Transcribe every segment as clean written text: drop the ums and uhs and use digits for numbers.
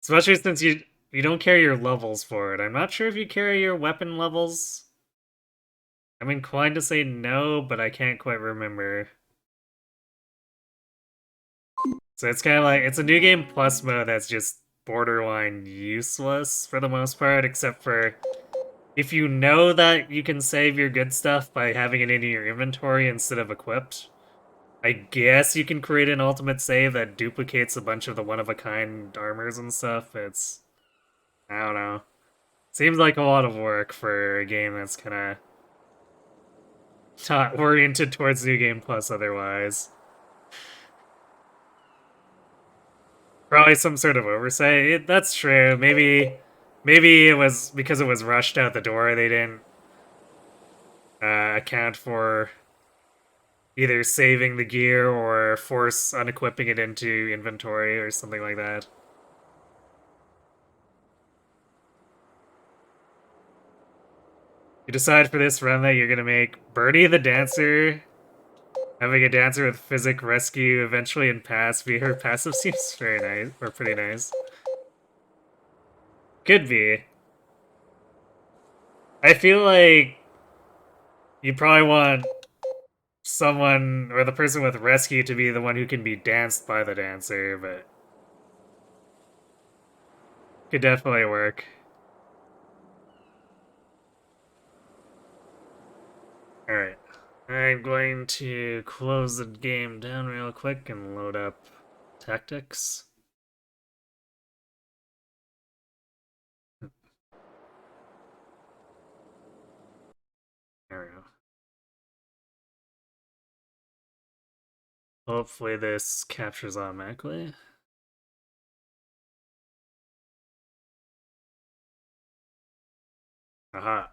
Especially since you don't carry your levels for it. I'm not sure if you carry your weapon levels. I'm inclined to say no, but I can't quite remember. So it's kind of like, it's a new game plus mode that's just borderline useless for the most part, except for if you know that you can save your good stuff by having it in your inventory instead of equipped. I guess you can create an ultimate save that duplicates a bunch of the one-of-a-kind armors and stuff. I don't know. Seems like a lot of work for a game that's kind of not oriented towards New Game Plus otherwise. Probably some sort of oversight. That's true. Maybe it was because it was rushed out the door. They didn't account for either saving the gear or force unequipping it into inventory or something like that. You decide for this run that you're gonna make Birdie the dancer, having a dancer with physic rescue eventually in pass be her passive seems very nice, or pretty nice. Could be. I feel like you probably want someone or the person with rescue to be the one who can be danced by the dancer, but could definitely work. Alright. I'm going to close the game down real quick and load up tactics. There we go. Hopefully this captures automatically. Aha.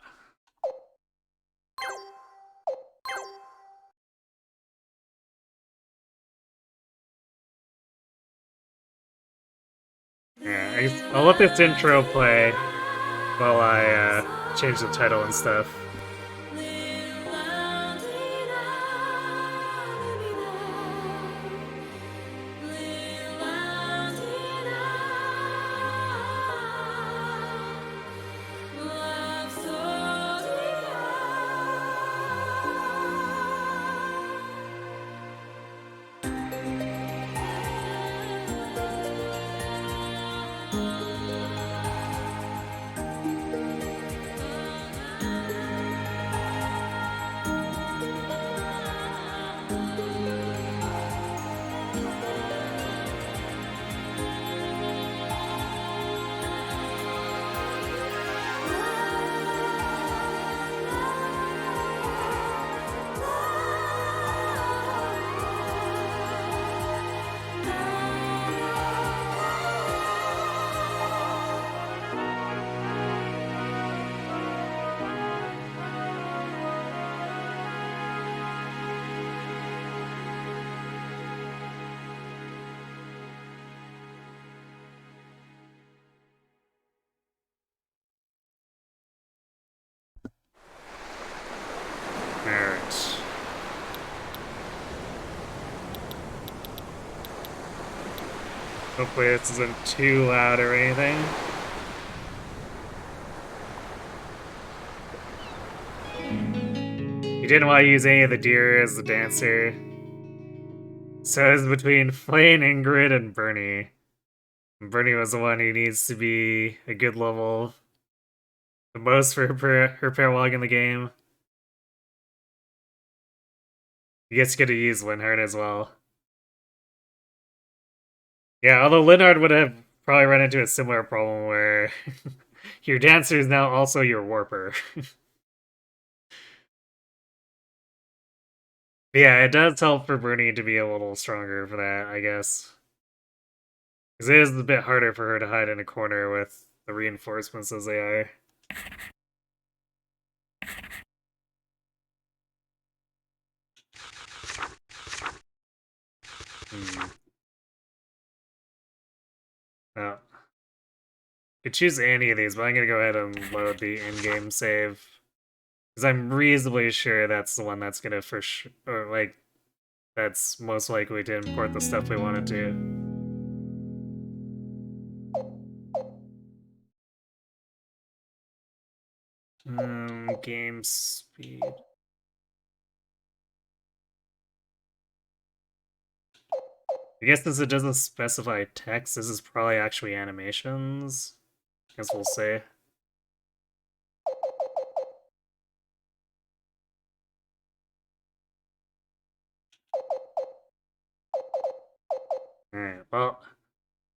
Yeah, I'll let this intro play while I change the title and stuff. Alright. Hopefully this isn't too loud or anything. You didn't want to use any of the deer as the dancer. So it's between Flay and Ingrid and Bernie. And Bernie was the one who needs to be a good level. The most for her paralog in the game. You guess you get to use Linhardt as well. Yeah, although Linhardt would have probably run into a similar problem where your dancer is now also your warper. Yeah, it does help for Bernie to be a little stronger for that, I guess. Because it is a bit harder for her to hide in a corner with the reinforcements as they are. Hmm. Oh. Could choose any of these, but I'm gonna go ahead and load the in-game save. Because I'm reasonably sure that's the one that's gonna for sure, or like, that's most likely to import the stuff we wanted to. Game speed. I guess since it doesn't specify text, this is probably actually animations. I guess we'll see. Alright, well,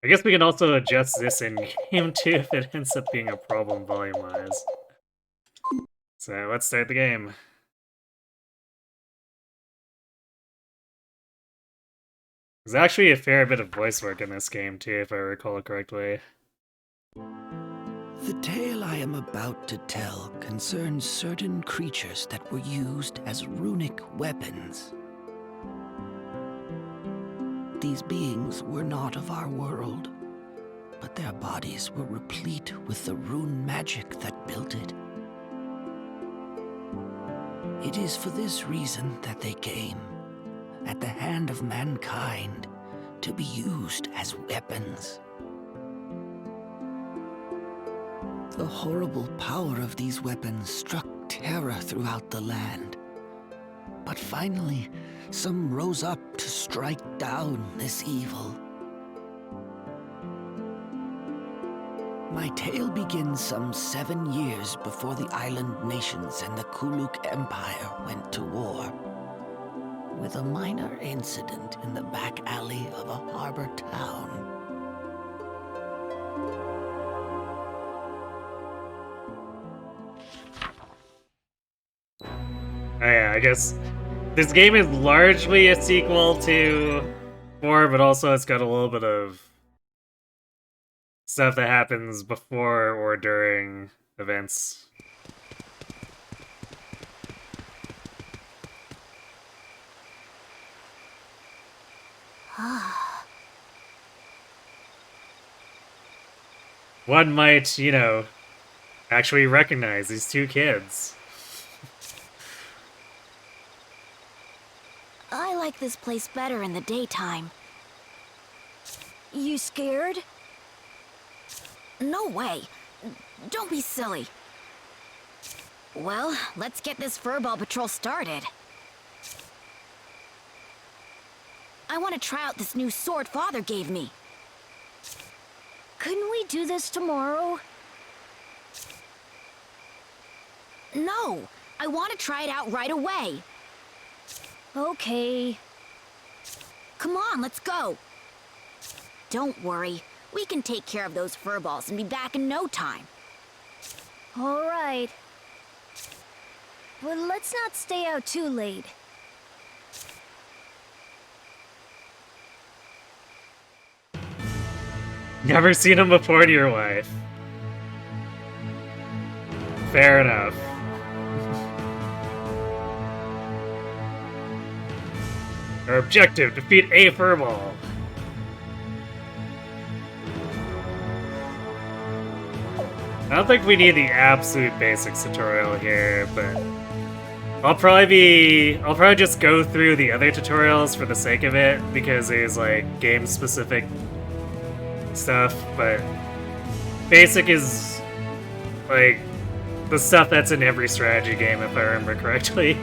I guess we can also adjust this in-game too if it ends up being a problem volume-wise. So let's start the game. There's actually a fair bit of voice work in this game too, if I recall correctly. The tale I am about to tell concerns certain creatures that were used as runic weapons. These beings were not of our world, but their bodies were replete with the rune magic that built it. It is for this reason that they came, at the hand of mankind, to be used as weapons. The horrible power of these weapons struck terror throughout the land. But finally, some rose up to strike down this evil. My tale begins some 7 years before the island nations and the Kuluk Empire went to war, with a minor incident in the back alley of a harbor town. Oh yeah, I guess this game is largely a sequel to 4, but also it's got a little bit of stuff that happens before or during events. One might, you know, actually recognize these two kids. I like this place better in the daytime. You scared? No way. Don't be silly. Well, let's get this furball patrol started. I want to try out this new sword Father gave me. Couldn't we do this tomorrow? No, I want to try it out right away. Okay. Come on, let's go. Don't worry, we can take care of those furballs and be back in no time. All right. But let's not stay out too late. Never seen him before to your wife. Fair enough. Our objective, defeat a furball. I don't think we need the absolute basics tutorial here, but I'll probably just go through the other tutorials for the sake of it, because there's like game-specific stuff, but basic is like the stuff that's in every strategy game, if I remember correctly.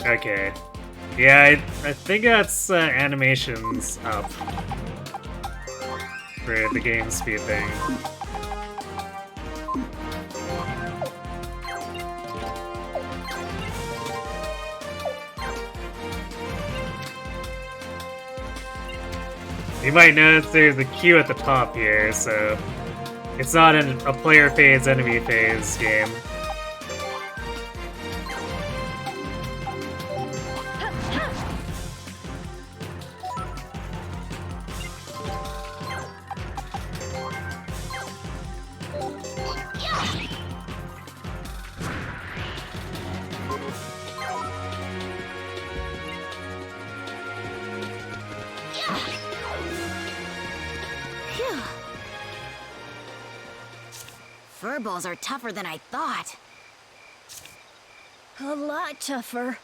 Okay. Yeah, I think that's animations up for the game speed thing. You might notice there's a queue at the top here, so it's not a player phase, enemy phase game. Furballs are tougher than I thought. A lot tougher.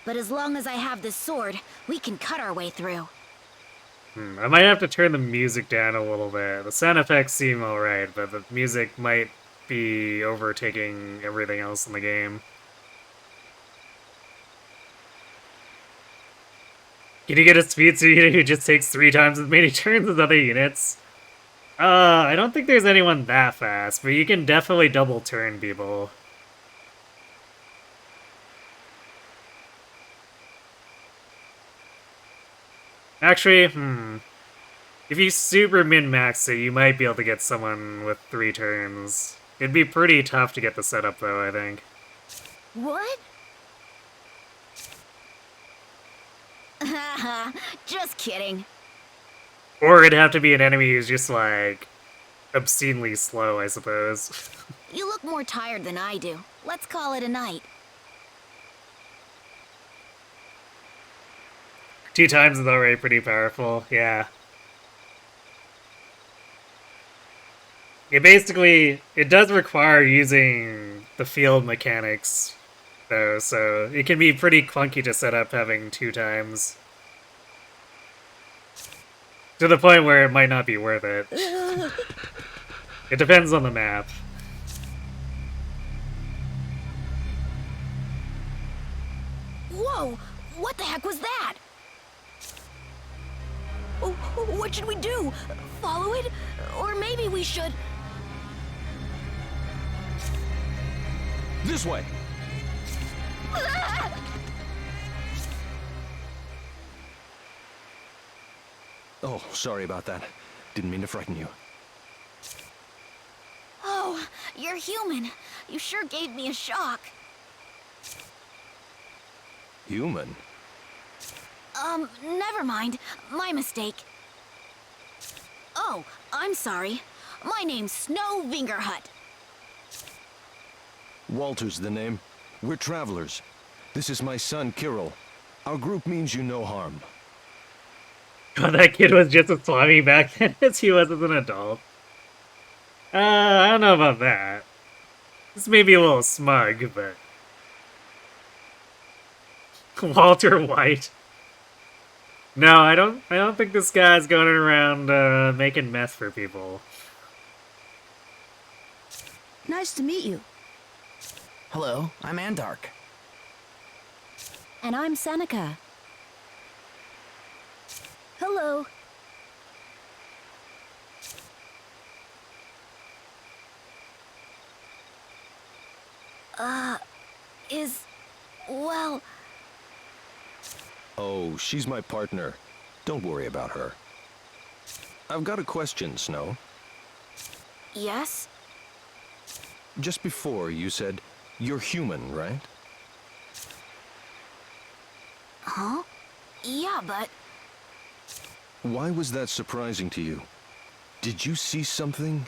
But as long as I have this sword, we can cut our way through. I might have to turn the music down a little bit. The sound effects seem alright, but the music might be overtaking everything else in the game. Can you get a speed unit who just takes 3 times as many turns as other units? I don't think there's anyone that fast, but you can definitely double turn people. Actually, if you super min-max it, you might be able to get someone with 3 turns. It'd be pretty tough to get the setup, though, I think. What? Just kidding. Or it'd have to be an enemy who's just, like, obscenely slow, I suppose. You look more tired than I do. Let's call it a night. 2 times is already pretty powerful, yeah. It does require using the field mechanics, though, so it can be pretty clunky to set up having 2 times. To the point where it might not be worth it. It depends on the map. Whoa! What the heck was that? Oh, what should we do? Follow it? Or maybe we should... This way! Oh, sorry about that. Didn't mean to frighten you. Oh, you're human. You sure gave me a shock. Human? Never mind. My mistake. Oh, I'm sorry. My name's Snow Vingerhut. Walter's the name. We're travelers. This is my son, Kirill. Our group means you no harm. God, that kid was just as slimy back then as he was as an adult. I don't know about that. This may be a little smug, but... Walter White. No, I don't think this guy's going around making mess for people. Nice to meet you. Hello, I'm Andark. And I'm Seneca. Hello. Well... Oh, she's my partner. Don't worry about her. I've got a question, Snow. Yes? Just before, you said, you're human, right? Huh? Yeah, but... Why was that surprising to you? Did you see something?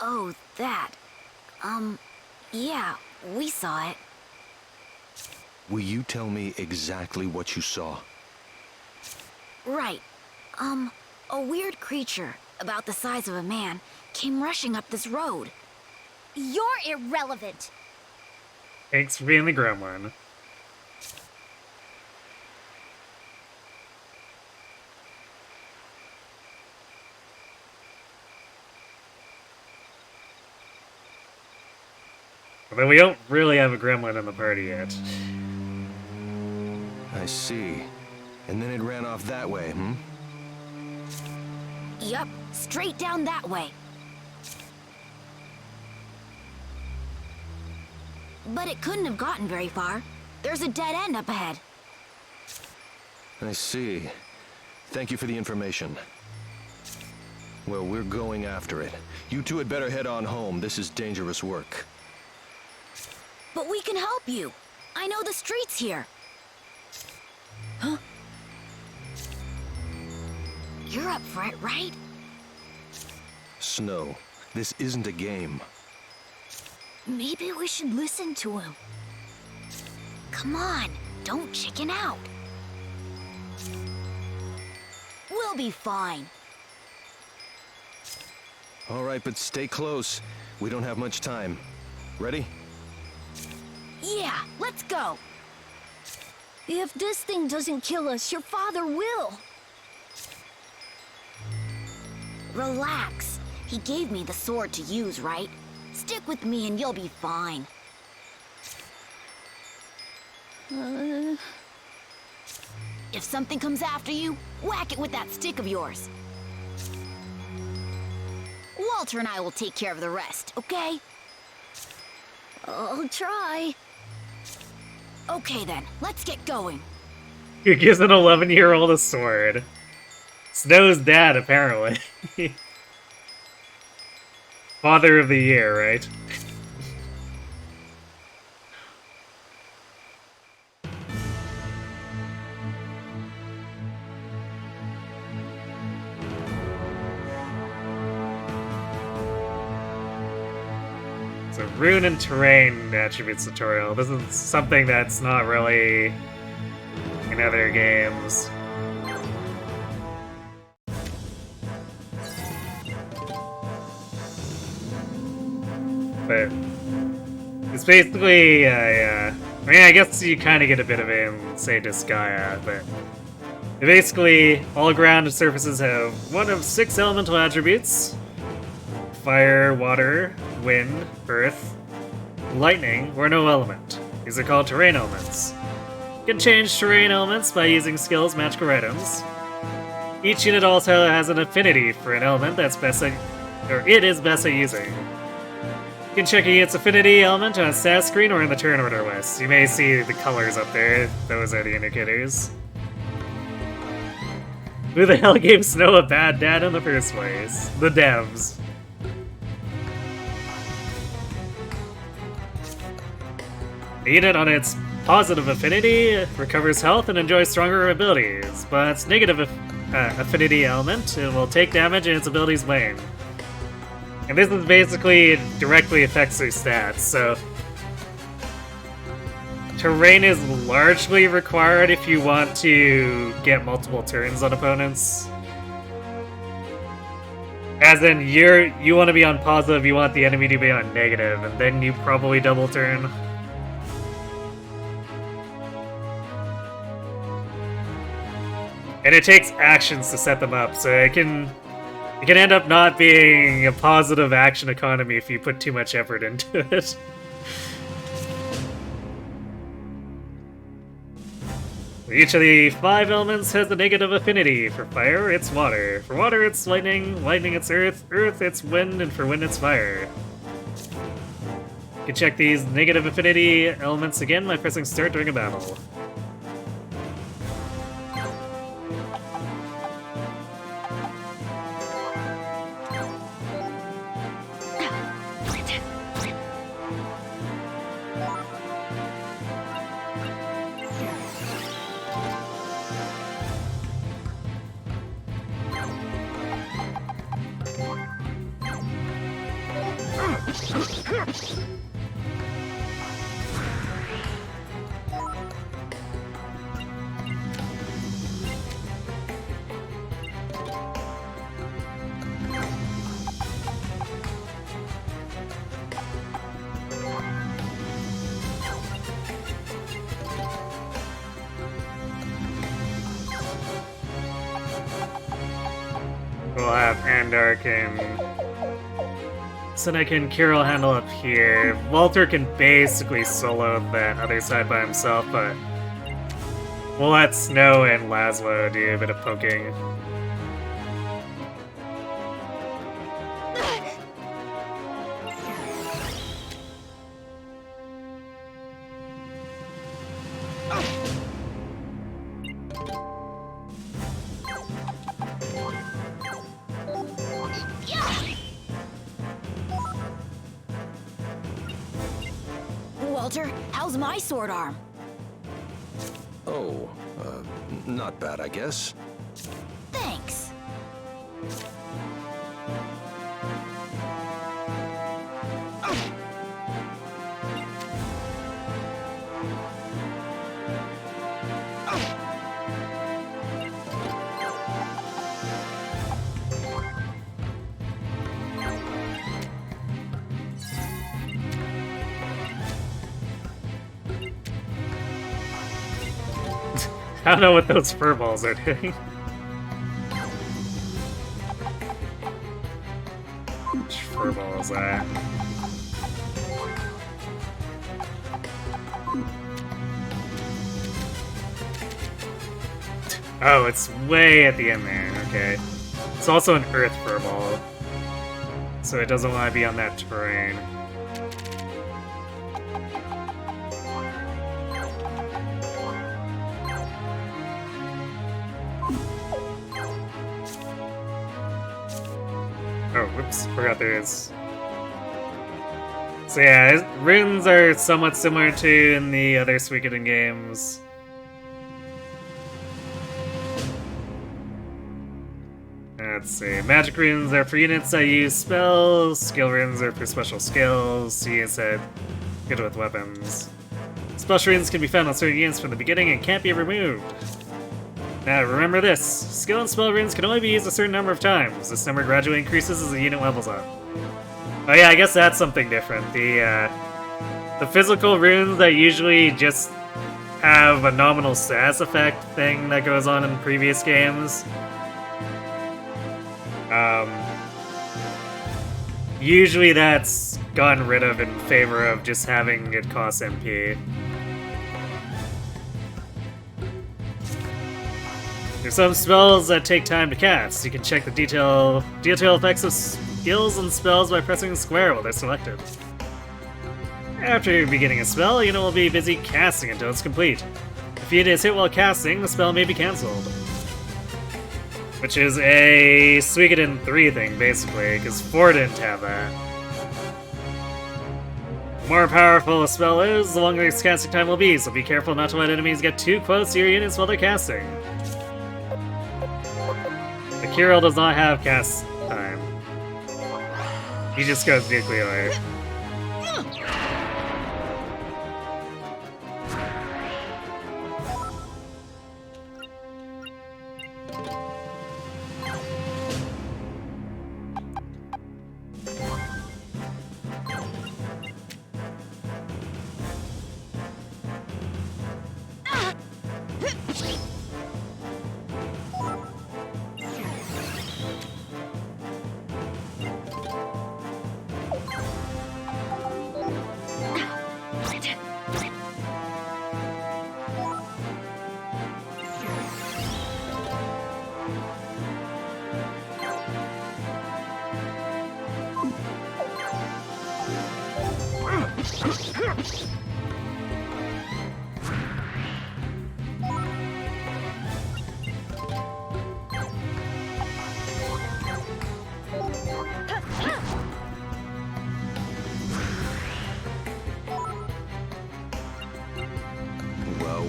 Oh, that. Yeah, we saw it. Will you tell me exactly what you saw? Right. A weird creature, about the size of a man, came rushing up this road. You're irrelevant. Thanks for being the gremlin. Although we don't really have a gremlin in the party yet. I see. And then it ran off that way, hmm? Yup, straight down that way. But it couldn't have gotten very far. There's a dead end up ahead. I see. Thank you for the information. Well, we're going after it. You two had better head on home. This is dangerous work. But we can help you. I know the streets here. Huh? You're up for it, right? Snow, this isn't a game. Maybe we should listen to him. Come on, don't chicken out. We'll be fine. All right, but stay close. We don't have much time. Ready? Yeah, let's go. If this thing doesn't kill us, your father will. Relax. He gave me the sword to use, right? Stick with me and you'll be fine. If something comes after you, whack it with that stick of yours. Walter and I will take care of the rest, okay? I'll try. Okay then, let's get going. He gives an 11-year-old a sword. Snow's dad, apparently. Father of the year, right? It's a rune and terrain attributes tutorial. This is something that's not really in other games. But it's basically, I mean, I guess you kind of get a bit of it in, say, Disgaea, but basically, all ground surfaces have one of 6 elemental attributes: fire, water, wind, earth, lightning, or no element. These are called terrain elements. You can change terrain elements by using skills, magical items. Each unit also has an affinity for an element that's best at, or it is best at using. You can check a unit's affinity element on a stat screen or in the turn order list. You may see the colors up there, those are the indicators. Who the hell gave Snow a bad dad in the first place? The devs. The unit on its positive affinity recovers health and enjoys stronger abilities, but its negative affinity element, it will take damage and its abilities wane. And this is basically directly affects their stats, so terrain is largely required if you want to get multiple turns on opponents. As in, you want to be on positive, you want the enemy to be on negative, and then you probably double turn. And it takes actions to set them up, so it can end up not being a positive action economy if you put too much effort into it. Each of the 5 elements has a negative affinity. For fire, it's water. For water, it's lightning. Lightning, it's earth. Earth, it's wind. And for wind, it's fire. You can check these negative affinity elements again by pressing start during a battle. We'll have Andark and Seneca and Kirill handle up here. Walter can basically solo that other side by himself, but we'll let Snow and Laszlo do a bit of poking. Walter, how's my sword arm? Oh, not bad, I guess. Thanks. I don't know what those furballs are doing. furballs are. Oh, it's way at the end there, okay. It's also an earth furball, so it doesn't want to be on that terrain. Oh, whoops, forgot there is. So yeah, runes are somewhat similar to in the other Suikoden games. Let's see, magic runes are for units that use spells, skill runes are for special skills, so you said good with weapons. Special runes can be found on certain units from the beginning and can't be removed. Now remember this, skill and spell runes can only be used a certain number of times. This number gradually increases as the unit levels up. Oh yeah, I guess that's something different. The physical runes that usually just have a nominal status effect thing that goes on in previous games. Usually that's gotten rid of in favor of just having it cost MP. There's some spells that take time to cast. You can check the detail effects of skills and spells by pressing square while they're selected. After beginning a spell, a unit will be busy casting until it's complete. If a unit is hit while casting, the spell may be cancelled. Which is a Suikoden 3 thing, basically, because 4 didn't have that. The more powerful a spell is, the longer its casting time will be, so be careful not to let enemies get too close to your units while they're casting. The Kirill does not have cast time. He just goes nuclear.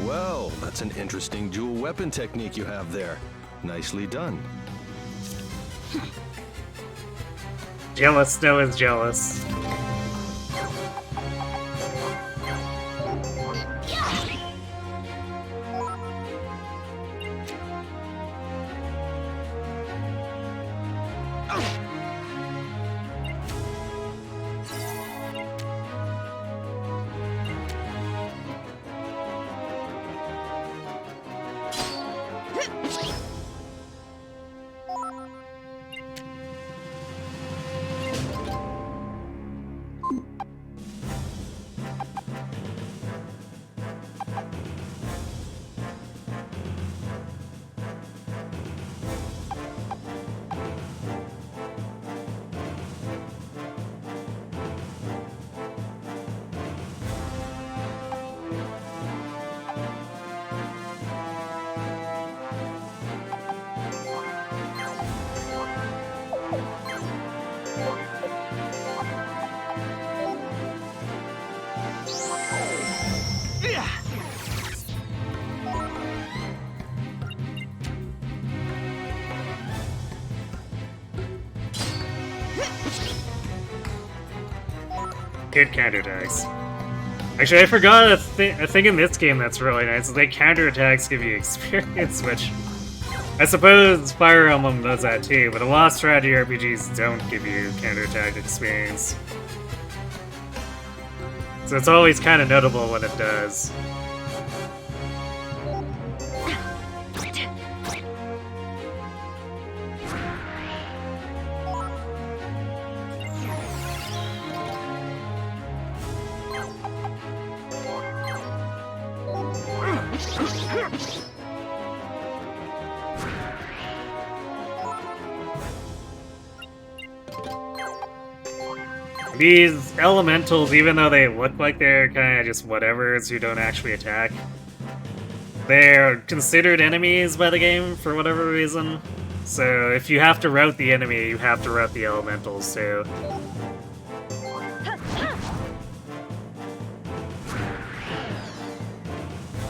Well, that's an interesting dual weapon technique you have there. Nicely done. Jealous Snow is jealous. Good counterattacks. Actually, I forgot a thing in this game that's really nice. Is like counterattacks give you experience, which I suppose Fire Emblem does that too, but a lot of strategy RPGs don't give you counterattack experience. So it's always kind of notable when it does. These elementals, even though they look like they're kind of just whatevers who don't actually attack, they're considered enemies by the game for whatever reason. So if you have to route the enemy, you have to route the elementals too.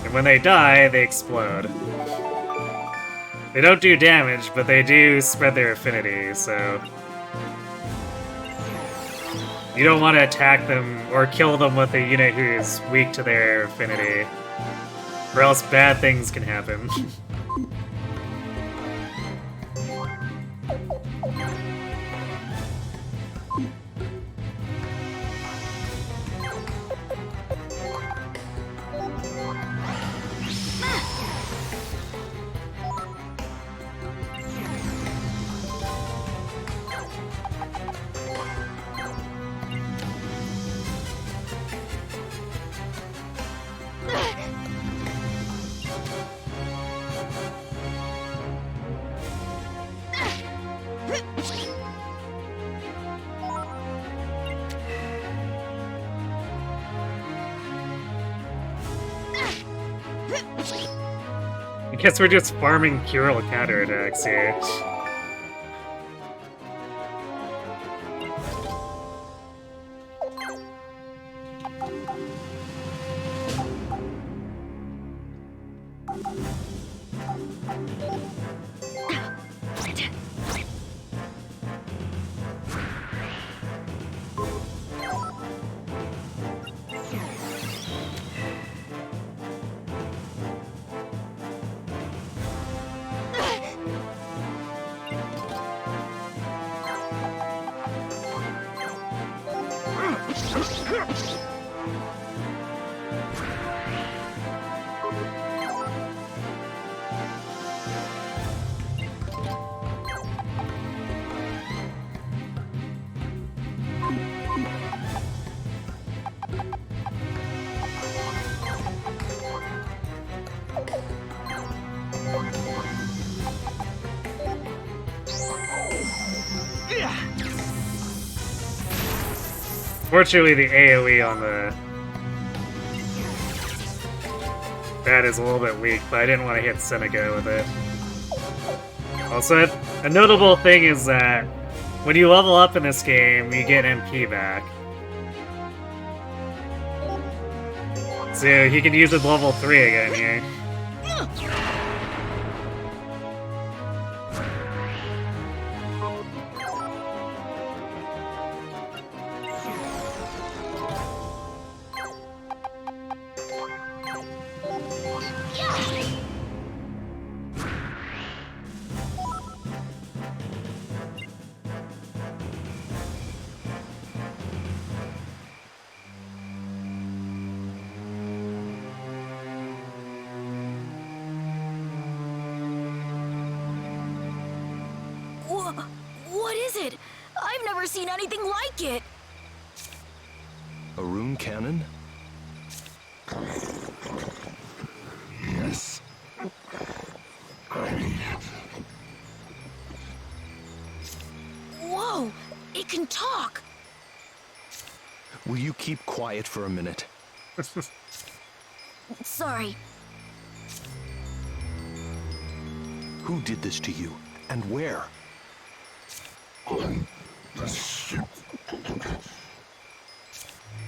And when they die, they explode. They don't do damage, but they do spread their affinity, so... You don't want to attack them or kill them with a unit who is weak to their affinity, or else bad things can happen. I guess we're just farming Curel counterattacks here. Fortunately, the AoE on that is a little bit weak, but I didn't want to hit Seneca with it. Also, a notable thing is that when you level up in this game, you get MP back. So he can use it level 3 again here. What is it? I've never seen anything like it! A rune cannon? Yes. Whoa! It can talk! Will you keep quiet for a minute? Sorry. Who did this to you? And where? On the ship.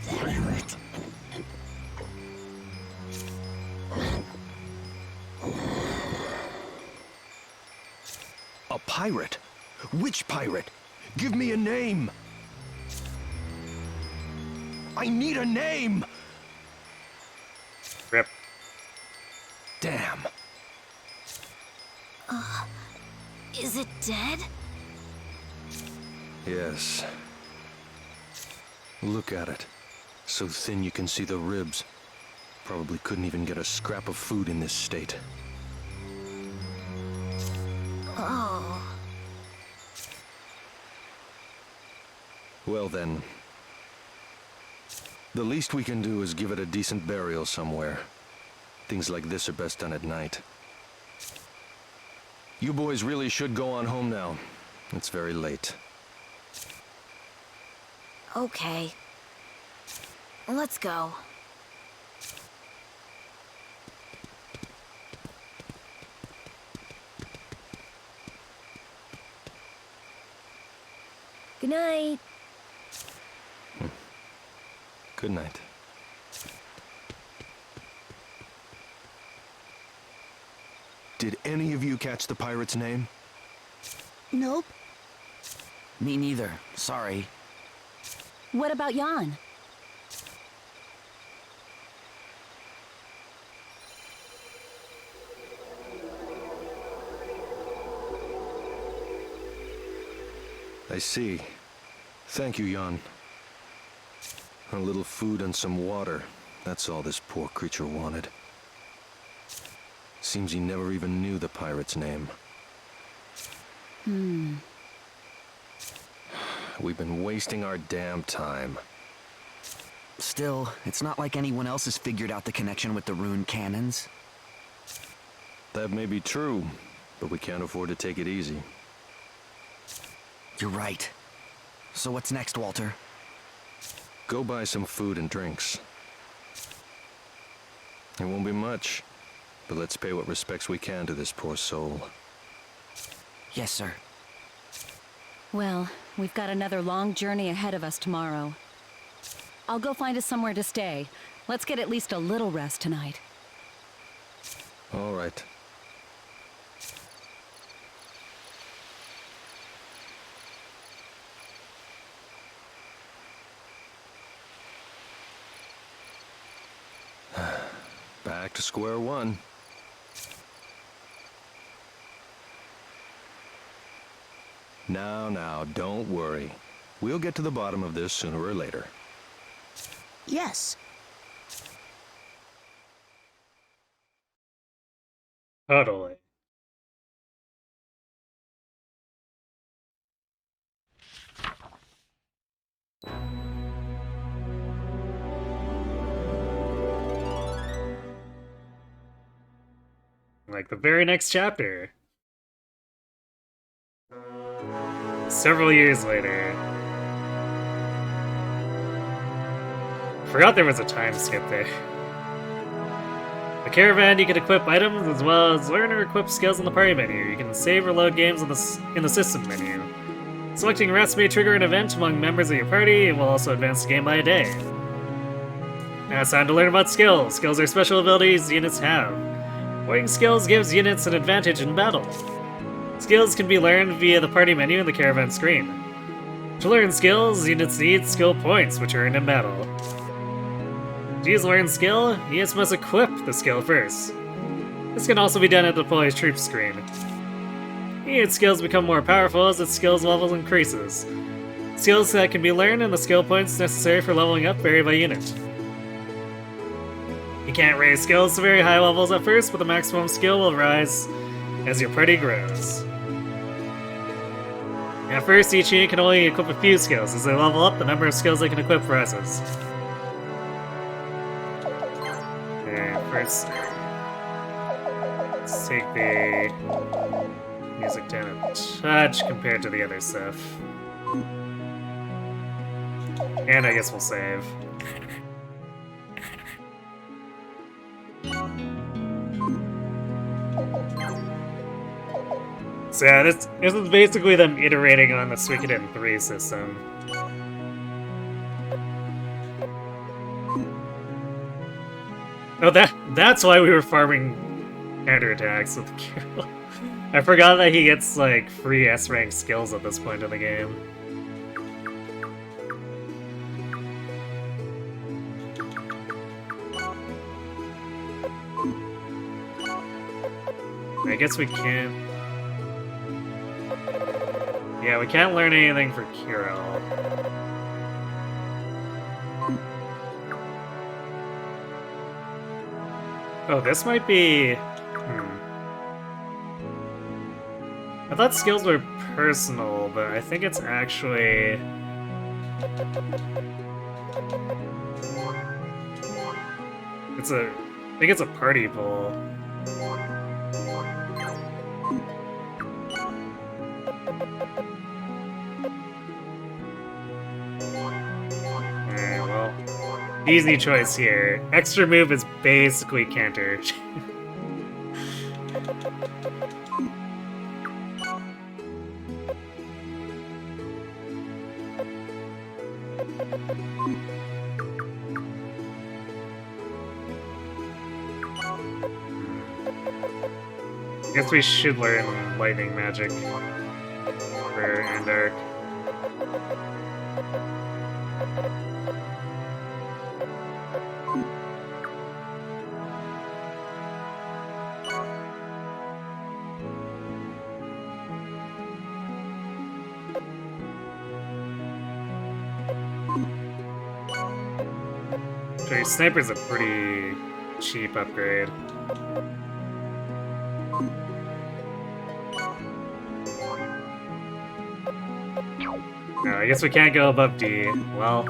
Pirate. A pirate? Which pirate? Give me a name! I need a name! Rip. Damn. Is it dead? Yes. Look at it. So thin you can see the ribs. Probably couldn't even get a scrap of food in this state. Oh. Well then. The least we can do is give it a decent burial somewhere. Things like this are best done at night. You boys really should go on home now. It's very late. Okay. Let's go. Good night. Good night. Did any of you catch the pirate's name? Nope. Me neither. Sorry. What about Jan? I see. Thank you, Jan. A little food and some water. That's all this poor creature wanted. Seems he never even knew the pirate's name. We've been wasting our damn time. Still, it's not like anyone else has figured out the connection with the rune cannons. That may be true, but we can't afford to take it easy. You're right. So what's next, Walter? Go buy some food and drinks. It won't be much, but let's pay what respects we can to this poor soul. Yes, sir. Well, we've got another long journey ahead of us tomorrow. I'll go find us somewhere to stay. Let's get at least a little rest tonight. All right. Back to square one. Now, don't worry. We'll get to the bottom of this sooner or later. Yes. Totally. Like the very next chapter. Several years later. Forgot there was a time skip there. The caravan, you can equip items as well as learn or equip skills in the party menu. You can save or load games in the system menu. Selecting rests may trigger an event among members of your party. It will also advance the game by a day. Now it's time to learn about skills. Skills are special abilities units have. Learning skills gives units an advantage in battle. Skills can be learned via the party menu in the caravan screen. To learn skills, units need skill points, which are earned in battle. To use learn skill, units must equip the skill first. This can also be done at the deploy troops screen. Unit skills become more powerful as its skills level increases. Skills that can be learned and the skill points necessary for leveling up vary by unit. You can't raise skills to very high levels at first, but the maximum skill will rise as your party grows. At first, each unit can only equip a few skills. As they level up, the number of skills they can equip rises. Okay, first, let's take the music down a touch compared to the other stuff. And I guess we'll save. So yeah, this is basically them iterating on the Suikoden 3 system. Oh, that's why we were farming counterattacks with Kirill. I forgot that he gets, like, free S-rank skills at this point in the game. I guess we can't... Yeah, we can't learn anything for Kirill. Oh, this might be... I thought skills were personal, but I think it's actually... I think it's a party pole. Alright, well. Easy choice here. Extra move is basically counter. Guess we should learn lightning magic for Andark. Okay, Sniper's a pretty cheap upgrade. No, I guess we can't go above D. Well.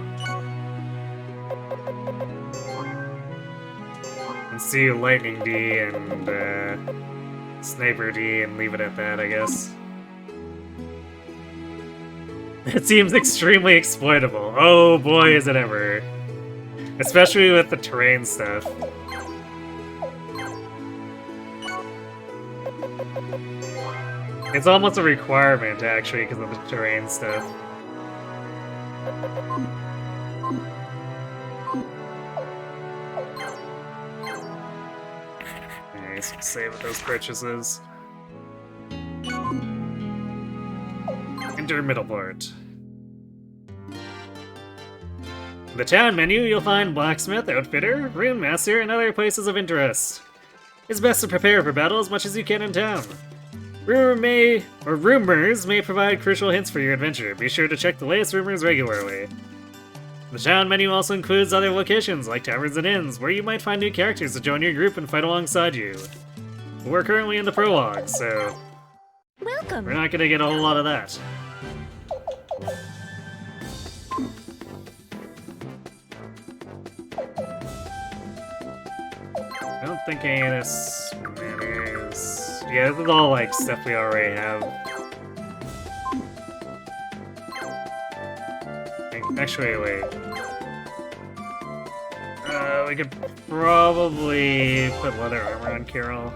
Let's see Lightning D and Sniper D and leave it at that, I guess. It seems extremely exploitable. Oh boy, is it ever. Especially with the terrain stuff. It's almost a requirement, actually, because of the terrain stuff. Nice, save with those purchases. Enter Middleport. In the town menu, you'll find blacksmith, outfitter, rune master, and other places of interest. It's best to prepare for battle as much as you can in town. Rumors may provide crucial hints for your adventure. Be sure to check the latest rumors regularly. The town menu also includes other locations, like taverns and inns, where you might find new characters to join your group and fight alongside you. We're currently in the prologue, so Welcome. we're not gonna get a whole lot of that. I don't think any of this matters. Yeah, this is all like stuff we already have. Actually, wait. We could probably put leather armor on Carol.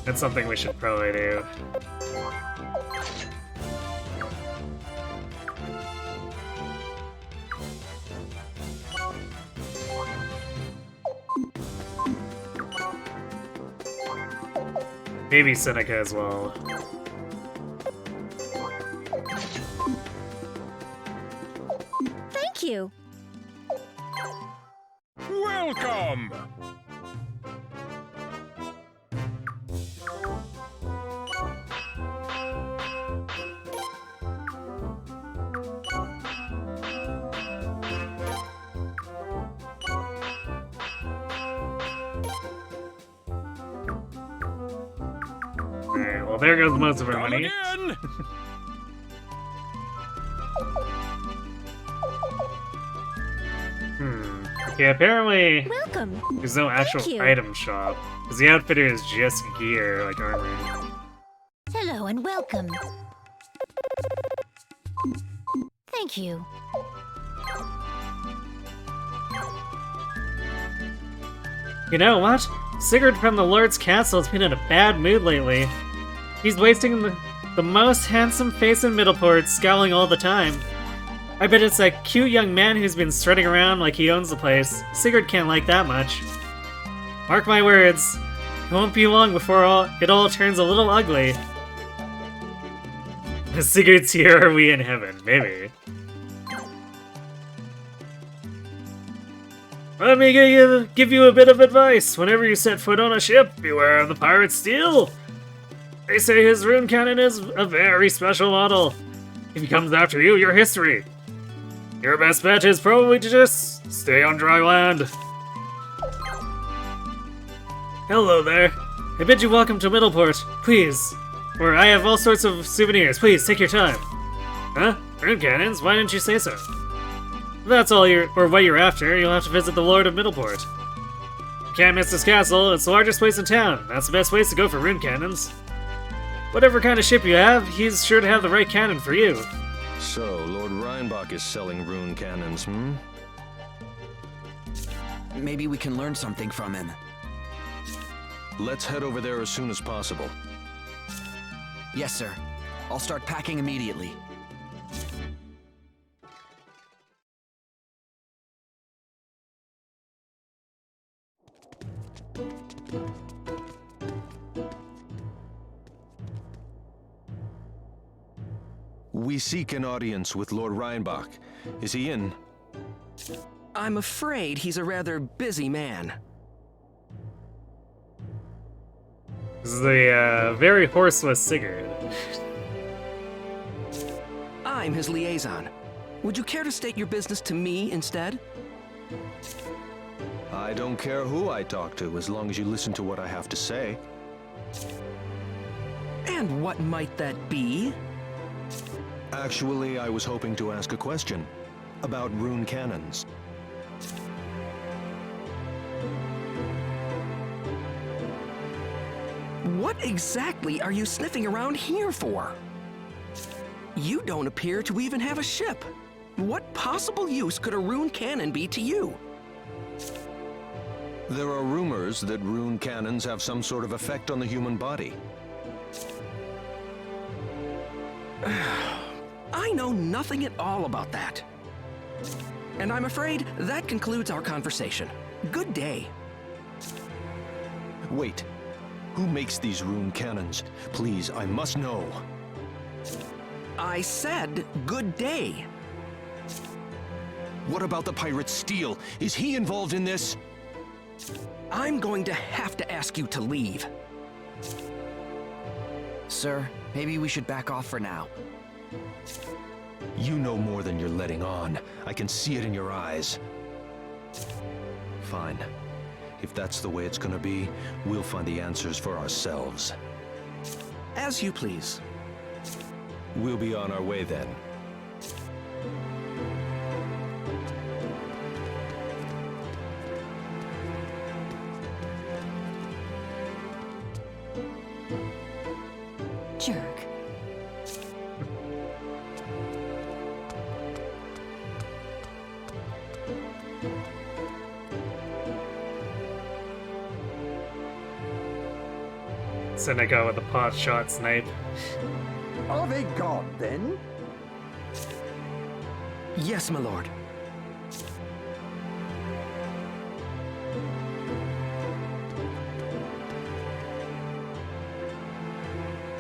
That's something we should probably do. Maybe Seneca as well. Thank you. Welcome! Alright, well there goes most of our money. Again! Okay, apparently Welcome. there's no actual you. item shop. Because the outfitter is just gear, like armor. Hello and welcome. Thank you. You know what? Sigurd from the Lord's Castle has been in a bad mood lately. He's wasting the most handsome face in Middleport, scowling all the time. I bet it's that cute young man who's been strutting around like he owns the place. Sigurd can't like that much. Mark my words, it won't be long before it all turns a little ugly. If Sigurd's here, are we in heaven? Maybe. Let me give you a bit of advice. Whenever you set foot on a ship, beware of the pirate's steel. They say his rune cannon is a very special model. If he comes after you, you're history. Your best bet is probably to just stay on dry land. Hello there. I bid you welcome to Middleport. Please. Or I have all sorts of souvenirs. Please, take your time. Huh? Rune cannons? Why didn't you say so? If that's all what you're after, you'll have to visit the Lord of Middleport. You can't miss this castle, it's the largest place in town. That's the best place to go for rune cannons. Whatever kind of ship you have, he's sure to have the right cannon for you. So, Lord Reinbach is selling rune cannons, hmm? Maybe we can learn something from him. Let's head over there as soon as possible. Yes, sir. I'll start packing immediately. We seek an audience with Lord Reinbach. Is he in? I'm afraid he's a rather busy man. This is a very horseless Sigurd. I'm his liaison. Would you care to state your business to me instead? I don't care who I talk to, as long as you listen to what I have to say. And what might that be? Actually, I was hoping to ask a question about rune cannons. What exactly are you sniffing around here for? You don't appear to even have a ship. What possible use could a rune cannon be to you? There are rumors that rune cannons have some sort of effect on the human body. I know nothing at all about that. And I'm afraid that concludes our conversation. Good day. Wait, who makes these rune cannons? Please, I must know. I said good day. What about the pirate Steel? Is he involved in this? I'm going to have to ask you to leave. Sir, maybe we should back off for now. You know more than you're letting on. I can see it in your eyes. Fine. If that's the way it's gonna be, we'll find the answers for ourselves. As you please. We'll be on our way then. Jerk. Seneca with a pot shot snipe. Are they gone, then? Yes, my lord.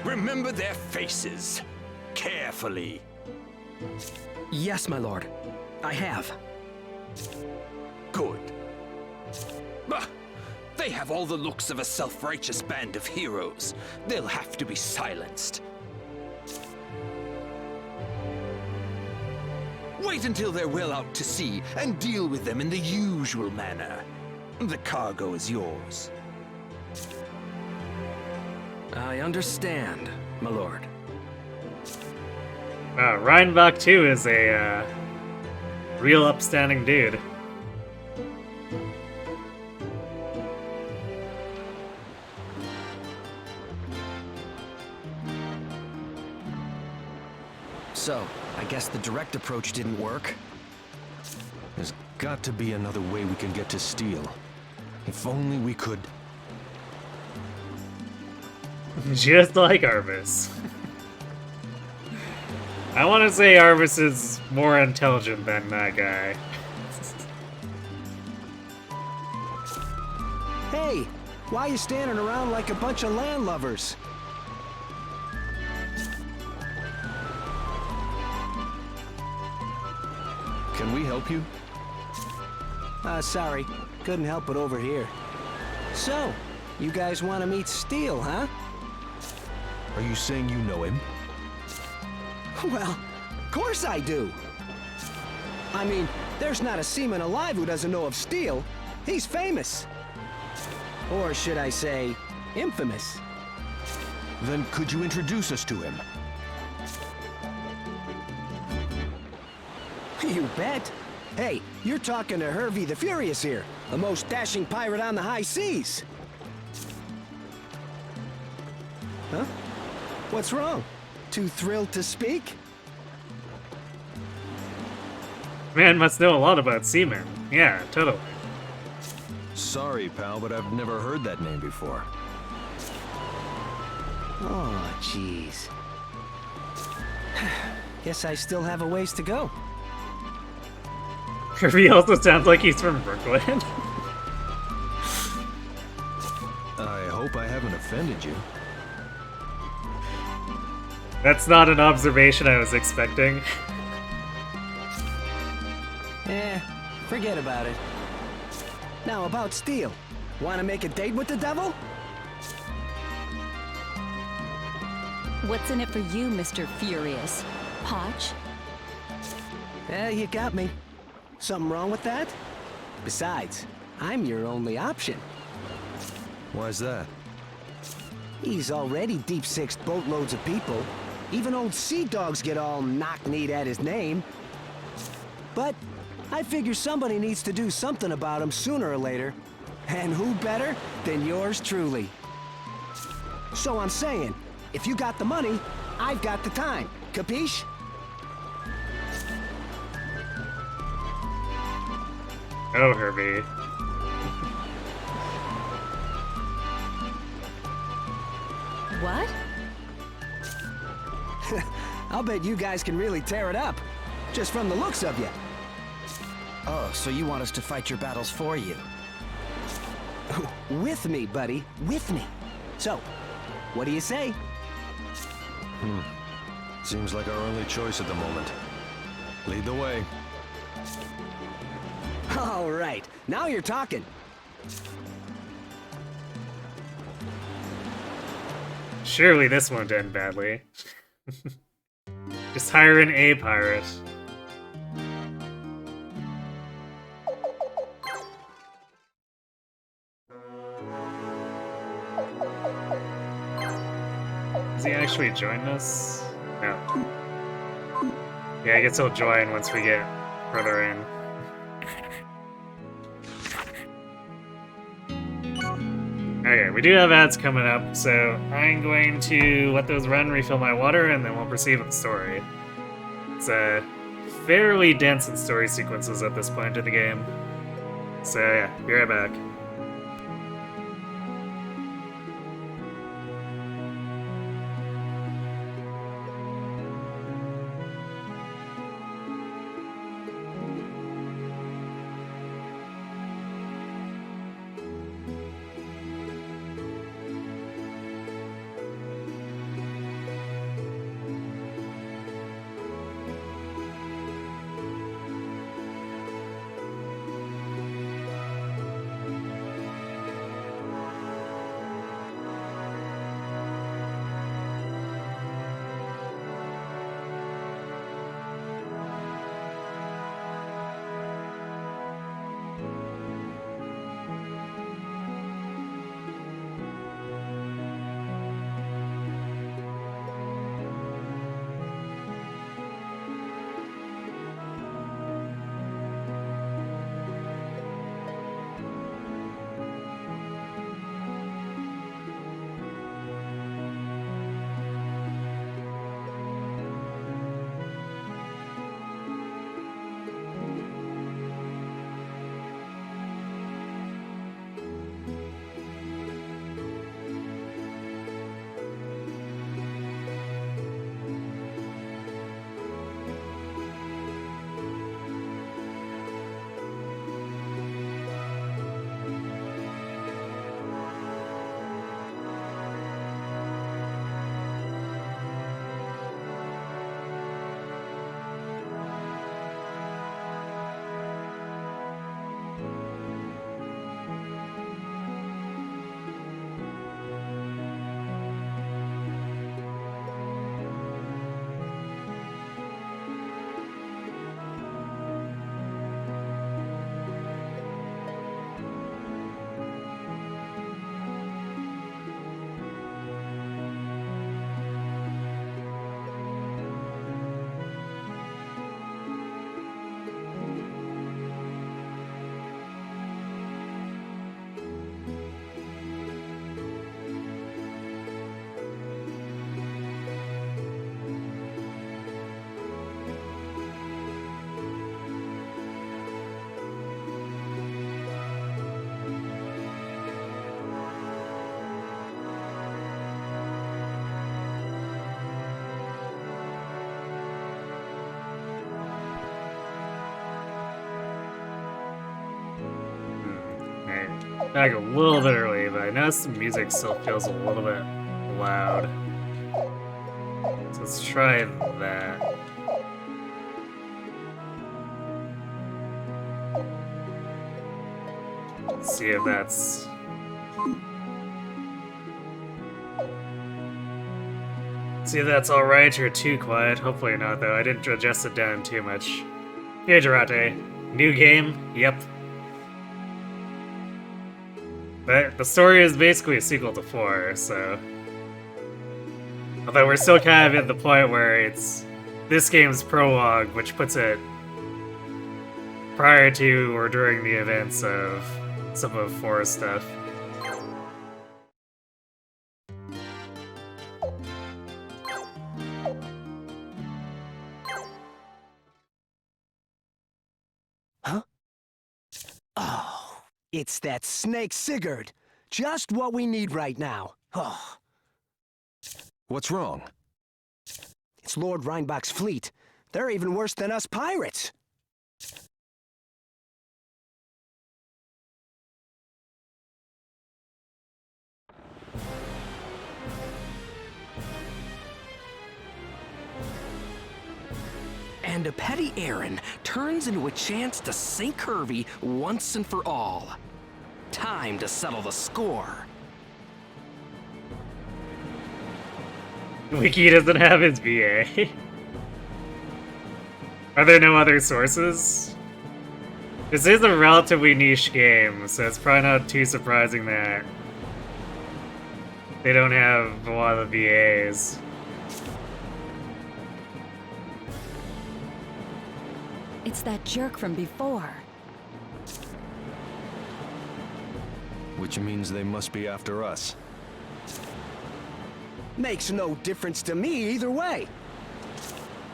Remember their faces. Carefully. Yes, my lord. I have. Good. Bah! They have all the looks of a self-righteous band of heroes. They'll have to be silenced. Wait until they're well out to sea and deal with them in the usual manner. The cargo is yours. I understand, my lord. Reinbach too is a real upstanding dude. So, I guess the direct approach didn't work. There's got to be another way we can get to Steel. If only we could... Just like Arvis. I want to say Arvis is more intelligent than that guy. Hey, why you standing around like a bunch of landlubbers? Can we help you? Sorry, couldn't help it over here. So, you guys want to meet Steel, huh? Are you saying you know him? Well, of course I do. I mean, there's not a seaman alive who doesn't know of Steel. He's famous. Or should I say, infamous. Then could you introduce us to him? You bet. Hey, you're talking to Hervey the Furious here, the most dashing pirate on the high seas. Huh? What's wrong? Too thrilled to speak? Man must know a lot about seamen. Yeah, totally. Sorry, pal, but I've never heard that name before. Oh, jeez. Guess I still have a ways to go. He also sounds like he's from Brooklyn. I hope I haven't offended you. That's not an observation I was expecting. Forget about it. Now about Steel. Want to make a date with the devil? What's in it for you, Mr. Furious? Potch? You got me. Something wrong with that? Besides, I'm your only option. Why's that? He's already deep-sixed boatloads of people. Even old sea dogs get all knock-kneed at his name. But I figure somebody needs to do something about him sooner or later. And who better than yours truly? So I'm saying, if you got the money, I've got the time. Capiche? Oh, Herbie. What? I'll bet you guys can really tear it up. Just from the looks of you. Oh, so you want us to fight your battles for you? With me, buddy. With me. So, what do you say? Seems like our only choice at the moment. Lead the way. All right. Now you're talking. Surely this won't end badly. Just hire an A pirate. Has he actually joined us? No. Yeah, I guess he'll join once we get further in. Okay, we do have ads coming up, so I'm going to let those run, refill my water, and then we'll proceed with the story. It's fairly dense in story sequences at this point in the game. So yeah, be right back. back a little bit early, but I noticed the music still feels a little bit loud. So let's try that. See if that's... See if that's alright or too quiet. Hopefully not, though. I didn't adjust it down too much. Hey, Jarate. New game? Yep. But the story is basically a sequel to 4, so... Although we're still kind of at the point where it's... This game's prologue, which puts it prior to or during the events of some of 4's stuff. Huh? Oh, it's that snake Sigurd. Just what we need right now. Oh. What's wrong? It's Lord Reinbach's fleet. They're even worse than us pirates. And a petty errand turns into a chance to sink Hervey once and for all. Time to settle the score. Wiki doesn't have his VA. Are there no other sources? This is a relatively niche game, so it's probably not too surprising that they don't have a lot of VAs. It's that jerk from before. Which means they must be after us. Makes no difference to me either way.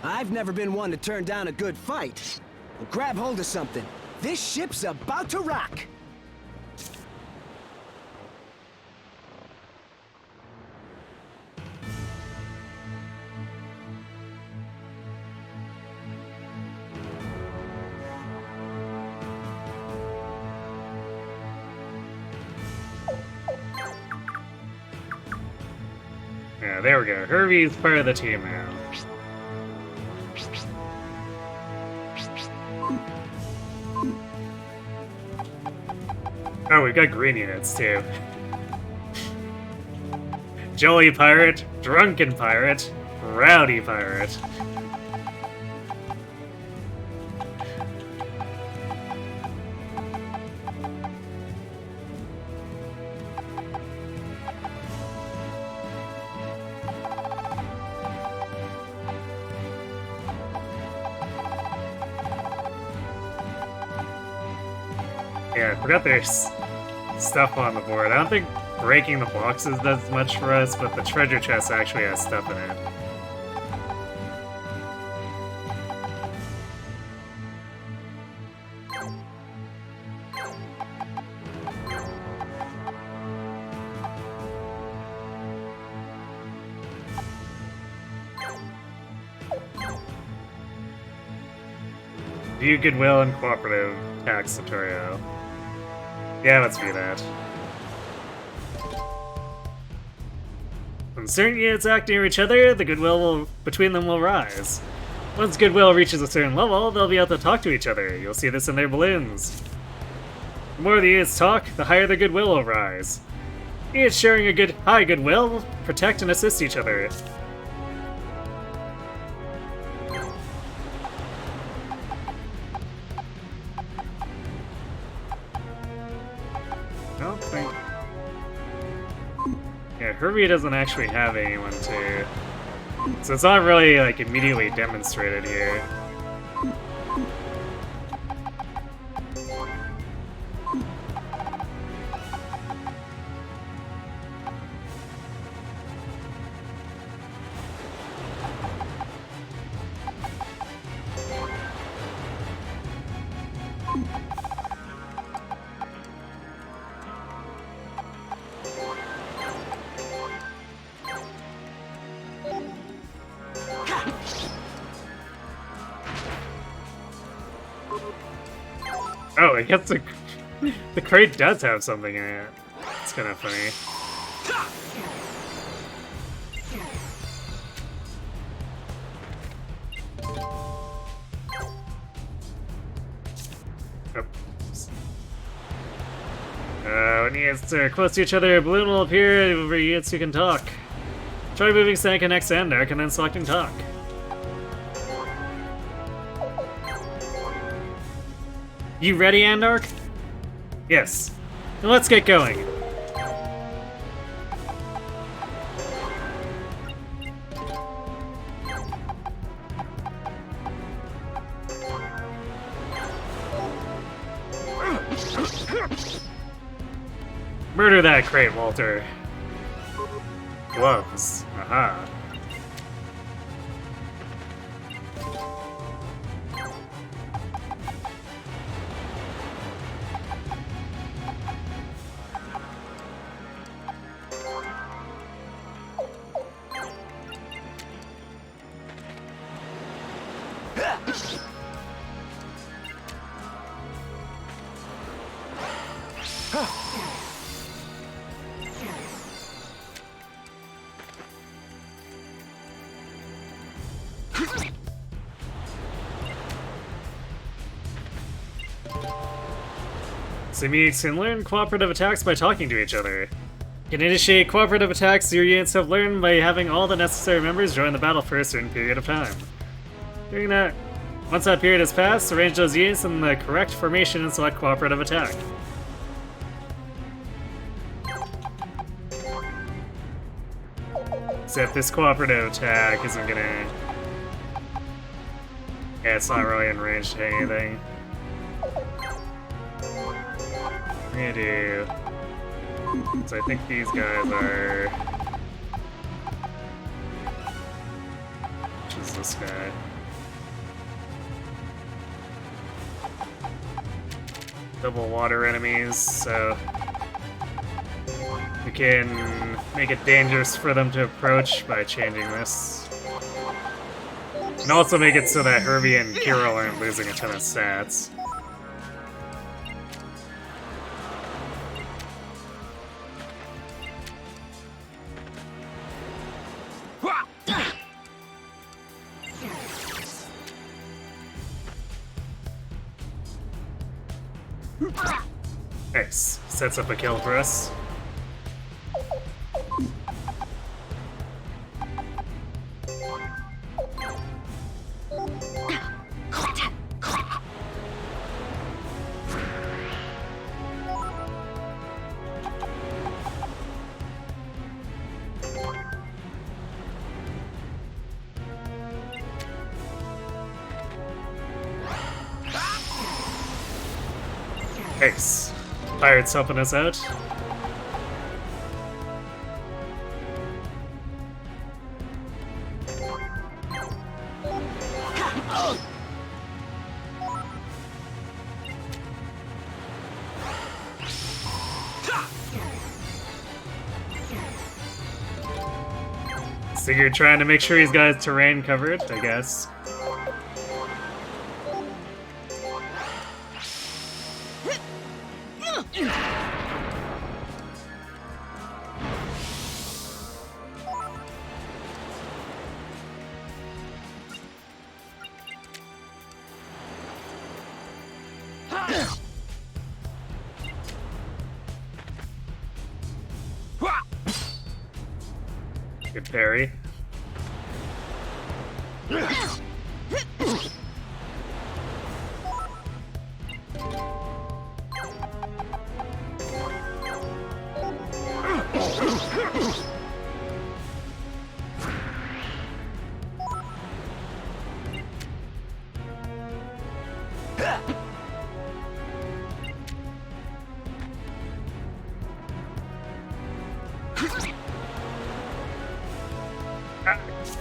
I've never been one to turn down a good fight. Well, grab hold of something. This ship's about to rock. Yeah, there we go. Hervey's part of the team now. Oh, we've got green units too. Jolly pirate, drunken pirate, rowdy pirate. Yeah, I forgot there's stuff on the board. I don't think breaking the boxes does much for us, but the treasure chest actually has stuff in it. View goodwill and cooperative tax tutorial. Yeah, let's view that. When certain units act near each other, the goodwill between them will rise. Once goodwill reaches a certain level, they'll be able to talk to each other. You'll see this in their balloons. The more the units talk, the higher their goodwill will rise. Units sharing a high goodwill will protect and assist each other. I don't think... Yeah, Hervey doesn't actually have anyone to... So it's not really, like, immediately demonstrated here. Oh, it gets a... The crate does have something in it. It's kind of funny. Oops. When units are close to each other, a balloon will appear where units who can talk. Try moving Seneca next to Endark and then selecting talk. You ready, Andark? Yes. Then let's get going. Murder that crate, Walter. Gloves. Aha. Symbiotes can learn cooperative attacks by talking to each other. You can initiate cooperative attacks your units have learned by having all the necessary members join the battle for a certain period of time. Doing that, once that period has passed, arrange those units in the correct formation and select cooperative attack. Except this cooperative attack isn't gonna... Yeah, it's not really in range to anything. I'm gonna do... So I think these guys are... Which is this guy? Double water enemies, so... We can make it dangerous for them to approach by changing this. And also make it so that Herbie and Kirill aren't losing a ton of stats. Nice. Sets up a kill for us. Nice. Pirates helping us out. So you're trying to make sure he's got his terrain covered, I guess. Good parry.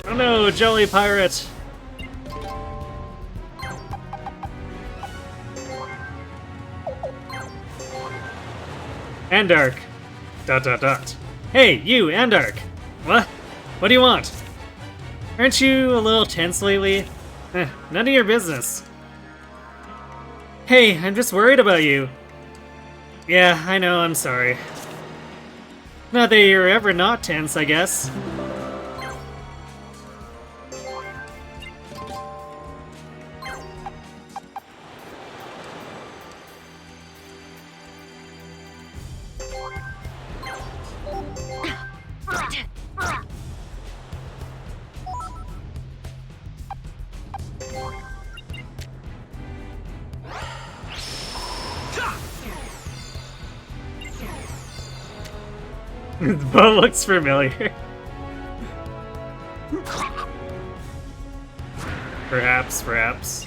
Oh no, Jolly Pirate! Andark! ... Hey, you, Andark! What? What do you want? Aren't you a little tense lately? None of your business. Hey, I'm just worried about you. Yeah, I know, I'm sorry. Not that you're ever not tense, I guess. The bow looks familiar. Perhaps, perhaps.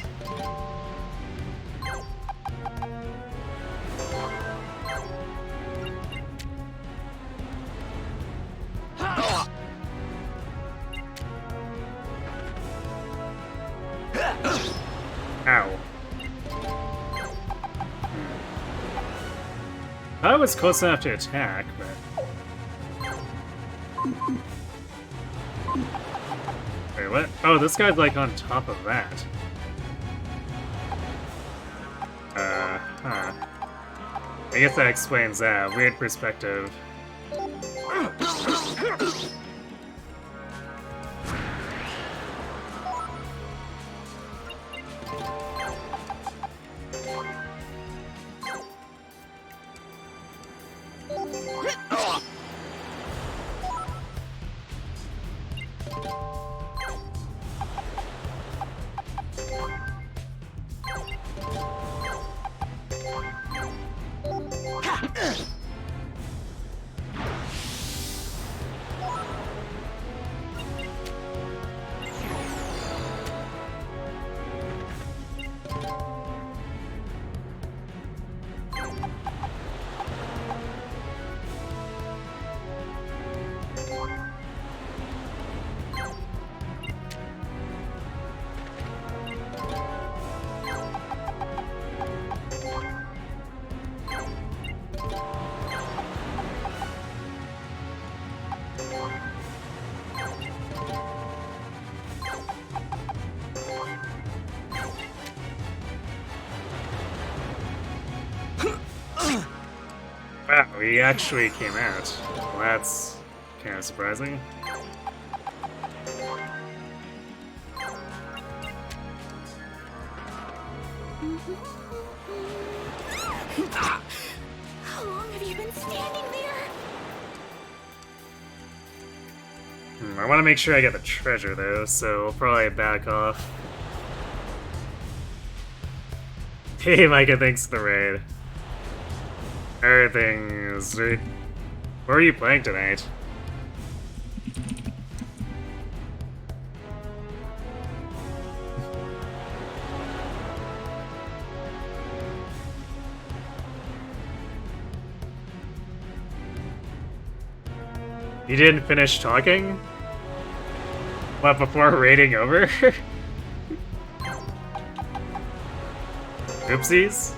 Ow. I was close enough to attack, but... Wait, what? Oh, this guy's like on top of that. Huh. I guess that explains that. Weird perspective. Wow, he actually came out. Well, that's kind of surprising. How long have you been standing there? I want to make sure I get the treasure though, so we'll probably back off. Hey Micah, thanks for the raid. Everything is... What are you playing tonight? You didn't finish talking? What, before raiding over? Oopsies.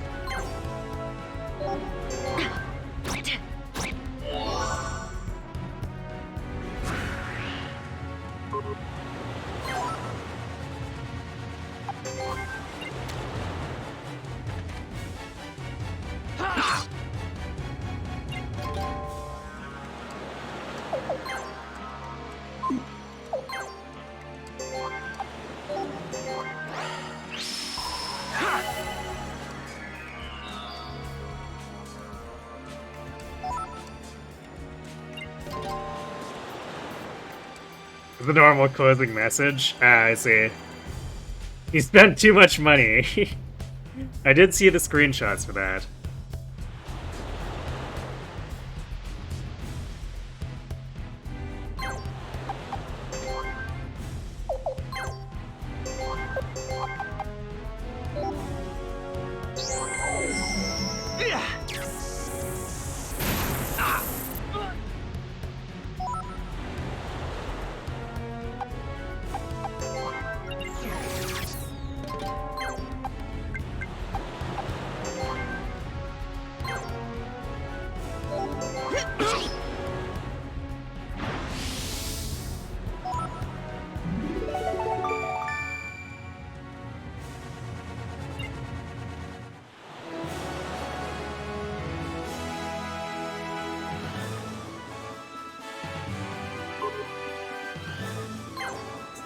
The normal closing message. Ah, I see. He spent too much money. I did see the screenshots for that.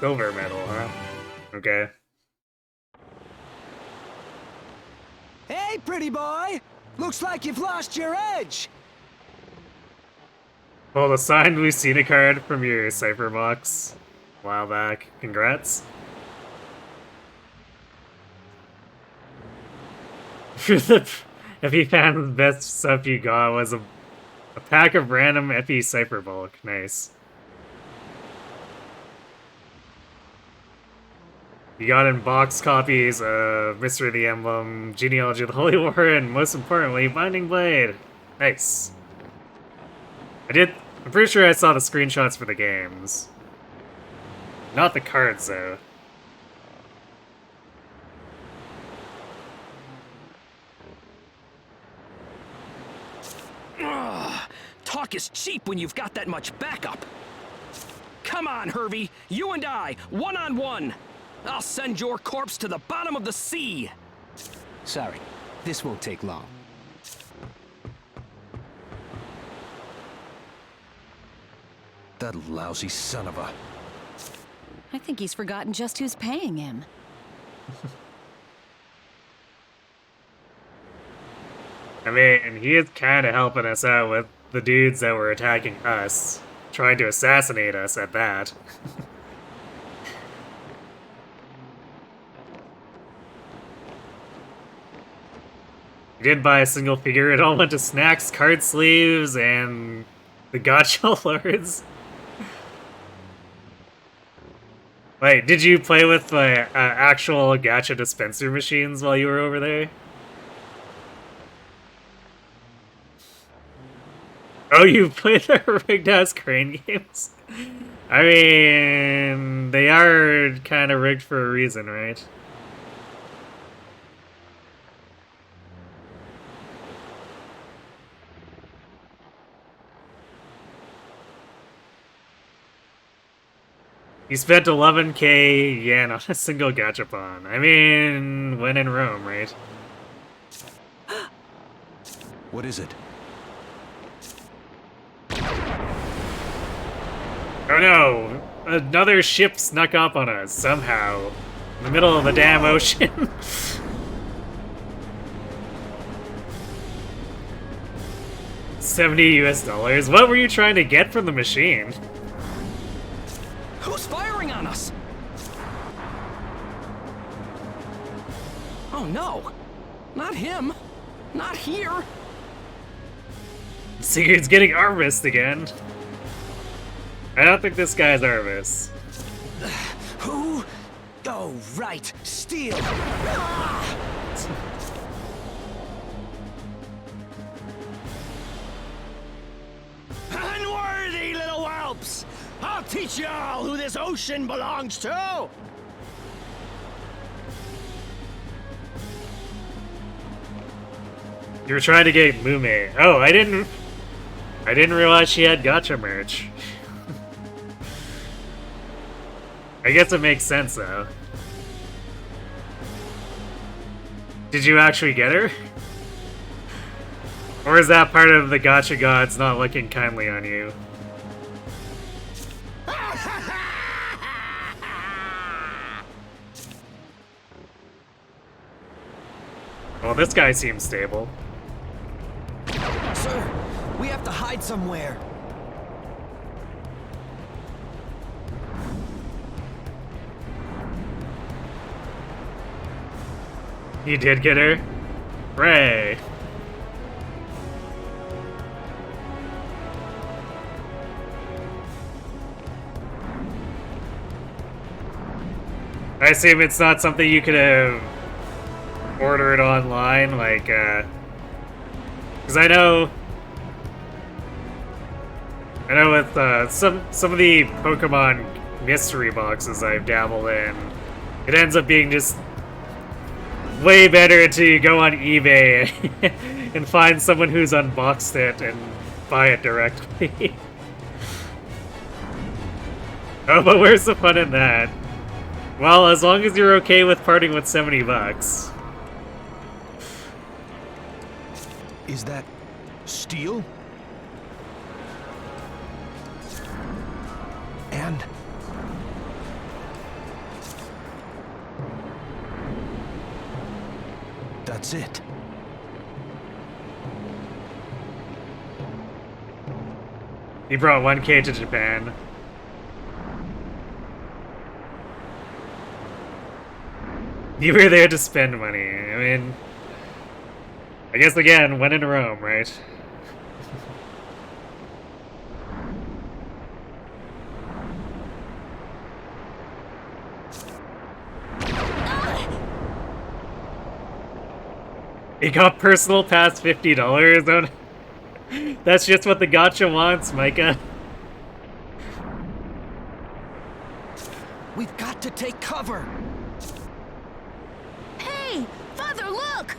Silver medal, huh? Okay. Hey, pretty boy! Looks like you've lost your edge! Pulled a signed Lucina card from your cipher box a while back. Congrats. If you found the best stuff you got was a pack of random Epi cipher bulk. Nice. You got in box copies of Mystery of the Emblem, Genealogy of the Holy War, and most importantly, Binding Blade. Nice. I'm pretty sure I saw the screenshots for the games. Not the cards, though. Ugh, talk is cheap when you've got that much backup. Come on, Hervey. You and I, one-on-one. I'll send your corpse to the bottom of the sea. Sorry, this won't take long. That lousy son of a... I think he's forgotten just who's paying him. I mean, he is kind of helping us out with the dudes that were attacking us. Trying to assassinate us at that. You didn't buy a single figure, it all went to snacks, card sleeves, and the gacha lords. Wait, did you play with the actual gacha dispenser machines while you were over there? Oh, you played the rigged ass crane games? I mean, they are kind of rigged for a reason, right? You spent 11k yen on a single gachapon. I mean, when in Rome, right? What is it? Oh no! Another ship snuck up on us, somehow. In the middle of the damn ocean. $70 US. What were you trying to get from the machine? Who's firing on us? Oh no! Not him! Not here! Sigurd's getting Arvis again. I don't think this guy's Arvis. Who? Oh, right. Steel. Ah! Unworthy little whelps! I'll teach you all who this ocean belongs to! You were trying to get Mume. Oh, I didn't realize she had gacha merch. I guess it makes sense, though. Did you actually get her? Or is that part of the gacha gods not looking kindly on you? Well, this guy seems stable. Sir, we have to hide somewhere. You did get her? Hooray! I assume it's not something you could have ordered online, like, because I know with some of the Pokemon mystery boxes I've dabbled in, it ends up being just way better to go on eBay and find someone who's unboxed it and buy it directly. Oh, but where's the fun in that? Well, as long as you're okay with parting with $70. Is that steel? And that's it. He brought 1K to Japan. You were there to spend money. I mean, I guess again, when in Rome, right? He got personal pass $50. That's just what the gacha wants, Micah. We've got to take cover. Hey! Father, look!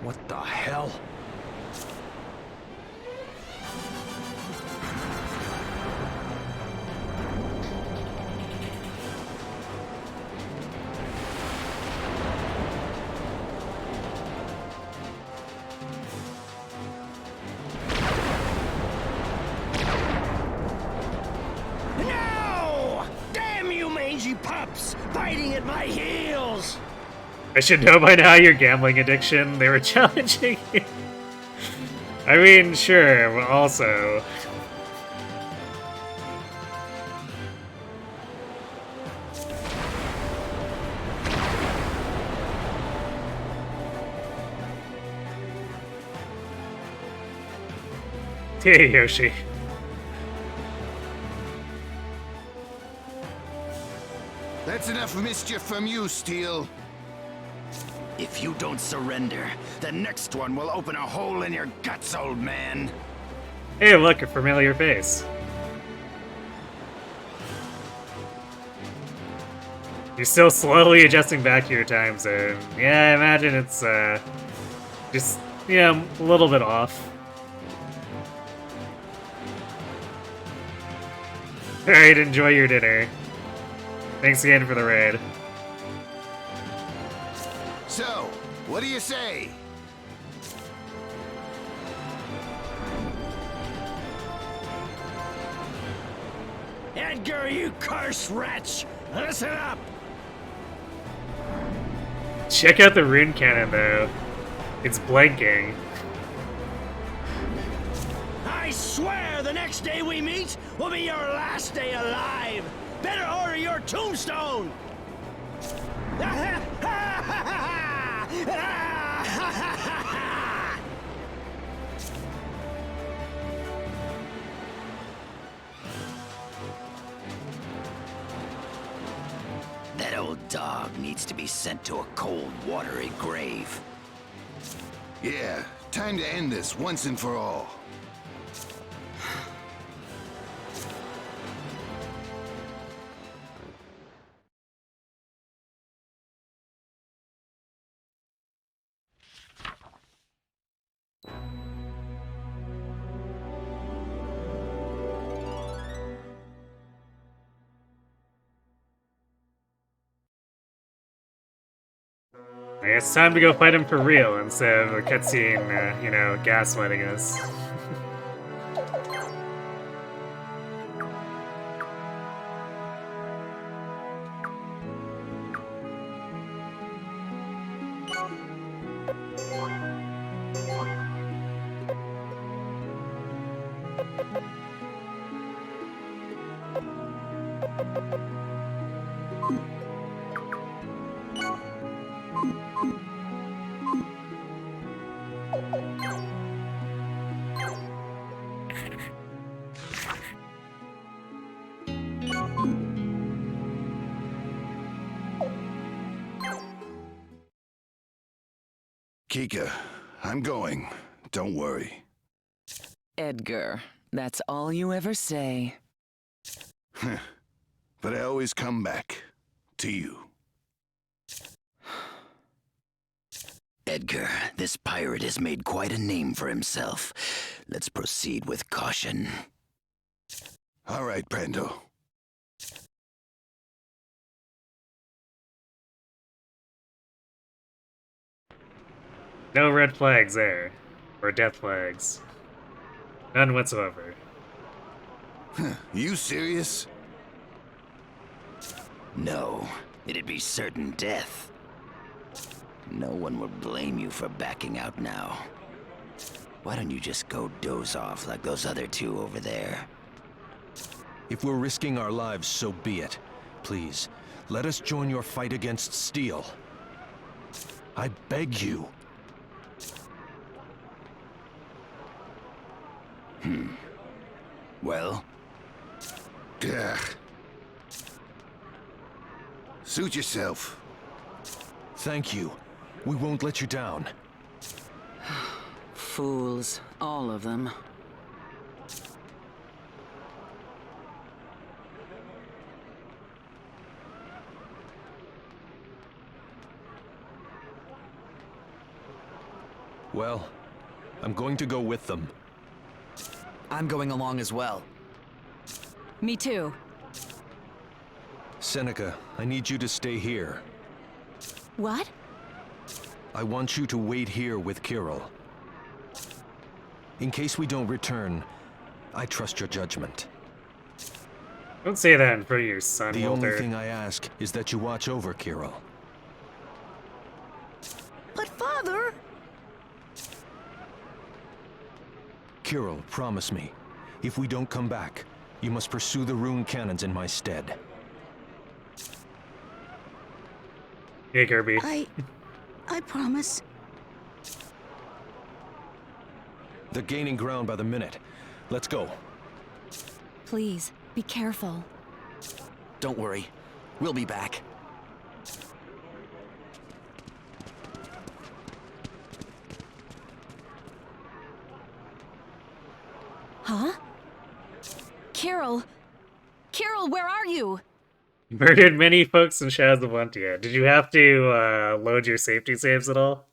What the hell? No! Damn you, mangy pups! Biting at my heels! I should know by now your gambling addiction. They were challenging you. I mean, sure, but also... Hey, Yoshi. That's enough mischief from you, Steel. If you don't surrender, the next one will open a hole in your guts, old man. Hey, look, a familiar face. You're still slowly adjusting back to your time zone. Yeah, I imagine it's, just, you know, a little bit off. Alright, enjoy your dinner. Thanks again for the raid. So, what do you say? Edgar, you cursed wretch! Listen up! Check out the rune cannon, though. It's blinking. I swear the next day we meet will be your last day alive! Better order your tombstone! That old dog needs to be sent to a cold, watery grave. Yeah, time to end this once and for all. I guess it's time to go fight him for real instead of a cutscene, you know, gaslighting us. Kika, I'm going. Don't worry. Edgar, that's all you ever say. But I always come back to you. Edgar, this pirate has made quite a name for himself. Let's proceed with caution. All right, Brando. No red flags there. Or death flags. None whatsoever. You serious? No, it'd be certain death. No one will blame you for backing out now. Why don't you just go doze off like those other two over there? If we're risking our lives, so be it. Please, let us join your fight against Steel. I beg you. Well? Ugh. Suit yourself. Thank you. We won't let you down. Fools, all of them. Well, I'm going to go with them. I'm going along as well. Me too. Seneca, I need you to stay here. What? I want you to wait here with Kirill. In case we don't return, I trust your judgment. Don't say that in front of your son, The Walter. only thing I ask is that you watch over Kirill. But father! Kirill, promise me, if we don't come back, you must pursue the rune cannons in my stead. Hey, Kirby. I promise. They're gaining ground by the minute. Let's go. Please, be careful. Don't worry. We'll be back. Huh? Carol! Carol, where are you? Murdered many folks in Shadows of Valentia. Did you have to load your safety saves at all?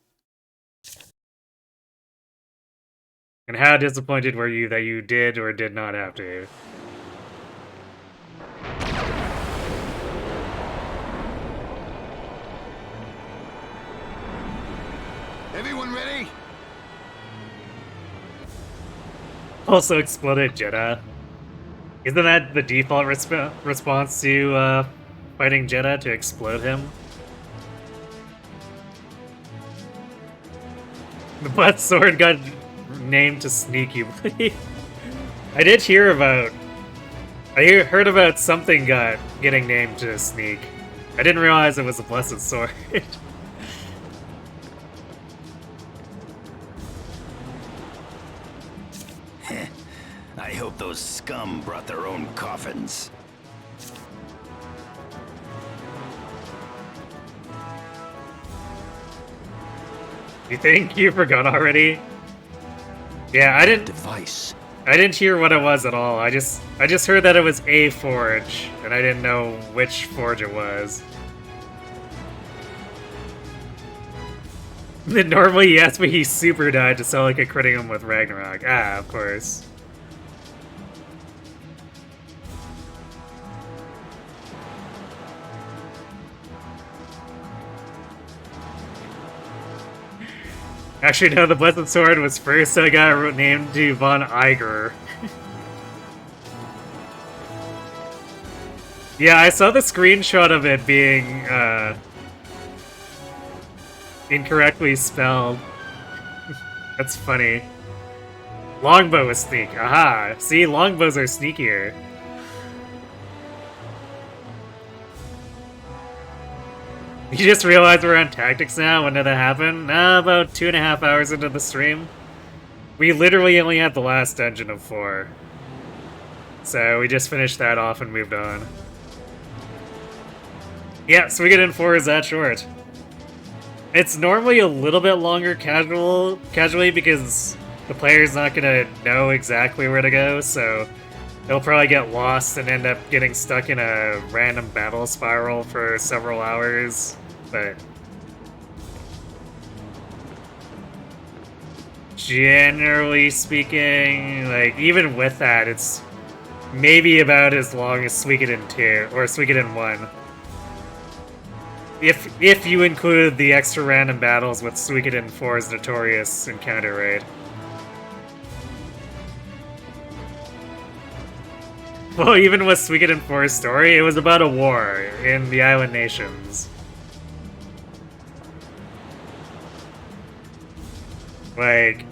And how disappointed were you that you did or did not have to? Everyone ready? Also exploded Jeddah. Isn't that the default response to fighting Jeddah, to explode him? The butt sword got named to Sneak, you believe? I did hear about... heard about something getting named to Sneak. I didn't realize it was a blessed sword. I hope those scum brought their own coffins. You think you forgot already? Yeah, I didn't hear what it was at all. I just heard that it was a forge, and I didn't know which forge it was. Then normally you ask me he super died to sell like a critting him with Ragnarok. Ah, of course. Actually, no, the Blessed Sword was first, so I got named to Von Iger. Yeah, I saw the screenshot of it being, incorrectly spelled. That's funny. Longbow is sneak. Aha! See, longbows are sneakier. You just realized we're on tactics now? When did that happen? About 2.5 hours into the stream. We literally only had the last dungeon of 4. So we just finished that off and moved on. Yeah, Suikoden 4 is that short. It's normally a little bit longer casually because the player's not gonna know exactly where to go, so they'll probably get lost and end up getting stuck in a random battle spiral for several hours, but generally speaking, like, even with that, it's maybe about as long as Suikoden 2, or Suikoden 1. If you include the extra random battles with Suikoden 4's notorious encounter raid. Well, even with Suikoden 4's story, it was about a war in the island nations. Like,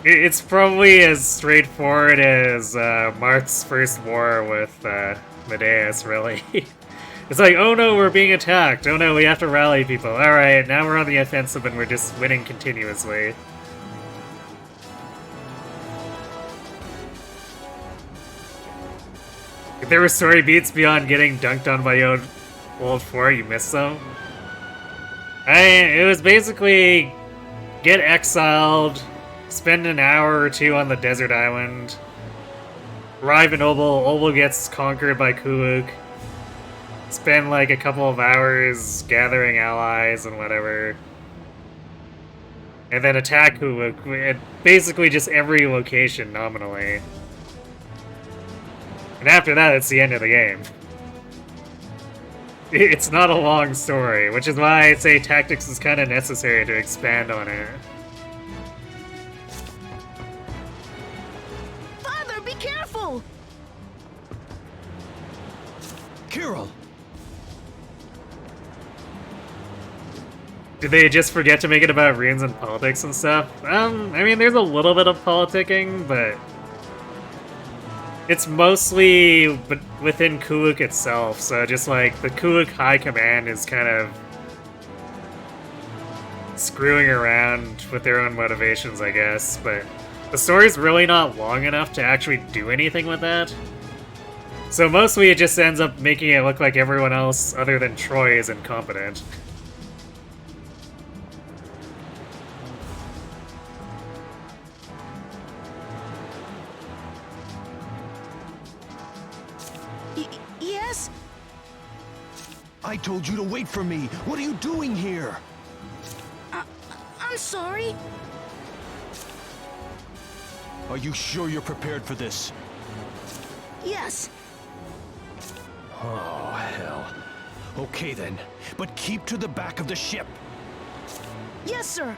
it's probably as straightforward as Marth's first war with Medeus, really. It's like, oh no, we're being attacked. Oh no, we have to rally people. Alright, now we're on the offensive and we're just winning continuously. If there were story beats beyond getting dunked on by your old fort, you missed them. It was basically get exiled, spend an hour or two on the desert island, arrive in Obel, Obel gets conquered by Kuluk, spend like a couple of hours gathering allies and whatever, and then attack Kuluk at basically just every location nominally. And after that, it's the end of the game. It's not a long story, which is why I say tactics is kind of necessary to expand on it. Father, be careful! Kirill! Did they just forget to make it about runes and politics and stuff? I mean, there's a little bit of politicking, but it's mostly within Kuluk itself, so just like the Kuluk High Command is kind of screwing around with their own motivations, I guess, but the story's really not long enough to actually do anything with that. So mostly it just ends up making it look like everyone else other than Troy is incompetent. Yes? I told you to wait for me. What are you doing here? I'm sorry. Are you sure you're prepared for this? Yes. Oh, hell. Okay then, but keep to the back of the ship. Yes, sir.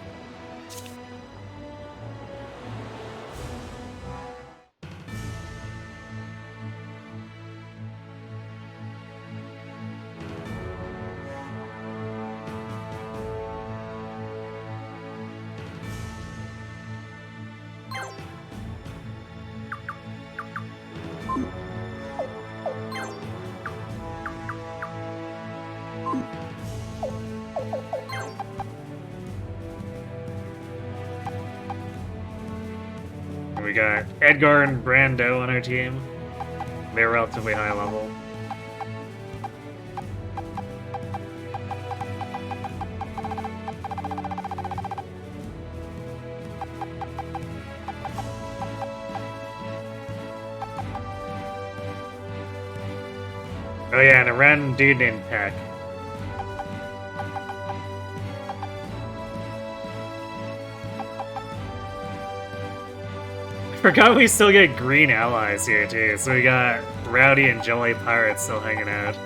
We got Edgar and Brando on our team. They're relatively high level. Oh yeah, and a random dude named Peck. Forgot we still get green allies here too, so we got Rowdy and Jolly Pirates still hanging out.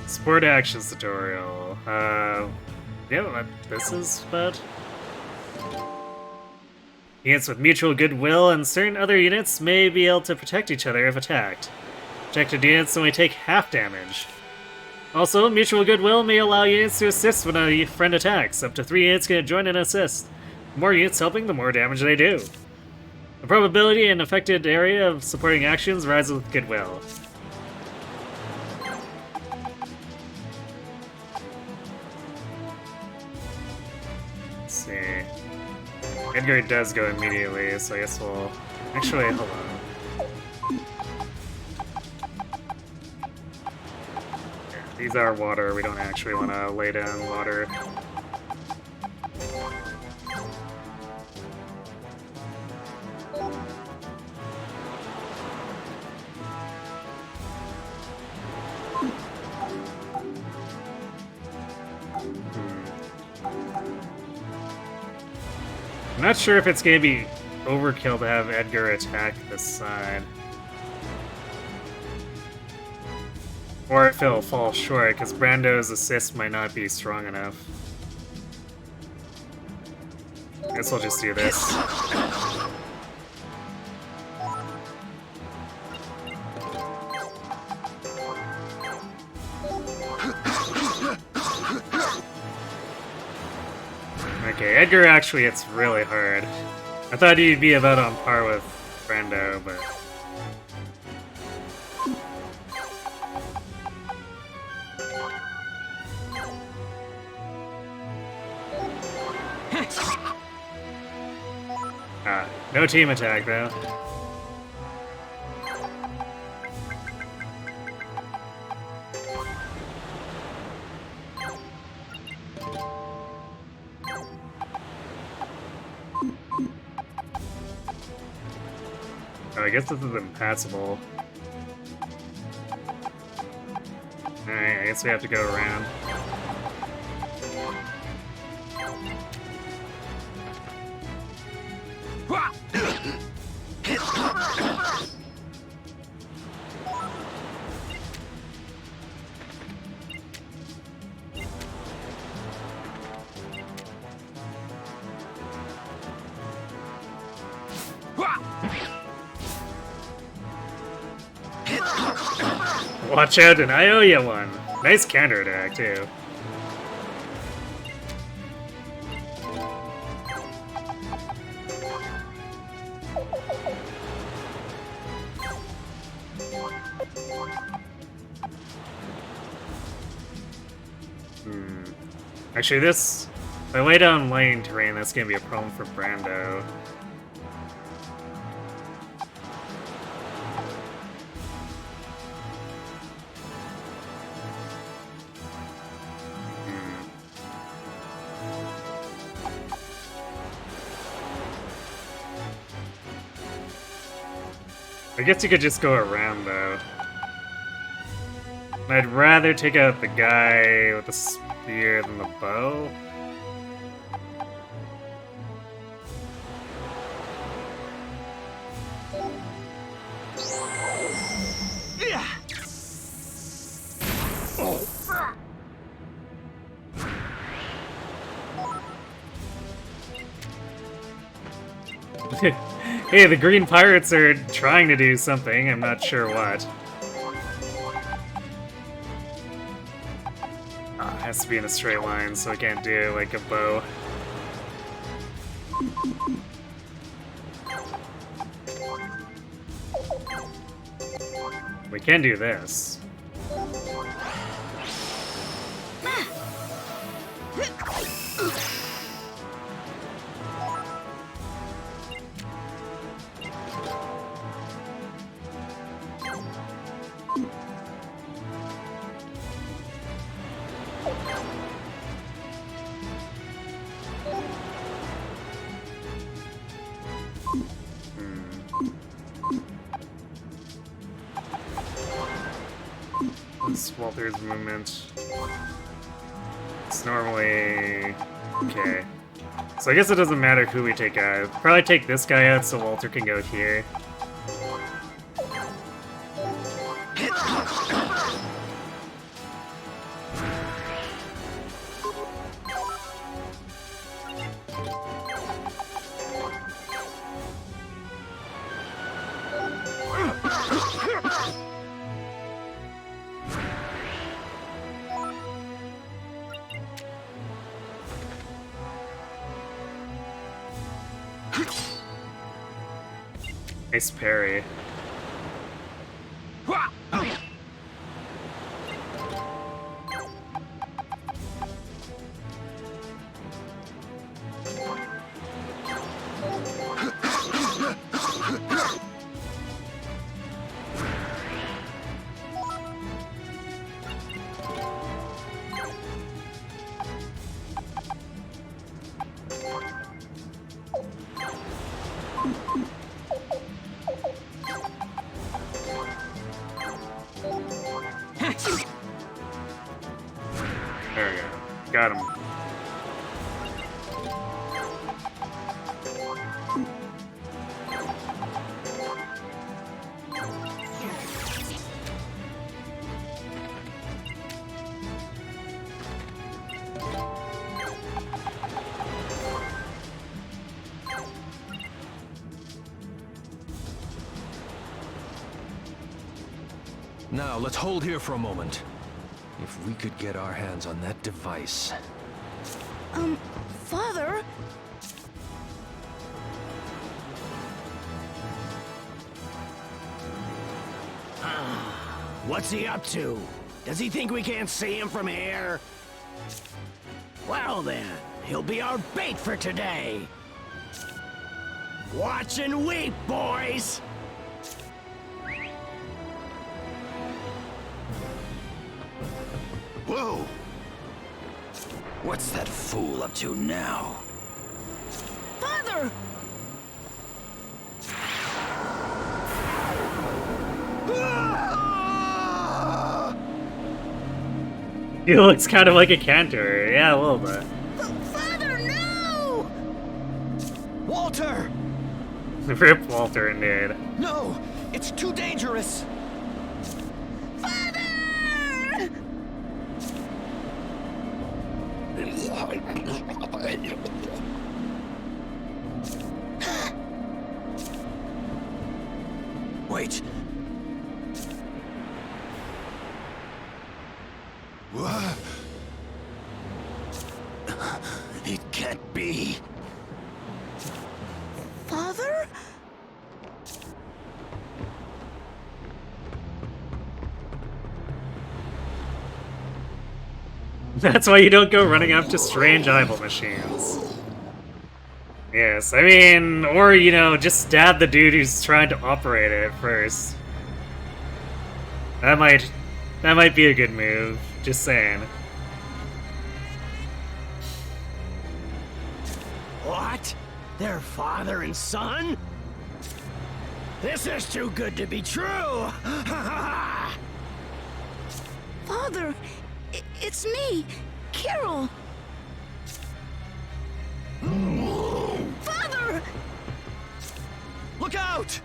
Sport actions tutorial. Yeah, what this is about. Units with mutual goodwill and certain other units may be able to protect each other if attacked. Protected units only take half damage. Also, mutual goodwill may allow units to assist when a friend attacks. Up to 3 units can join and assist. The more units helping, the more damage they do. The probability in affected area of supporting actions rises with goodwill. Let's see. Edgar does go immediately, so I guess we'll... Actually, hold on. These are water, we don't actually want to lay down water. I'm not sure if it's going to be overkill to have Edgar attack this side. Or if it'll fall short, because Brando's assist might not be strong enough. I guess we'll just do this. Okay, Edgar actually hits really hard. I thought he'd be about on par with Brando, but... no team attack, though. Oh, I guess this is impassable. Alright, I guess we have to go around. Watch out, and I owe you one. Nice counterattack, too. Actually, this... If I lay down lighting terrain, that's gonna be a problem for Brando. I guess you could just go around, though. I'd rather take out the guy with the spear than the bow. Hey, the green pirates are trying to do something, I'm not sure what. It has to be in a straight line, so I can't do like a bow. We can do this. Walter's movement. It's normally... okay. So I guess it doesn't matter who we take out. Probably take this guy out so Walter can go here. Nice parry. There we go. Got him. Now, let's hold here for a moment. If we could get our hands on that device... Father? What's he up to? Does he think we can't see him from here? Well then, he'll be our bait for today. Watch and weep, boys! Whoa! What's that fool up to now? Father! He looks kind of like a cantor. Yeah, a little bit. Father, no! Walter! Rip Walter, indeed. No! It's too dangerous! Father! Wait. What? It can't be. Father? That's why you don't go running up to strange eyeball machines. Yes, I mean, or, you know, just stab the dude who's trying to operate it first. That might be a good move, just saying. What? They're father and son? This is too good to be true! Father, it's me, Carol. Father! Look out!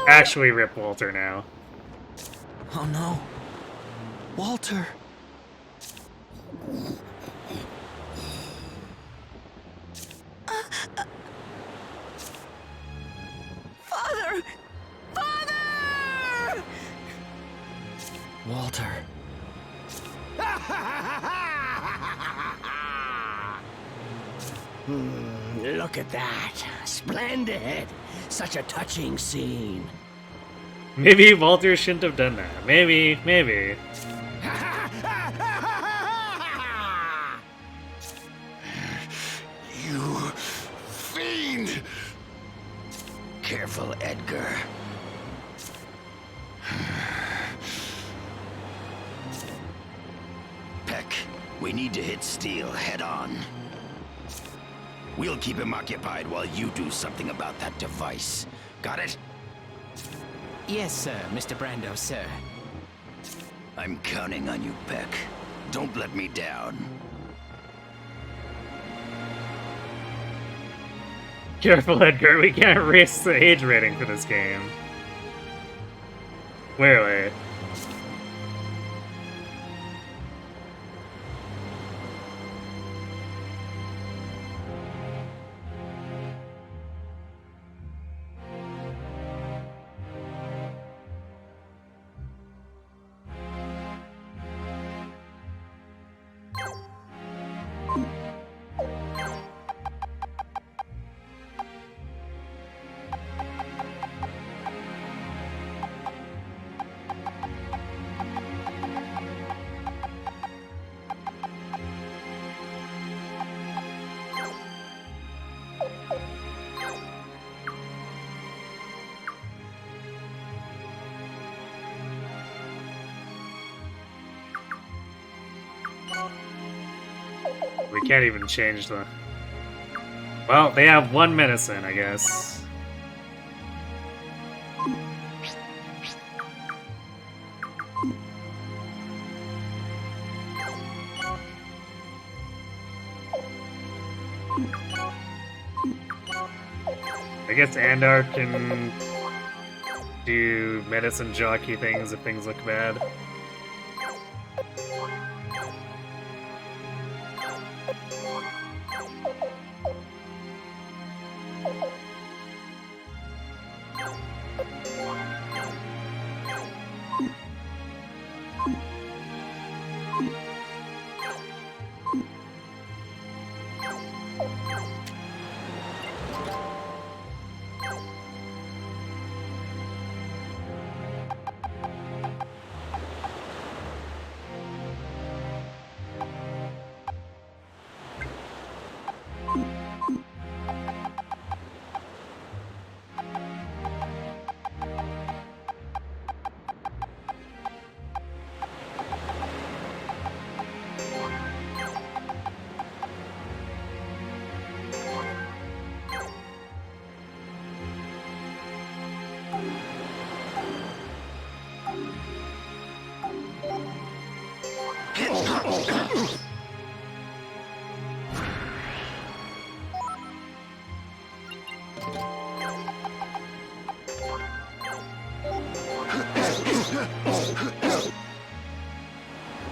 Actually rip Walter now. Oh no. Walter. Father! Father! Walter. Look at that. Splendid. Such a touching scene. Maybe Walter shouldn't have done that. Maybe. You fiend! Careful, Edgar. Peck, we need to hit Steel head on. We'll keep him occupied while you do something about that device. Got it? Yes, sir, Mr. Brando, sir. I'm counting on you, Peck. Don't let me down. Careful, Edgar, we can't risk the age rating for this game. Clearly. We can't even change the... Well, they have one medicine, I guess. I guess Andar can do medicine jockey things if things look bad.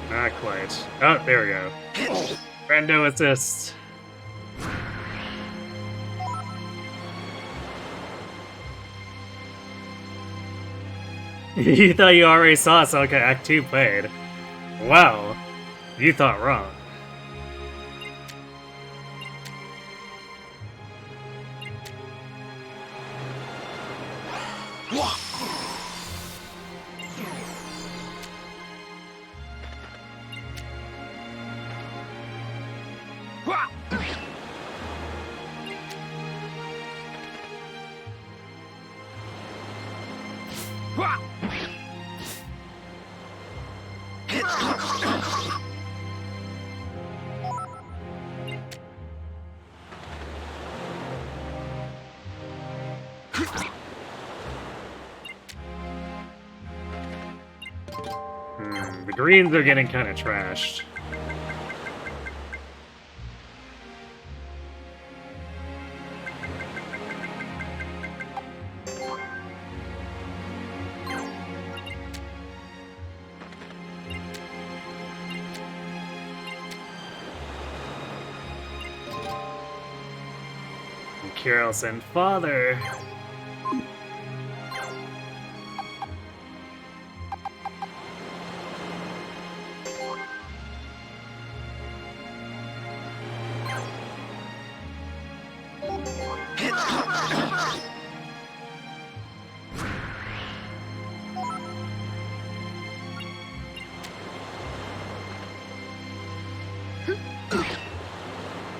Not quite. Oh, there we go. Brando assist. You thought you already saw Celica Act 2 played. Wow. You thought wrong. The greens are getting kind of trashed. Carol's and father.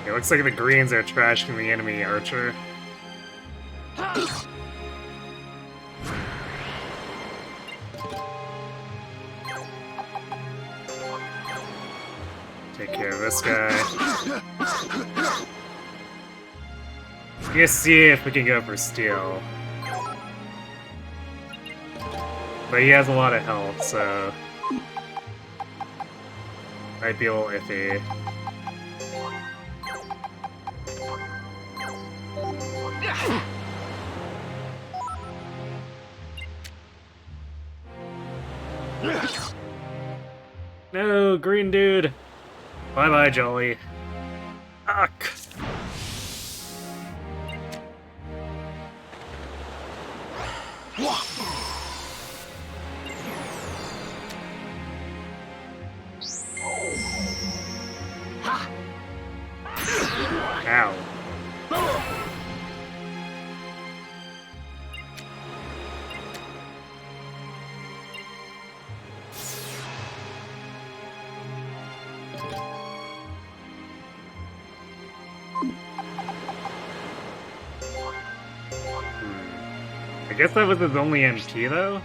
It looks like the greens are trashing the enemy archer. Take care of this guy. Let's see if we can go for steel. But he has a lot of health, so might be a little iffy. No, green dude. Bye-bye, Jolly. Ugh. Ow. I guess that was his only MP, though?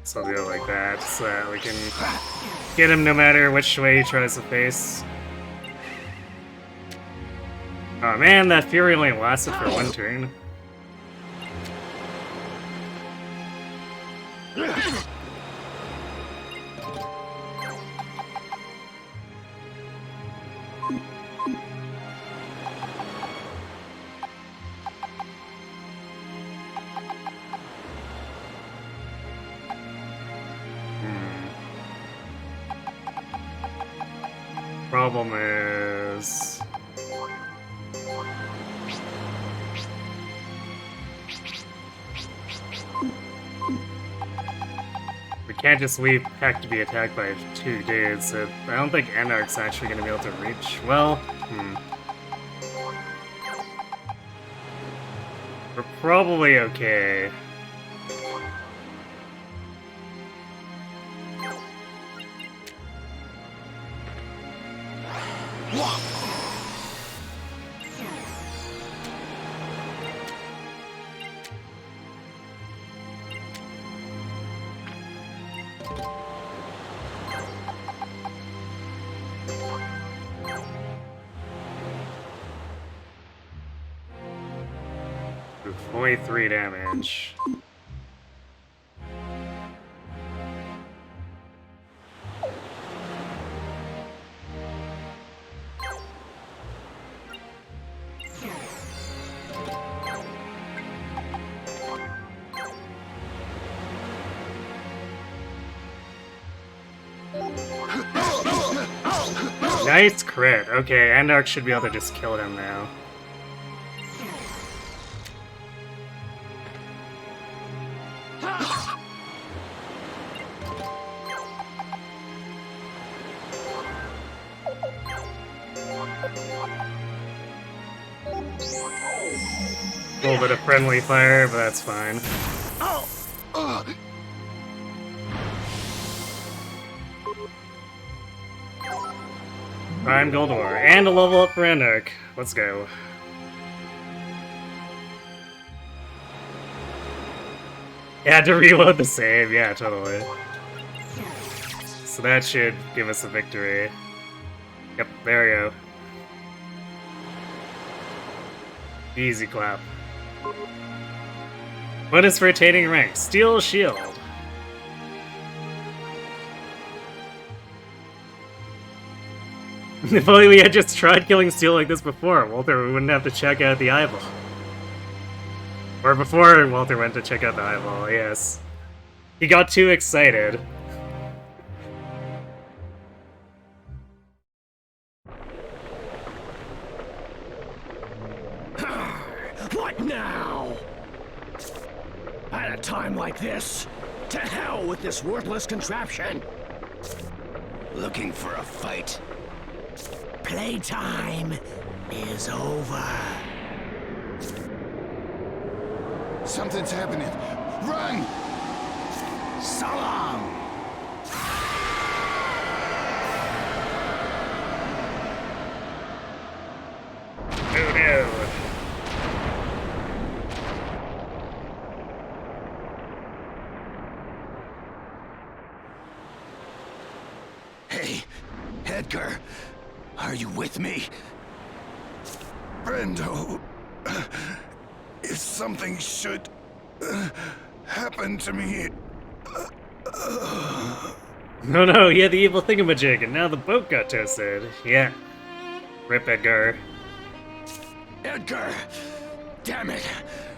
So I'll go like that, so that we can get him no matter which way he tries to face. Oh man, that Fury only lasted for one turn. problem is... we can't just leave Heck to be attacked by 2 dudes, so I don't think Anarch's actually gonna be able to reach. Well, we're probably okay. Only 3 damage. Nice crit. Okay, Andark should be able to just kill him now. A little bit of friendly fire, but that's fine. Prime Gold Ore, and a level up for Andark. Let's go. Had to reload the save, yeah, totally. So that should give us a victory. Yep, there we go. Easy clap. Bonus for attaining rank, Steel Shield. If only we had just tried killing Steel like this before, Walter wouldn't have to check out the eyeball. Or before Walter went to check out the eyeball, yes. He got too excited. What now? At a time like this, to hell with this worthless contraption. Looking for a fight? Playtime is over. Something's happening. Run! So long! Oh no! Hey, Edgar, are you with me? Brando, if something should happen to me... No, no, he had the evil thingamajig, and now the boat got toasted. Yeah. Rip Edgar. Edgar! Damn it!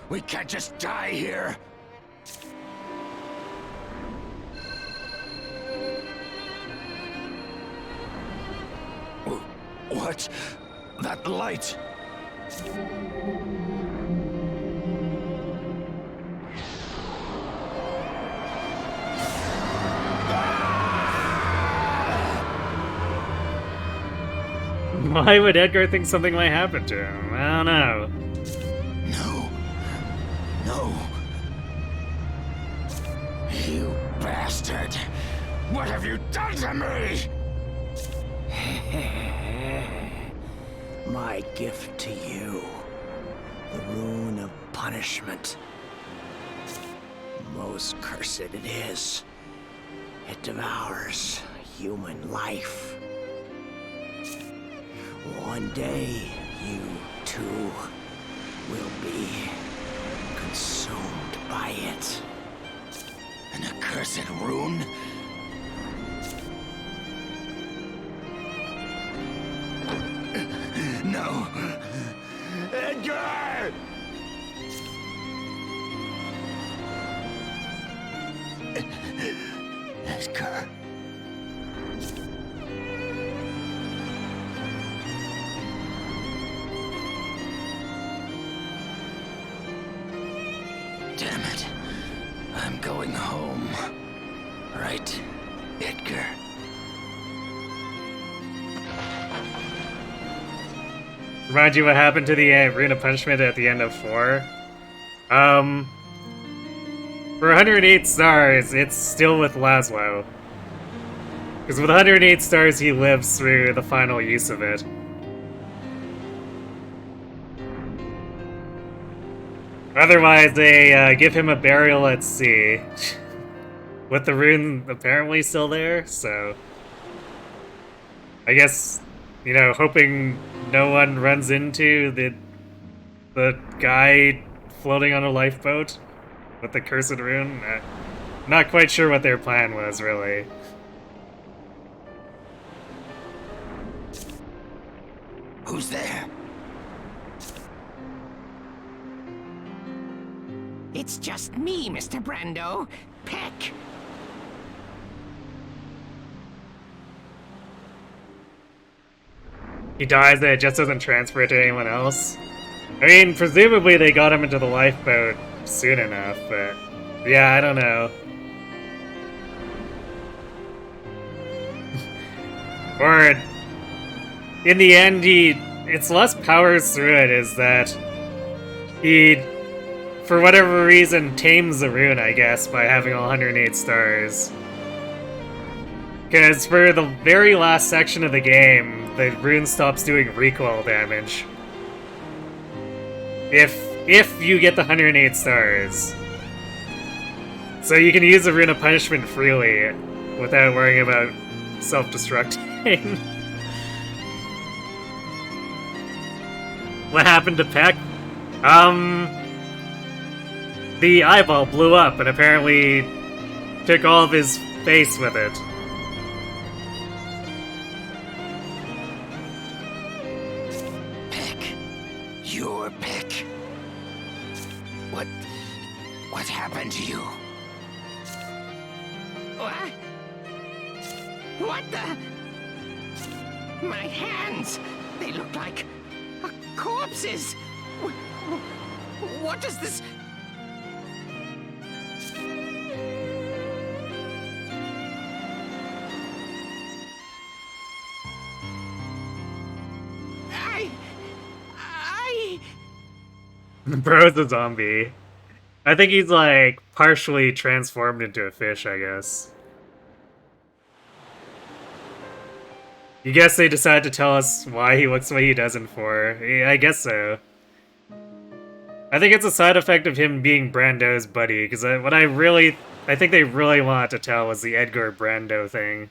We can't just die here! What? That light? Why would Edgar think something might happen to him? I don't know. No. No. You bastard! What have you done to me? My gift to you. The rune of punishment. Most cursed it is. It devours human life. One day, you too will be consumed by it. An accursed rune? No. Edgar! Edgar. damn it. I'm going home. Right, Edgar? Remind you what happened to the Rune of Punishment at the end of 4? For 108 stars, it's still with Laszlo. Because with 108 stars, he lives through the final use of it. Otherwise, they give him a burial at sea. With the rune apparently still there, so... I guess, you know, hoping no one runs into the guy floating on a lifeboat with the cursed rune. Not quite sure what their plan was, really. Who's there? It's just me, Mr. Brando. Peck. He dies and it just doesn't transfer it to anyone else. I mean, presumably they got him into the lifeboat soon enough, but... yeah, I don't know. Or... in the end, it's less powers through it, is that... he, for whatever reason, tames the rune, I guess, by having all 108 stars. Because for the very last section of the game, the rune stops doing recoil damage. If you get the 108 stars. So you can use the Rune of Punishment freely, without worrying about self-destructing. What happened to Peck? The eyeball blew up and apparently took all of his face with it. You're Peck. What happened to you? What? What the? My hands! They look like corpses! What does this... Bro's a zombie. I think he's like partially transformed into a fish, I guess. You guess they decided to tell us why he looks the way he does in 4. Yeah, I guess so. I think it's a side effect of him being Brando's buddy, because I think they really wanted to tell was the Edgar Brando thing.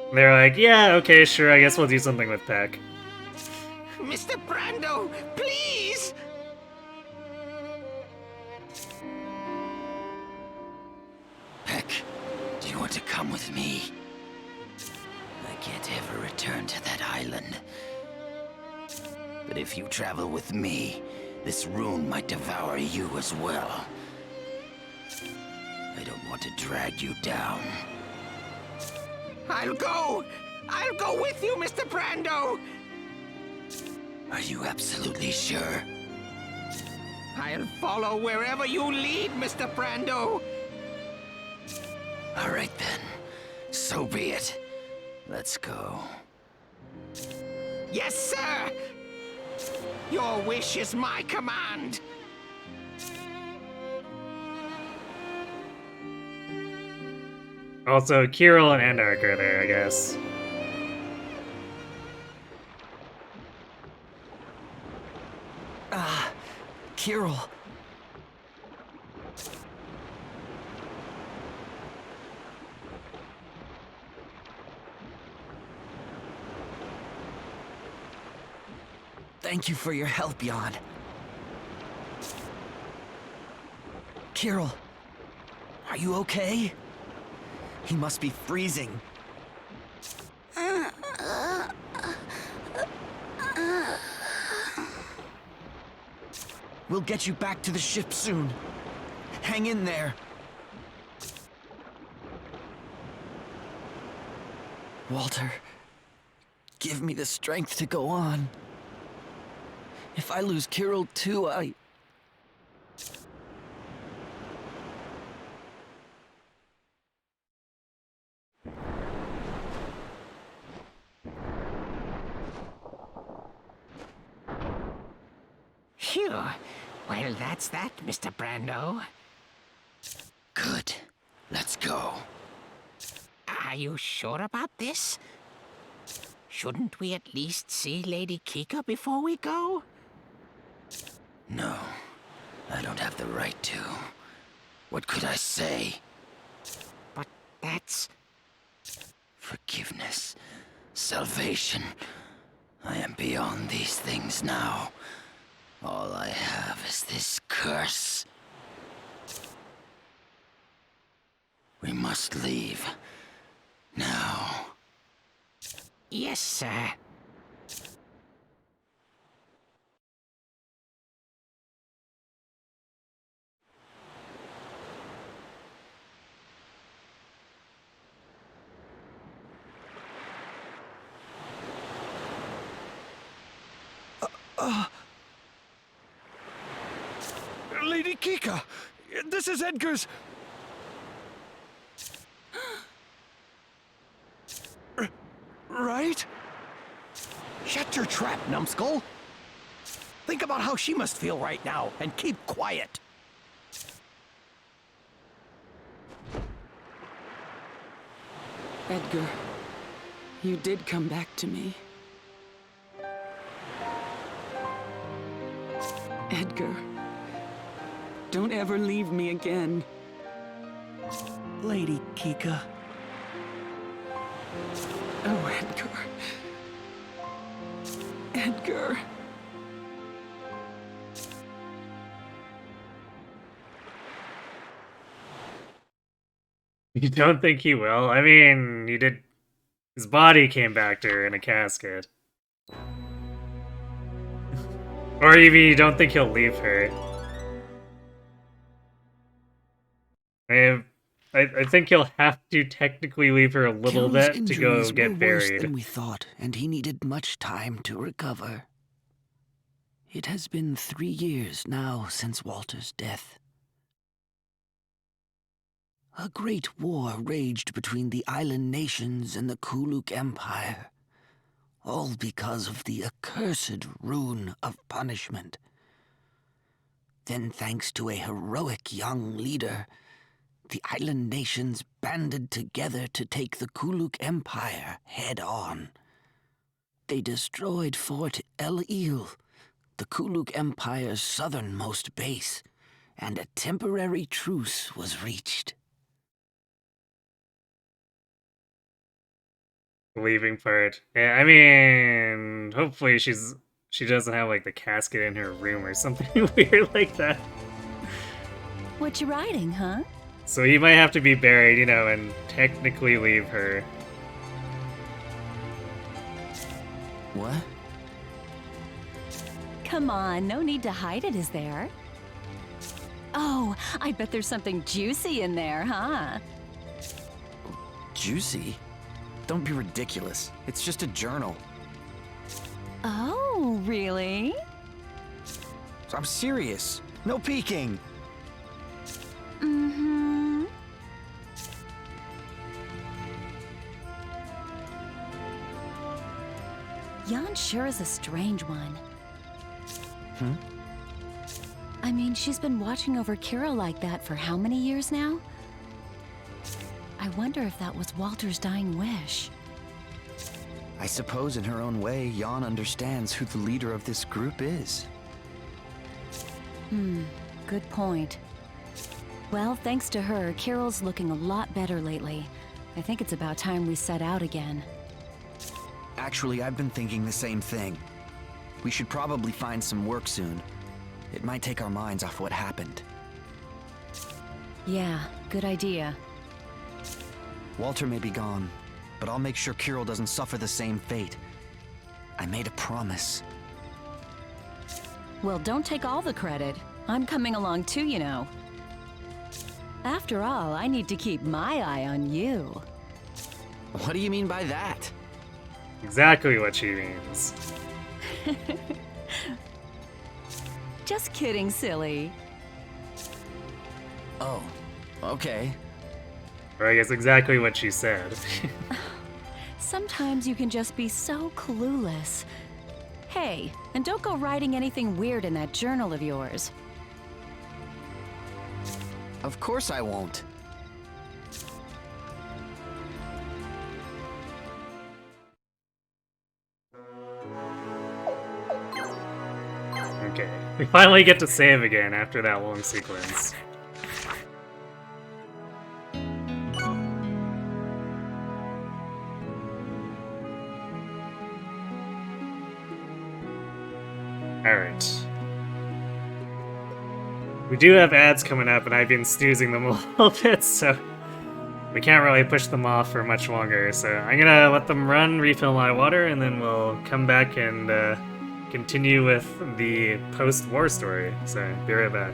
And they're like, yeah, okay, sure, I guess we'll do something with Peck. Mr. Brando, please! Peck, do you want to come with me? I can't ever return to that island. But if you travel with me, this rune might devour you as well. I don't want to drag you down. I'll go! I'll go with you, Mr. Brando! Are you absolutely sure? I'll follow wherever you lead, Mr. Brando! All right then. So be it. Let's go. Yes, sir! Your wish is my command! Also, Kirill and Anarch are there, I guess. Kirill. Thank you for your help, Jan. Kirill, are you okay? He must be freezing. We'll get you back to the ship soon. Hang in there. Walter, give me the strength to go on. If I lose Kirill too, Phew. Well, that's that, Mr. Brando. Good. Let's go. Are you sure about this? Shouldn't we at least see Lady Kika before we go? No, I don't have the right to. What could I say? But that's... Forgiveness. Salvation. I am beyond these things now. All I have is this curse. We must leave. Now. Yes, sir. Lady Kika! This is Edgar's... right? Shut your trap, numbskull! Think about how she must feel right now, and keep quiet. Edgar, you did come back to me. Edgar, don't ever leave me again. Lady Kika. Oh, Edgar. Edgar. You don't think he will? I mean, he did. His body came back to her in a casket. Or even you don't think he'll leave her. I think he'll have to technically leave her a little Carol's bit to go injuries get were buried. worse than we thought, and he needed much time to recover. It has been 3 years now since Walter's death. A great war raged between the island nations and the Kuluk Empire, all because of the accursed rune of punishment. Then, thanks to a heroic young leader, the island nations banded together to take the Kuluk Empire head-on. They destroyed Fort El-Il, the Kuluk Empire's southernmost base, and a temporary truce was reached. Leaving part. Yeah, I mean, hopefully she doesn't have like the casket in her room or something weird like that. What you riding, huh? So he might have to be buried, you know, and technically leave her. What? Come on, no need to hide it, is there? Oh, I bet there's something juicy in there, huh? Juicy? Don't be ridiculous. It's just a journal. Oh, really? I'm serious. No peeking. Mm-hmm. Jan sure is a strange one. Hmm? I mean, she's been watching over Kira like that for how many years now? I wonder if that was Walter's dying wish. I suppose in her own way, Jan understands who the leader of this group is. Good point. Well, thanks to her, Carol's looking a lot better lately. I think it's about time we set out again. Actually, I've been thinking the same thing. We should probably find some work soon. It might take our minds off what happened. Yeah, good idea. Walter may be gone, but I'll make sure Kirill doesn't suffer the same fate. I made a promise. Well, don't take all the credit. I'm coming along too, you know. After all, I need to keep my eye on you. What do you mean by that? Exactly what she means. Just kidding, silly. Oh, okay. Or I guess exactly what she said. Sometimes you can just be so clueless. Hey, and don't go writing anything weird in that journal of yours. Of course I won't. Okay, we finally get to save again after that long sequence. Alright. We do have ads coming up, and I've been snoozing them a little bit, so we can't really push them off for much longer. So I'm gonna let them run, refill my water, and then we'll come back and continue with the post-war story. So be right back.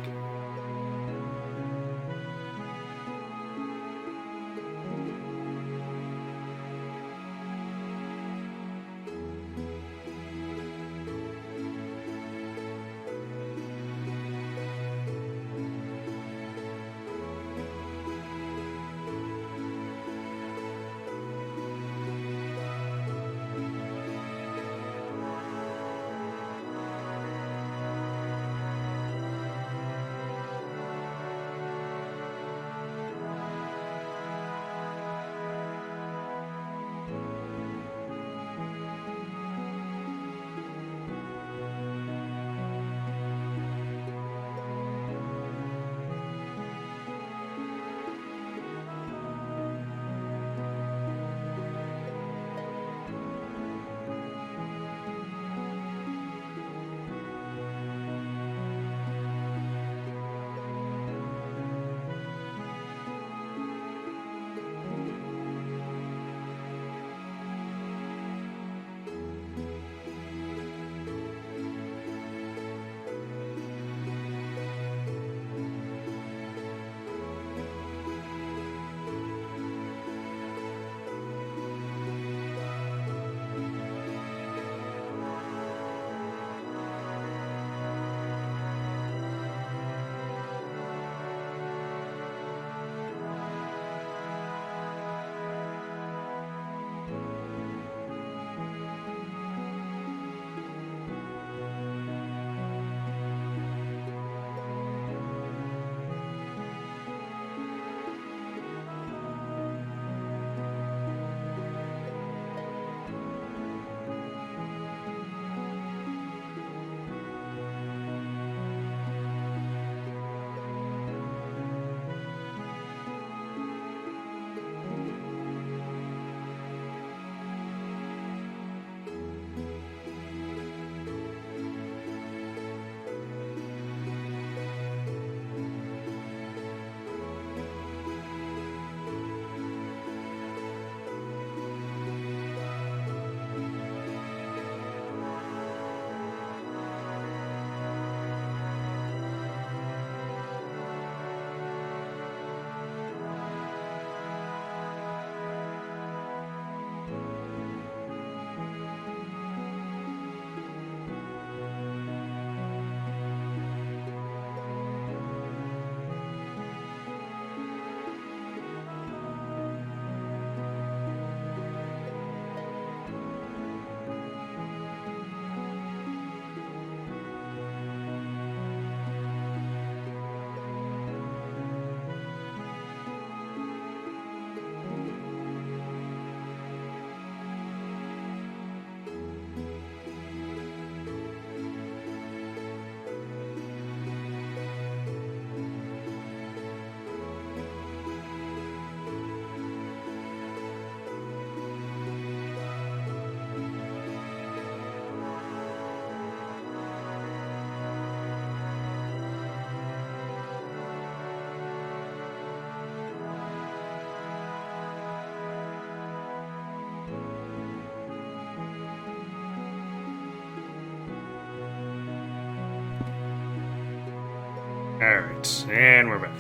Alright, and we're back.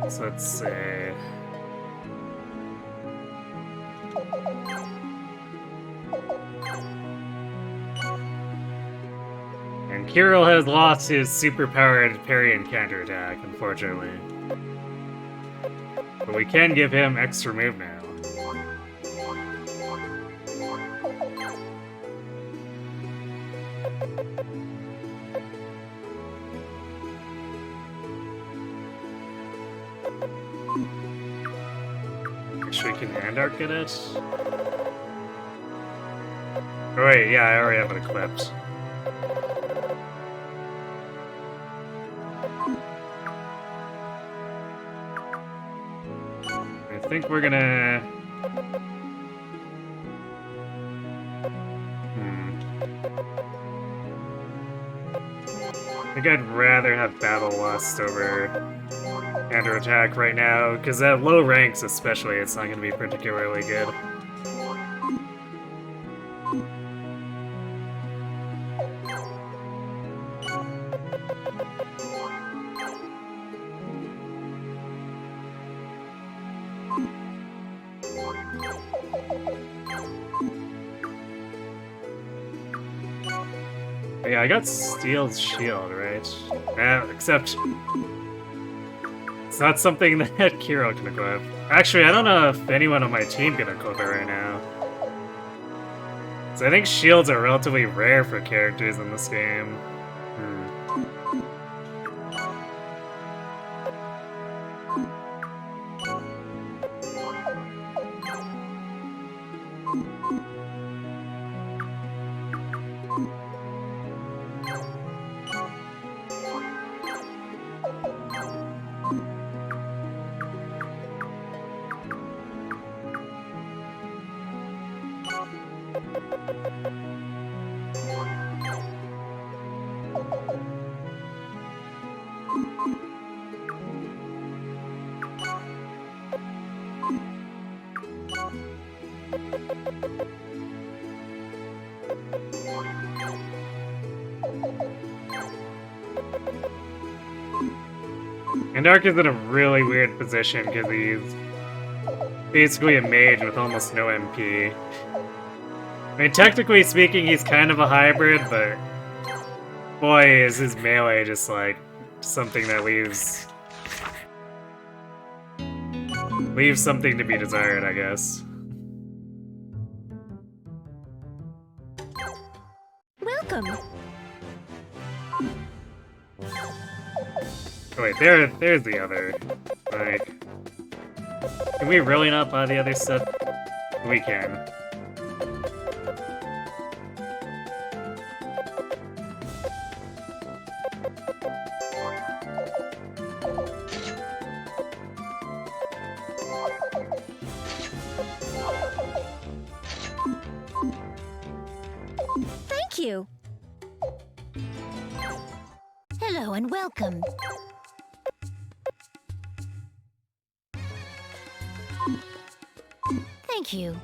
So let's say... And Kirill has lost his super-powered parry and counterattack, unfortunately. But we can give him extra move now. Actually, can Andark get it? Oh wait, yeah, I already have it equipped. I think we're gonna... I think I'd rather have Battle Lust over Counter Attack right now, because at low ranks especially, it's not going to be particularly good. Yeah, I got Steel's Shield, right? Except it's not something that Kiro can equip. Actually, I don't know if anyone on my team can equip it right now. So I think shields are relatively rare for characters in this game. Andark is in a really weird position because he's basically a mage with almost no MP. I mean, technically speaking, he's kind of a hybrid, but boy, is his melee just like something that leaves something to be desired, I guess. Welcome. Oh wait, there's the other. Like, can we really not buy the other stuff? We can. Thank you. Hello and welcome. Thank you.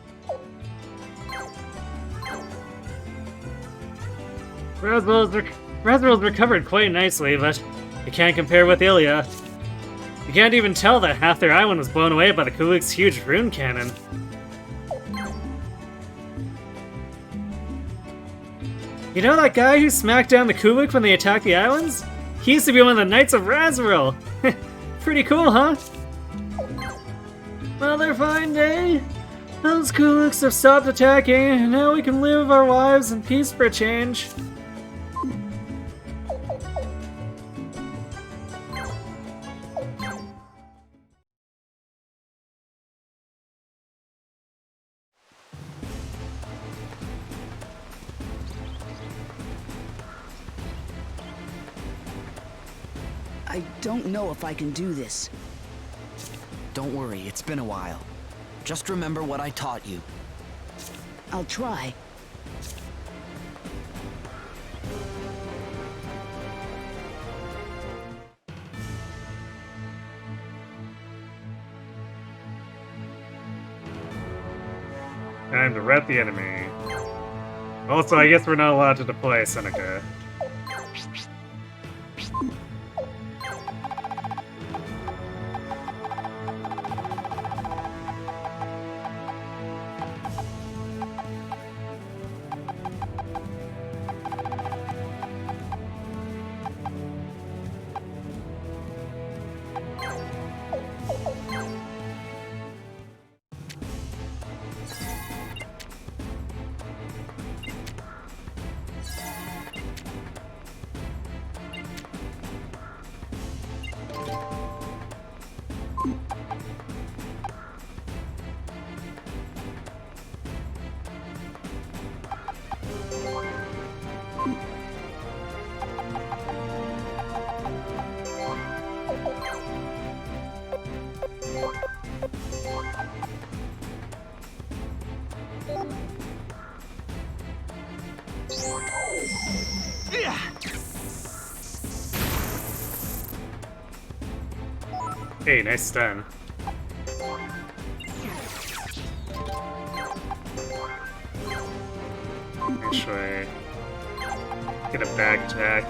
Roswell's recovered quite nicely, but it can't compare with Ilya. You can't even tell that half their island was blown away by the Kuluk's huge rune cannon. You know that guy who smacked down the Kuluk when they attacked the islands? He used to be one of the Knights of Razoril! Pretty cool, huh? Another fine day. Those Kuluks have stopped attacking, and now we can live our lives in peace for a change. I don't know if I can do this. Don't worry, it's been a while. Just remember what I taught you. I'll try. Time to ret the enemy. Also, I guess we're not allowed to deploy Seneca. Hey, nice stun. Actually, get a back attack.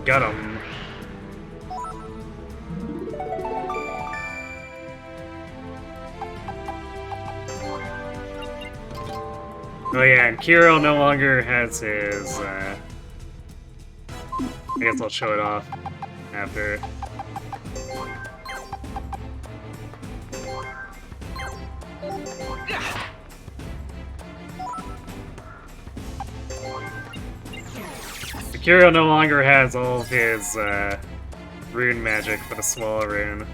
Got him. Oh yeah, and Kiro no longer has his, I guess I'll show it off after. Kiro no longer has all of his rune magic for the small rune.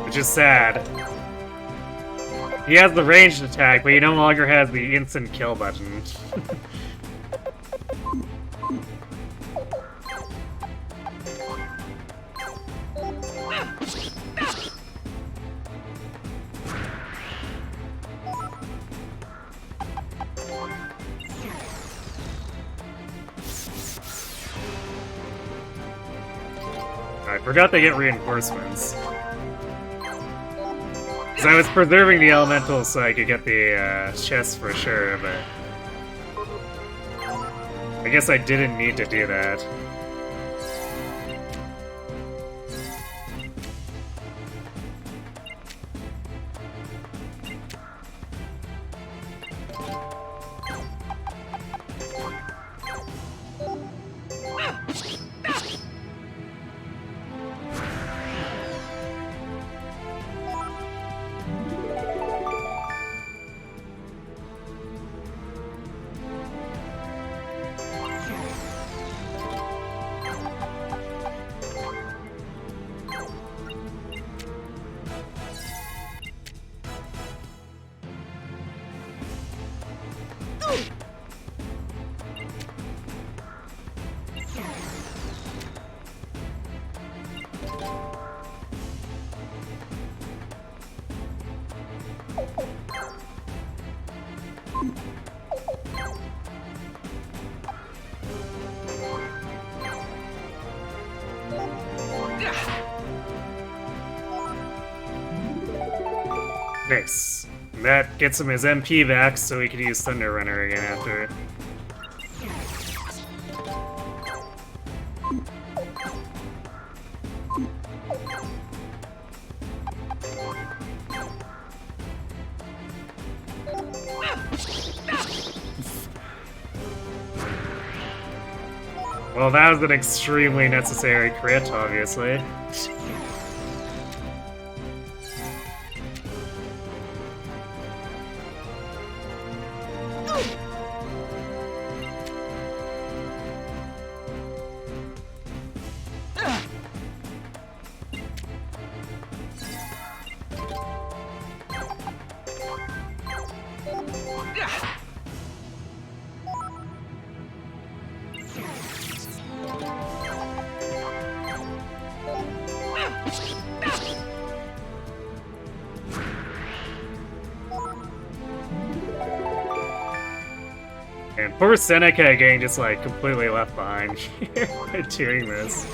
Which is sad. He has the ranged attack, but he no longer has the instant kill button. I forgot they get reinforcements. Because I was preserving the elementals so I could get the chest for sure, but I guess I didn't need to do that. Nice. That gets him his MP back so he can use Thunder Runner again after. Well, that was an extremely necessary crit, obviously. And poor Seneca getting just like completely left behind here by doing this.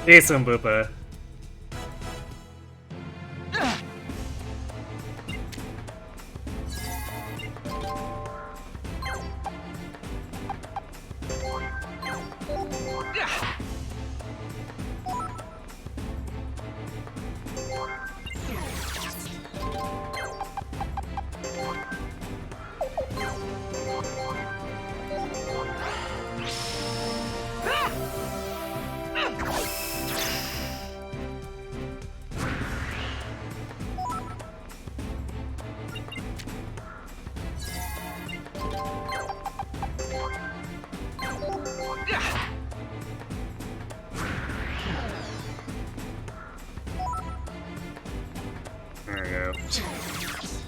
Hey, Sambupa.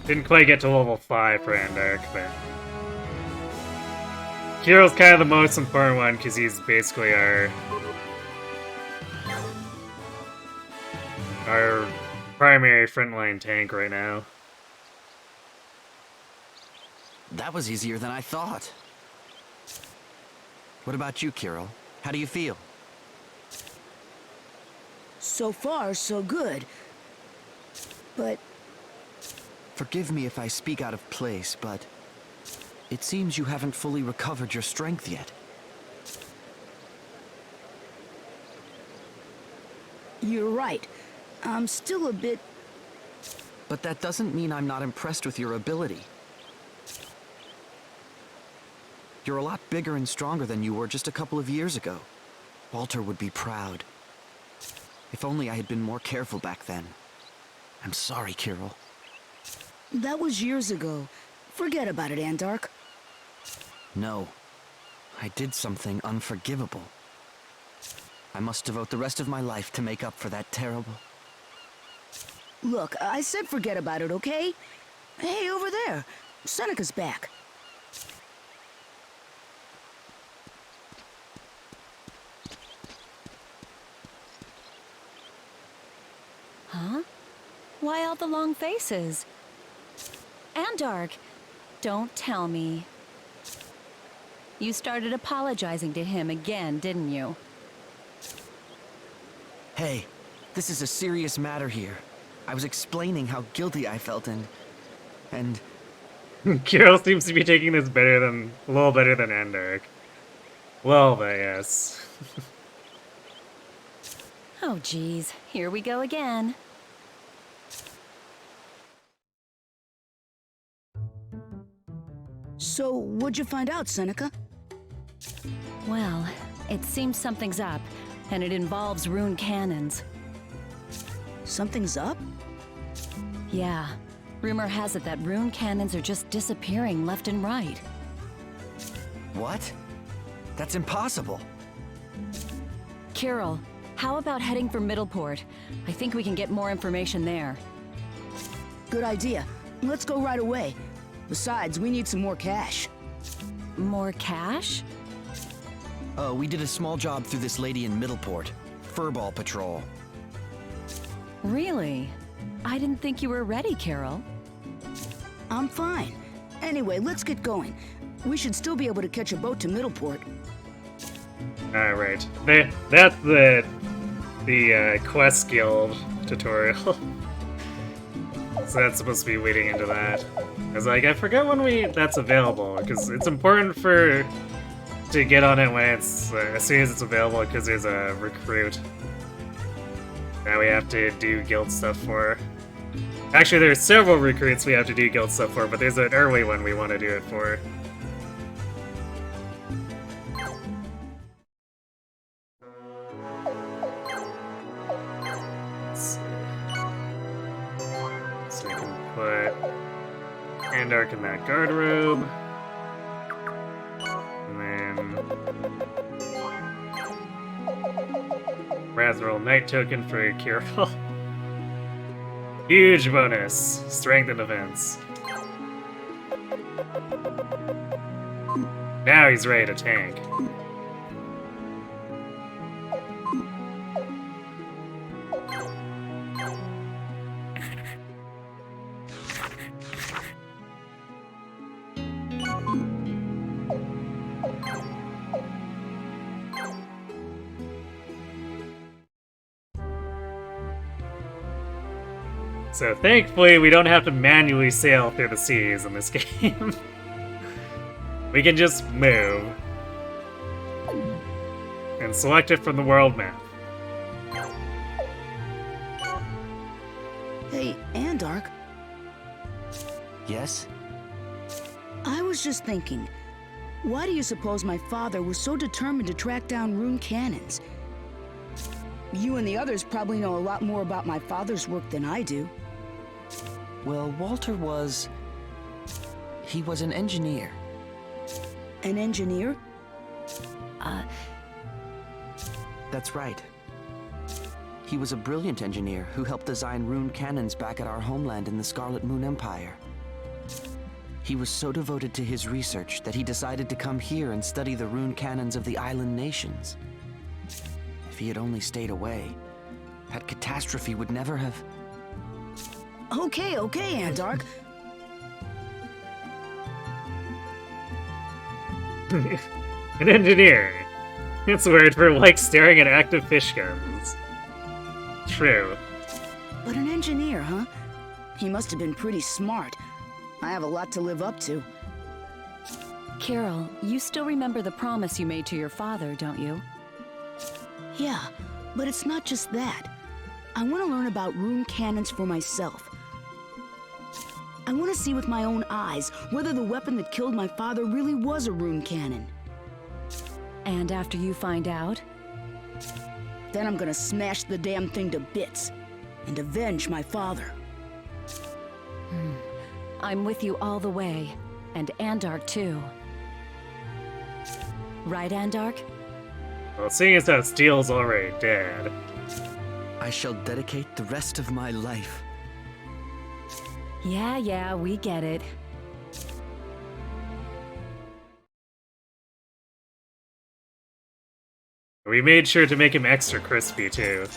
Didn't quite get to level 5 for Andark, but... Kiro's kind of the most important one because he's basically our primary frontline tank right now. That was easier than I thought. What about you, Kiro? How do you feel? So far, so good. But... Forgive me if I speak out of place, but... It seems you haven't fully recovered your strength yet. You're right. I'm still a bit... But that doesn't mean I'm not impressed with your ability. You're a lot bigger and stronger than you were just a couple of years ago. Walter would be proud. If only I had been more careful back then. I'm sorry, Kiro. That was years ago. Forget about it, Andark. No. I did something unforgivable. I must devote the rest of my life to make up for that terrible... Look, I said forget about it, okay? Hey, over there. Seneca's back. Huh? Why all the long faces? Andark, don't tell me. You started apologizing to him again, didn't you? Hey, this is a serious matter here. I was explaining how guilty I felt and... Kiro seems to be taking this a little better than Andark. Well, yes. Oh, geez. Here we go again. So, what'd you find out, Seneca? Well, it seems something's up, and it involves rune cannons. Something's up? Yeah. Rumor has it that rune cannons are just disappearing left and right. What? That's impossible. Kirill, how about heading for Middleport? I think we can get more information there. Good idea. Let's go right away. Besides, we need some more cash. More cash? We did a small job through this lady in Middleport. Furball Patrol. Really? I didn't think you were ready, Carol. I'm fine. Anyway, let's get going. We should still be able to catch a boat to Middleport. Alright. That's the Quest Guild tutorial. So that's supposed to be leading into that. I was like, I forget when that's available, because it's important to get on it when it's as soon as it's available, because there's a recruit that we have to do guild stuff for. Actually, there's several recruits we have to do guild stuff for, but there's an early one we want to do it for. Let's see. So we can put Andark in that guard robe. And then Razoril Knight token for Kirill. Huge bonus. Strength and defense. Now he's ready to tank. So thankfully, we don't have to manually sail through the seas in this game. We can just move. And select it from the world map. Hey, Andark. Yes? I was just thinking, why do you suppose my father was so determined to track down rune cannons? You and the others probably know a lot more about my father's work than I do. Well, Walter was... he was an engineer. An That's right. He he was a brilliant engineer who helped design rune cannons back at our homeland in the Scarlet Moon Empire. He was so devoted to his research that he decided to come here and study the rune cannons of the island nations. If he had only stayed away, that catastrophe would never have... Okay, Andark. An engineer. It's a word for like staring at active fish guns. True. But an engineer, huh? He must have been pretty smart. I have a lot to live up to. Carol, you still remember the promise you made to your father, don't you? Yeah, but it's not just that. I want to learn about rune cannons for myself. I want to see with my own eyes whether the weapon that killed my father really was a rune cannon. And after you find out? Then I'm gonna smash the damn thing to bits and avenge my father. I'm with you all the way, and Andark too. Right, Andark? Well, seeing as how Steel's already dead. I shall dedicate the rest of my life. Yeah, we get it. We made sure to make him extra crispy, too.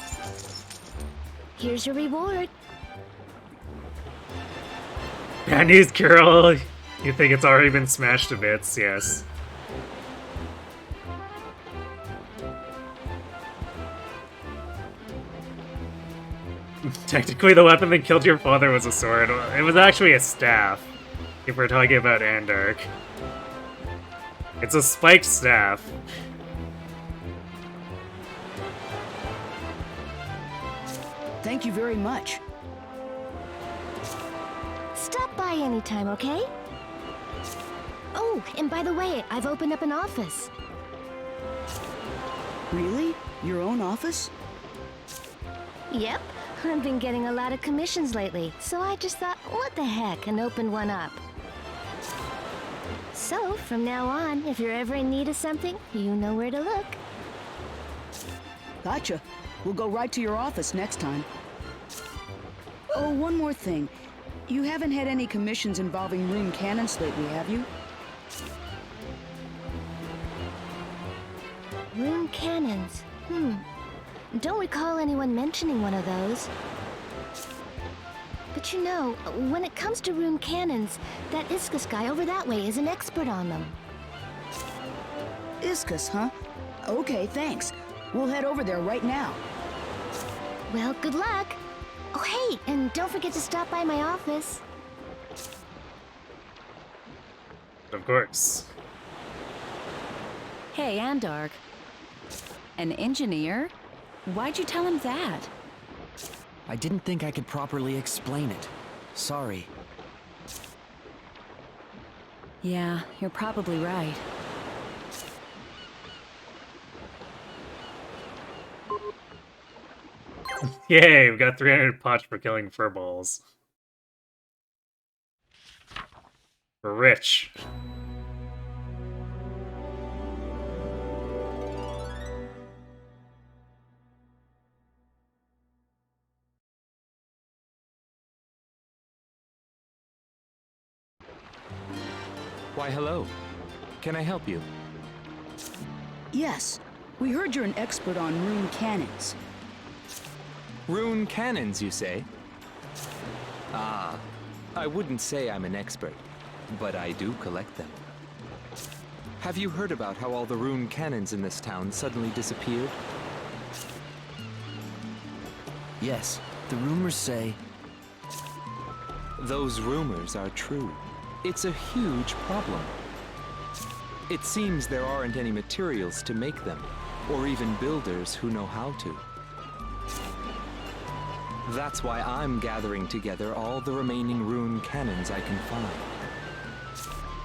Here's your reward. Bad news, Carol! You think it's already been smashed to bits, yes. Technically, the weapon that killed your father was a sword. It was actually a staff, if we're talking about Andark. It's a spiked staff. Thank you very much. Stop by anytime, okay? Oh, and by the way, I've opened up an office. Really? Your own office? Yep. I've been getting a lot of commissions lately, so I just thought, what the heck, and opened one up. So, from now on, if you're ever in need of something, you know where to look. Gotcha. We'll go right to your office next time. Oh, one more thing. You haven't had any commissions involving rune cannons lately, have you? Rune cannons? Don't recall anyone mentioning one of those. But you know, when it comes to rune cannons, that Iskus guy over that way is an expert on them. Iskus, huh? Okay, thanks. We'll head over there right now. Well, good luck. Oh, hey, and don't forget to stop by my office. Of course. Hey, Andark. An engineer? Why'd you tell him that? I didn't think I could properly explain it. Sorry. Yeah, you're probably right. Yay, we got 300 pots for killing furballs. We're rich. Why, hello. Can I help you? Yes. We heard you're an expert on rune cannons. Rune cannons, you say? Ah, I wouldn't say I'm an expert, but I do collect them. Have you heard about how all the rune cannons in this town suddenly disappeared? Yes, the rumors say... Those rumors are true. It's a huge problem. It seems there aren't any materials to make them, or even builders who know how to. That's why I'm gathering together all the remaining rune cannons I can find.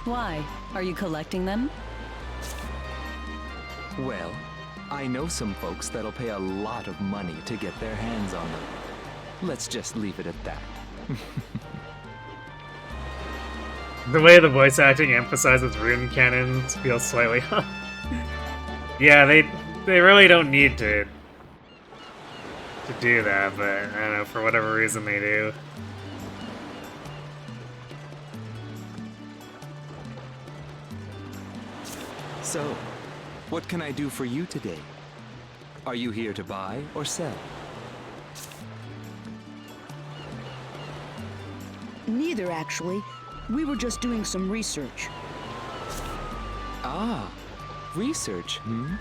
Why? Are you collecting them? Well, I know some folks that'll pay a lot of money to get their hands on them. Let's just leave it at that. The way the voice acting emphasizes rune cannons feels slightly... Yeah, they really don't need to to do that, but I don't know, for whatever reason they do. So, what can I do for you today? Are you here to buy or sell? Neither, actually. We were just doing some research. Ah, research, hmm?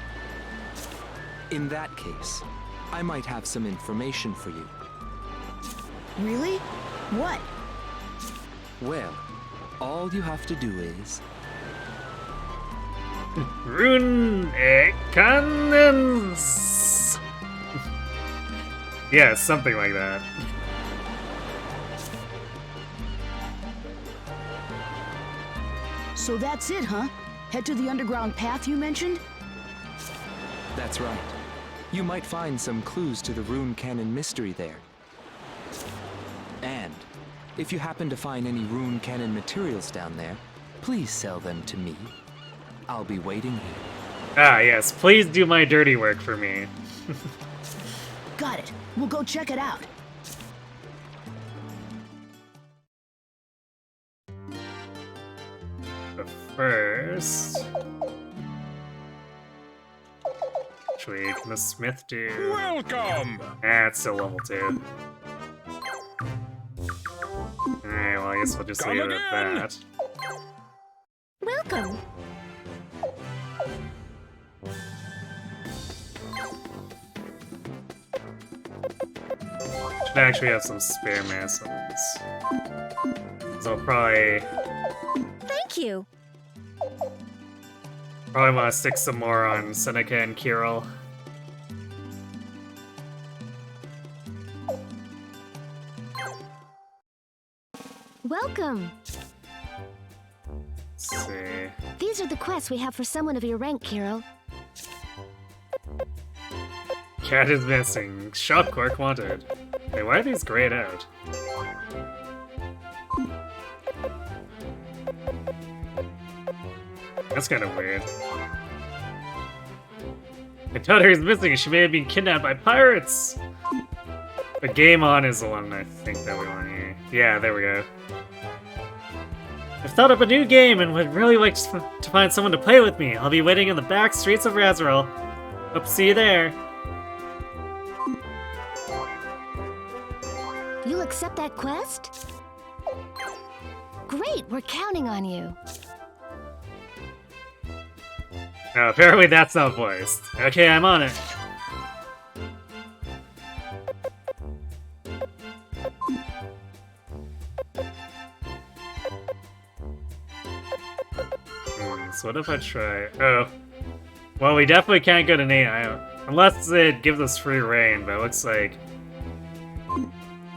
In that case, I might have some information for you. Really? What? Well, all you have to do is... Rune cannons! Yeah, something like that. So that's it, huh? Head to the underground path you mentioned? That's right. You might find some clues to the rune cannon mystery there. And if you happen to find any rune cannon materials down there, please sell them to me. I'll be waiting here. Ah, yes, please do my dirty work for me. Got it. We'll go check it out. But first... Actually, can the smith do... Welcome! Ah, it's still level 2. Alright, well, I guess we'll just leave it at that. Welcome. Should actually have some spare medicines. So I'll probably Thank you. want to stick some more on Seneca and Kirill. Welcome. Let's see. These are the quests we have for someone of your rank, Kirill. Cat is missing. Shop clerk wanted. Wait, why are these grayed out? That's kind of weird. My daughter is missing. She may have been kidnapped by pirates. But Game On is the one I think that we want here. Yeah, there we go. I've thought up a new game and would really like to find someone to play with me. I'll be waiting in the back streets of Razorel. Hope to see you there. You'll accept that quest? Great, we're counting on you. Oh, apparently that's not voiced. Okay, I'm on it. So what if I try... Oh. Well, we definitely can't go to Nate Island. Unless it gives us free reign, but it looks like...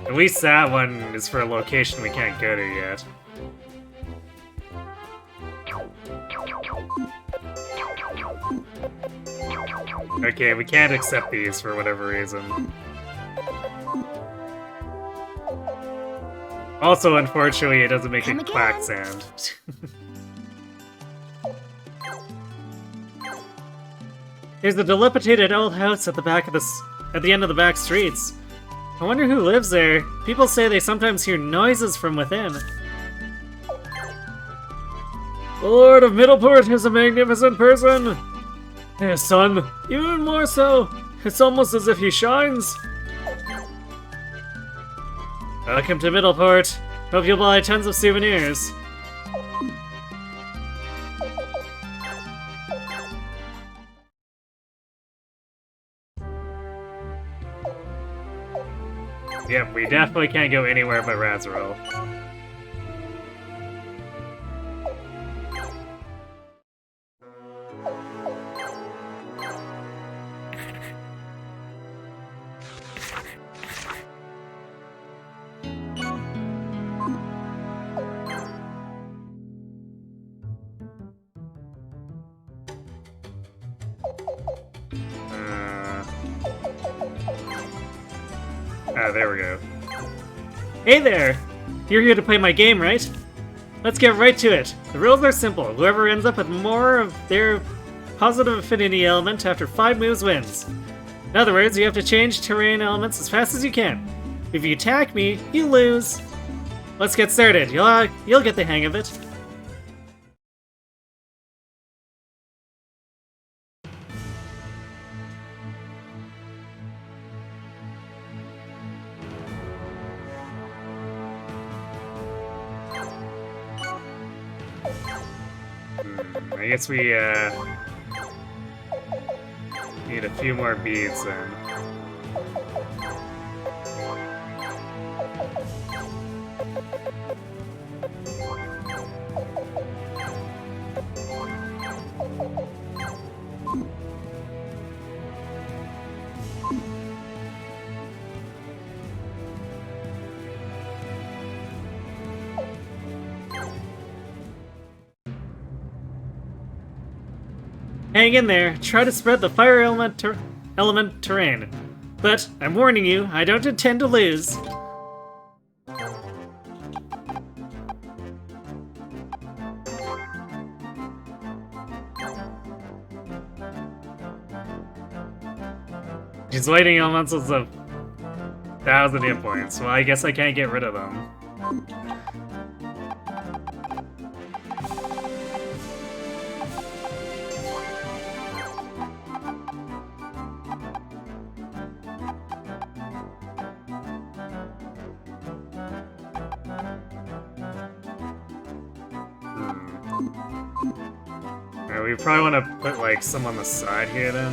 At least that one is for a location we can't go to yet. Okay, we can't accept these for whatever reason. Also, unfortunately, it doesn't make a quack sound. There's a dilapidated old house at the back of at the end of the back streets. I wonder who lives there. People say they sometimes hear noises from within. The Lord of Middleport is a magnificent person. His son, even more so. It's almost as if he shines. Welcome to Middleport. Hope you'll buy tons of souvenirs. Yep, we definitely can't go anywhere but Razorel. Ah, there we go. Hey there! You're here to play my game, right? Let's get right to it. The rules are simple. Whoever ends up with more of their positive affinity element after 5 moves wins. In other words, you have to change terrain elements as fast as you can. If you attack me, you lose. Let's get started. You'll get the hang of it. I guess we need a few more beads then. Hang in there. Try to spread the fire element terrain. But I'm warning you, I don't intend to lose. These lighting elements is 1,000 hit points, well I guess I can't get rid of them. Alright, we probably want to put like some on the side here then.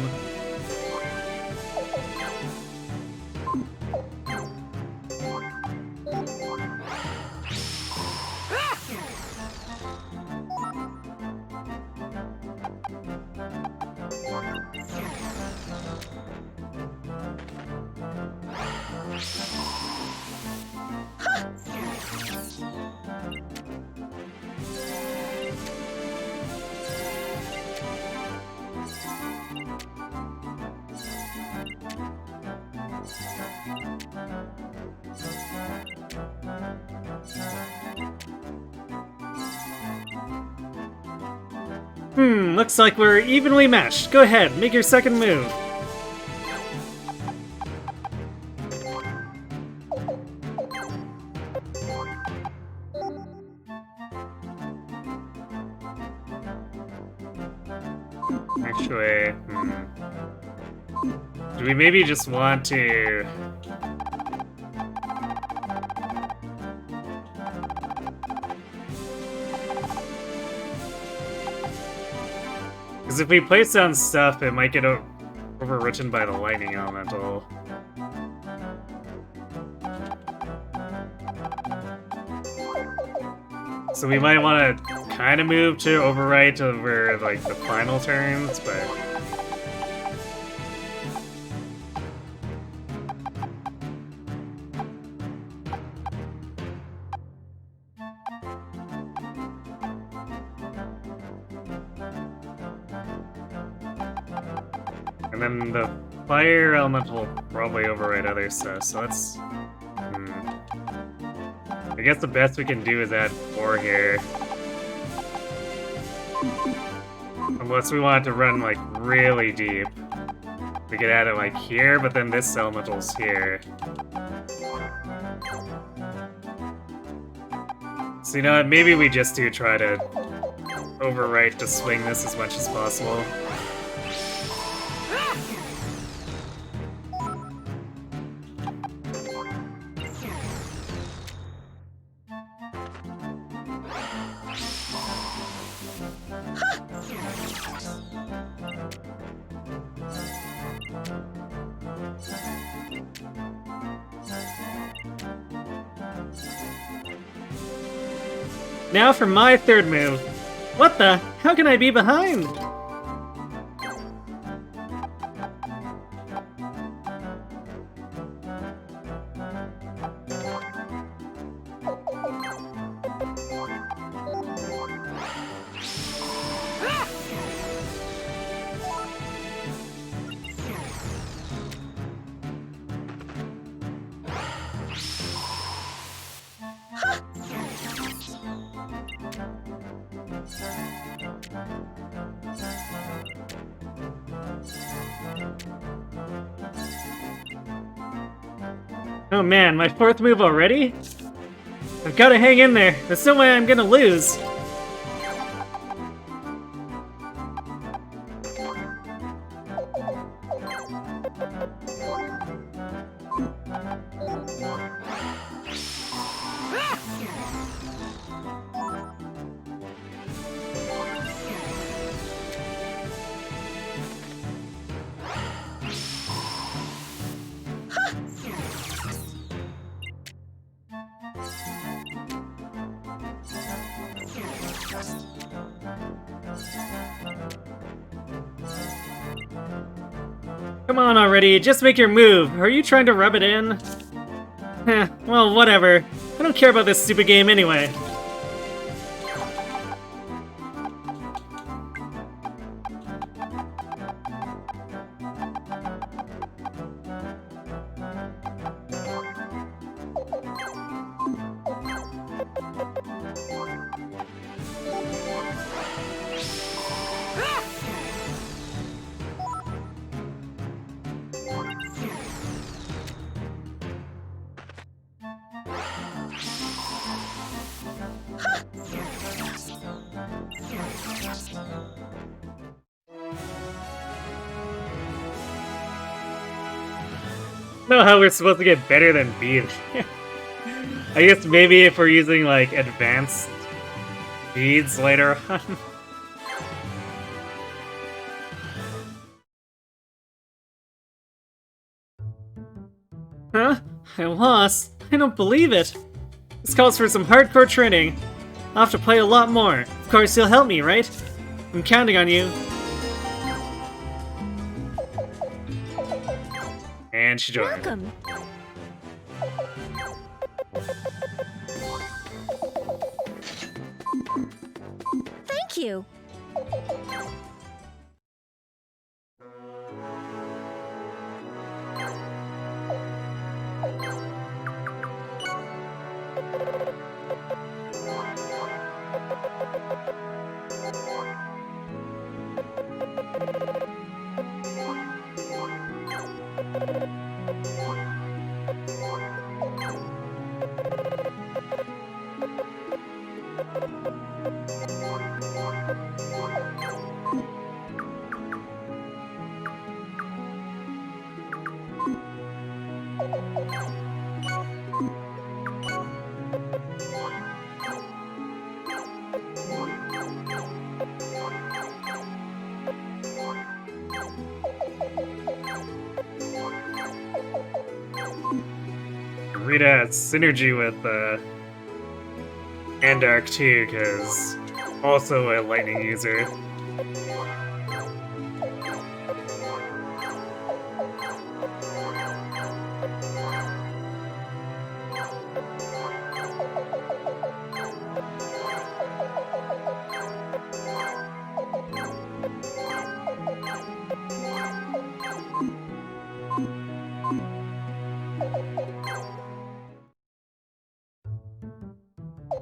Looks like we're evenly matched. Go ahead, make your second move. Actually, do we maybe just want to... Because if we place down stuff, it might get overwritten by the lightning elemental. So we might want to kind of move to overwrite over like the final turns, but... And then the fire elemental will probably override other stuff, so let's... I guess the best we can do is add 4 here. Unless we want it to run, like, really deep. We could add it, like, here, but then this elemental's here. So, you know what, maybe we just do try to overwrite to swing this as much as possible. Now for my third move. What the? How can I be behind? Oh man, my fourth move already? I've gotta hang in there. There's no way I'm gonna lose. Come on already, just make your move. Are you trying to rub it in? Heh, well, whatever. I don't care about this stupid game anyway. I don't know how we're supposed to get better than beads. I guess maybe if we're using like advanced beads later on. Huh? I lost? I don't believe it. This calls for some hardcore training. I'll have to play a lot more. Of course, you'll help me, right? I'm counting on you. And she joined. Welcome. Thank you. Rita has synergy with Andark too, because also a lightning user.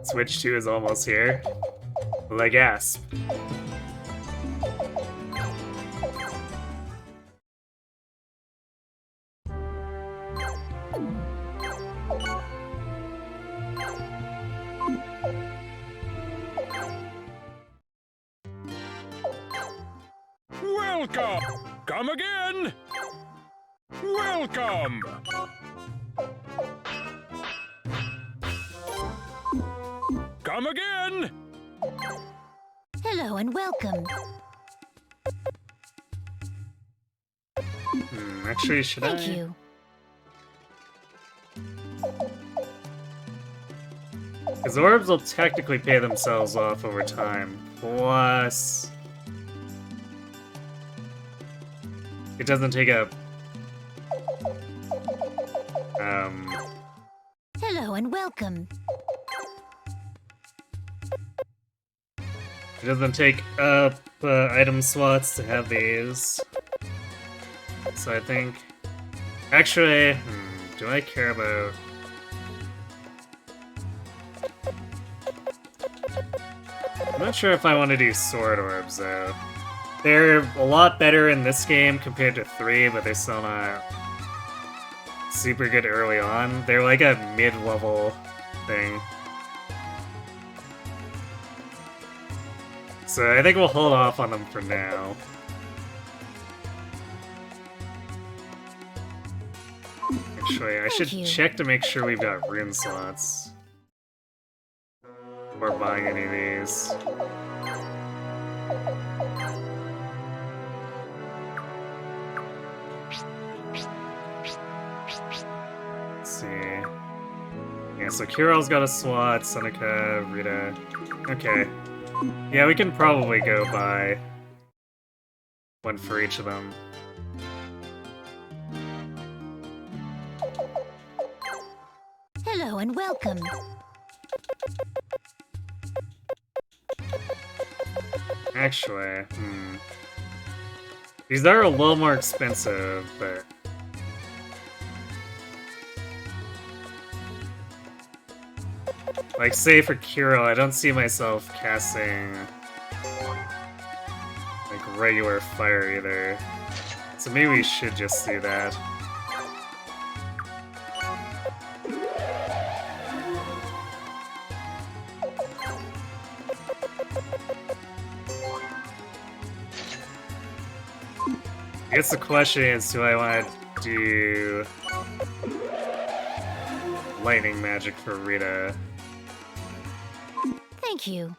Switch 2 is almost here. La gasp. Welcome! Come again! Welcome! Come again! Hello and welcome. Actually, should I? Thank you. Because orbs will technically pay themselves off over time. Plus, it doesn't take a Hello and welcome. It doesn't take up item slots to have these. So I think... Actually, do I care about... I'm not sure if I want to do sword orbs, though. They're a lot better in this game compared to 3, but they're still not super good early on. They're like a mid-level thing. So I think we'll hold off on them for now. Actually, I should check to make sure we've got rune slots. Before buying any of these. Let's see. Yeah, so Kirill's got a slot, Seneca, Rita. Okay. Yeah, we can probably go buy one for each of them. Hello and welcome. Actually, these are a little more expensive, but... Like, say for Kirill, I don't see myself casting... like, regular fire either. So maybe we should just do that. I guess the question is, do I want to do lightning magic for Rita? Thank you.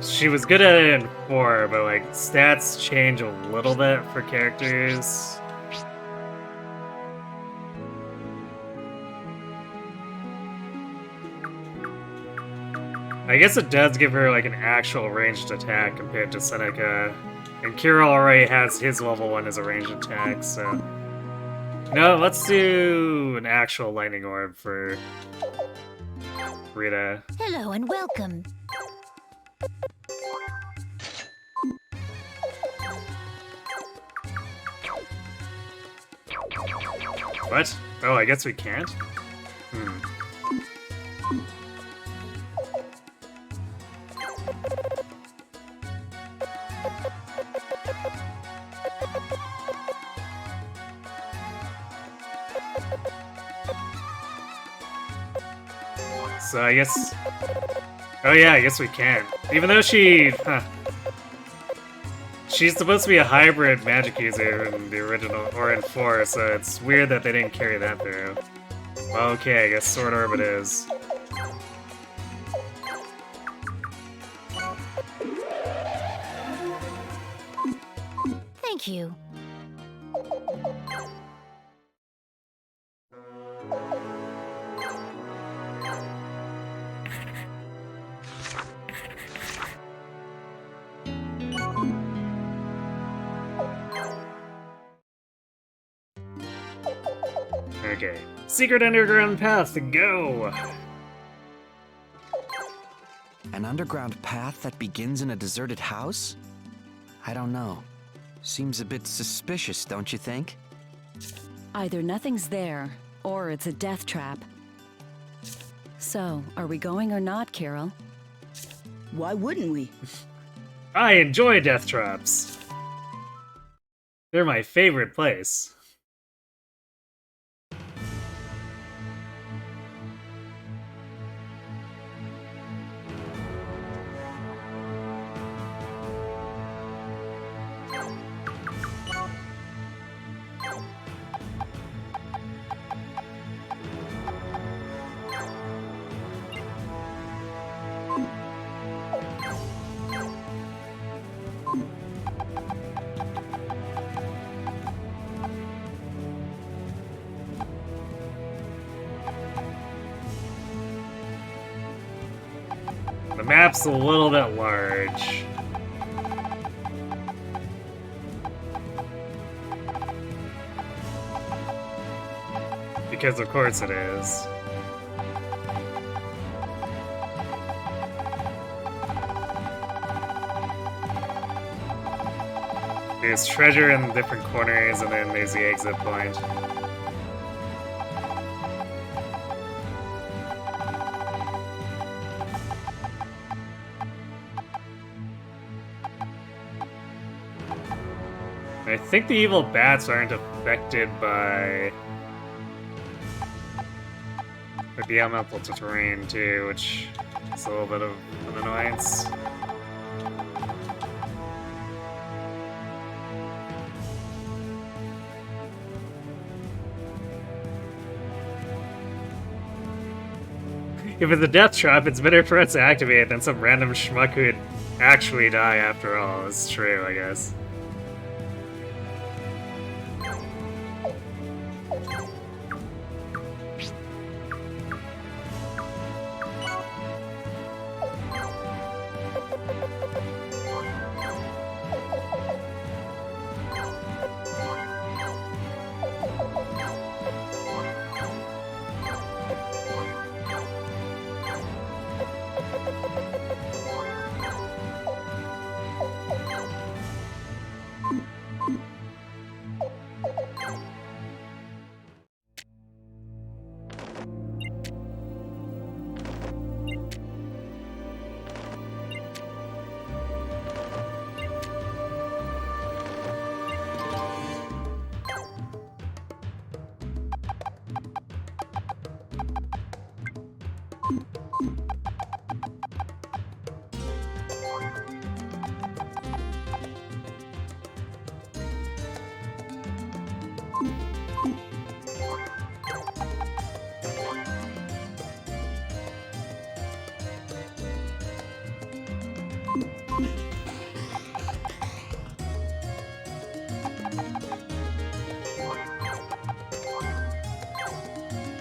She was good at it in 4, but like stats change a little bit for characters. I guess it does give her like an actual ranged attack compared to Seneca. And Kirill already has his level 1 as a ranged attack, so... No, let's do an actual lightning orb for Rita. Hello and welcome. What? Oh, I guess we can't? So I guess... Oh yeah, I guess we can. Even though she... Huh. She's supposed to be a hybrid magic user in the original, or in 4, so it's weird that they didn't carry that through. Well, okay, I guess Sword Orb it is. Thank you. Okay. Secret underground path, go! An underground path that begins in a deserted house? I don't know. Seems a bit suspicious, don't you think? Either nothing's there, or it's a death trap. So, are we going or not, Carol? Why wouldn't we? I enjoy death traps. They're my favorite place. The map's a little bit large. Because of course it is. There's treasure in different corners, and then there's the exit point. I think the evil bats aren't affected by the elemental terrain too, which is a little bit of an annoyance. If it's a death trap, it's better for us to activate it than some random schmuck who'd actually die after all. It's true, I guess.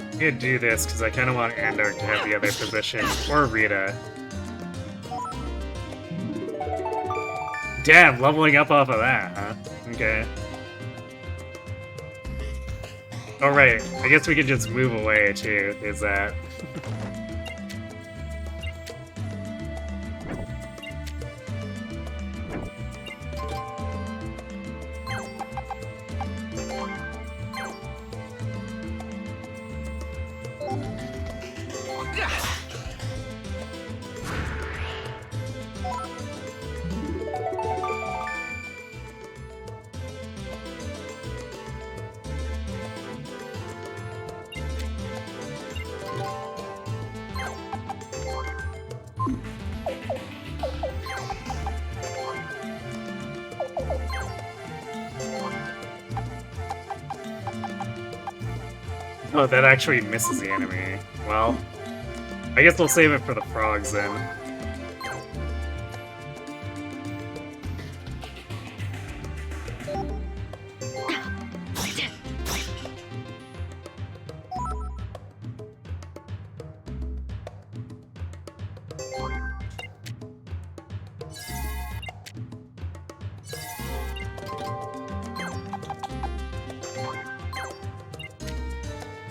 I'm gonna do this because I kind of want Andor to have the other position, or Rita. Damn, leveling up off of that, huh? Okay. Oh right, I guess we could just move away too, is that? Oh, that actually misses the enemy. Well, I guess we'll save it for the frogs then.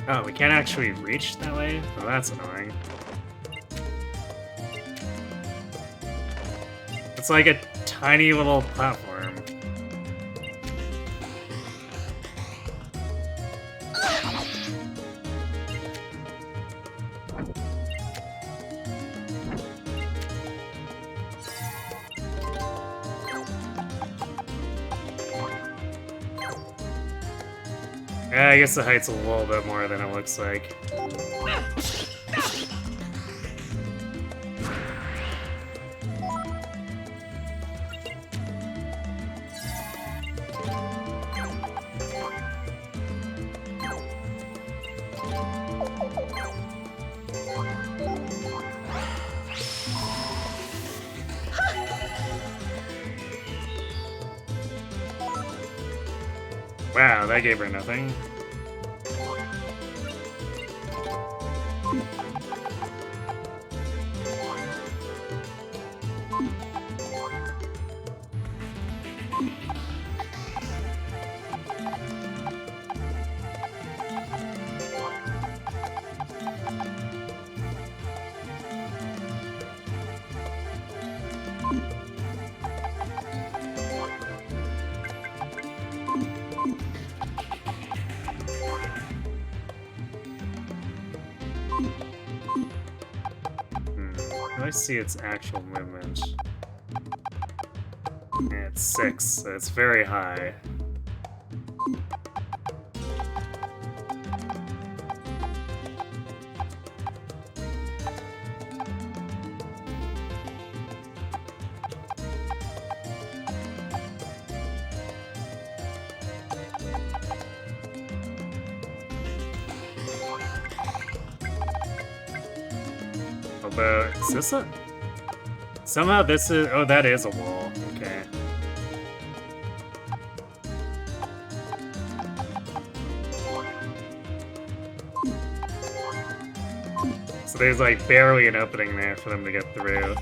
Oh, we can't actually reach that way? Oh, that's annoying. It's like a tiny little platform. Yeah, I guess the height's a little bit more than it looks like. Wow, that gave her nothing. Let's see its actual movement. Yeah, it's 6, so it's very high. Although, is this a... Somehow this is... Oh, that is a wall. Okay. So there's like barely an opening there for them to get through.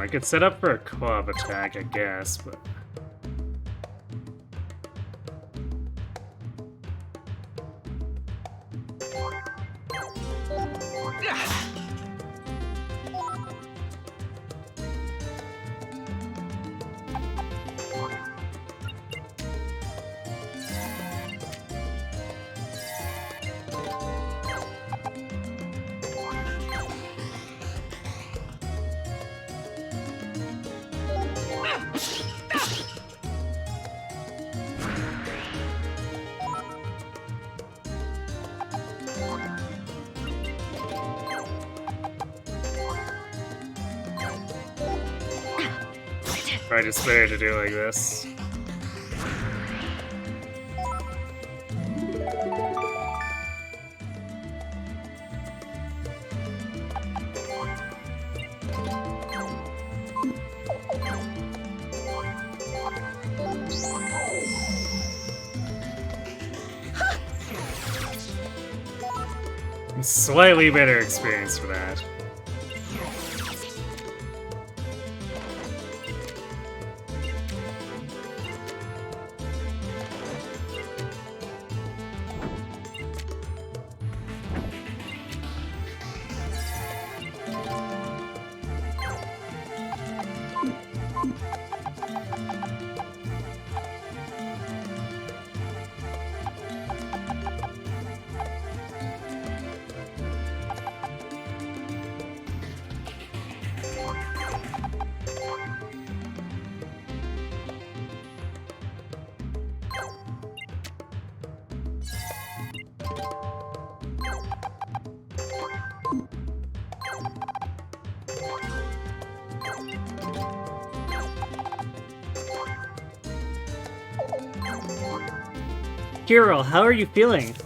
I could set up for a co-op attack, I guess, but... Probably just better to do it like this. Slightly better experience for that. Kirill, how are you feeling?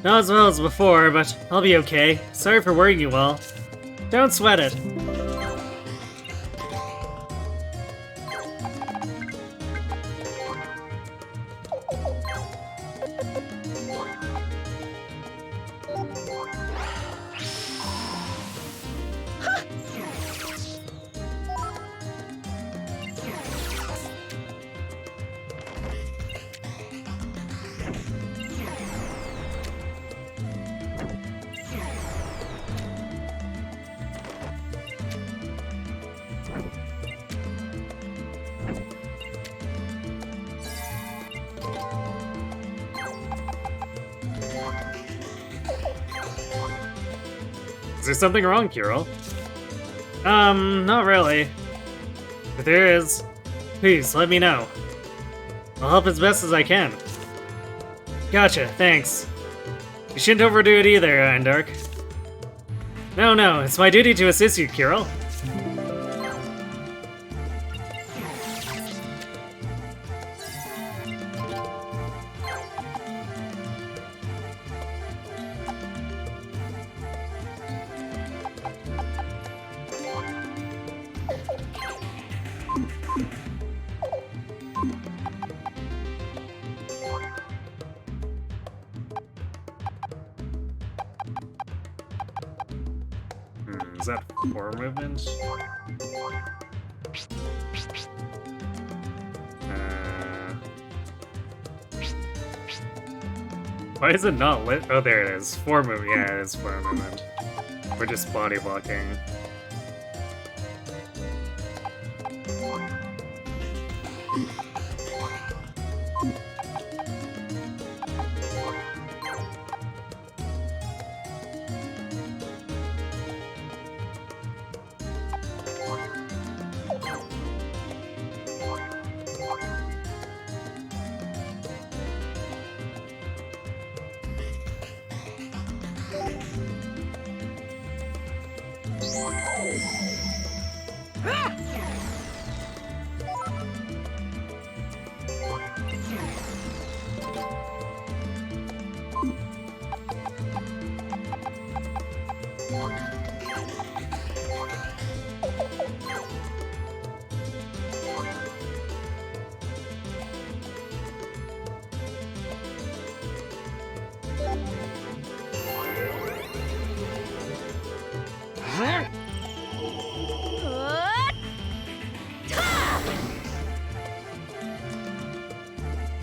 Not as well as before, but I'll be okay. Sorry for worrying you all. Don't sweat it. Is there something wrong, Kirill? Not really. If there is, please let me know. I'll help as best as I can. Gotcha, thanks. You shouldn't overdo it either, Eindark. No, it's my duty to assist you, Kirill. Is that 4 movement? Why is it not lit? Oh, there it is. 4 movement. Yeah, it is 4 movement. We're just body blocking.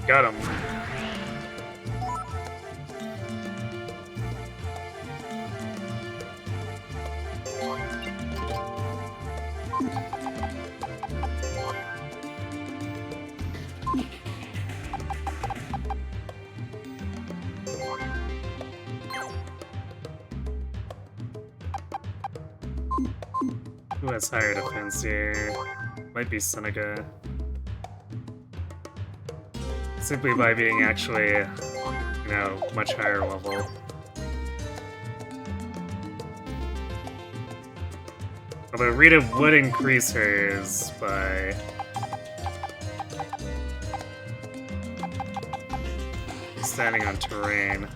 Got him. Who has higher defense here? Might be Seneca. Simply by being actually, you know, much higher level. Although Rita would increase hers by standing on terrain.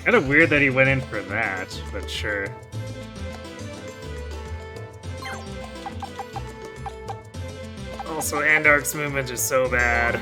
Kind of weird that he went in for that, but sure. Also, Andark's movement is so bad.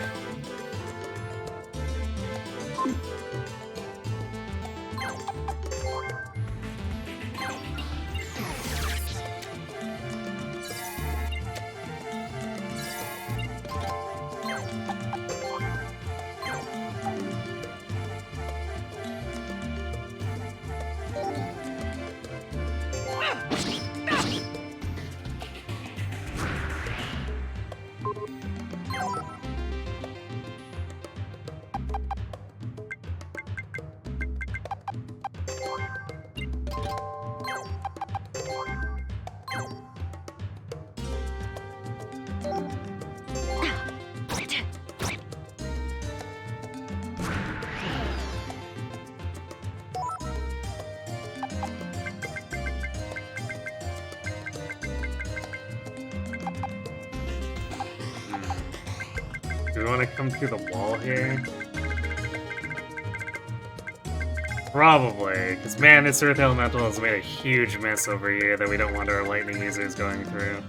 Do we want to come through the wall here? Probably, because man, this Earth Elemental has made a huge mess over here that we don't want our lightning users going through.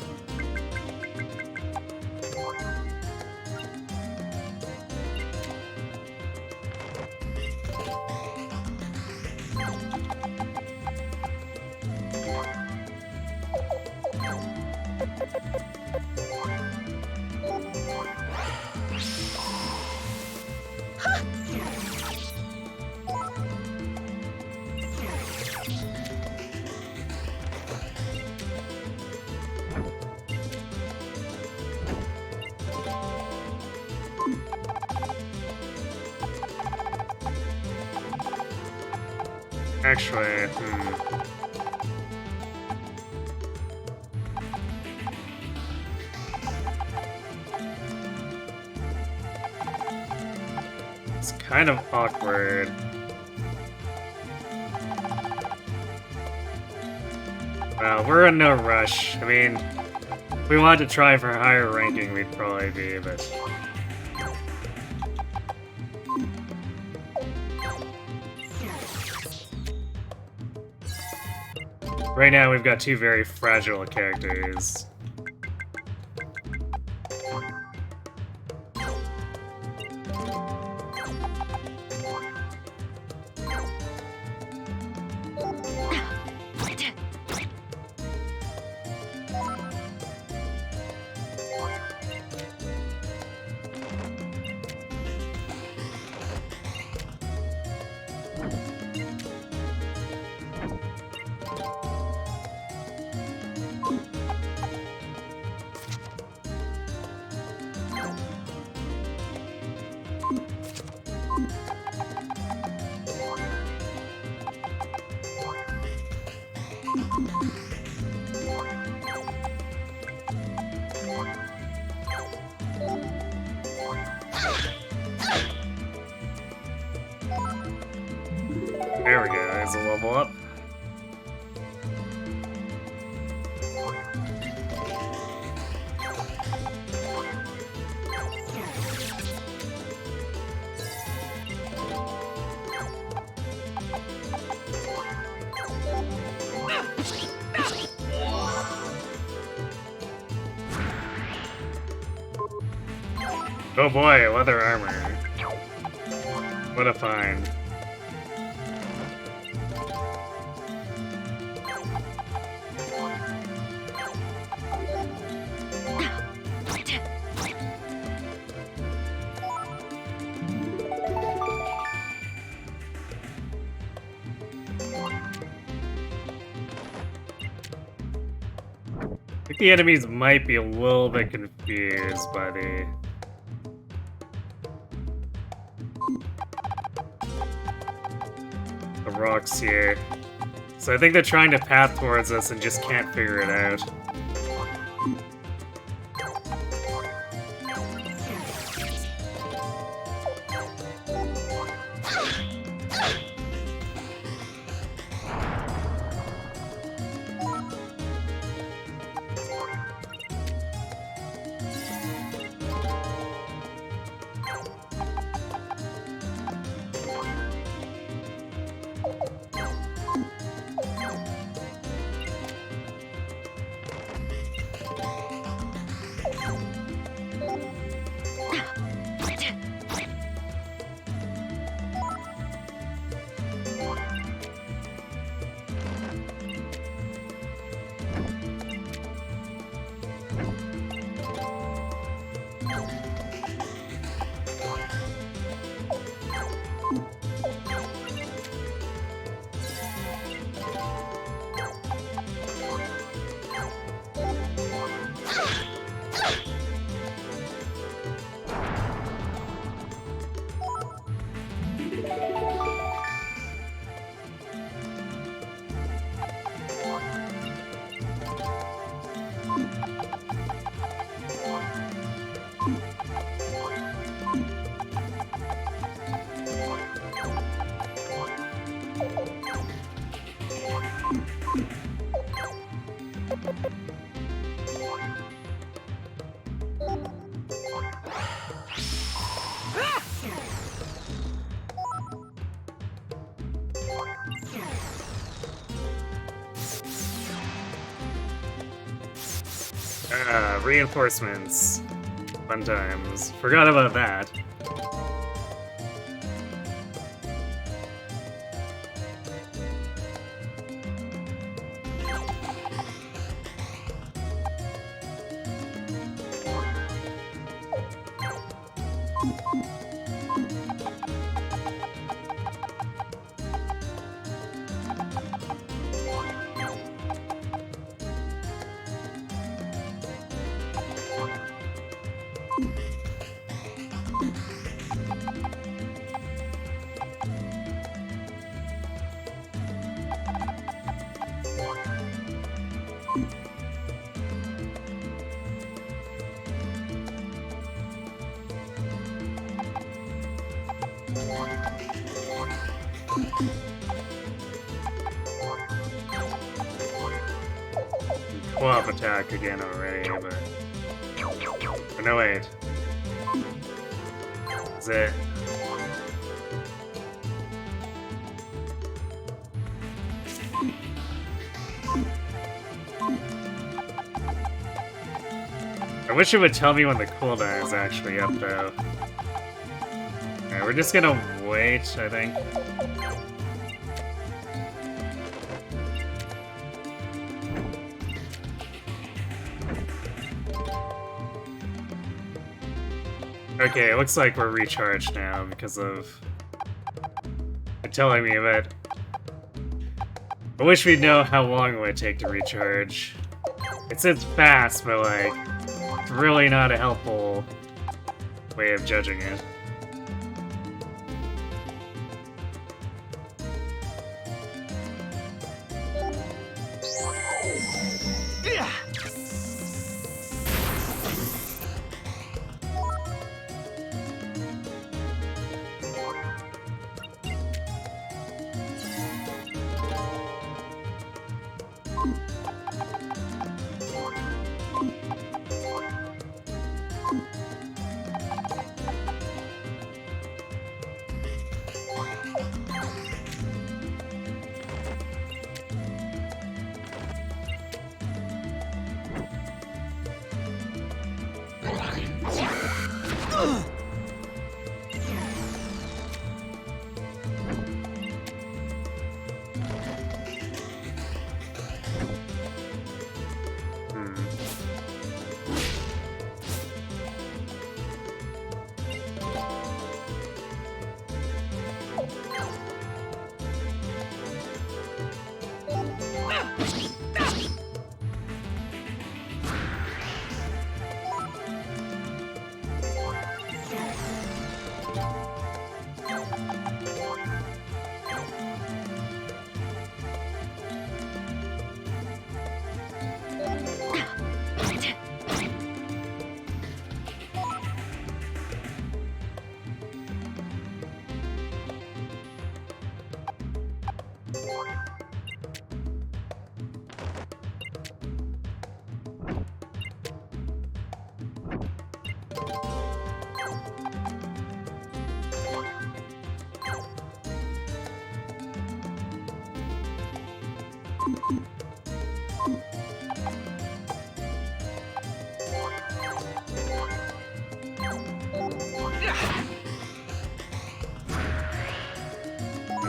Actually, kind of awkward. Well, we're in no rush. I mean, if we wanted to try for a higher ranking, we'd probably be, but... Right now, we've got two very fragile characters. There we go, there's a level up. Oh boy, leather armor. What a find. I think the enemies might be a little bit confused by the rocks here. So I think they're trying to path towards us and just can't figure it out. Reinforcements. Fun times. Forgot about that. Co-op attack again already, but... Oh, no, wait. Is it... I wish it would tell me when the cooldown is actually up, though. Alright, we're just gonna wait, I think. Okay, it looks like we're recharged now because of it telling me about. I wish we'd know how long it would take to recharge. It says fast, but like, it's really not a helpful way of judging it.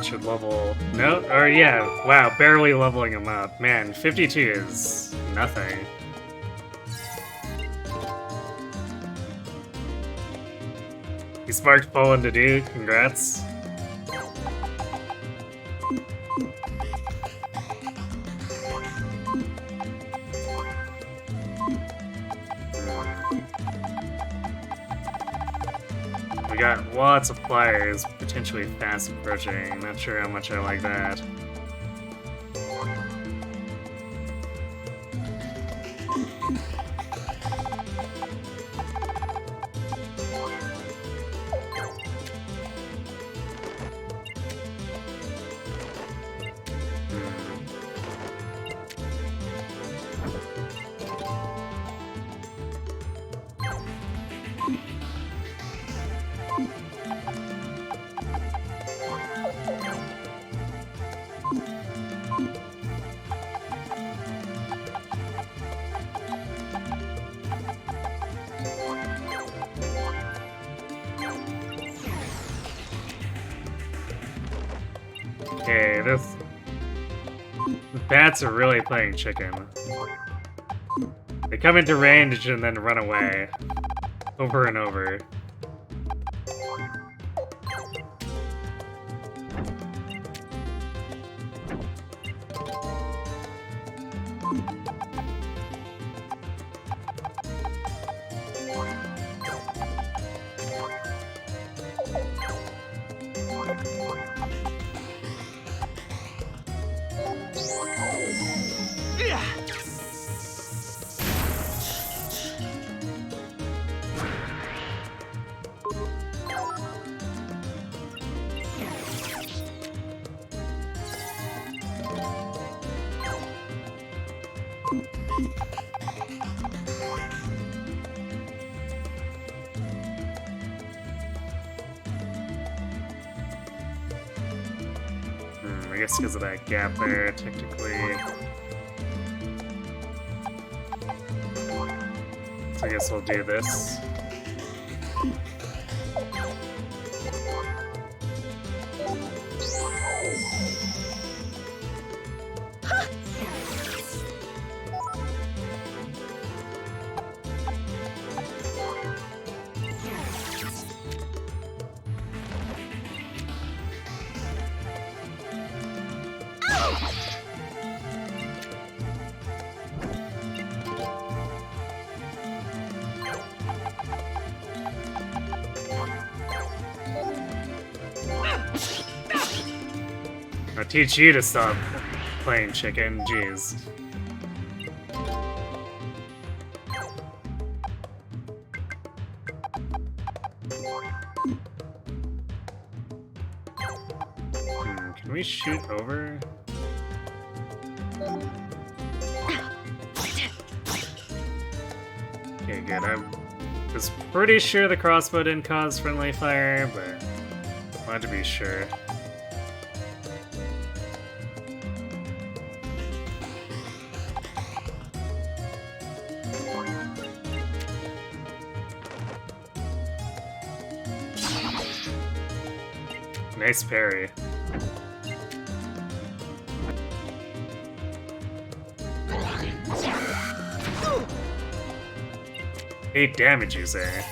Should level... No? Or yeah, wow, barely leveling him up. Man, 52 is nothing. He sparked Poland to do, congrats. We got lots of flyers, potentially fast approaching. Not sure how much I like that. Okay, the bats are really playing chicken. They come into range and then run away. Over and over. I guess because of that gap there, technically. So I guess we'll do this. I'll teach you to stop playing chicken, jeez. Can we shoot over? Okay, good. I was pretty sure the crossbow didn't cause friendly fire, but wanted to be sure. Nice parry. 8 damage, you say?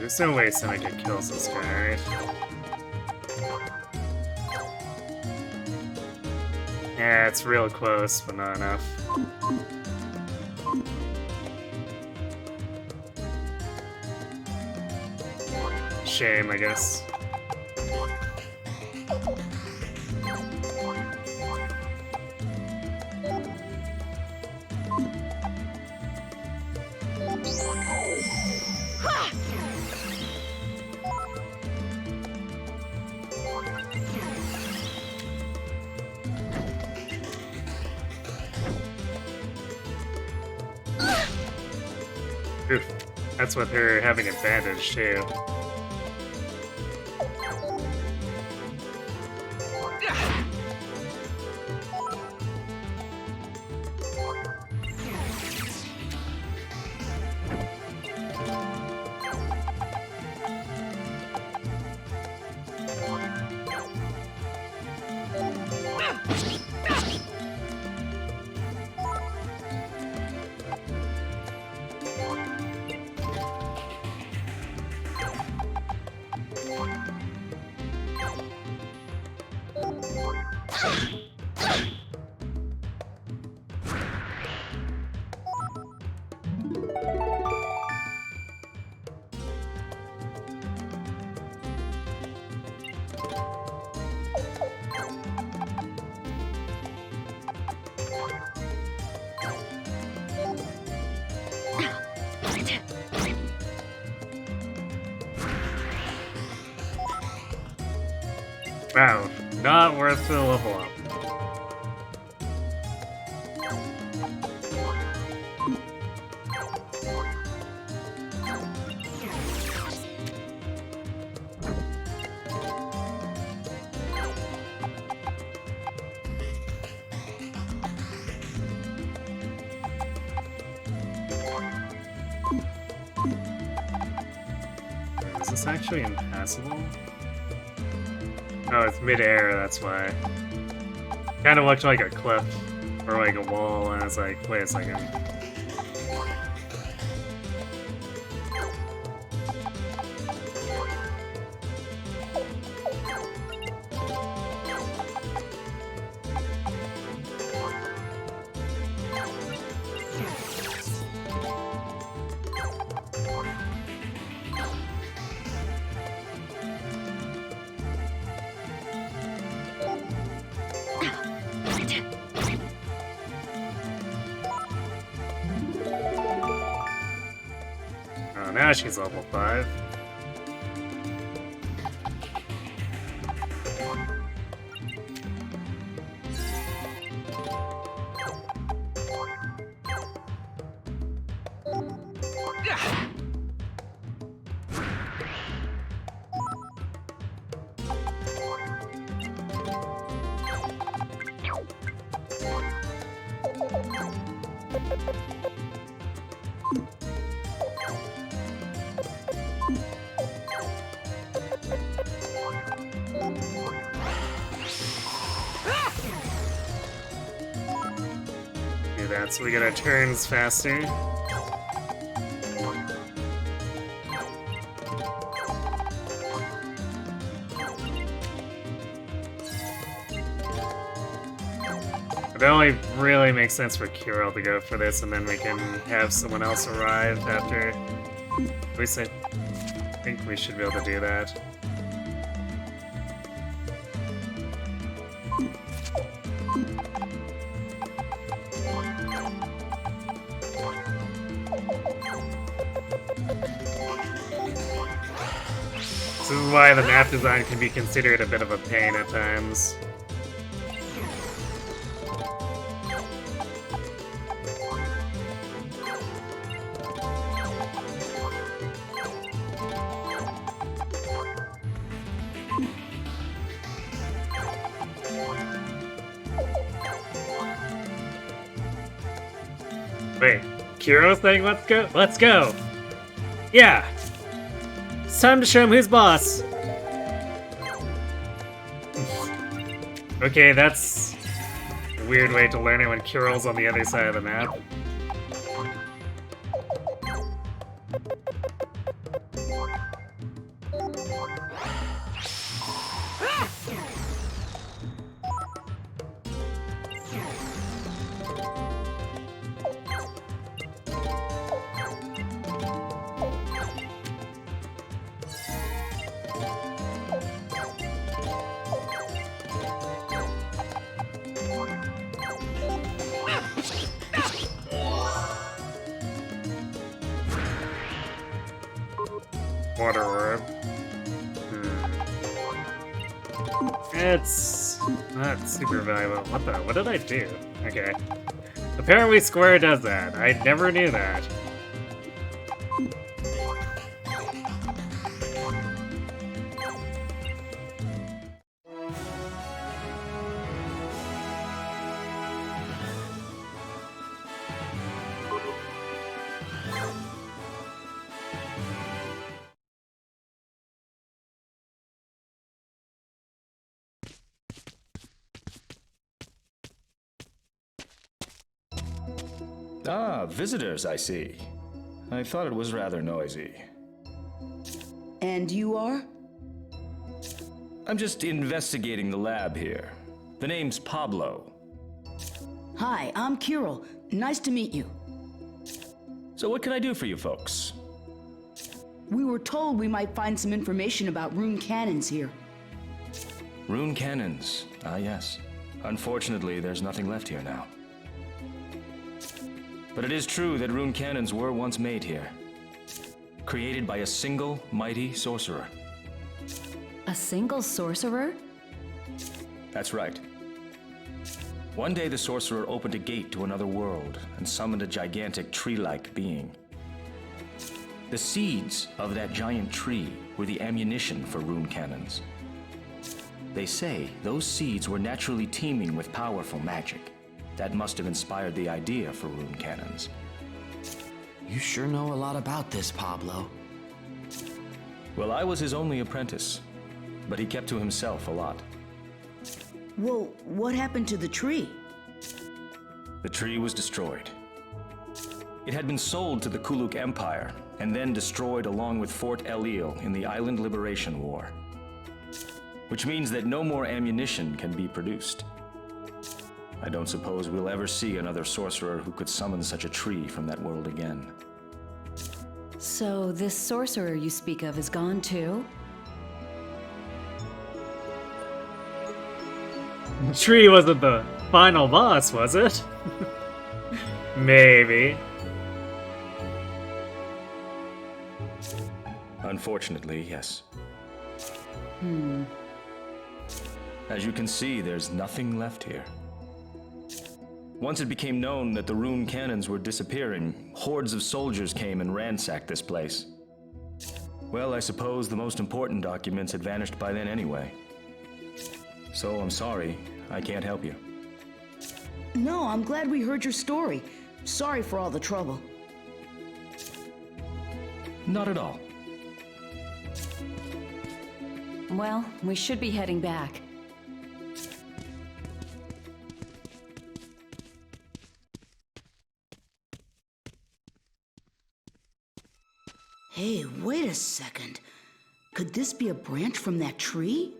There's no way Seneca kills this guy, right? Yeah, it's real close, but not enough. Shame, I guess. Oof, that's with her having advantage too. Wow, not worth the level up. this actually impassable? Oh, it's mid-air, that's why. Kinda looked like a cliff, or like a wall, and I was like, wait a second. Oh, now she's level 5. Do that so we get our turns faster. It only really makes sense for Kirill to go for this, and then we can have someone else arrive after. At least I think we should be able to do that. This is why the map design can be considered a bit of a pain at times. Wait, Kiro's saying let's go? Let's go! Yeah! It's time to show him who's boss! Okay, that's a weird way to learn it when Kiro's on the other side of the map. Water orb. It's not super valuable. What did I do? Okay. Apparently Square does that. I never knew that. Ah, visitors, I see. I thought it was rather noisy. And you are? I'm just investigating the lab here. The name's Pablo. Hi, I'm Kirill. Nice to meet you. So what can I do for you folks? We were told we might find some information about rune cannons here. Rune cannons. Ah, yes. Unfortunately, there's nothing left here now. But it is true that rune cannons were once made here. Created by a single mighty sorcerer. A single sorcerer? That's right. One day the sorcerer opened a gate to another world and summoned a gigantic tree-like being. The seeds of that giant tree were the ammunition for rune cannons. They say those seeds were naturally teeming with powerful magic. That must have inspired the idea for rune cannons. You sure know a lot about this, Pablo. Well, I was his only apprentice, but he kept to himself a lot. Well, what happened to the tree? The tree was destroyed. It had been sold to the Kuluk Empire, and then destroyed along with Fort El-Il in the Island Liberation War. Which means that no more ammunition can be produced. I don't suppose we'll ever see another sorcerer who could summon such a tree from that world again. So this sorcerer you speak of is gone too? The tree wasn't the final boss, was it? Maybe. Unfortunately, yes. Hmm. As you can see, there's nothing left here. Once it became known that the rune cannons were disappearing, hordes of soldiers came and ransacked this place. Well, I suppose the most important documents had vanished by then anyway. So I'm sorry, I can't help you. No, I'm glad we heard your story. Sorry for all the trouble. Not at all. Well, we should be heading back. Hey, wait a second. Could this be a branch from that tree?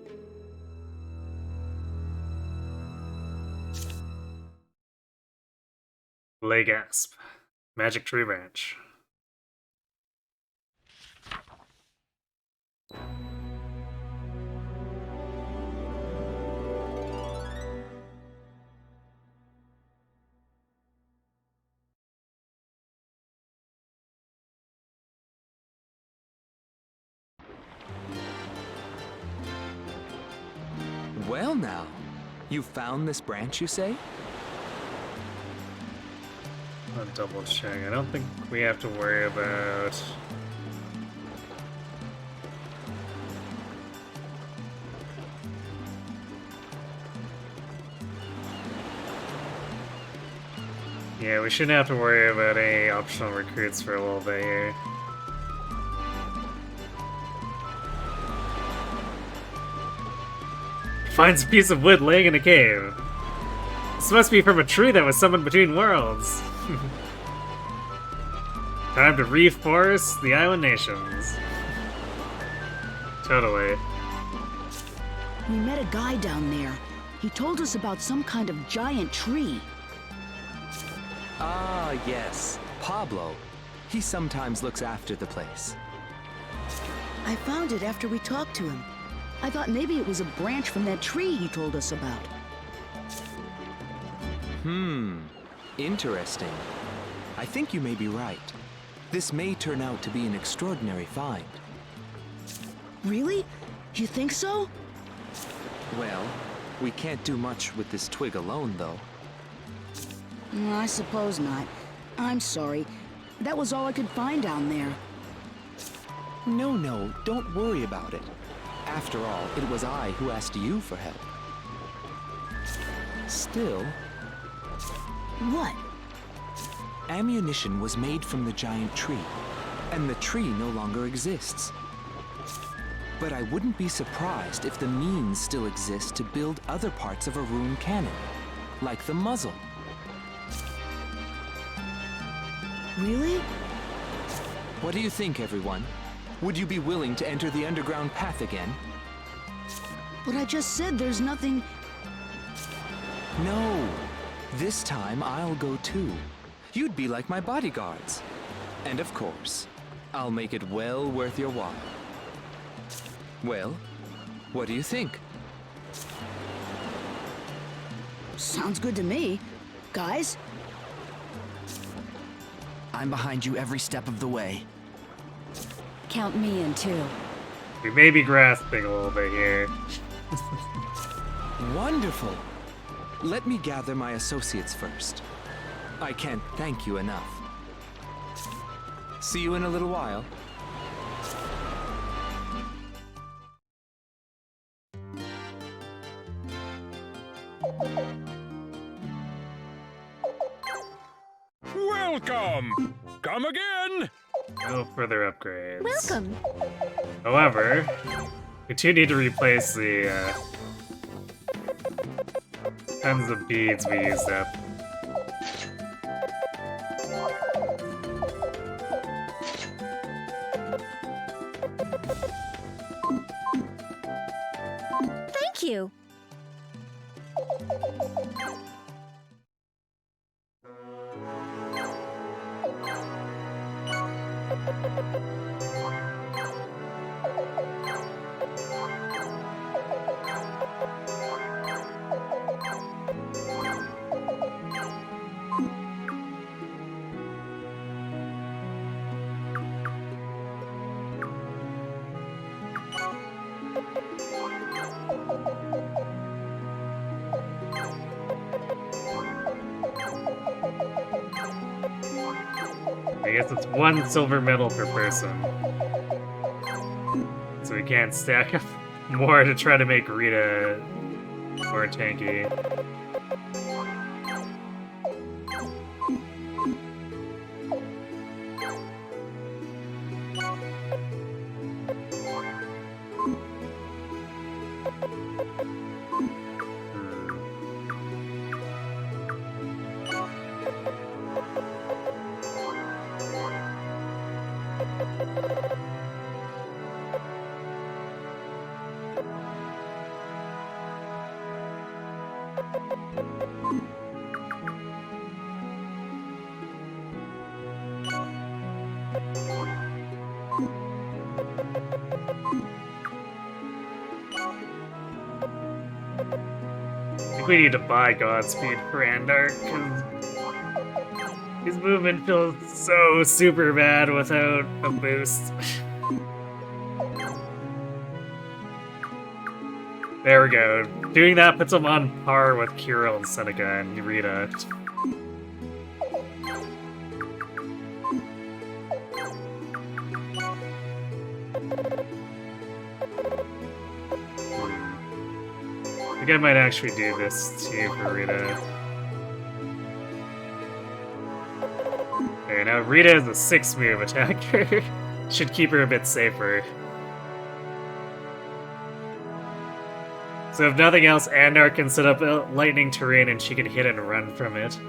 Legasp. Magic tree branch. Well now, you found this branch, you say? I'll double check. I don't think we have to worry about... Yeah, we shouldn't have to worry about any optional recruits for a little bit here. Finds a piece of wood laying in a cave. This must be from a tree that was summoned between worlds. Time to reforest the island nations. Totally. We met a guy down there. He told us about some kind of giant tree. Ah, yes. Pablo. He sometimes looks after the place. I found it after we talked to him. I thought maybe it was a branch from that tree he told us about. Interesting. I think you may be right. This may turn out to be an extraordinary find. Really? You think so? Well, we can't do much with this twig alone, though. I suppose not. I'm sorry. That was all I could find down there. No, don't worry about it. After all, it was I who asked you for help. Still... What? Ammunition was made from the giant tree, and the tree no longer exists. But I wouldn't be surprised if the means still exist to build other parts of a rune cannon, like the muzzle. Really? What do you think, everyone? Would you be willing to enter the underground path again? But I just said there's nothing... No. This time I'll go too. You'd be like my bodyguards. And of course, I'll make it well worth your while. Well, what do you think? Sounds good to me. Guys? I'm behind you every step of the way. Count me in too. We may be grasping a little bit here. Wonderful! Let me gather my associates first. I can't thank you enough. See you in a little while. Welcome! Come again! No further upgrades. Welcome. However, we do need to replace the tons of beads we used up. Thank you. I guess it's 1 silver medal per person. So we can't stack up more to try to make Rita more tanky. I think we need to buy Godspeed for Andar, because his movement feels so super bad without a boost. There we go. Doing that puts him on par with Kirill and Seneca and Rita. I think I might actually do this too for Rita. Okay, now Rita is a 6-move attacker. Should keep her a bit safer. So if nothing else, Andar can set up a lightning terrain and she can hit and run from it.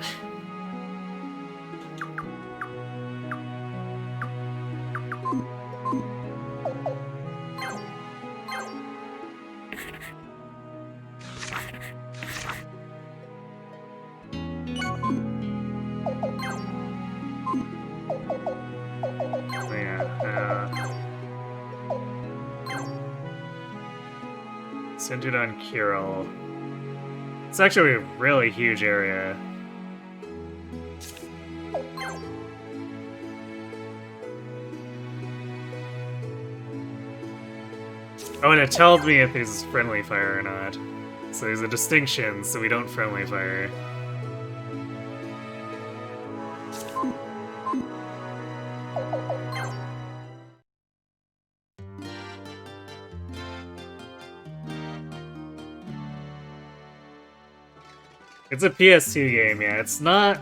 Centered on Kirill. It's actually a really huge area. Oh, and it tells me if he's friendly fire or not. So there's a distinction, so we don't friendly fire. It's a PS2 game, yeah. It's not...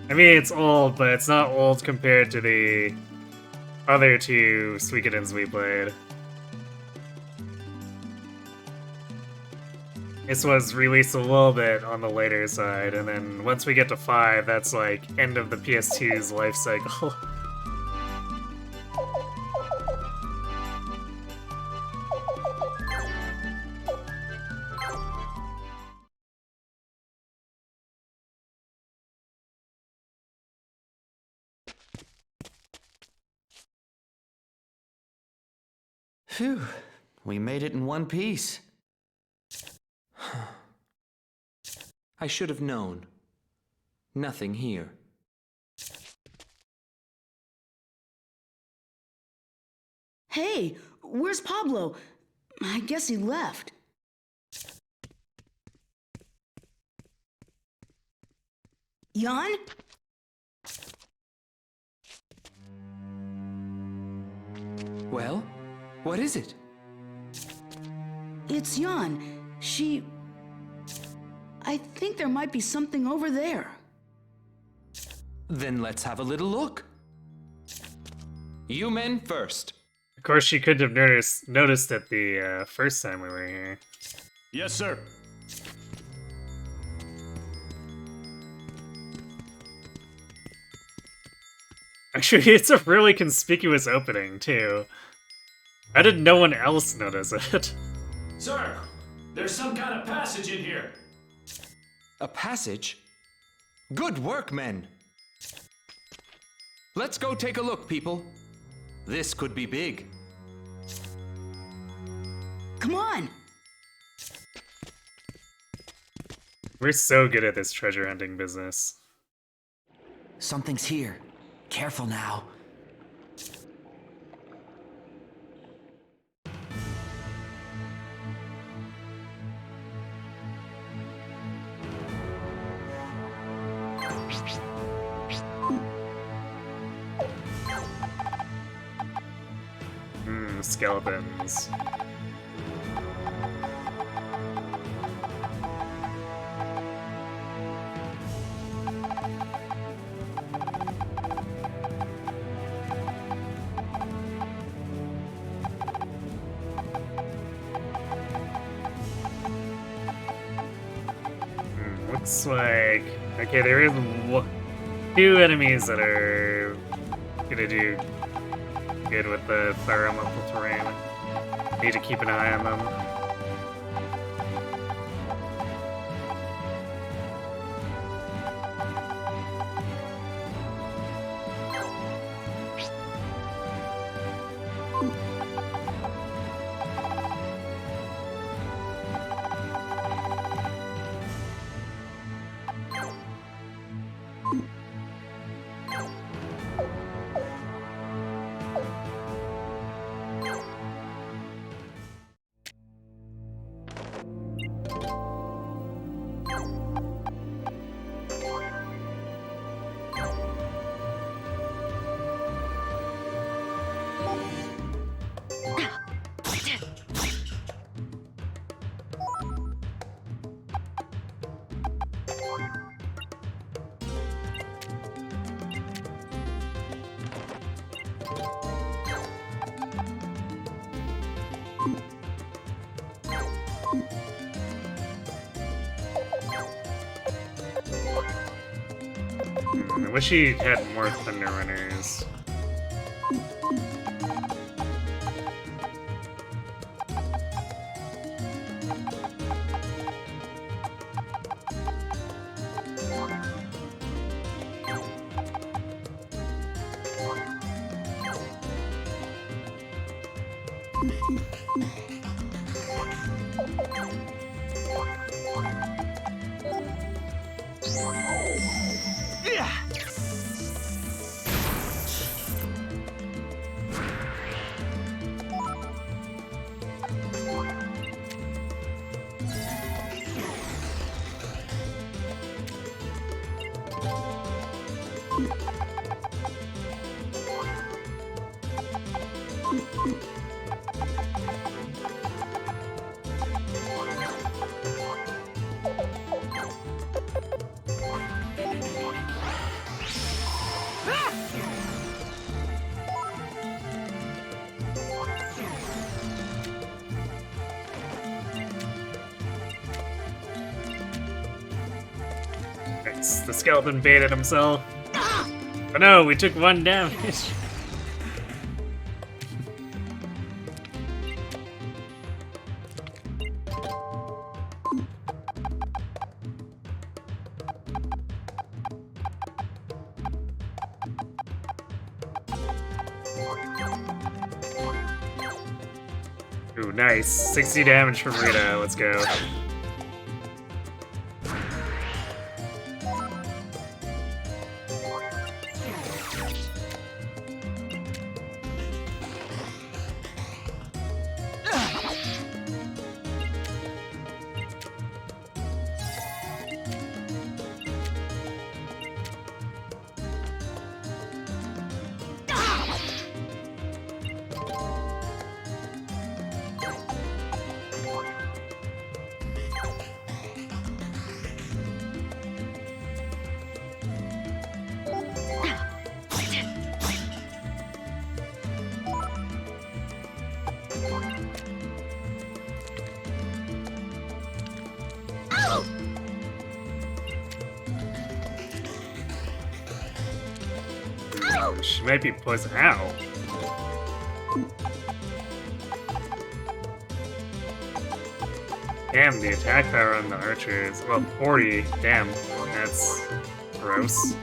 I mean, it's old, but it's not old compared to the other 2 Suikodens we played. This was released a little bit on the later side, and then once we get to 5, that's like end of the PS2's life cycle. Phew, we made it in one piece. I should have known. Nothing here. Hey, where's Pablo? I guess he left. Jan? Well, what is it? It's Jan. I think there might be something over there. Then let's have a little look. You men first. Of course, she couldn't have noticed it the first time we were here. Yes, sir. Actually, it's a really conspicuous opening, too. How did no one else notice it? Sir, there's some kind of passage in here. A passage? Good work, men. Let's go take a look, people. This could be big. Come on! We're so good at this treasure hunting business. Something's here. Careful now. Skeletons. Looks like... Okay, there is two enemies that are gonna do good with the fire elemental terrain. Need to keep an eye on them. I wish he had more Thunder Runners. The skeleton baited himself. Oh no, we took 1 damage. Ooh, nice. 60 damage from Rita. Let's go. She might be poisoned. Ow. Damn, the attack power on the archer is, well, 40. Damn, that's gross.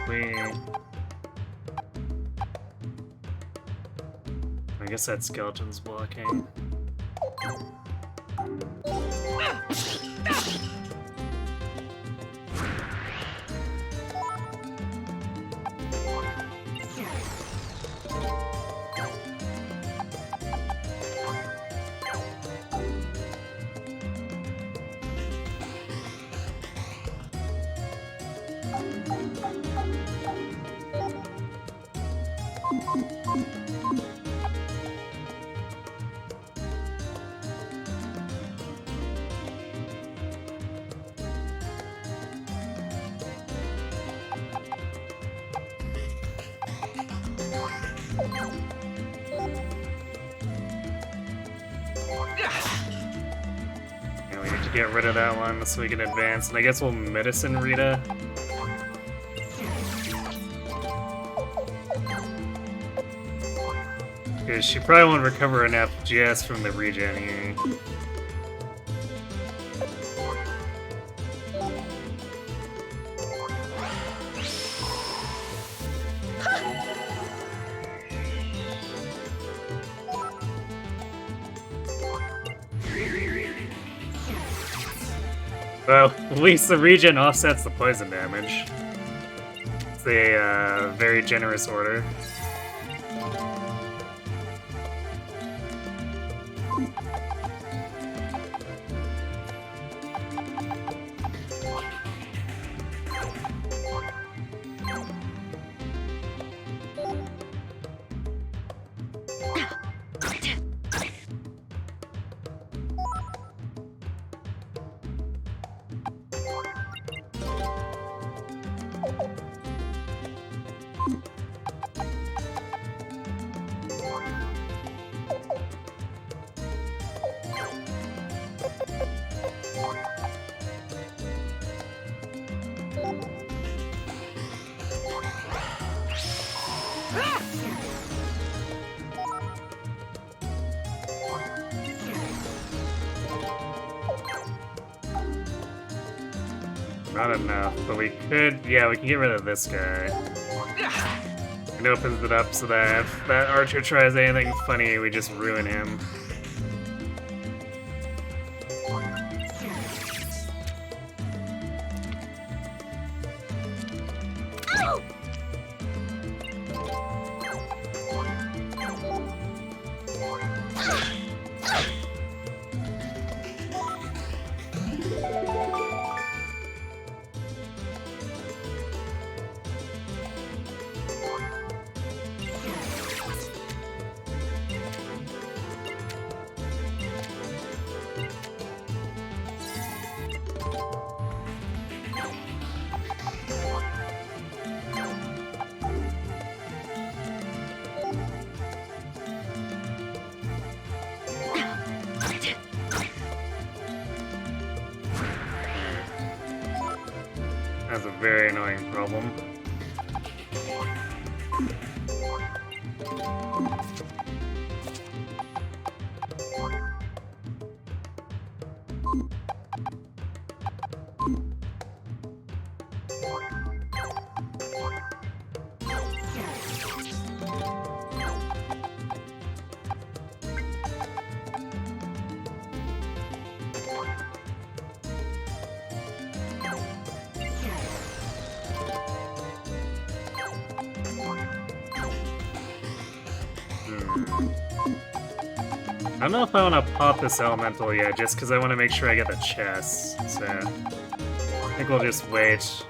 Wait. I guess that skeleton's blocking. Yeah, we need to get rid of that one so we can advance, and I guess we'll medicine Rita. Because she probably won't recover enough just from the regen here. Well, at least the regen offsets the poison damage. It's a very generous order. Not enough, but we could, yeah, we can get rid of this guy. It opens it up so that if that archer tries anything funny, we just ruin him. That's a very annoying problem. I don't know if I want to pop this elemental yet, just because I want to make sure I get the chest. So I think we'll just wait.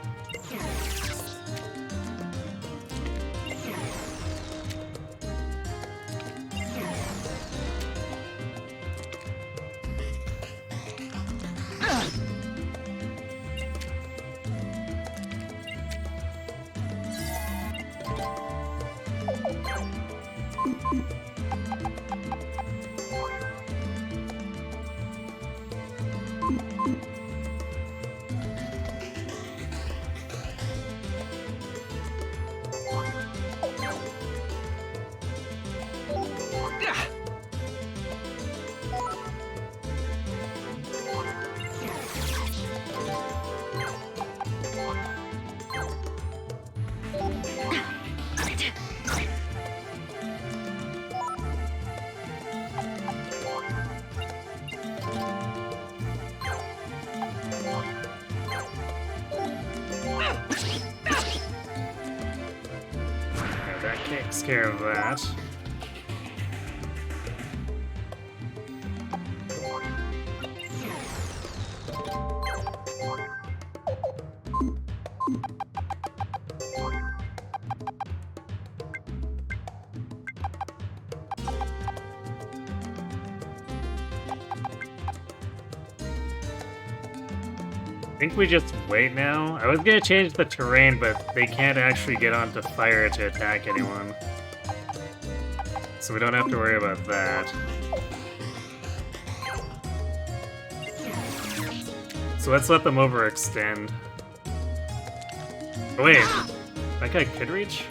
That takes care of that. I think we just wait now. I was gonna change the terrain, but they can't actually get onto fire to attack anyone. So we don't have to worry about that. So let's let them overextend. Oh wait, that guy could reach?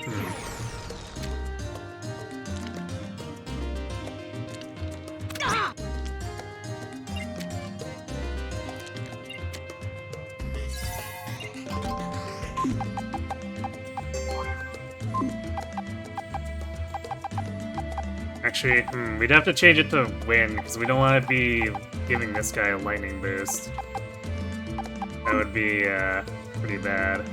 Actually, we'd have to change it to wind, because we don't want to be giving this guy a lightning boost. That would be, pretty bad.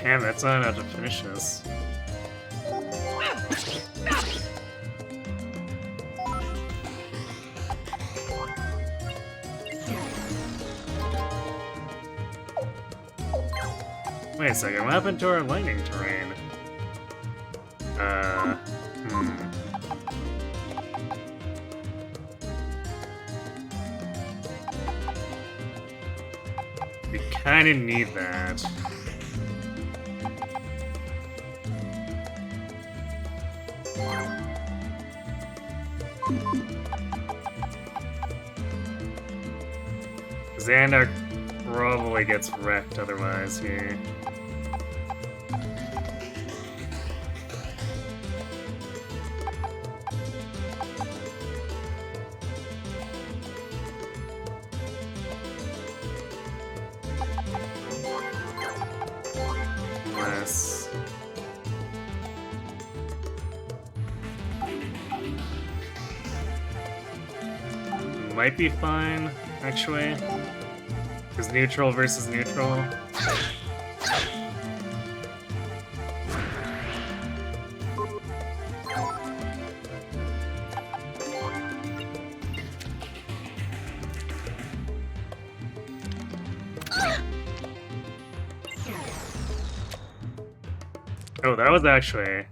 Damn, that's not enough to finish this. Wait a second, what happened to our lightning terrain? We kinda need that. Xandar probably gets wrecked otherwise here. Unless... might be fine, actually. Because neutral versus neutral. Oh, that was actually...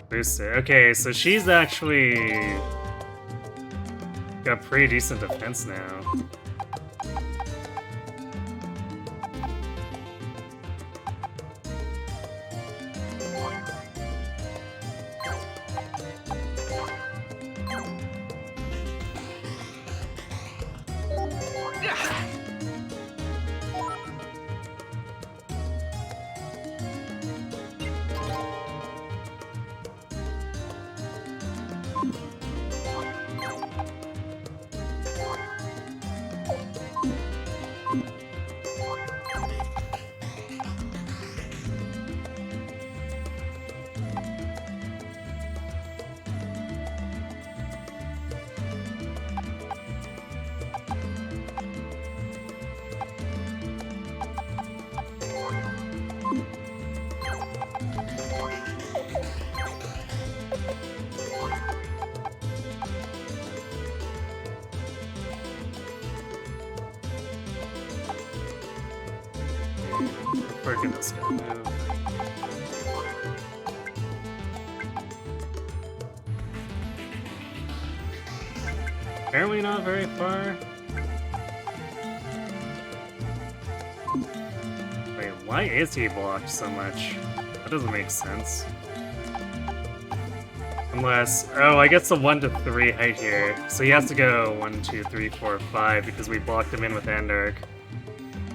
Boosted. Okay, so she's actually... got pretty decent defense now. Where can this guy move? Apparently not very far. Wait, why is he blocked so much? That doesn't make sense. Unless, oh, I guess the 1 to 3 height here. So he has to go 1, 2, 3, 4, 5 because we blocked him in with Endark.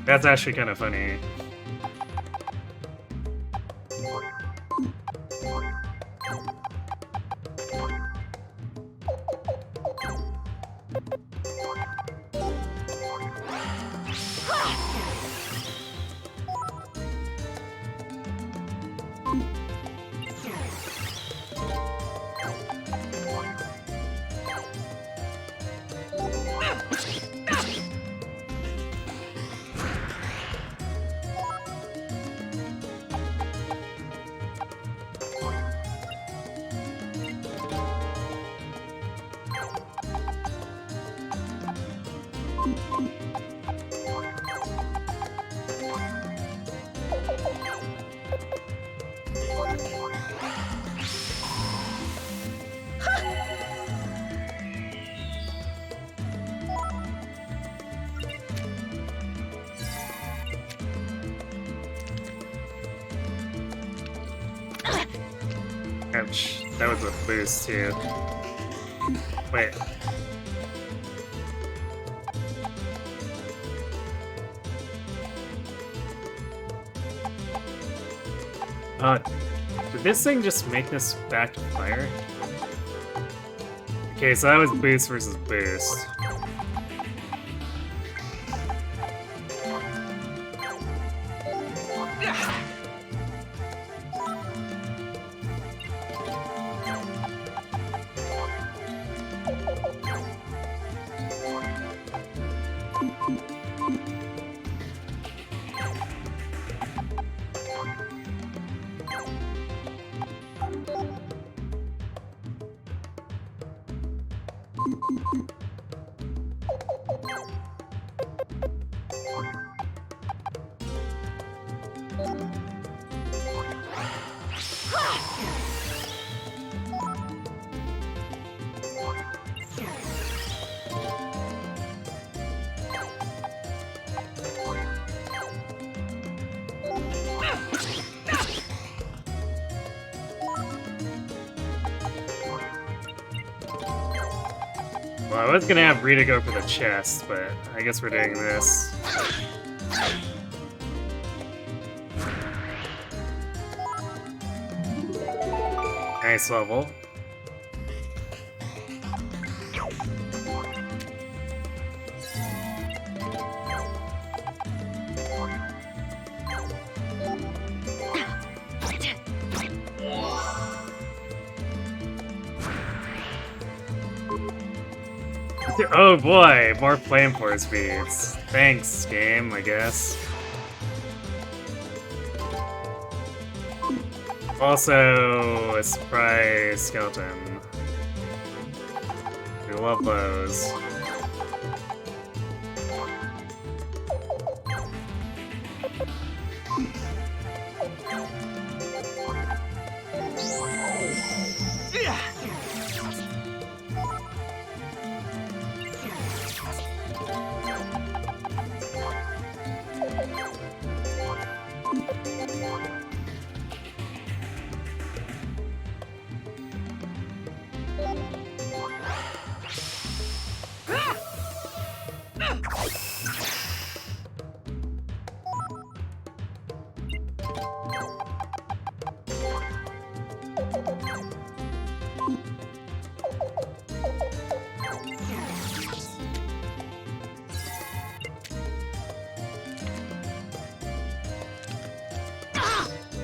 That's actually kind of funny. Ouch, that was a boost too. Wait. Did this thing just make this back to fire? Okay, so that was boost versus boost. Well, I was gonna have Rita go for the chest, but I guess we're doing this. Nice level. Oh boy, more flame force beads. Thanks, game, I guess. Also, a surprise skeleton. We love those.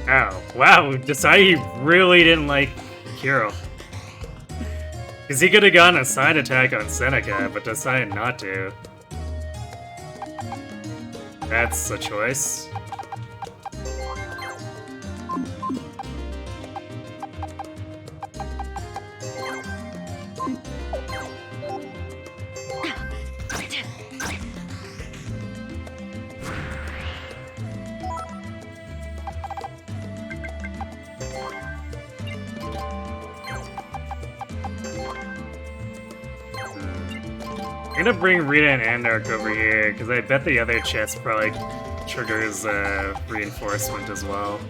Oh, wow, Desai really didn't like Kiro. Because he could have gotten a side attack on Seneca, but decided not to. That's a choice. I'm gonna bring Rita and Andark over here, because I bet the other chest probably triggers reinforcement as well.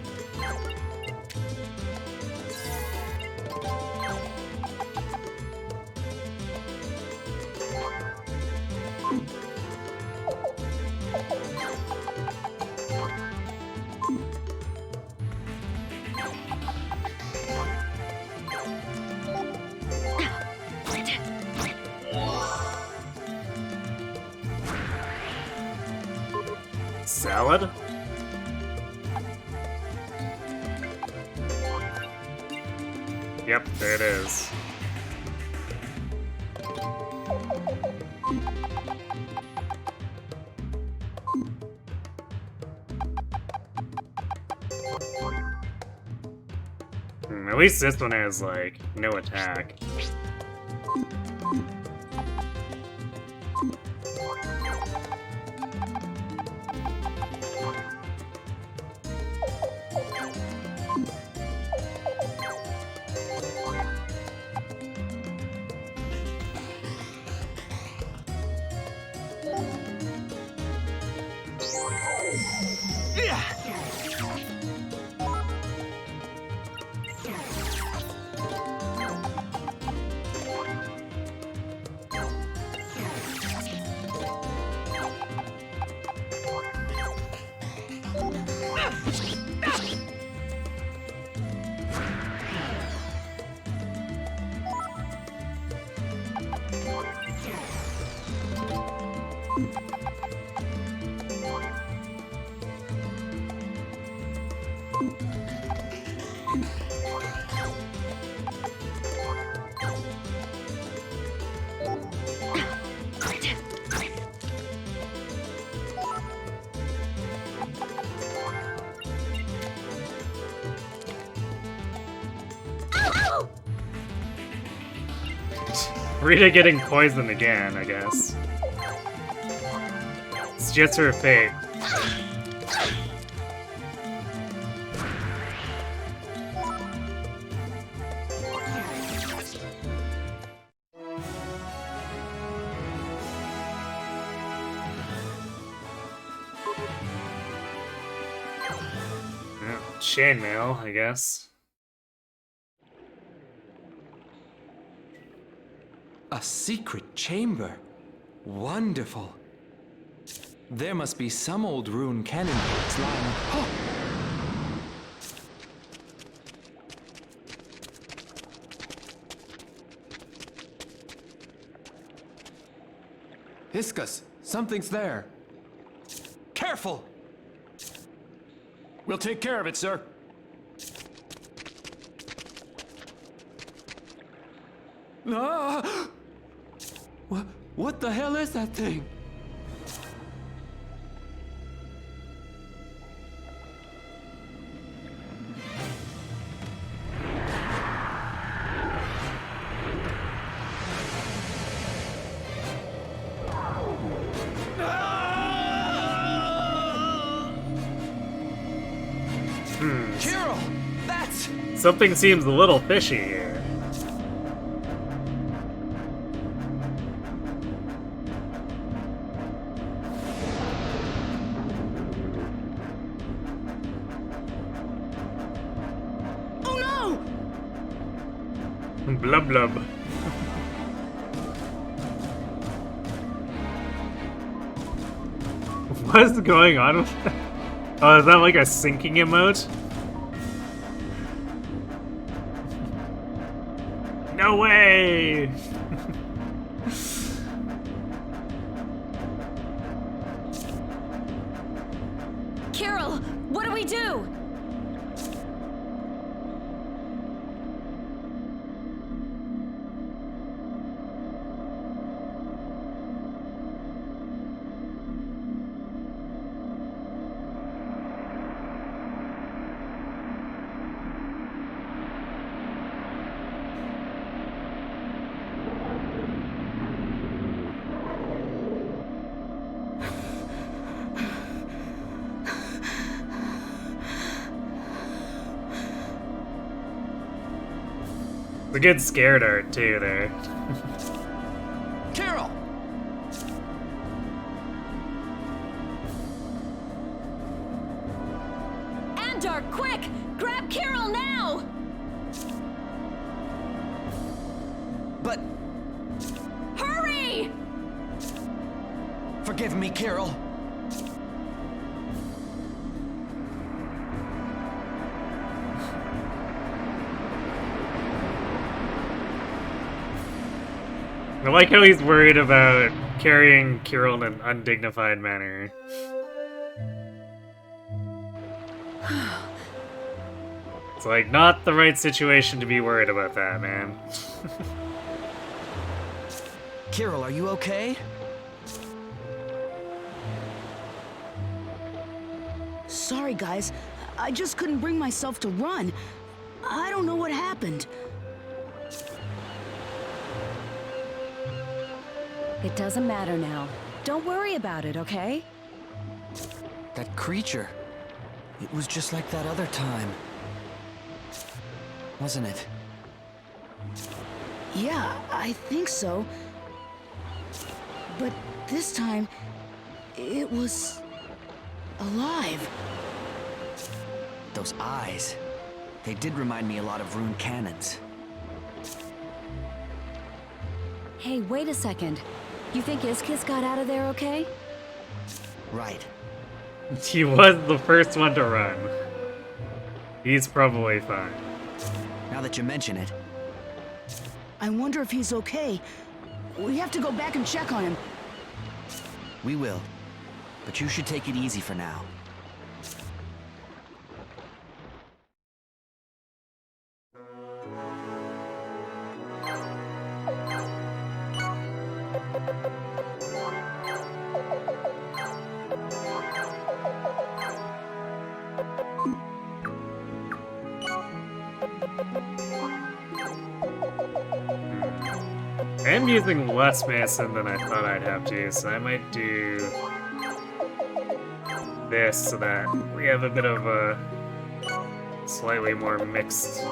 Salad? Yep, there it is. At least this one has, like, no attack. Rita getting poisoned again, I guess. It's just her fate. Yeah, chainmail, I guess. A secret chamber. Wonderful. There must be some old rune cannon parts lying. Oh! Hiscus, something's there. Careful! We'll take care of it, sir. Ah! What the hell is that thing? Carol, that's... Something seems a little fishy here. Blub blub. What is going on with that? Oh, is that like a sinking emote? No way! Carol, what do we do? It's a good scared art too there. Carol! are! Quick! Grab Carol now! But... Hurry! Forgive me, Carol. I like how he's worried about carrying Kirill in an undignified manner. It's like, not the right situation to be worried about that, man. Carol, are you okay? Sorry, guys. I just couldn't bring myself to run. I don't know what happened. It doesn't matter now. Don't worry about it, okay? That creature. It was just like that other time. Wasn't it? Yeah, I think so. But this time, it was... alive. Those eyes. They did remind me a lot of rune cannons. Hey, wait a second. You think Iskis got out of there okay? Right. He was the first one to run. He's probably fine. Now that you mention it. I wonder if he's okay. We have to go back and check on him. We will. But you should take it easy for now. I'm using less Mason than I thought I'd have to, so I might do this so that we have a bit of a slightly more mixed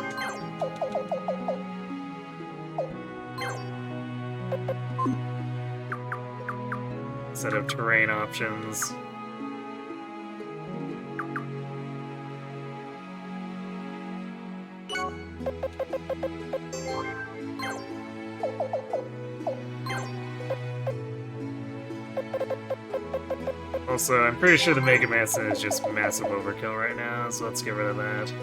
set of terrain options. Also, I'm pretty sure the Mega Manson is just massive overkill right now, so let's get rid of that.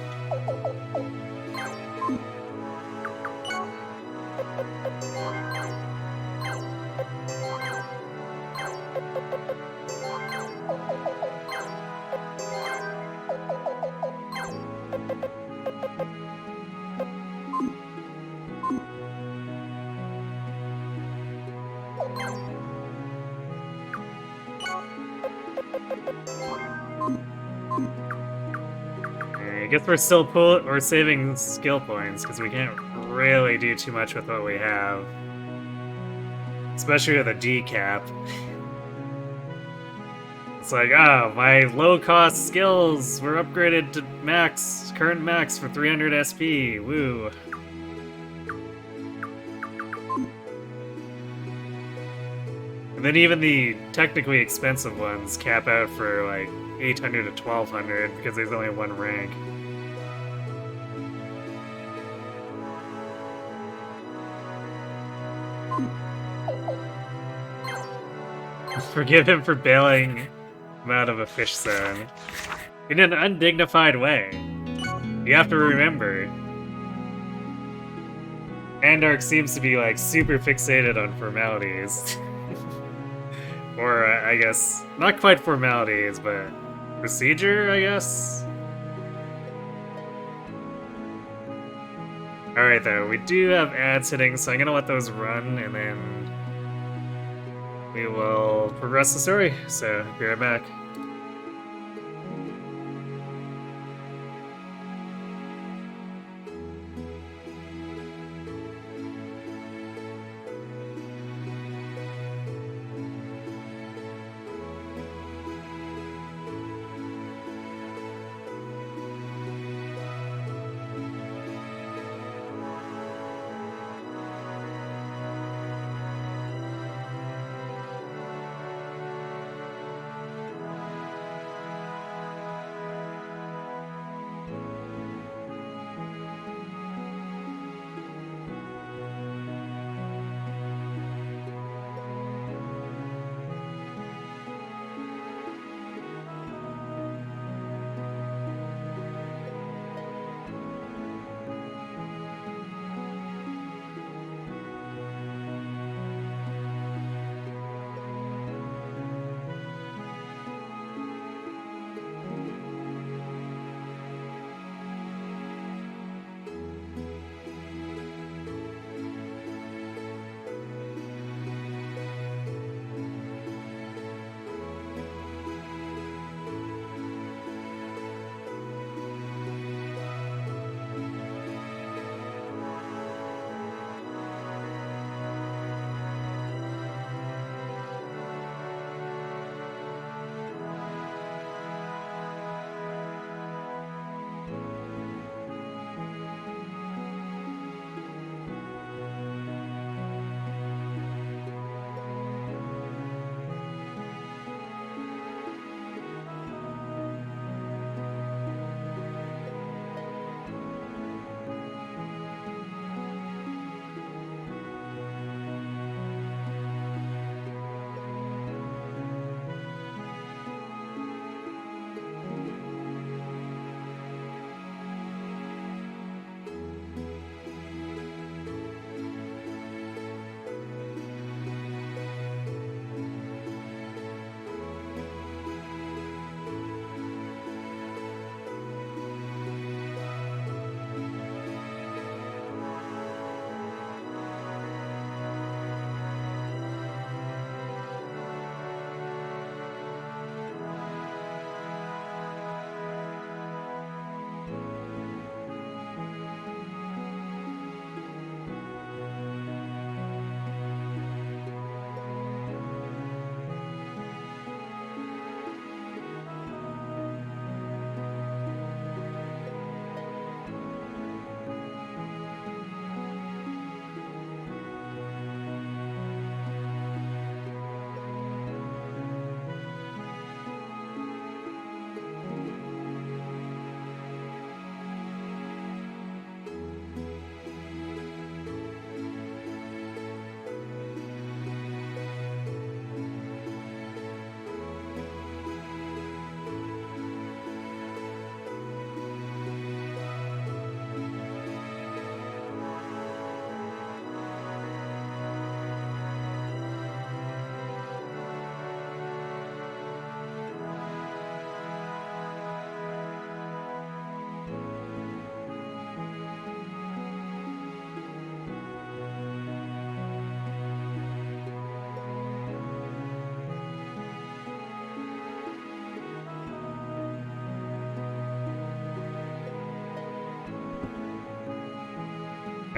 I guess we're saving skill points because we can't really do too much with what we have, especially with a D cap. It's like, oh, my low-cost skills were upgraded to max, current max for 300 SP. Woo. And then even the technically expensive ones cap out for like 800 to 1200 because there's only one rank. Forgive him for bailing him out of a fish zone. In an undignified way. You have to remember. Andark seems to be like super fixated on formalities. Or, I guess, not quite formalities, but procedure, I guess? Alright though, we do have ads hitting, so I'm gonna let those run, and then we will progress the story, so be right back.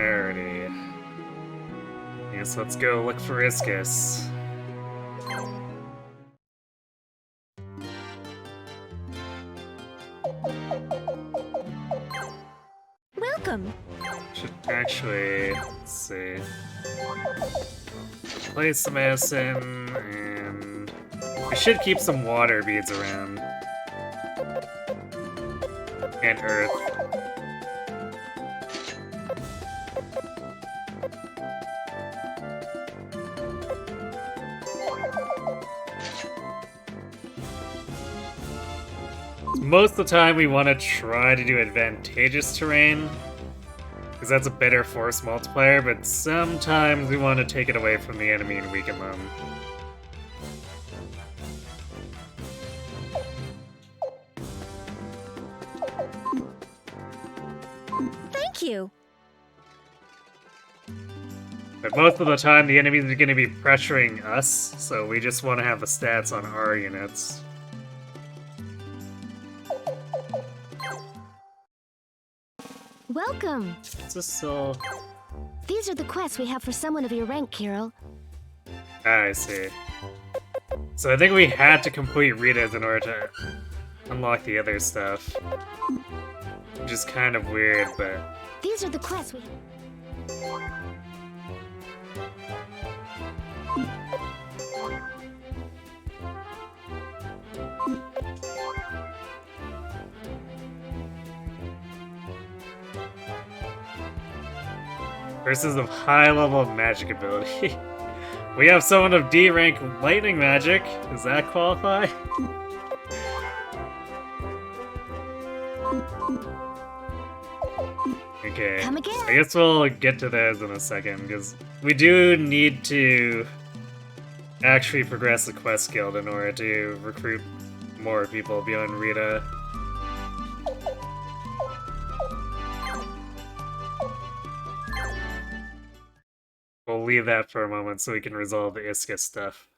Alrighty. Yes, let's go look for Iscus. Welcome. Should actually, let's see. Place some medicine, and we should keep some water beads around. And earth. Most of the time we want to try to do advantageous terrain, because that's a better force multiplier, but sometimes we want to take it away from the enemy and weaken them. Thank you. But most of the time the enemies are going to be pressuring us, so we just want to have the stats on our units. Welcome. Is this still... These are the quests we have for someone of your rank, Carol. Ah, I see. So I think we had to complete Rita's in order to unlock the other stuff. Which is kind of weird, but... These are the quests we... Versus of high level of magic ability. We have someone of D rank lightning magic. Does that qualify? Okay. Come again. I guess we'll get to those in a second, because we do need to actually progress the quest guild in order to recruit more people beyond Rita. We'll leave that for a moment so we can resolve the Iscus stuff.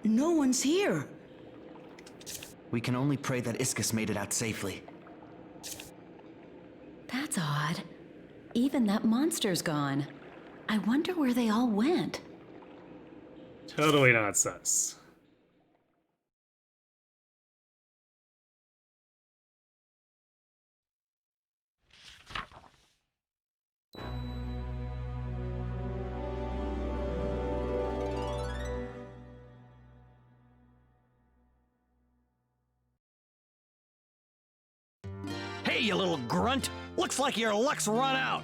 No one's here. We can only pray that Iscus made it out safely. That's odd. Even that monster's gone. I wonder where they all went. Totally not sus. Hey, you little grunt! Looks like your luck's run out!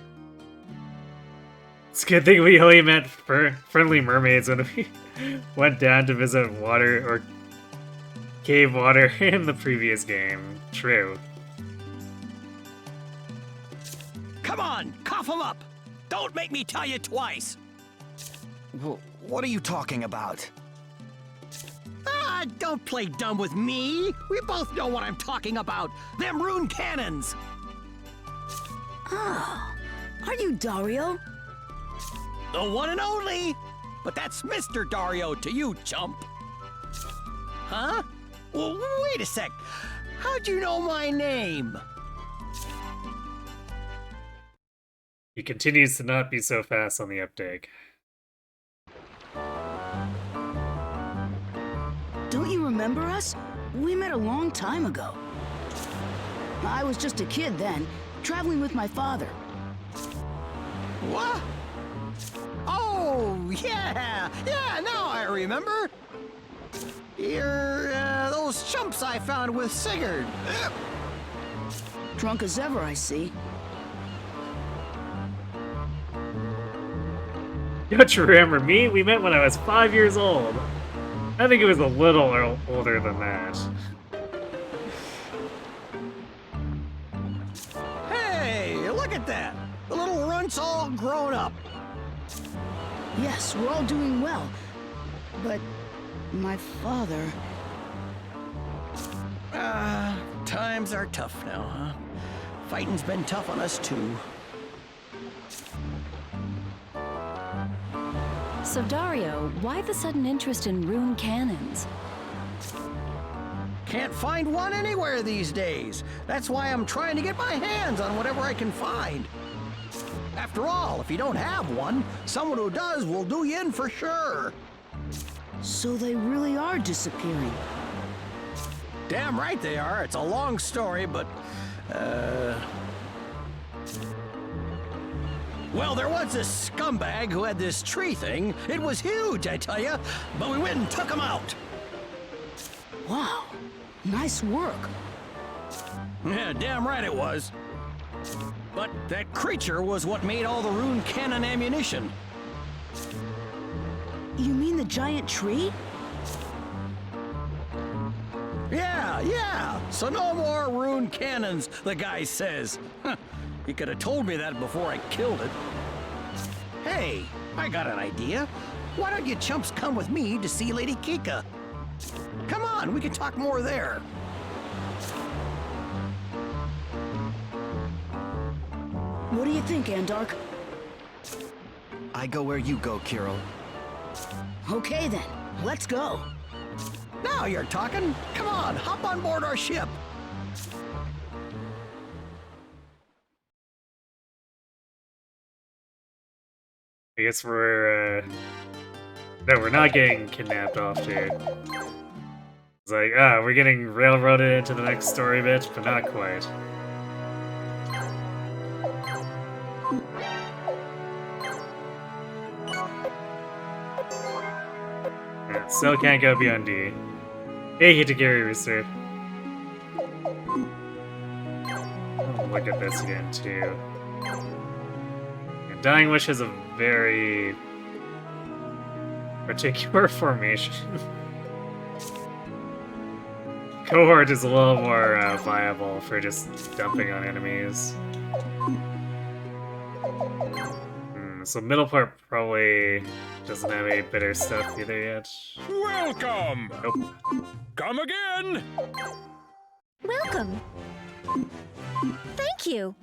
It's a good thing we only met friendly mermaids when we went down to visit water or cave water in the previous game. True. Come on, cough 'em up! Don't make me tell you twice! What are you talking about? Ah, don't play dumb with me! We both know what I'm talking about! Them rune cannons! Oh, are you Dario? The one and only! But that's Mr. Dario to you, chump! Huh? Well, wait a sec. How'd you know my name? He continues to not be so fast on the uptake. Don't you remember us? We met a long time ago. I was just a kid then, traveling with my father. What? Oh, yeah! Yeah, now I remember! You're, those chumps I found with Sigurd. Drunk as ever, I see. Don't you remember me? We met when I was 5 years old. I think it was a little older than that. Hey, look at that! The little runt's all grown up. Yes, we're all doing well. But my father... Times are tough now, huh? Fighting's been tough on us too. So Dario, why the sudden interest in rune cannons? Can't find one anywhere these days. That's why I'm trying to get my hands on whatever I can find. After all, if you don't have one, someone who does will do you in for sure. So they really are disappearing. Damn right they are. It's a long story, but, well, there was this scumbag who had this tree thing. It was huge, I tell you, but we went and took him out. Wow, nice work. Yeah, damn right it was. But that creature was what made all the rune cannon ammunition. You mean the giant tree? Yeah. So no more rune cannons, the guy says. He could have told me that before I killed it. Hey, I got an idea. Why don't you chumps come with me to see Lady Kika? Come on, we can talk more there. What do you think, Andark? I go where you go, Kirill. Okay then, let's go. Now you're talking. Come on, hop on board our ship. I guess we're, no, we're not getting kidnapped off here. It's like, we're getting railroaded into the next story bit, but not quite. Yeah, still can't go beyond D. Hey, Hitagiri Rooster. Oh, look at this again, too. And Dying Wish has a very particular formation. Cohort is a little more viable for just dumping on enemies. So middle part probably doesn't have any bitter stuff either yet. Welcome! Nope. Come again! Welcome! Thank you!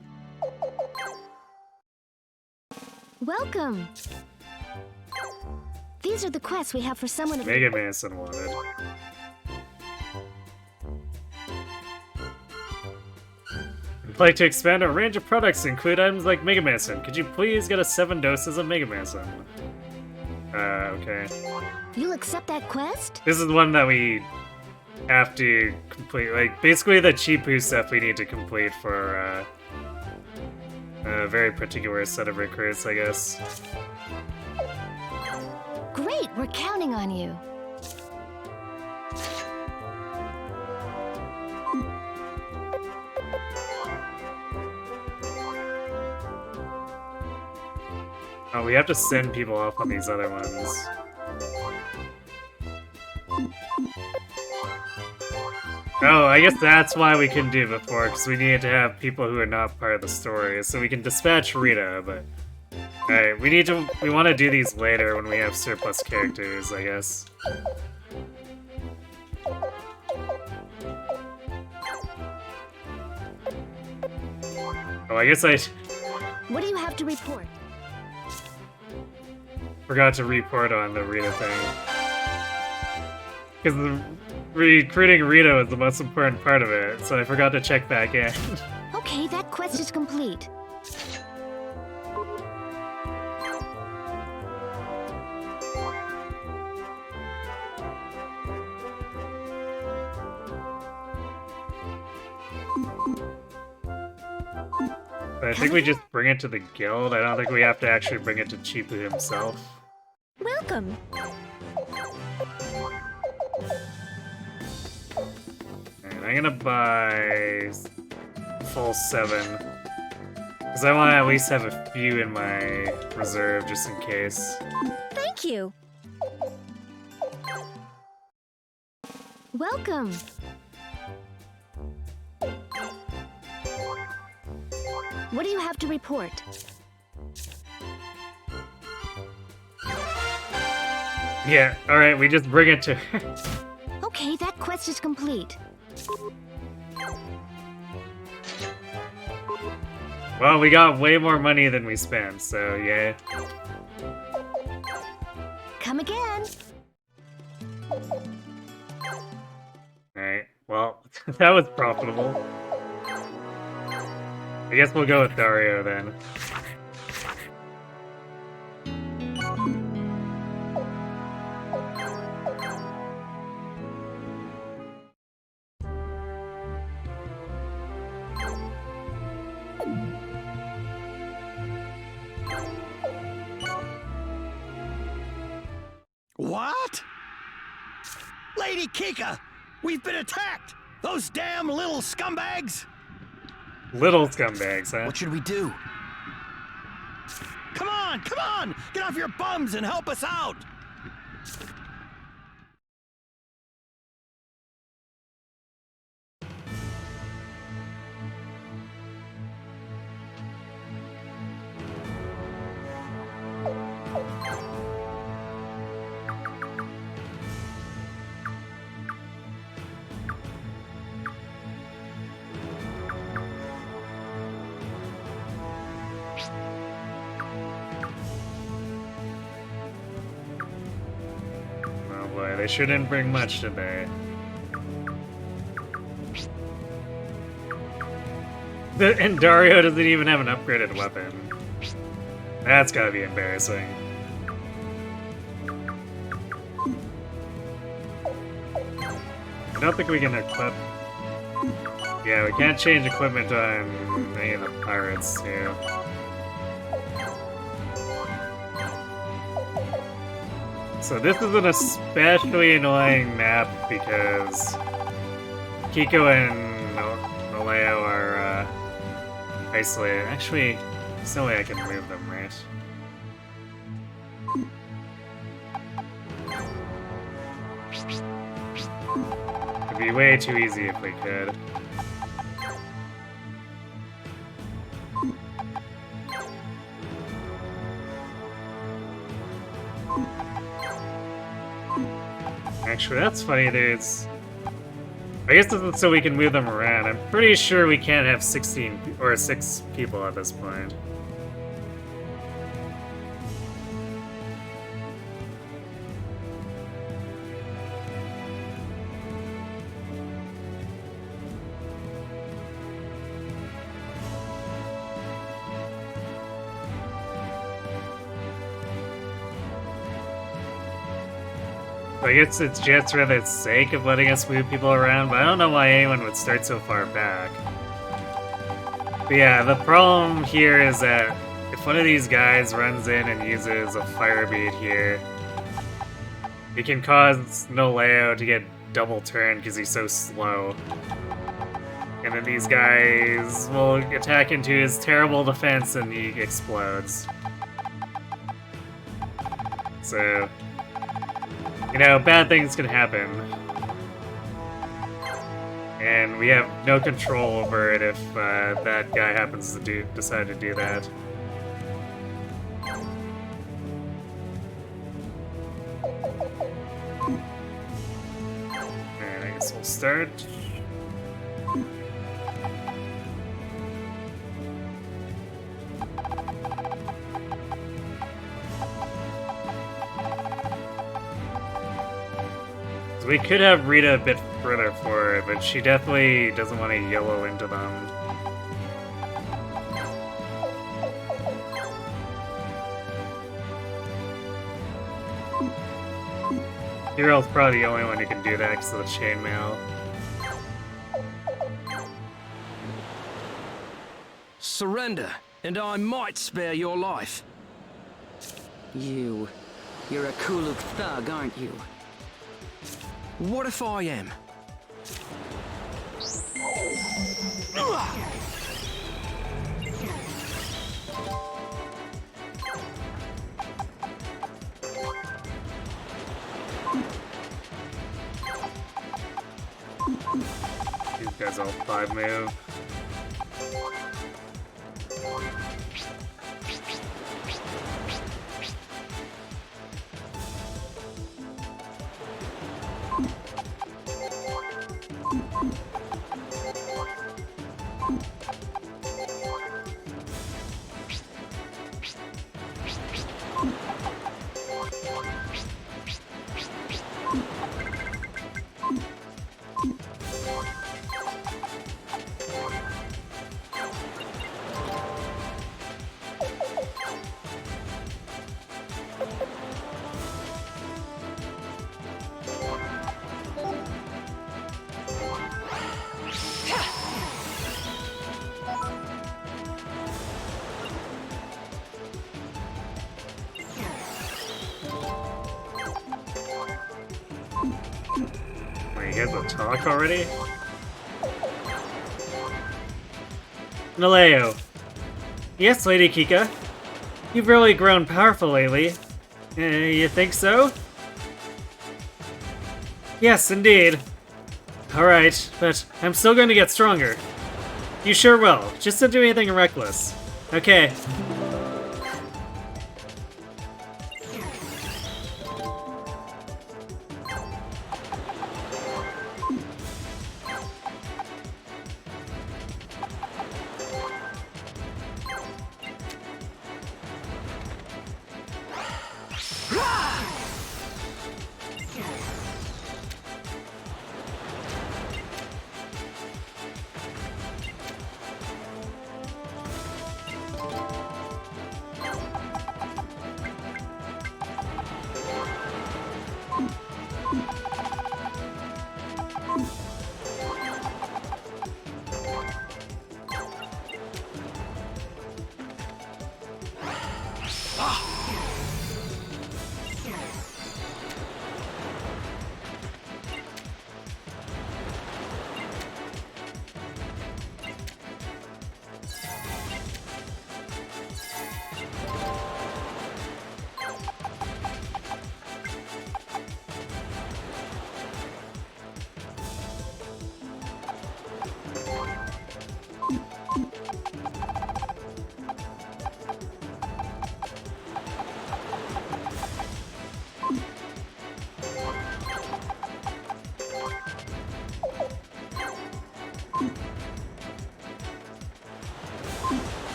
Welcome! These are the quests we have for someone of— Mega Manson wanted. I'd like to expand our range of products to include items like Mega Manson. Could you please get us 7 doses of Mega Manson? Okay. You'll accept that quest? This is one that we have to complete. Like, basically the Chipu stuff we need to complete for a very particular set of recruits, I guess. Great, we're counting on you. Oh, we have to send people off on these other ones. Oh, I guess that's why we couldn't do it before, because we needed to have people who are not part of the story, so we can dispatch Rita, but... Alright, we want to do these later when we have surplus characters, I guess. Oh, I guess I... What do you have to report? Forgot to report on the Rita thing. Because the recruiting Rita was the most important part of it, so I forgot to check back in. Okay, that quest is complete. But I think we just bring it to the guild. I don't think we have to actually bring it to Chipu himself. Welcome. And I'm gonna buy full 7. Because I want to at least have a few in my reserve just in case. Thank you. Welcome. What do you have to report? Yeah, alright, we just bring it to her. Okay, that quest is complete. Well, we got way more money than we spent, so yeah. That was profitable. I guess we'll go with Dario then. What? Lady Kika! We've been attacked! Those damn little scumbags! Little scumbags, huh? What should we do? Come on! Come on! Get off your bums and help us out! Oh boy, they shouldn't bring much today. And Dario doesn't even have an upgraded weapon. That's gotta be embarrassing. I don't think we can equip... Yeah, we can't change equipment on any of the pirates, too. So this is an especially annoying map because Kiko and Noleo are isolated. Actually, there's no way I can move them, right? It'd be way too easy if we could. Actually, that's funny, there's... I guess this is so we can move them around. I'm pretty sure we can't have 16 or 6 people at this point. I guess it's just for the sake of letting us move people around, but I don't know why anyone would start so far back. But yeah, the problem here is that if one of these guys runs in and uses a fire bead here, it can cause Noleo to get double turned because he's so slow. And then these guys will attack into his terrible defense and he explodes. So... you know, bad things can happen. And we have no control over it if that guy happens to decide to do that. And I guess we'll start. We could have Rita a bit further forward, but she definitely doesn't want to yellow into them. Hero's probably the only one who can do that because of the chainmail. Surrender, and I might spare your life. You're a Kuluk thug, aren't you? What if I am? These guys all 5 move. here's the talk already? Naleo. Yes, Lady Kika. You've really grown powerful lately. You think so? Yes, indeed. Alright, but I'm still going to get stronger. You sure will. Just don't do anything reckless. Okay.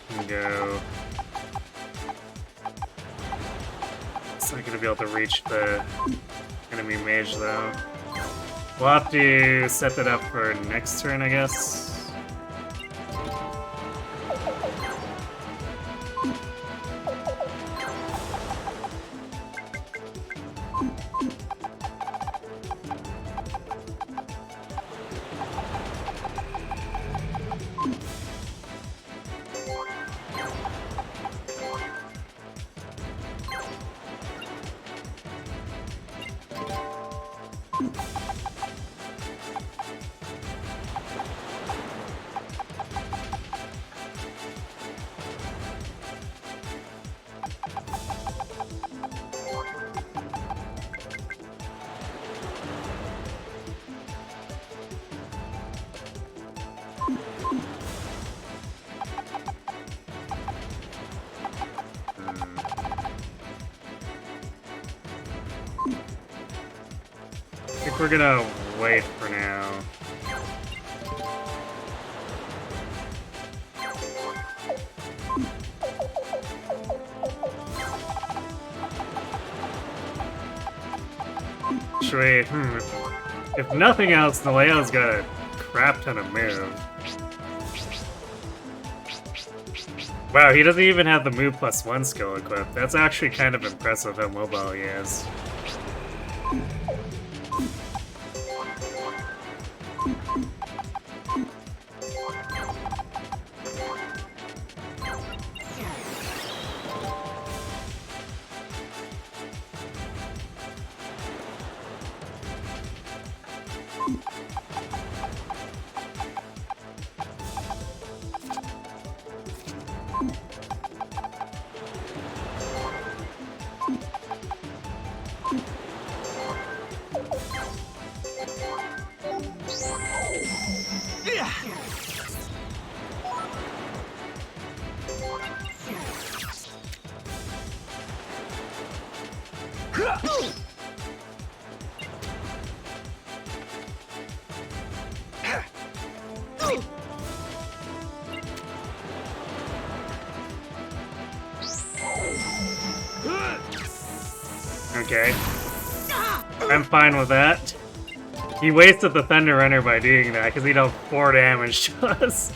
Can go. It's not gonna be able to reach the enemy mage though. We'll have to set that up for next turn, I guess. I think we're gonna wait for now. Actually, if nothing else, Naleo's got a crap ton of move. Wow, he doesn't even have the move +1 skill equipped. That's actually kind of impressive how mobile he is. Okay. I'm fine with that. He wasted the Thunder Runner by doing that because he dealt 4 damage to us.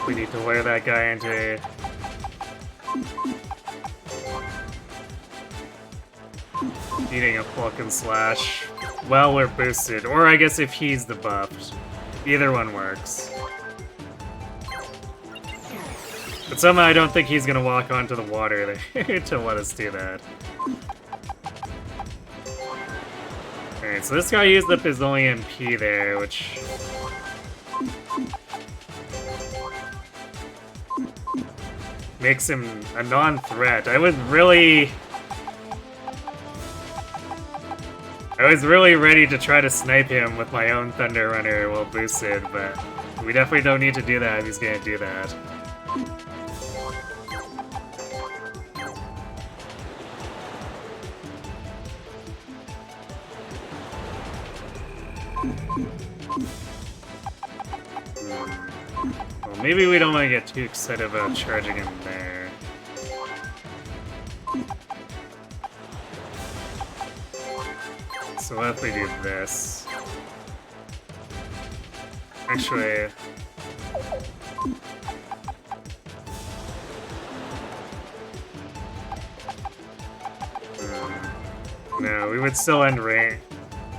We need to wear that guy into... eating a Falcon Slash while we're boosted, or I guess if he's the buffed. Either one works. But somehow I don't think he's gonna walk onto the water there to let us do that. Alright, so this guy used up his only MP there, which... makes him a non-threat. I was really ready to try to snipe him with my own Thunder Runner while boosted, but we definitely don't need to do that if he's gonna do that. Well, maybe we don't want to get too excited about charging him there. So what if we do this? Actually... no, we would still end range.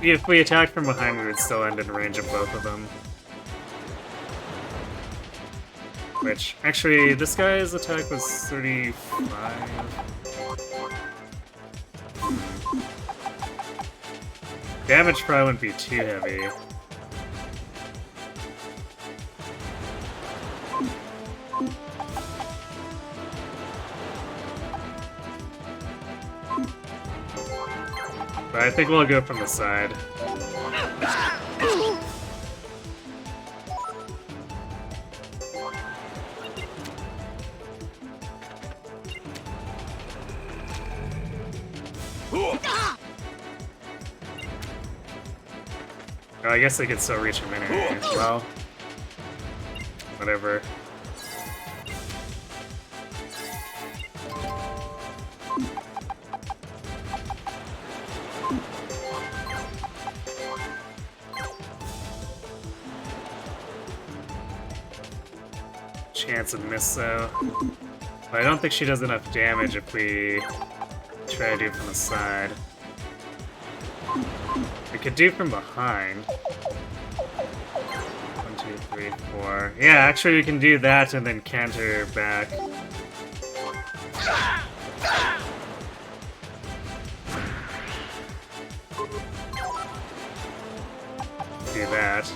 If we attacked from behind, we would still end in range of both of them. Which, actually, this guy's attack was 35. Damage probably wouldn't be too heavy. But I think we'll go from the side. Oh, I guess they could still reach him anyway. Well, whatever. Chance of miss though. But I don't think she does enough damage if we try to do it from the side. We could do from behind. 1, 2, 3, 4. Yeah, actually we can do that and then counter back. Do that.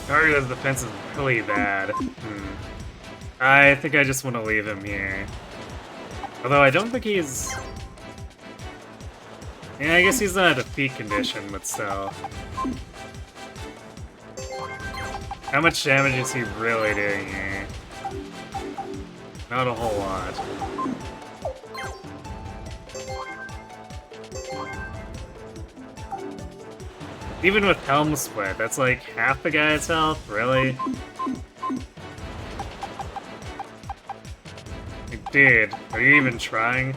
Argo's defense is really bad. I think I just want to leave him here. Although I don't think he's... yeah, I guess he's not a defeat condition, but still. How much damage is he really doing here? Not a whole lot. Even with Helm Split, that's like half the guy's health, really? Like, dude, are you even trying?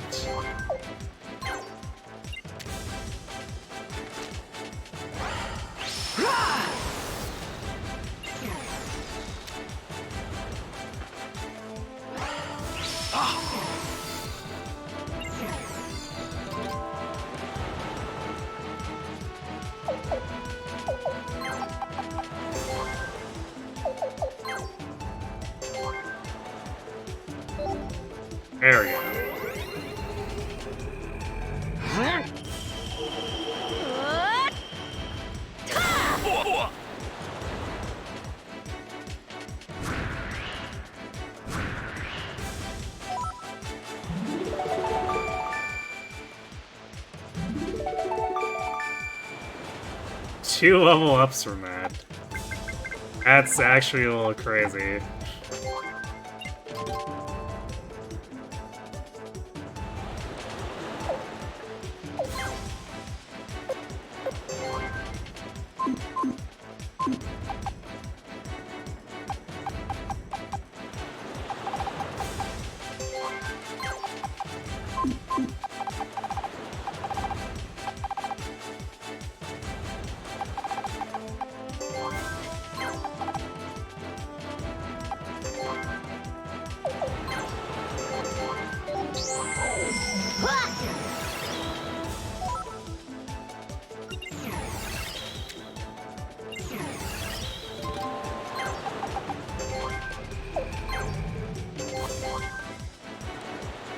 There we go. Two level ups from that. That's actually a little crazy.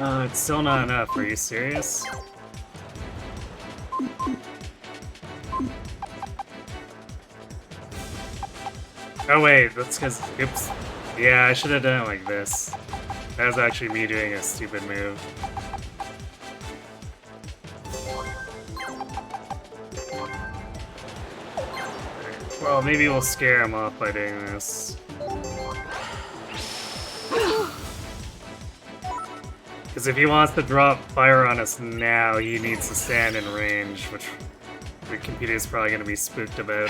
It's still not enough. Are you serious? Oh wait, that's because, oops. Yeah, I should have done it like this. That was actually me doing a stupid move. Well, maybe we'll scare him off by doing this. Because if he wants to drop fire on us now, he needs to stand in range, which the computer is probably going to be spooked about.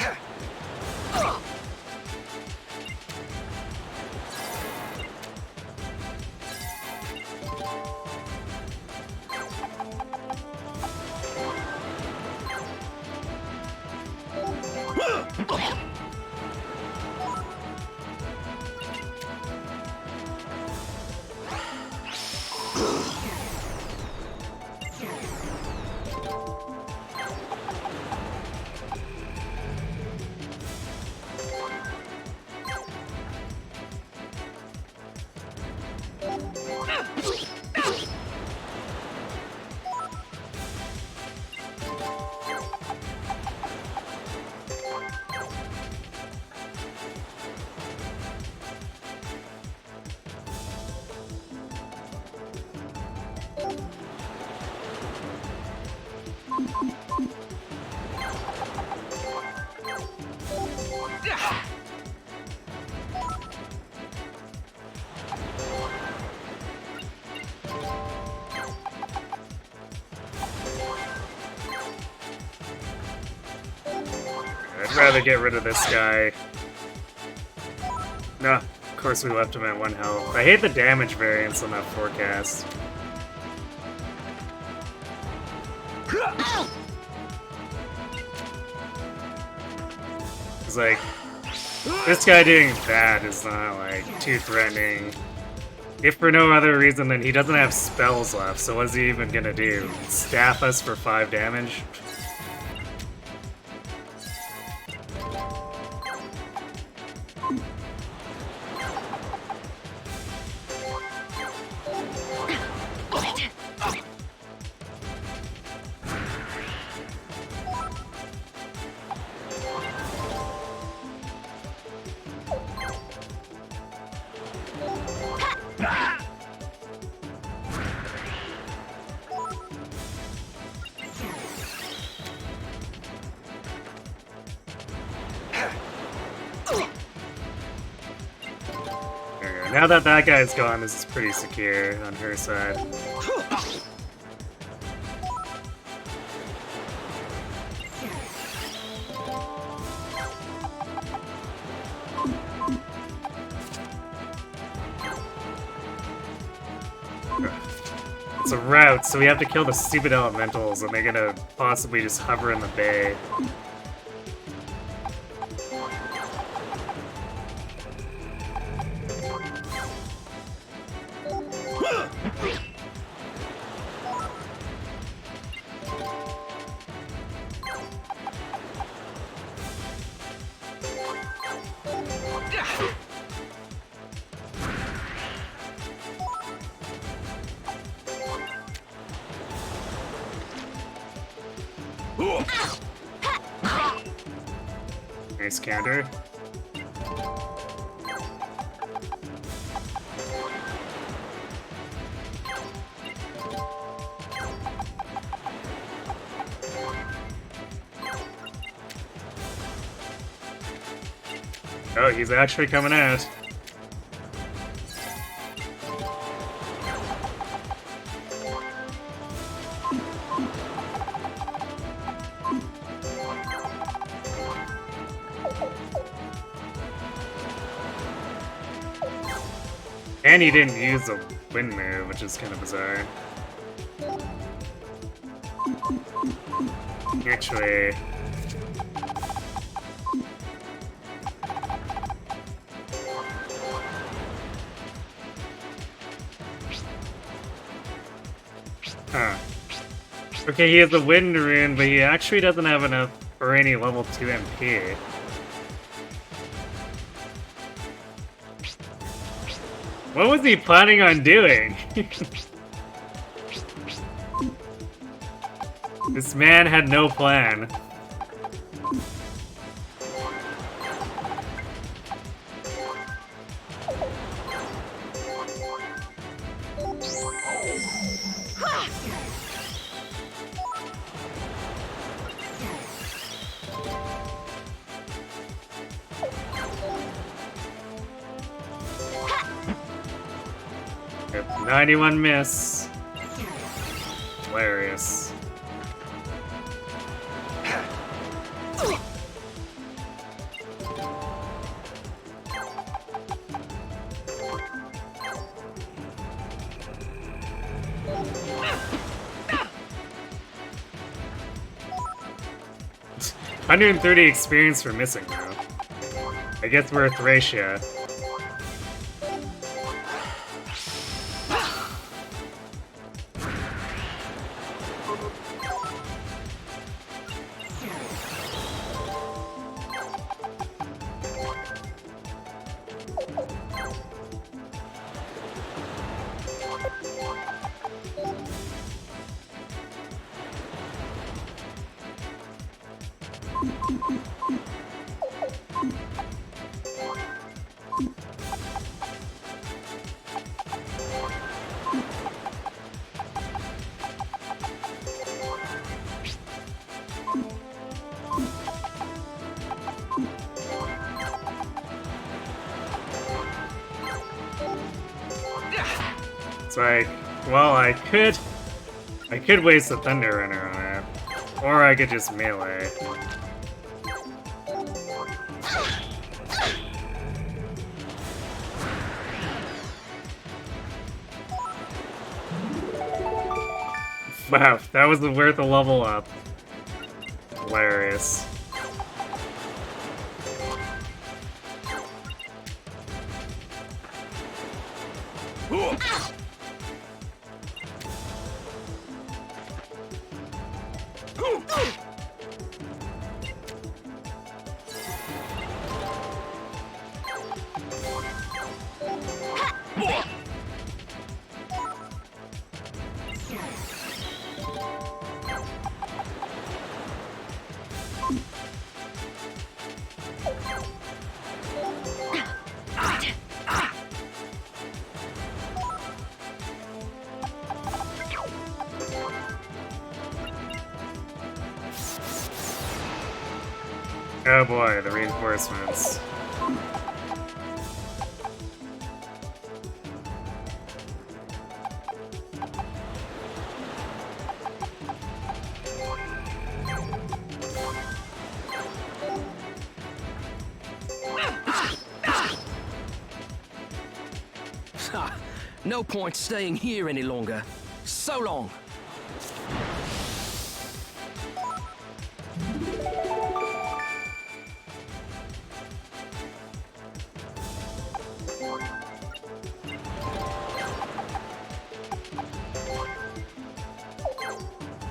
I'd rather get rid of this guy. No, of course we left him at 1 health. I hate the damage variance on that forecast. It's like, this guy doing that is not, like, too threatening. If for no other reason than he doesn't have spells left, so what's he even gonna do? Staff us for 5 damage? Now that that guy's gone, this is pretty secure on her side. It's a route, so we have to kill the stupid elementals, and they're gonna possibly just hover in the bay. Nice counter. Oh, he's actually coming out. And he didn't use a wind move, which is kind of bizarre. Actually... Huh. Okay, he has a wind rune, but he actually doesn't have enough for any level 2 MP. What was he planning on doing? This man had no plan. Yep, 91 miss. Hilarious. $130 experience for missing though. I guess we're Thracia. It's like, well, I could waste the Thunder Runner on it, or I could just melee. Wow, that was worth a level up. Hilarious. Oh boy, the reinforcements. No point staying here any longer. So long.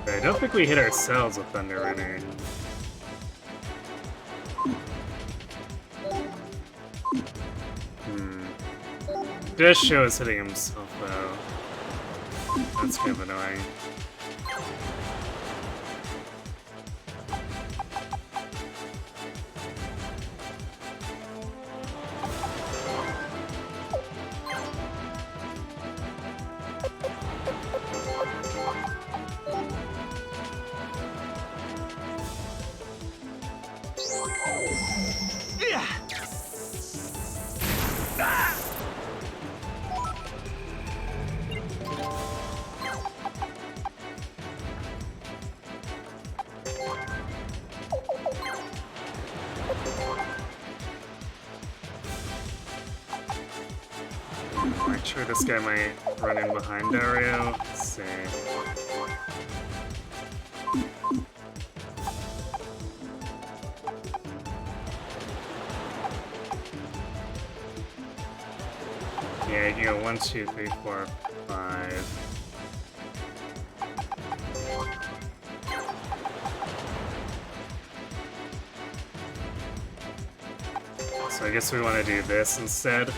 I don't think we hit ourselves with Thunder Runner. Just shows hitting himself though. That's kind of annoying. I'm sure this guy might run in behind Dario. Let's see. Yeah, you can go 1, 2, 3, 4, 5. So I guess we want to do this instead.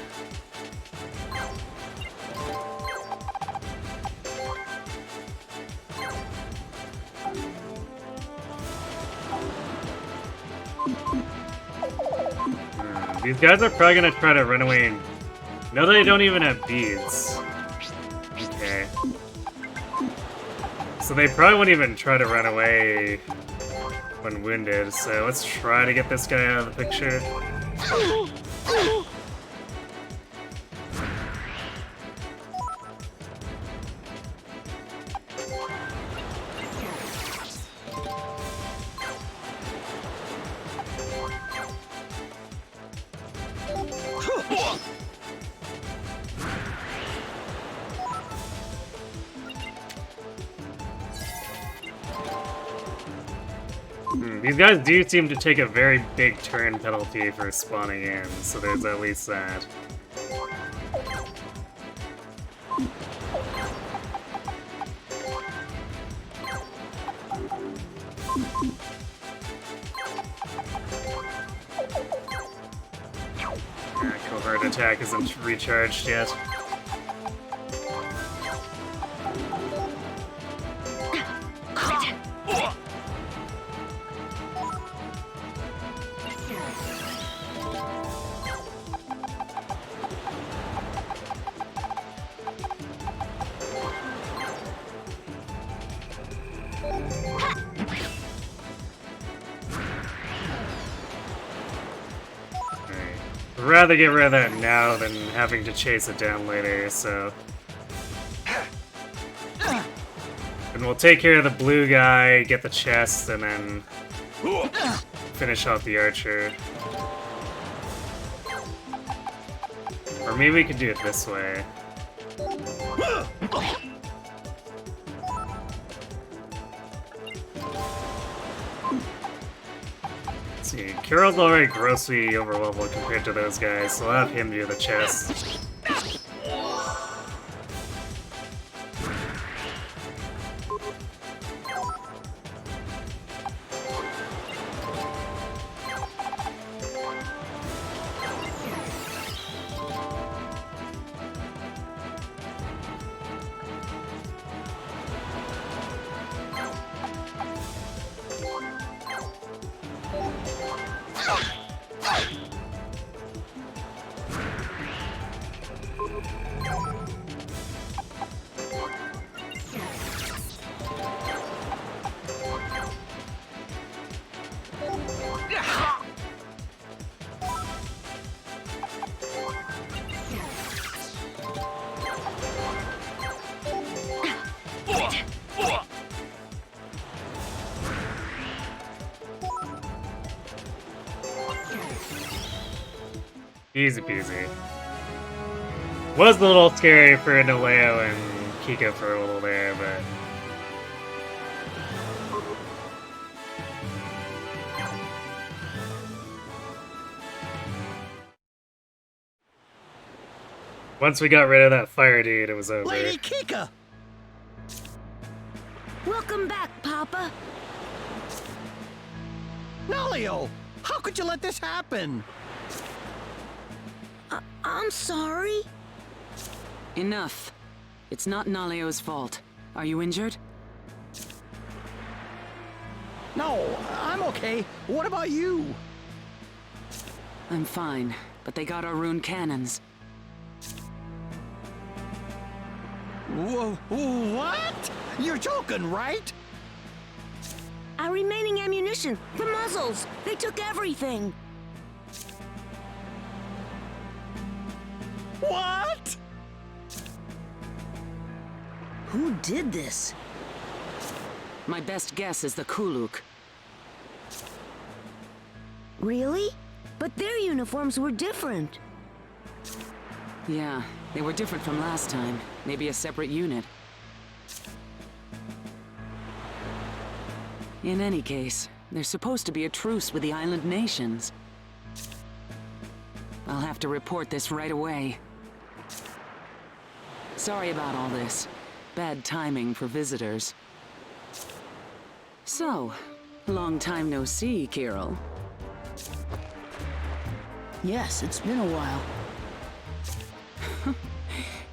These guys are probably gonna try to run away and... No, they don't even have beads. Okay. So they probably won't even try to run away when wounded, so let's try to get this guy out of the picture. These guys do seem to take a very big turn penalty for spawning in, so there's at least that. Covert attack isn't recharged yet. I'd rather get rid of that now than having to chase it down later, so... And we'll take care of the blue guy, get the chest, and then finish off the archer. Or maybe we could do it this way. See, Carol's already grossly overleveled compared to those guys, so I'll have him do the chest. Easy peasy. Was a little scary for Naleo and Kiko for a little there, but... Once we got rid of that fire dude, it was over. Lady Kika! Welcome back, Papa. Naleo! How could you let this happen? I'm sorry. Enough. It's not Naleo's fault. Are you injured? No, I'm okay. What about you? I'm fine, but they got our rune cannons. What? You're joking, right? Our remaining ammunition, the muzzles, they took everything. What? Who did this? My best guess is the Kuluk. Really? But their uniforms were different. Yeah, they were different from last time. Maybe a separate unit. In any case, there's supposed to be a truce with the island nations. I'll have to report this right away. Sorry about all this. Bad timing for visitors. So, long time no see, Kirill. Yes, it's been a while.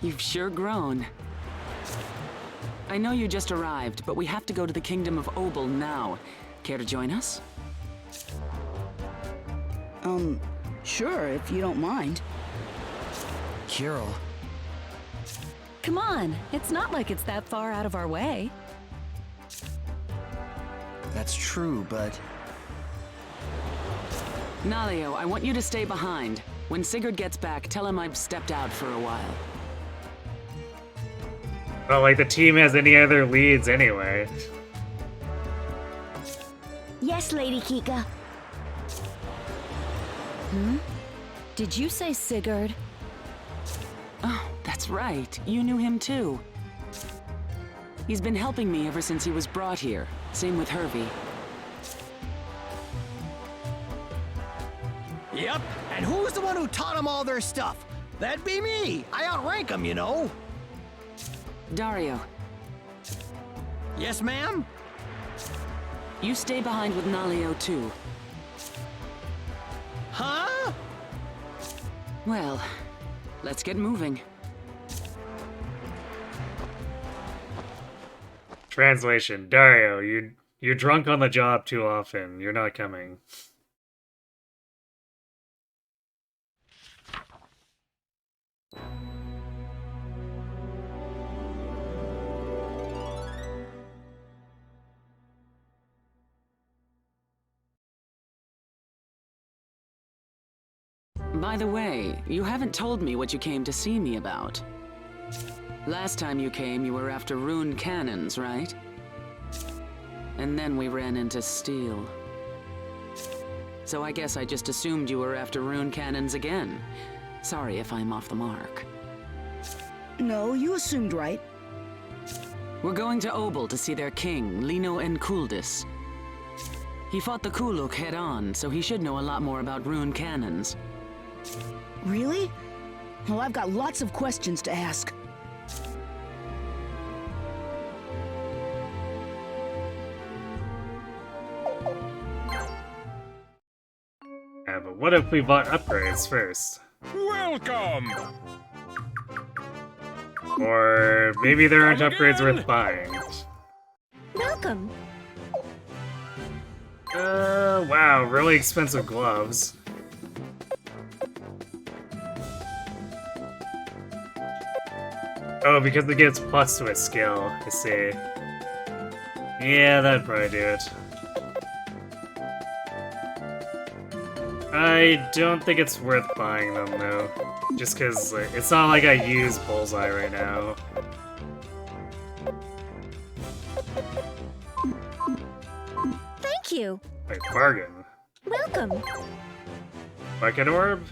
You've sure grown. I know you just arrived, but we have to go to the Kingdom of Obel now. Care to join us? Sure, if you don't mind. Kirill. Come on, it's not like it's that far out of our way. That's true, but... Nalio, I want you to stay behind. When Sigurd gets back, tell him I've stepped out for a while. Not like the team has any other leads anyway. Yes, Lady Kika. Hmm? Did you say Sigurd? Oh, that's right. You knew him too. He's been helping me ever since he was brought here. Same with Hervey. Yep, and who's the one who taught them all their stuff? That'd be me. I outrank them, you know. Dario. Yes, ma'am? You stay behind with Nalio too. Huh? Well, let's get moving. Translation: Dario, you're drunk on the job too often. You're not coming. By the way, you haven't told me what you came to see me about. Last time you came, you were after rune cannons, right? And then we ran into steel. So I guess I just assumed you were after rune cannons again. Sorry if I'm off the mark. No, you assumed right. We're going to Obel to see their king, Lino Enkuldis. He fought the Kuluk head-on, so he should know a lot more about rune cannons. Really? Well, I've got lots of questions to ask. Yeah, but what if we bought upgrades first? Welcome! Or maybe there aren't upgrades worth buying. Welcome. Wow, really expensive gloves. Oh, because it gives plus to a skill, I see. Yeah, that'd probably do it. I don't think it's worth buying them, though. Just because it's not like I use Bullseye right now. Thank you. Wait, bargain. Welcome. Bucket orb?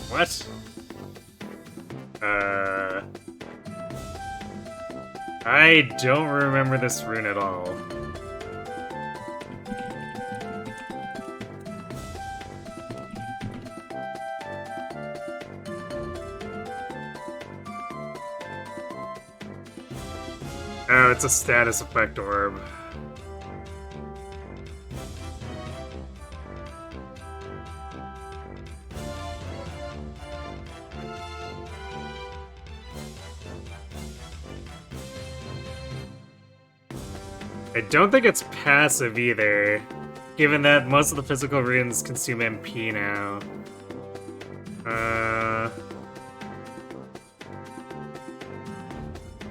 What? I don't remember this rune at all. Oh, it's a status effect orb. I don't think it's passive either, given that most of the physical runes consume MP now.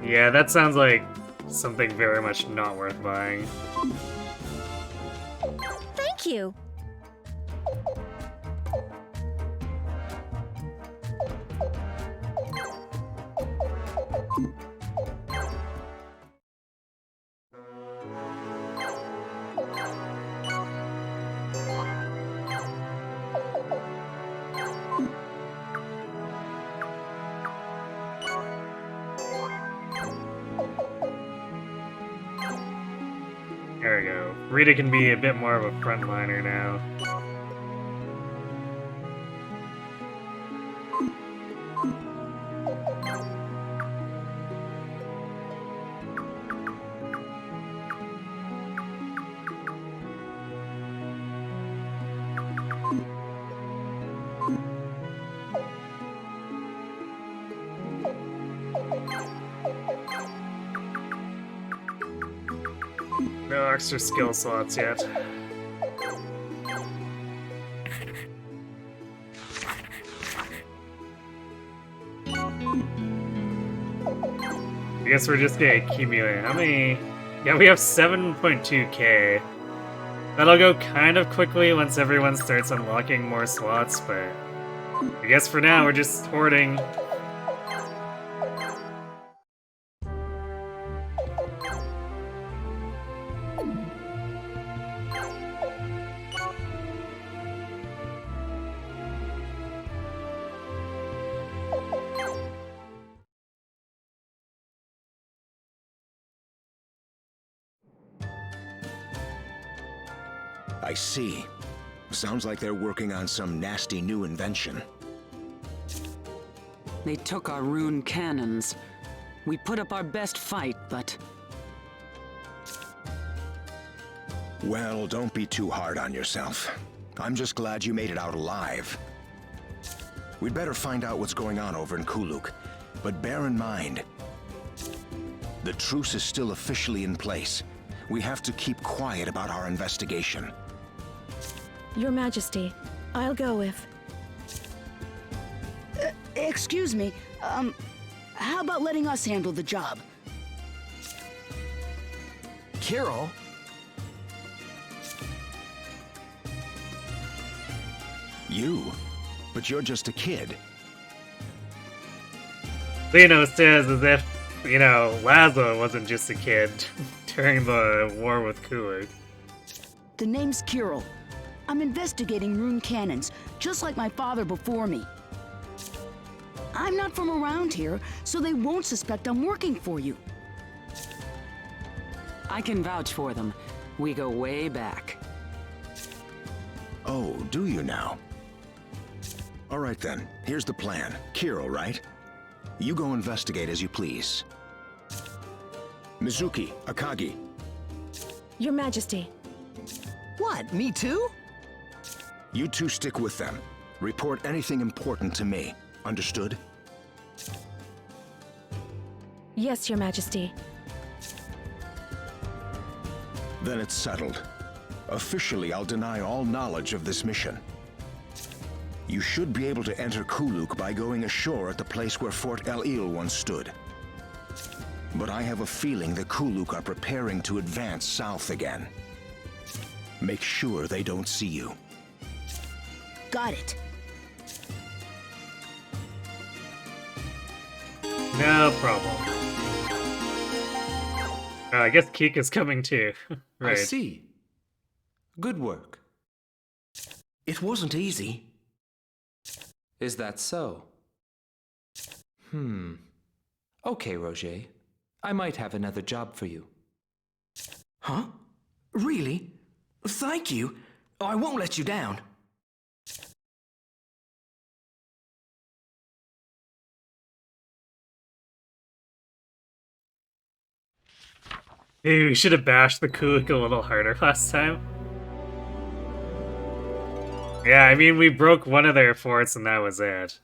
Yeah, that sounds like something very much not worth buying. Thank you. There we go. Rita can be a bit more of a frontliner now. No extra skill slots yet. I guess we're just gonna accumulate. How many? Yeah, we have 7.2k. That'll go kind of quickly once everyone starts unlocking more slots, but I guess for now we're just hoarding. I see. Sounds like they're working on some nasty new invention. They took our rune cannons. We put up our best fight, but... Well, don't be too hard on yourself. I'm just glad you made it out alive. We'd better find out what's going on over in Kuluk. But bear in mind, the truce is still officially in place. We have to keep quiet about our investigation. Your Majesty, I'll go if... Excuse me, how about letting us handle the job? Kirill? You? But you're just a kid. Lino says as if, you know, Lazo wasn't just a kid during the war with Kuluk. The name's Kirill. I'm investigating rune cannons, just like my father before me. I'm not from around here, so they won't suspect I'm working for you. I can vouch for them. We go way back. Oh, do you now? All right then, here's the plan. Kirill, right? You go investigate as you please. Mizuki, Akagi. Your Majesty. What, me too? You two stick with them. Report anything important to me. Understood? Yes, Your Majesty. Then it's settled. Officially, I'll deny all knowledge of this mission. You should be able to enter Kuluk by going ashore at the place where Fort El-Il once stood. But I have a feeling the Kuluk are preparing to advance south again. Make sure they don't see you. Got it. No problem. I guess Kika's coming too. Right. I see. Good work. It wasn't easy. Is that so? Okay, Roger. I might have another job for you. Huh? Really? Thank you. I won't let you down. Maybe we should have bashed the Kuluk a little harder last time. Yeah, I mean, we broke one of their forts and that was it.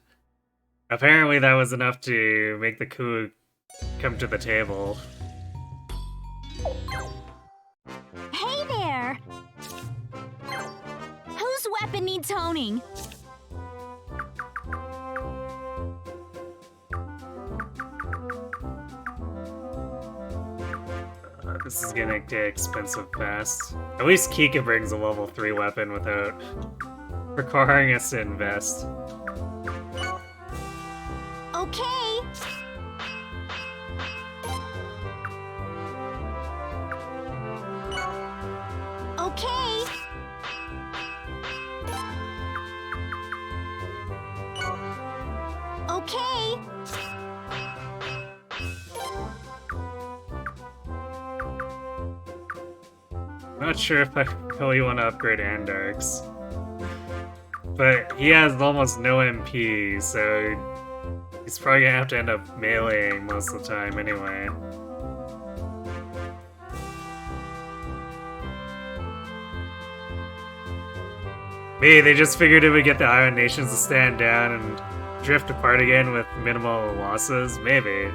Apparently that was enough to make the Kuluk come to the table. Hey there! Whose weapon needs honing? This is gonna get expensive fast. At least Kika brings a level 3 weapon without requiring us to invest. Okay. Okay. Okay. Not sure if I really want to upgrade Andark's. But he has almost no MP, so he's probably gonna have to end up meleeing most of the time anyway. Maybe they just figured it would get the Island Nations to stand down and drift apart again with minimal losses. Maybe. It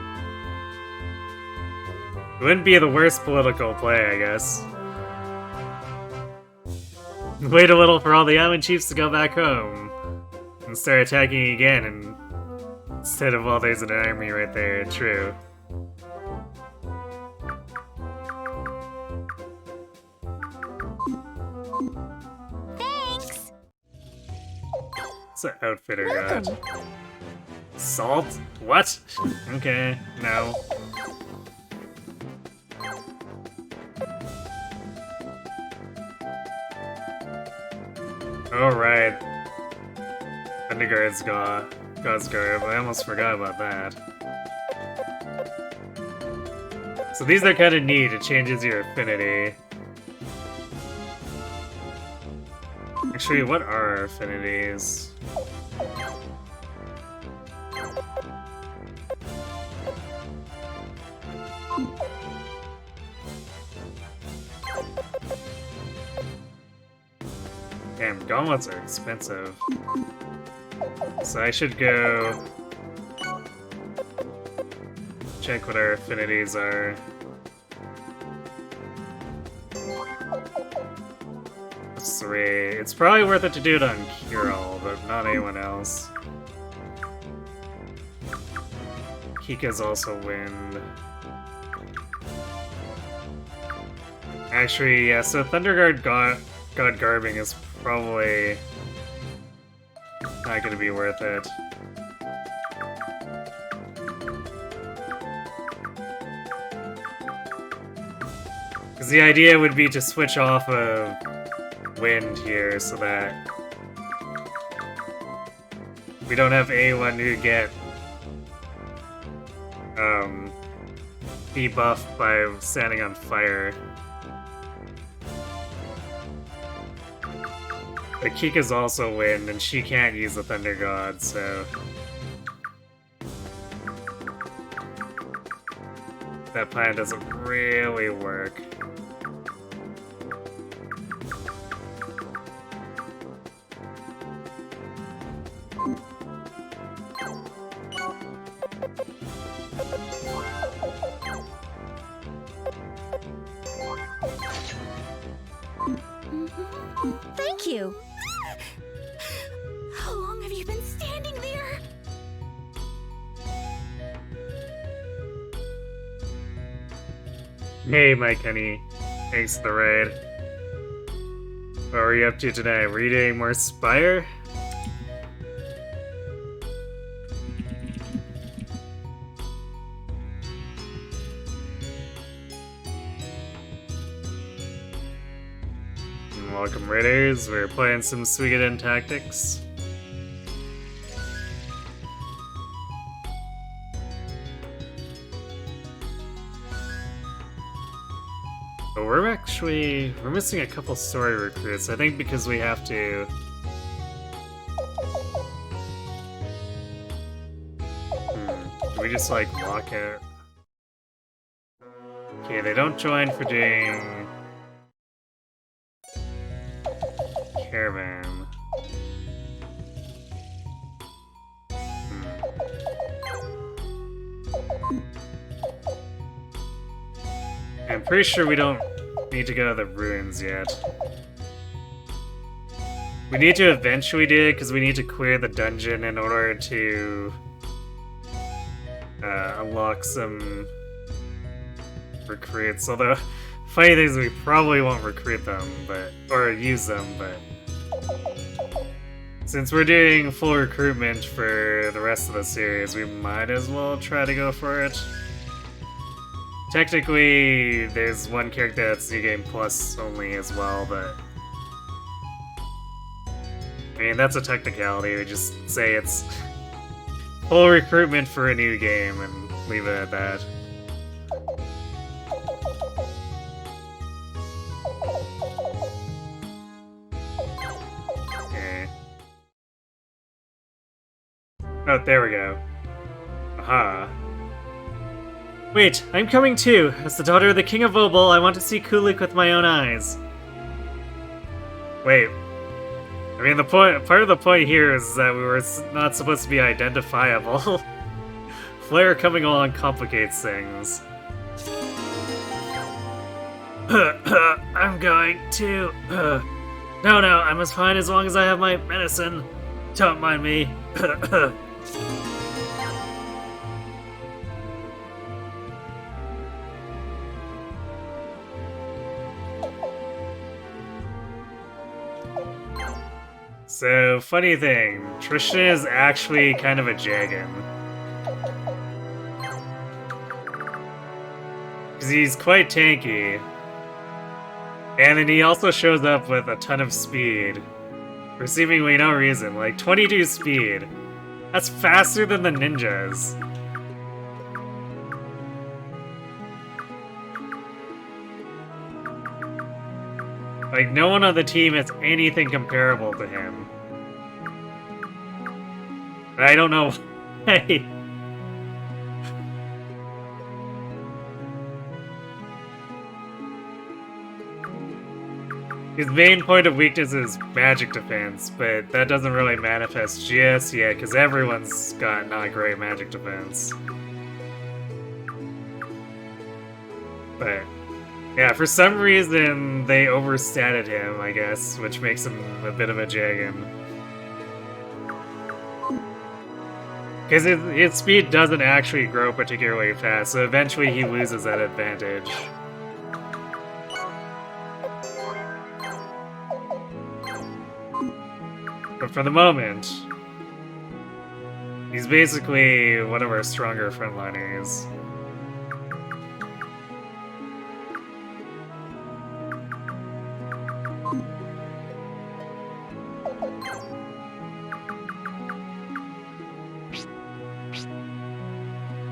wouldn't be the worst political play, I guess. Wait a little for all the island chiefs to go back home and start attacking again, and instead of, well, there's an army right there, true. Thanks! It's an outfitter god. Salt? What? Okay, no. Alright. Thunderguard's God's Garb. I almost forgot about that. So these are kind of neat. It changes your affinity. Actually, what are our affinities? Damn, gauntlets are expensive. So I should go check what our affinities are. That's 3. It's probably worth it to do it on Kirill, but not anyone else. Kika's also wind. Actually, yeah, so Thunderguard God Garbing is probably not gonna be worth it. Because the idea would be to switch off of wind here so that we don't have anyone who get debuffed by standing on fire. But Kika's also wind, and she can't use the Thunder God, so that plan doesn't really work. Thank you! How long have you been standing there? Hey, Mike Honey. Thanks for the raid. What were you up to today? Were you doing more Spire? Welcome, Raiders. We're playing some Suikoden Tactics. But we're missing a couple story recruits, I think because we have to... Do we just, like, lock it? Okay, they don't join for doing... Caravan. I'm pretty sure we don't need to go to the ruins yet. We need to eventually do it because we need to clear the dungeon in order to unlock some recruits. Although, funny thing is we probably won't recruit them, or use them, but since we're doing full recruitment for the rest of the series, we might as well try to go for it. Technically, there's one character that's New Game Plus only as well, but... I mean, that's a technicality. We just say it's full recruitment for a new game and leave it at that. Okay. Oh, there we go. Aha. Wait, I'm coming too! As the daughter of the King of Obel, I want to see Kulik with my own eyes. Wait. I mean, part of the point here is that we were not supposed to be identifiable. Flair coming along complicates things. I'm going to No, no, I'm as fine as long as I have my medicine. Don't mind me. So, funny thing, Tristan is actually kind of a Jagan. Because he's quite tanky. And then he also shows up with a ton of speed. For seemingly no reason, like 22 speed. That's faster than the ninjas. Like, no one on the team has anything comparable to him. I don't know why. His main point of weakness is magic defense, but that doesn't really manifest just yet, because everyone's got not great magic defense. But, yeah, for some reason, they overstated him, I guess, which makes him a bit of a Jagan. Because his speed doesn't actually grow particularly fast, so eventually he loses that advantage. But for the moment, he's basically one of our stronger frontliners.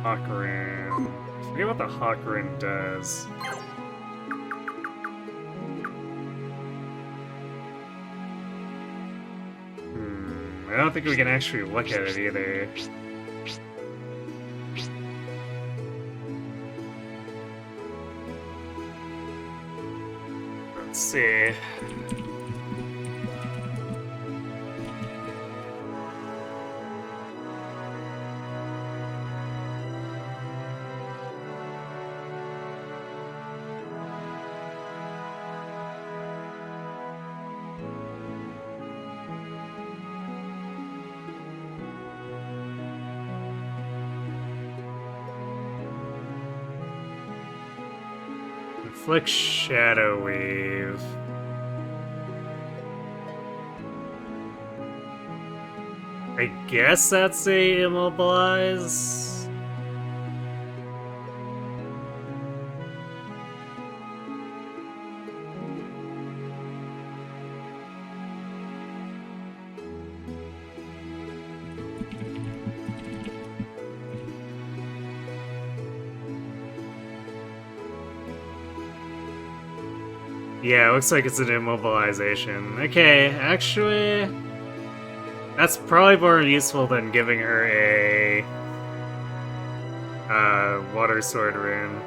Hawkrin. I forget what the Hawkrin does. I don't think we can actually look at it either. Let's see. Inflict Shadow Wave. I guess that's a immobilize. Yeah, it looks like it's an immobilization. Okay, actually, that's probably more useful than giving her a water sword rune.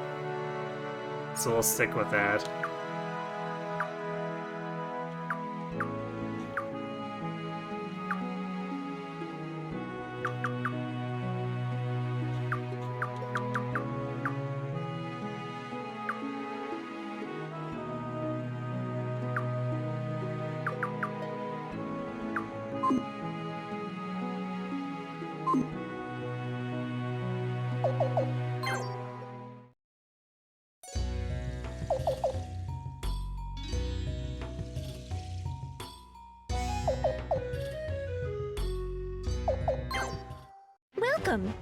So we'll stick with that. Welcome.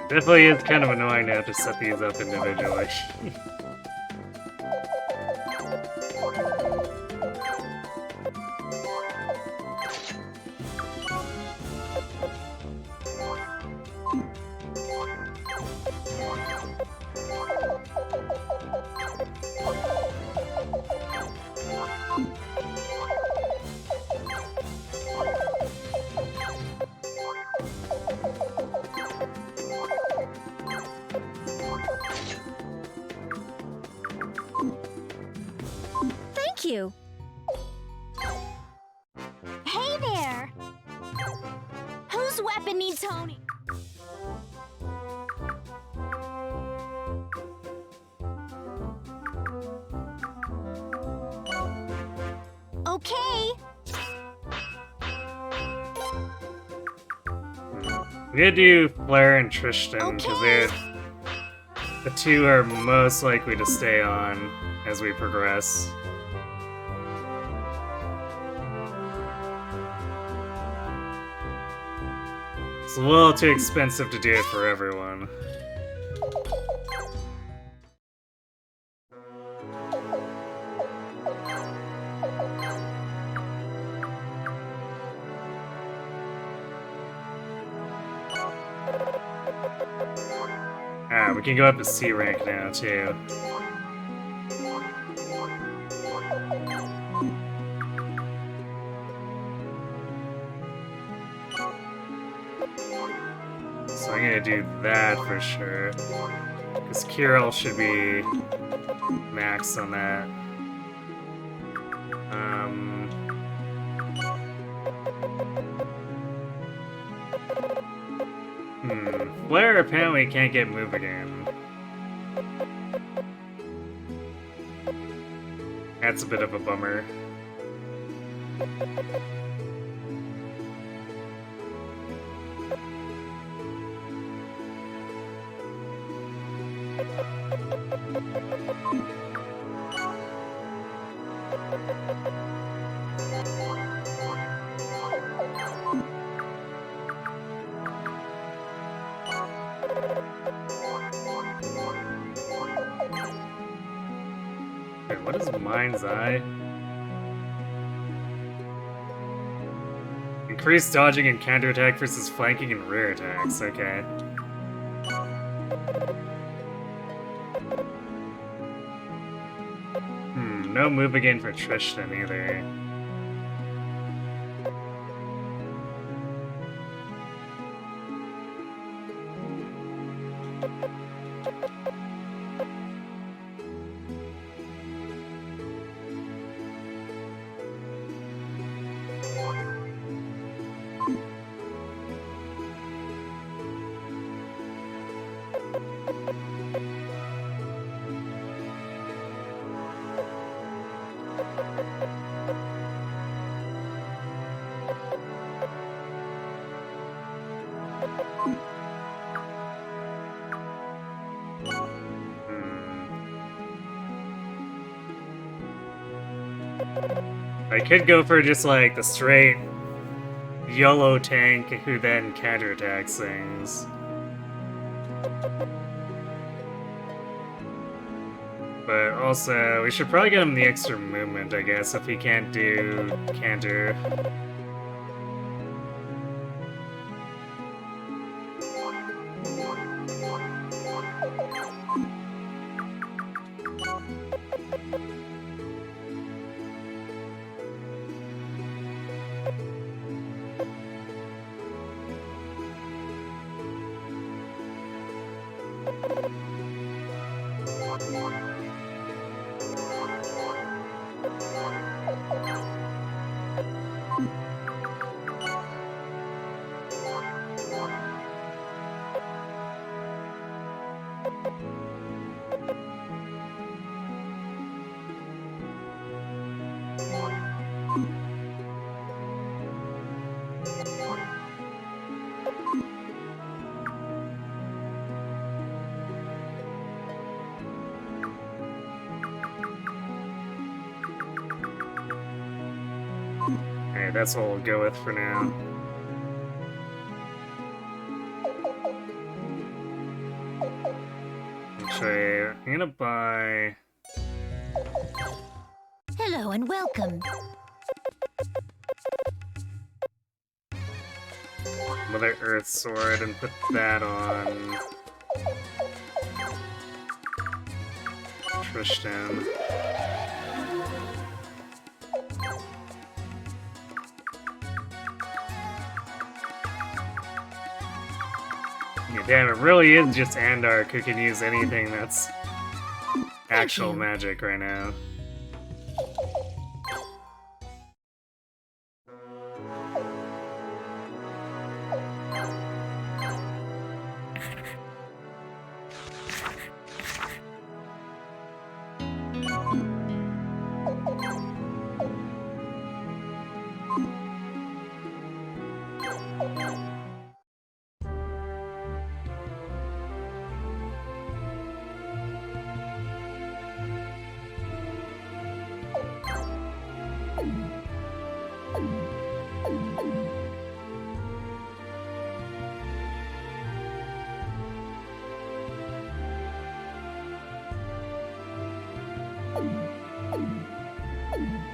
Definitely is kind of annoying to have to set these up individually. Thank you. Hey there! Whose weapon needs honing? Okay. We gotta do Flare and Tristan, because they're the two are most likely to stay on as we progress. It's a little too expensive to do it for everyone. Ah, we can go up to C rank now, too. So I'm gonna do that for sure. Because Kirill should be maxed on that. Flare apparently can't get move again. That's a bit of a bummer. Wait, what is Mind's Eye? Increased dodging and counterattack versus flanking and rear attacks, okay. No move again for Tristan either. I could go for just like the straight YOLO tank who then counterattacks things. But also, we should probably get him the extra movement, I guess, if he can't do counter. Okay, that's what we'll go with for now. Actually, I'm gonna buy... Hello and welcome. Mother Earth Sword and put that on Tristan. Yeah, damn, it really is just Andark who can use anything that's actual magic right now.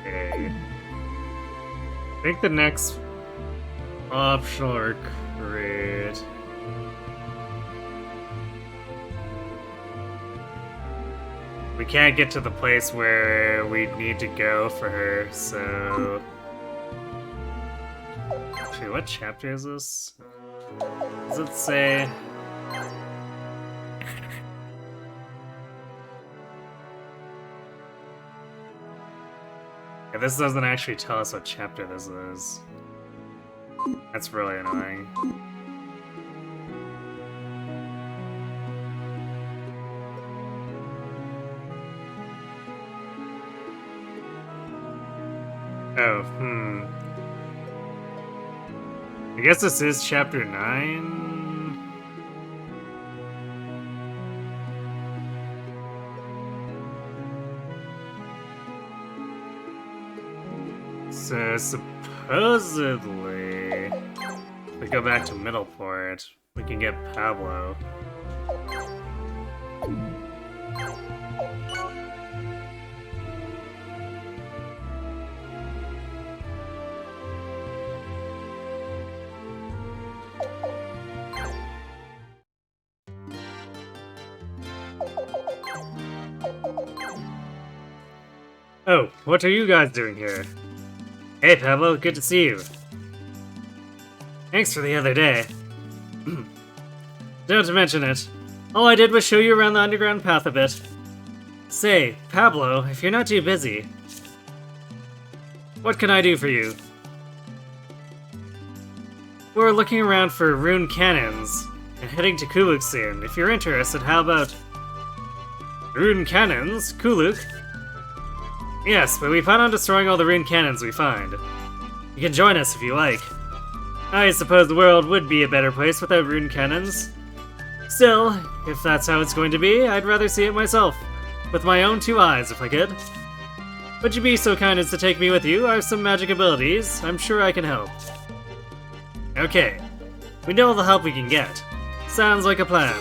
Okay. I think the next optional recruit. We can't get to the place where we need to go for her, so... Actually, what chapter is this? Does it say... Yeah, this doesn't actually tell us what chapter this is. That's really annoying. Oh, I guess this is chapter 9? So, supposedly, if we go back to Middleport, we can get Pablo. Oh, what are you guys doing here? Hey Pablo, good to see you. Thanks for the other day. Don't mention it. All I did was show you around the underground path a bit. Say, Pablo, if you're not too busy, what can I do for you? We're looking around for rune cannons and heading to Kuluk soon. If you're interested, how about... Rune cannons? Kuluk? Yes, but we plan on destroying all the rune cannons we find. You can join us if you like. I suppose the world would be a better place without rune cannons. Still, if that's how it's going to be, I'd rather see it myself. With my own two eyes, if I could. Would you be so kind as to take me with you? I have some magic abilities. I'm sure I can help. Okay. We know all the help we can get. Sounds like a plan.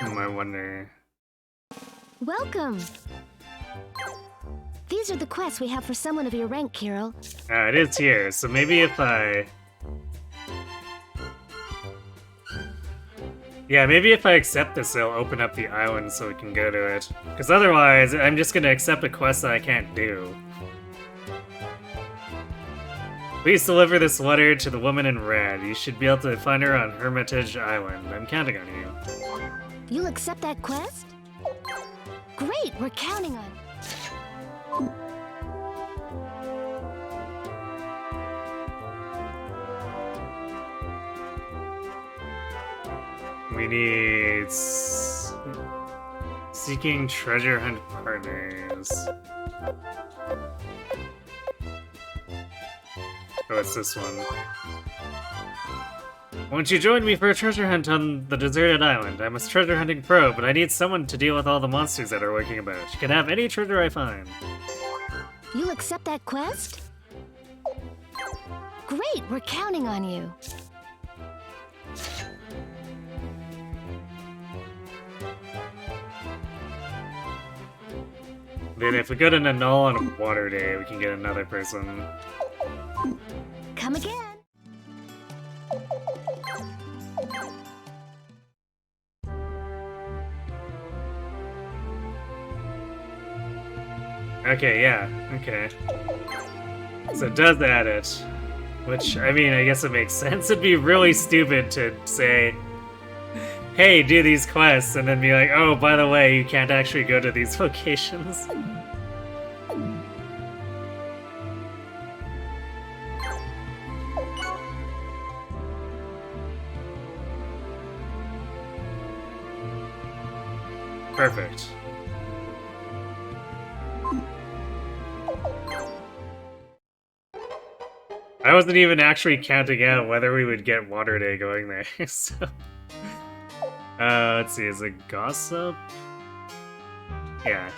I wonder... Welcome! These are the quests we have for someone of your rank, Carol. It is here, so maybe if I... Yeah, maybe if I accept this, it'll open up the island so we can go to it. Because otherwise, I'm just gonna accept a quest that I can't do. Please deliver this letter to the woman in red. You should be able to find her on Hermitage Island. I'm counting on you. You'll accept that quest? Great, we're counting on it. We need... Seeking treasure hunt partners. Oh, it's this one. Won't you join me for a treasure hunt on the deserted island? I'm a treasure hunting pro, but I need someone to deal with all the monsters that are lurking about. You can have any treasure I find. You'll accept that quest? Great, we're counting on you. Then if we go to Nanal on a water day, we can get another person. Come again. Okay, yeah, okay. So it does add it. Which, I mean, I guess it makes sense. It'd be really stupid to say, hey, do these quests, and then be like, oh, by the way, you can't actually go to these locations. Perfect. I wasn't even actually counting out whether we would get Water Day going there, so... let's see, is it Gossip? Yeah.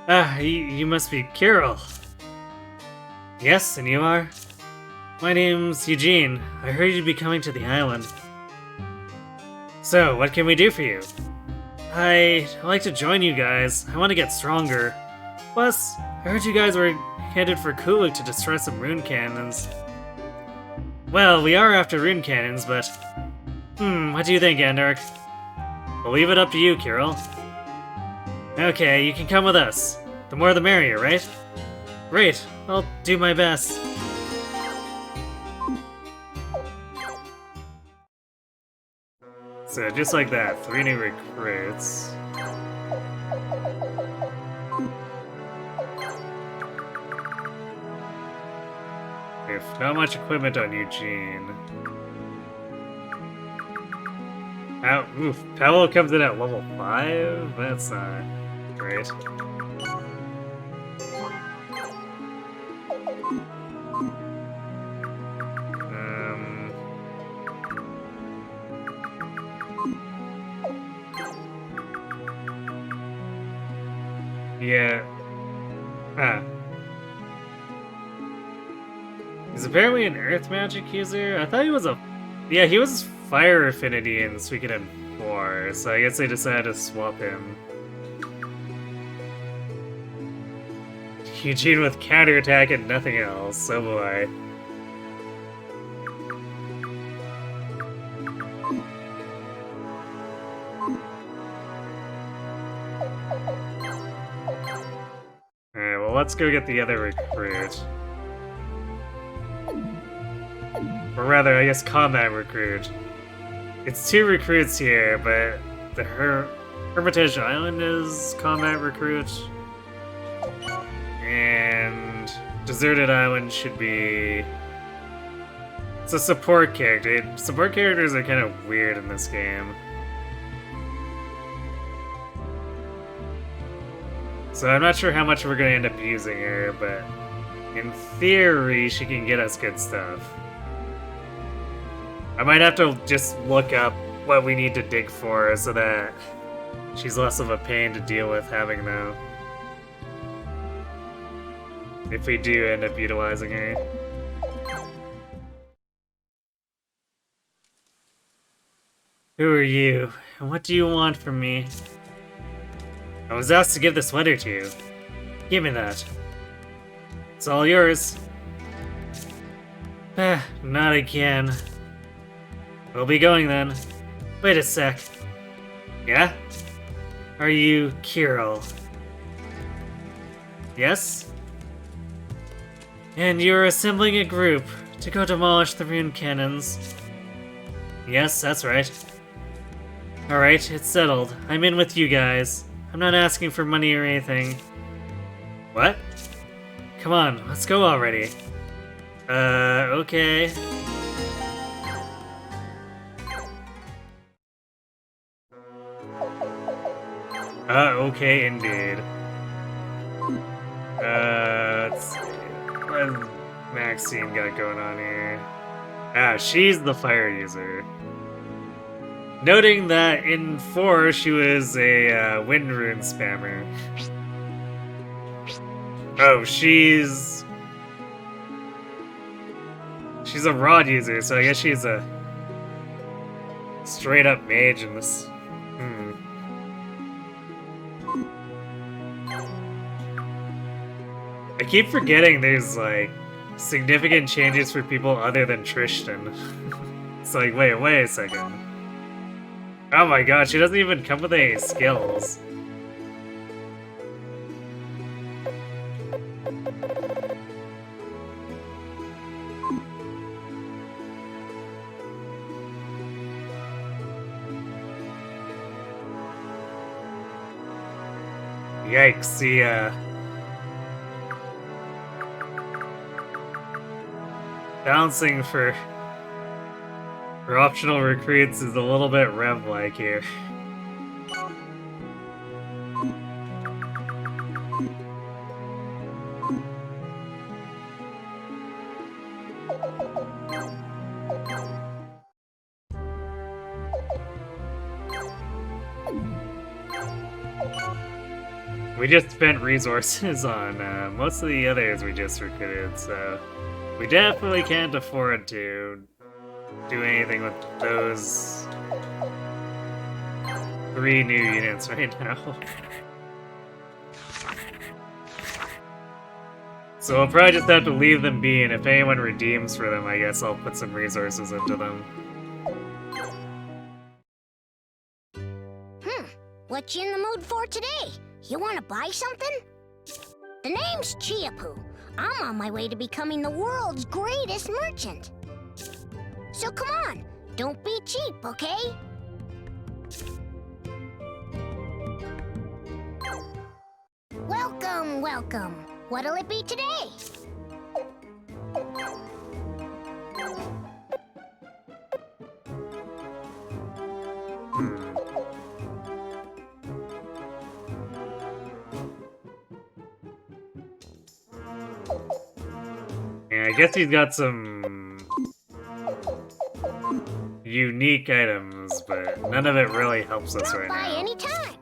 Ah, you must be Kirill. Yes, and you are? My name's Eugene. I heard you'd be coming to the island. So, what can we do for you? I'd like to join you guys. I want to get stronger. Plus, I heard you guys were headed for Kuluk to destroy some rune cannons. Well, we are after rune cannons, but... what do you think, Andork? We'll leave it up to you, Kirill. Okay, you can come with us. The more the merrier, right? Great, I'll do my best. So, just like that, 3 new recruits. If not much equipment on Eugene. Paolo comes in at level 5? That's not great. Yeah. He's apparently an earth magic user. I thought he was a... Yeah, he was fire affinity in Suikoden 4, so I guess they decided to swap him. Eugene with counterattack and nothing else, oh boy. Alright, well let's go get the other recruit. Or rather, I guess combat recruit. It's 2 recruits here, but the Hermitage Island is combat recruit. And Deserted Island should be... It's a support character. Support characters are kind of weird in this game. So I'm not sure how much we're going to end up using her, but in theory, she can get us good stuff. I might have to just look up what we need to dig for so that she's less of a pain to deal with having now. If we do end up utilizing her. Who are you, and what do you want from me? I was asked to give this letter to you. Give me that. It's all yours. Not again. We'll be going then. Wait a sec. Yeah? Are you Kirill? Yes? And you're assembling a group to go demolish the rune cannons. Yes, that's right. Alright, it's settled. I'm in with you guys. I'm not asking for money or anything. What? Come on, let's go already. Okay. Okay, indeed. Let's see. What has Maxine got going on here? Ah, she's the fire user. Noting that in 4, she was a wind rune spammer. Oh, she's a rod user, so I guess she's a straight up mage in this. I keep forgetting there's like significant changes for people other than Tristan. It's like, wait a second. Oh my god, she doesn't even come with any skills. Yikes, the balancing for optional recruits is a little bit Rev-like here. We just spent resources on most of the others we just recruited, so we definitely can't afford to do anything with those 3 new units right now. So we'll probably just have to leave them be, and if anyone redeems for them, I guess I'll put some resources into them. What you in the mood for today? You want to buy something? The name's Chiapu. I'm on my way to becoming the world's greatest merchant. So come on, don't be cheap, okay? Welcome, welcome. What'll it be today? Yeah, I guess he's got some unique items, but none of it really helps us right now. Anytime.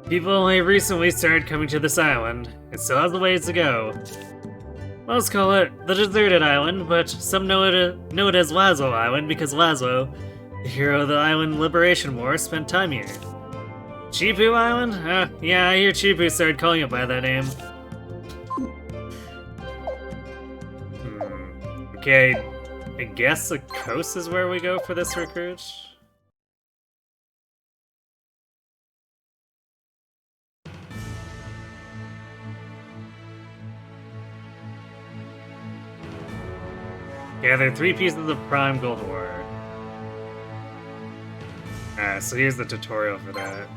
People only recently started coming to this island. It still has a ways to go. Most call it the deserted island, but some know it as Laszlo Island because Laszlo, the hero of the island liberation war, spent time here. Chipu Island? Yeah, I hear Chipu started calling it by that name. Okay, I guess the coast is where we go for this recruit? Gather 3 pieces of prime gold ore. So here's the tutorial for that.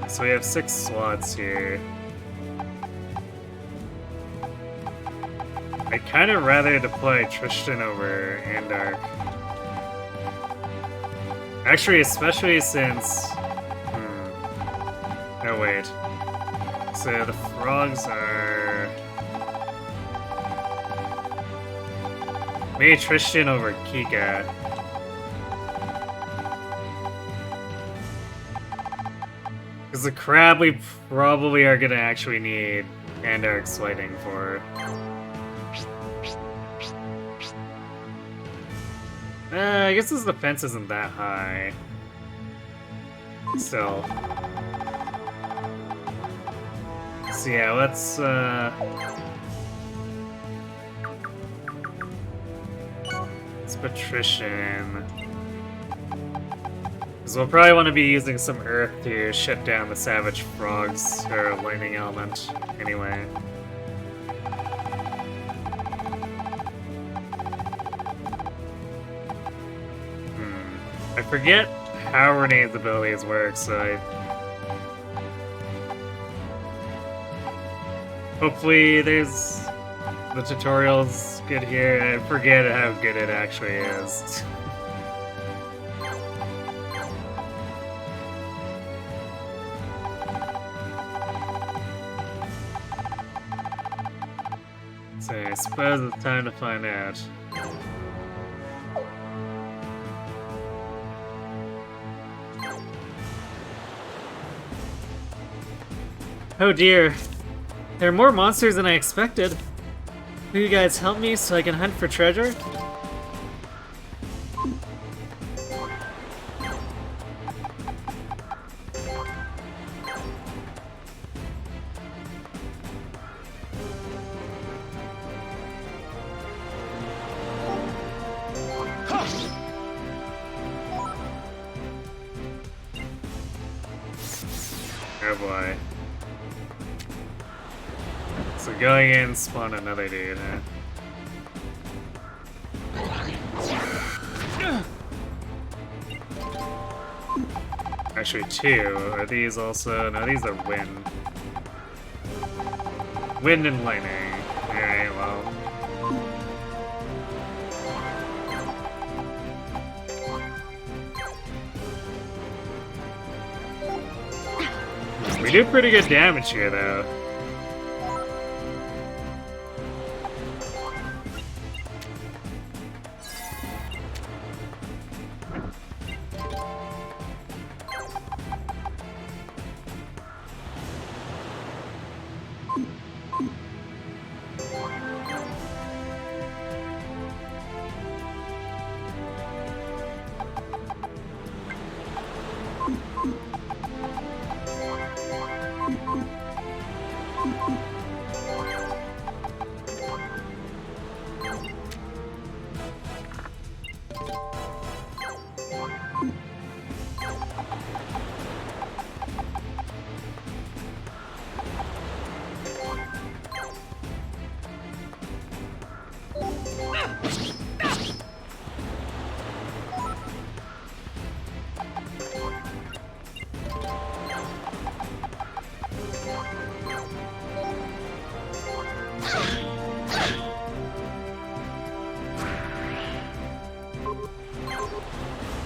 So we have 6 slots here. I'd kind of rather deploy Tristan over Andark. Actually, especially since... Oh, wait. So the frogs are... Maybe Tristan over Kika. Because the crab we probably are gonna actually need Andark's lighting for. I guess his defense isn't that high. Still. So yeah, let's put Tristan. Because we'll probably want to be using some earth to shut down the savage frogs, or lightning element, anyway. I forget how Renee's abilities work, so hopefully there's the tutorial's good here. I forget how good it actually is. So I suppose it's time to find out. Oh dear. There are more monsters than I expected. Will you guys help me so I can hunt for treasure? Oh boy. So going in, spawn another dude, huh? Actually, two. Are these also? No, these are wind. Wind and lightning. Alright, well. We do pretty good damage here, though.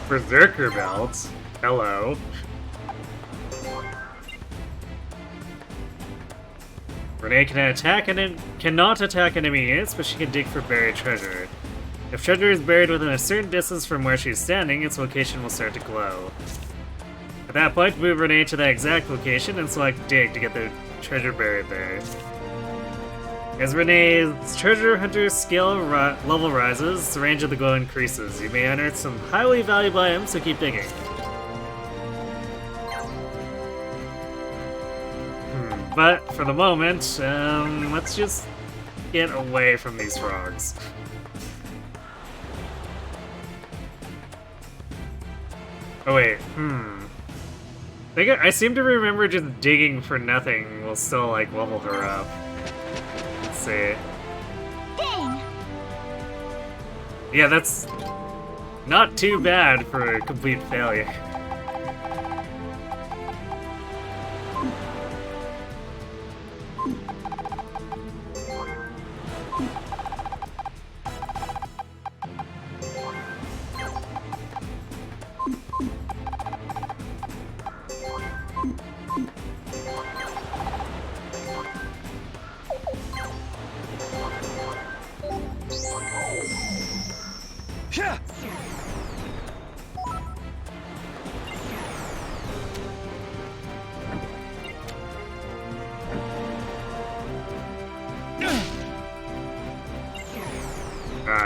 Berserker belts. Hello. Renee cannot attack enemy units, but she can dig for buried treasure. If treasure is buried within a certain distance from where she's standing, its location will start to glow. At that point, move Renee to that exact location and select Dig to get the treasure buried there. As Renee's treasure hunter skill level rises, the range of the glow increases. You may unearth some highly valuable items, so keep digging. But for the moment, let's just get away from these frogs. Oh wait, I seem to remember just digging for nothing will still, like, level her up. Let's see. Dang! Yeah, that's not too bad for a complete failure.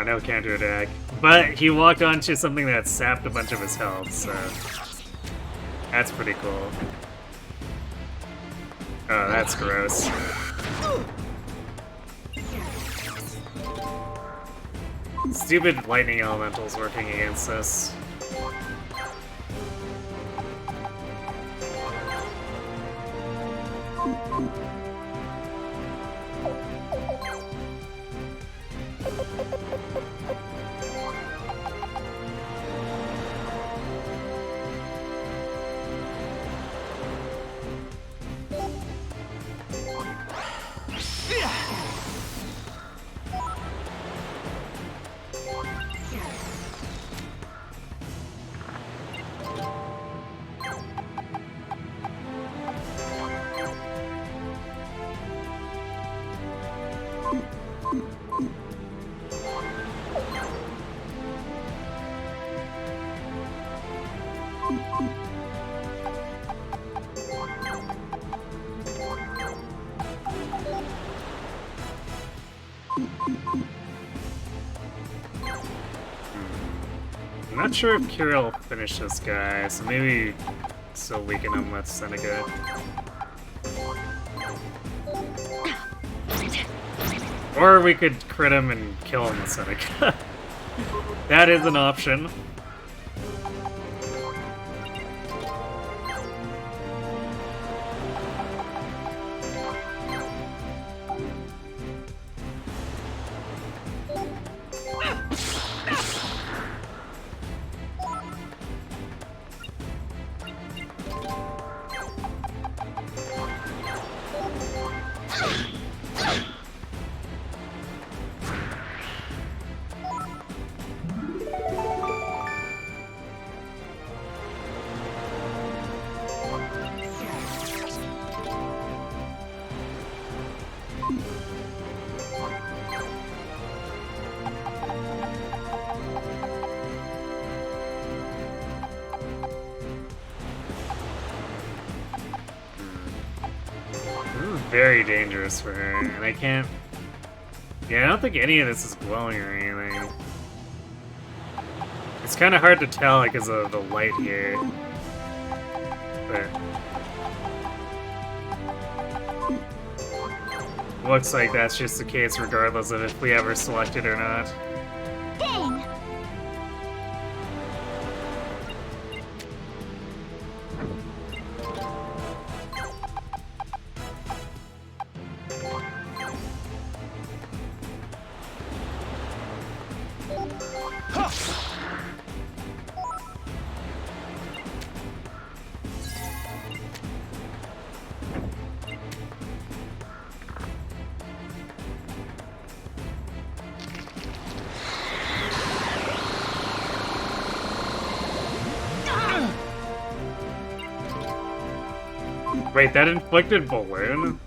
No counterattack. But he walked onto something that sapped a bunch of his health, so that's pretty cool. Oh, that's gross. Stupid lightning elementals working against us. I'm not sure if Kira will finish this guy, so maybe still weaken him with Seneca. Or we could crit him and kill him with Seneca. That is an option. Very dangerous for her, and I can't... Yeah, I don't think any of this is glowing or anything. It's kind of hard to tell because of the light here. But... looks like that's just the case regardless of if we ever select it or not. Dang! Wait, that inflicted balloon?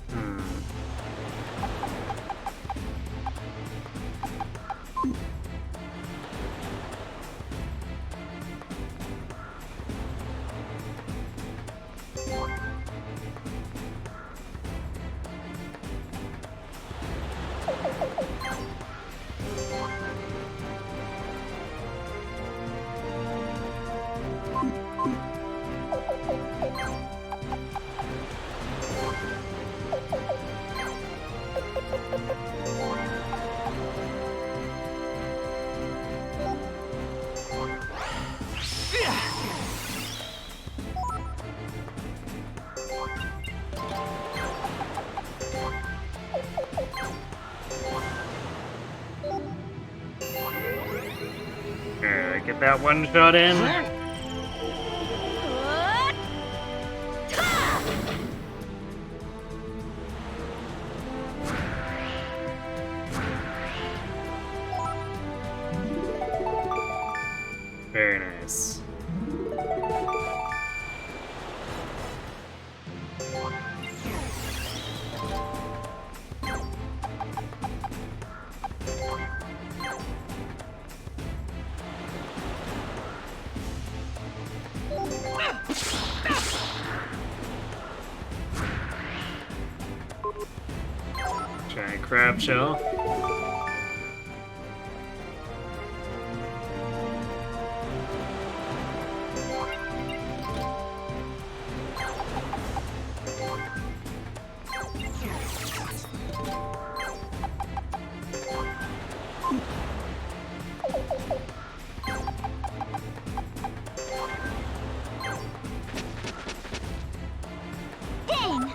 Get that one shot in. Very nice. Giant crab shell. Dang!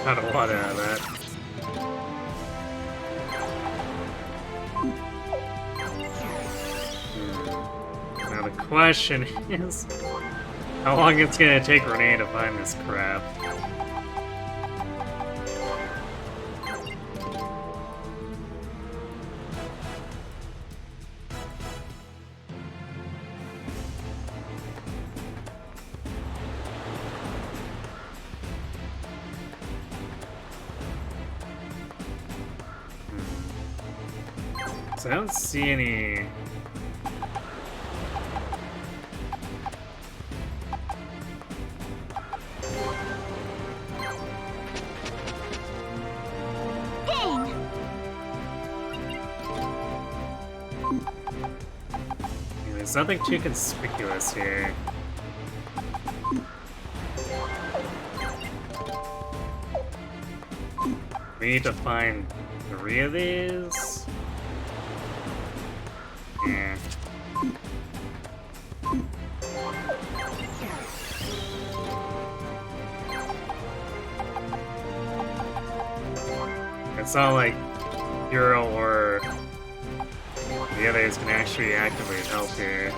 Got a lot out of that. Now the question is, how long it's gonna take Renee to find this crap? So I don't see any... There's nothing too conspicuous here. We need to find 3 of these. Yeah. It's not like Euro or the others can actually actively help here.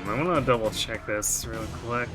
I want to double check this real quick.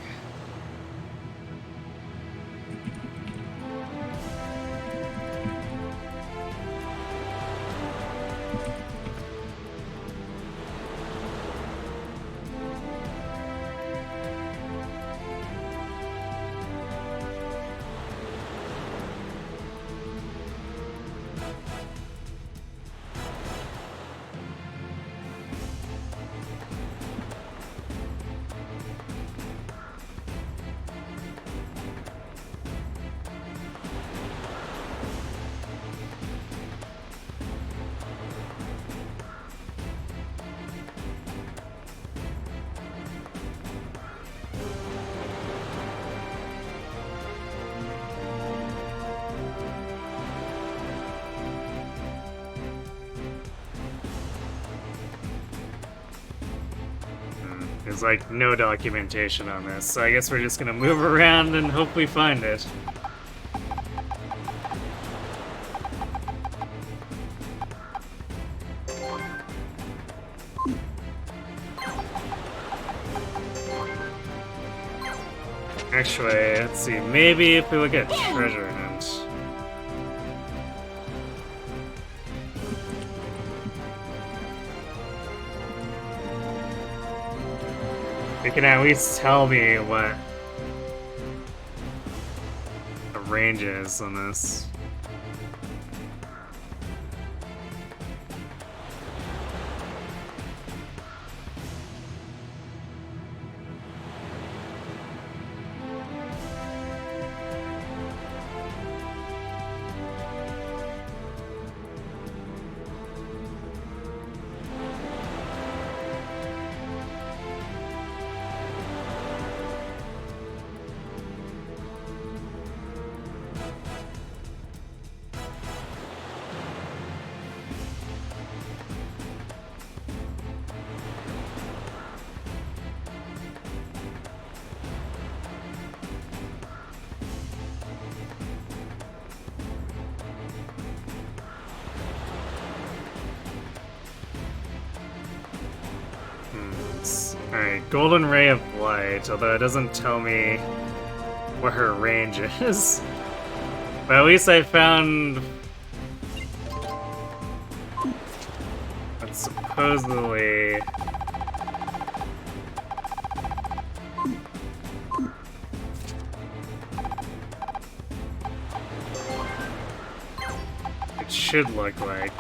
There's like no documentation on this, so I guess we're just gonna move around and hope we find it. Actually, let's see, maybe if we look at treasure hunt. They can at least tell me what the range is on this. Alright, Golden Ray of Light, although it doesn't tell me what her range is. But at least I found... That's supposedly... It should look like.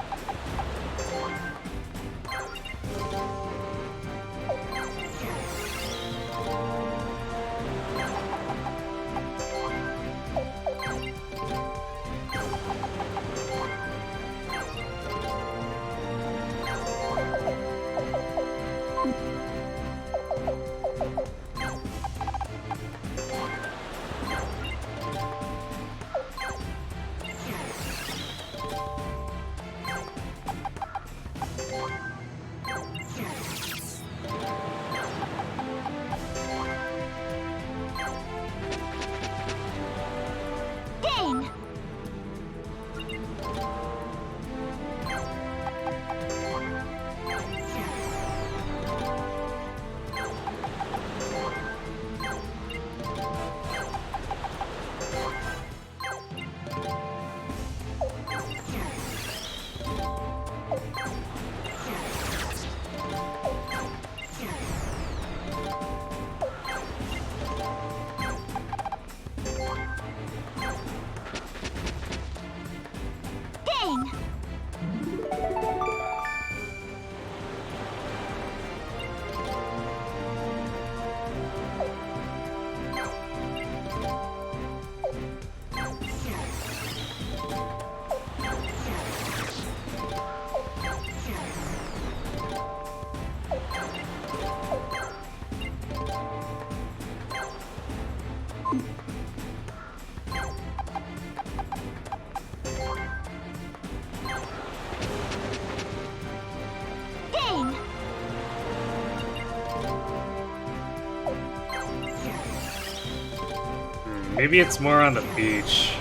Maybe it's more on the beach.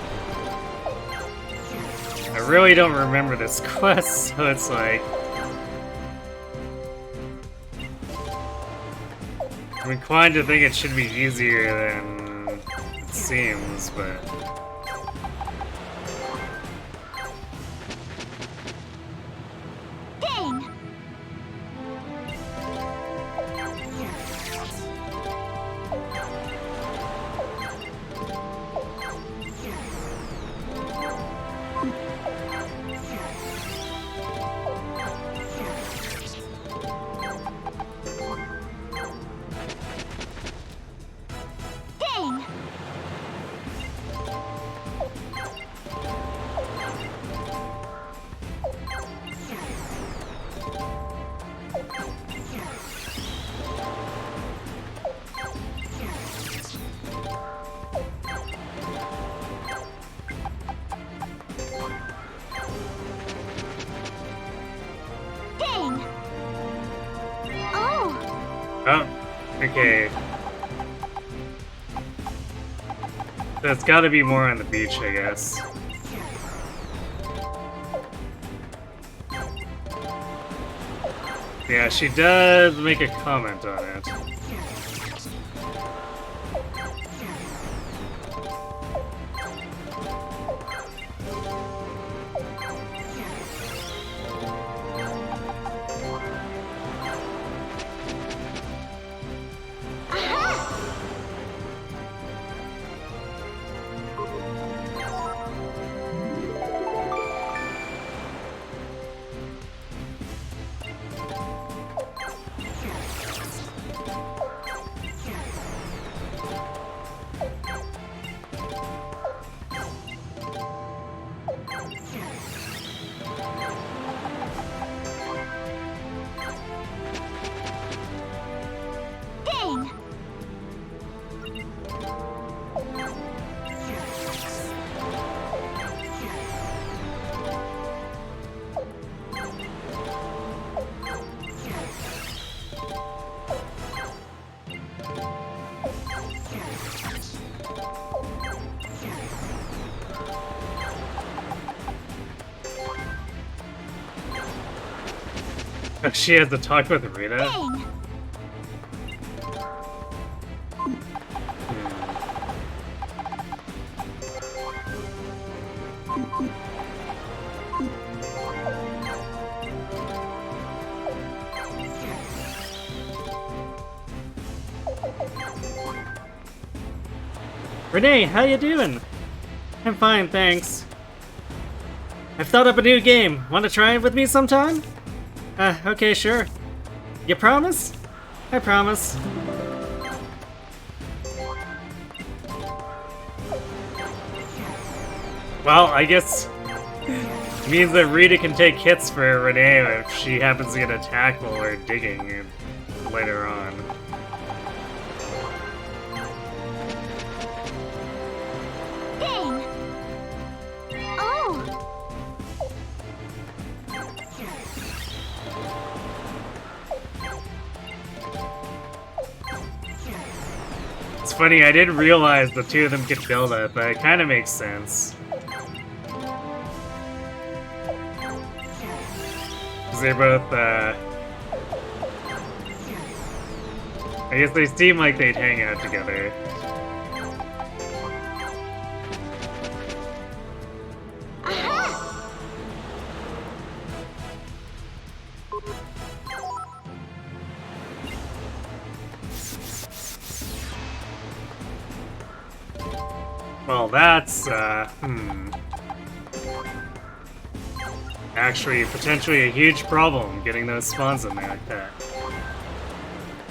I really don't remember this quest, so it's like... I'm inclined to think it should be easier than it seems, but... Dang! Dang! Dang! Oh! Oh, okay. So it's gotta be more on the beach, I guess. Yeah, she does make a comment on it. Dang! She has to talk with Rita? Dang! Renee, how you doing? I'm fine, thanks. I've thought up a new game. Want to try it with me sometime? Okay, sure. You promise? I promise. Well, I guess it means that Rita can take hits for Renee if she happens to get attacked while we're digging later on. Dang! Oh! It's funny, I didn't realize the two of them could build up, but it kind of makes sense. Because they're both, I guess they seem like they'd hang out together. Well, that's, actually, potentially a huge problem, getting those spawns in there like that.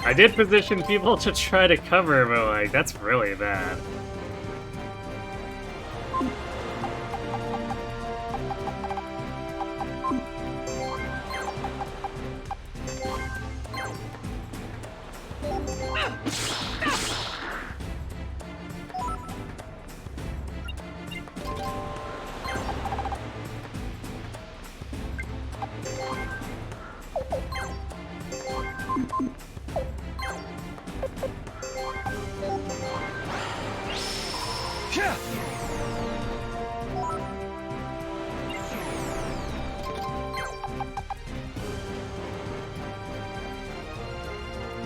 I did position people to try to cover, but, like, that's really bad.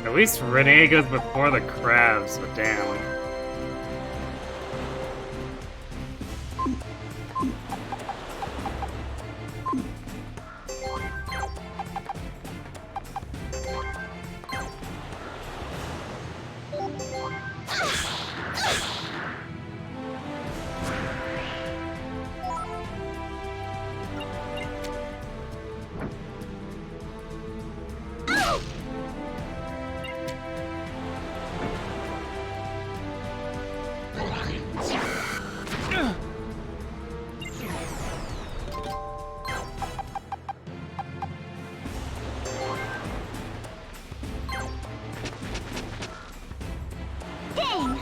At least Renee goes before the crabs, but damn. Dang!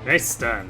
Nice stun.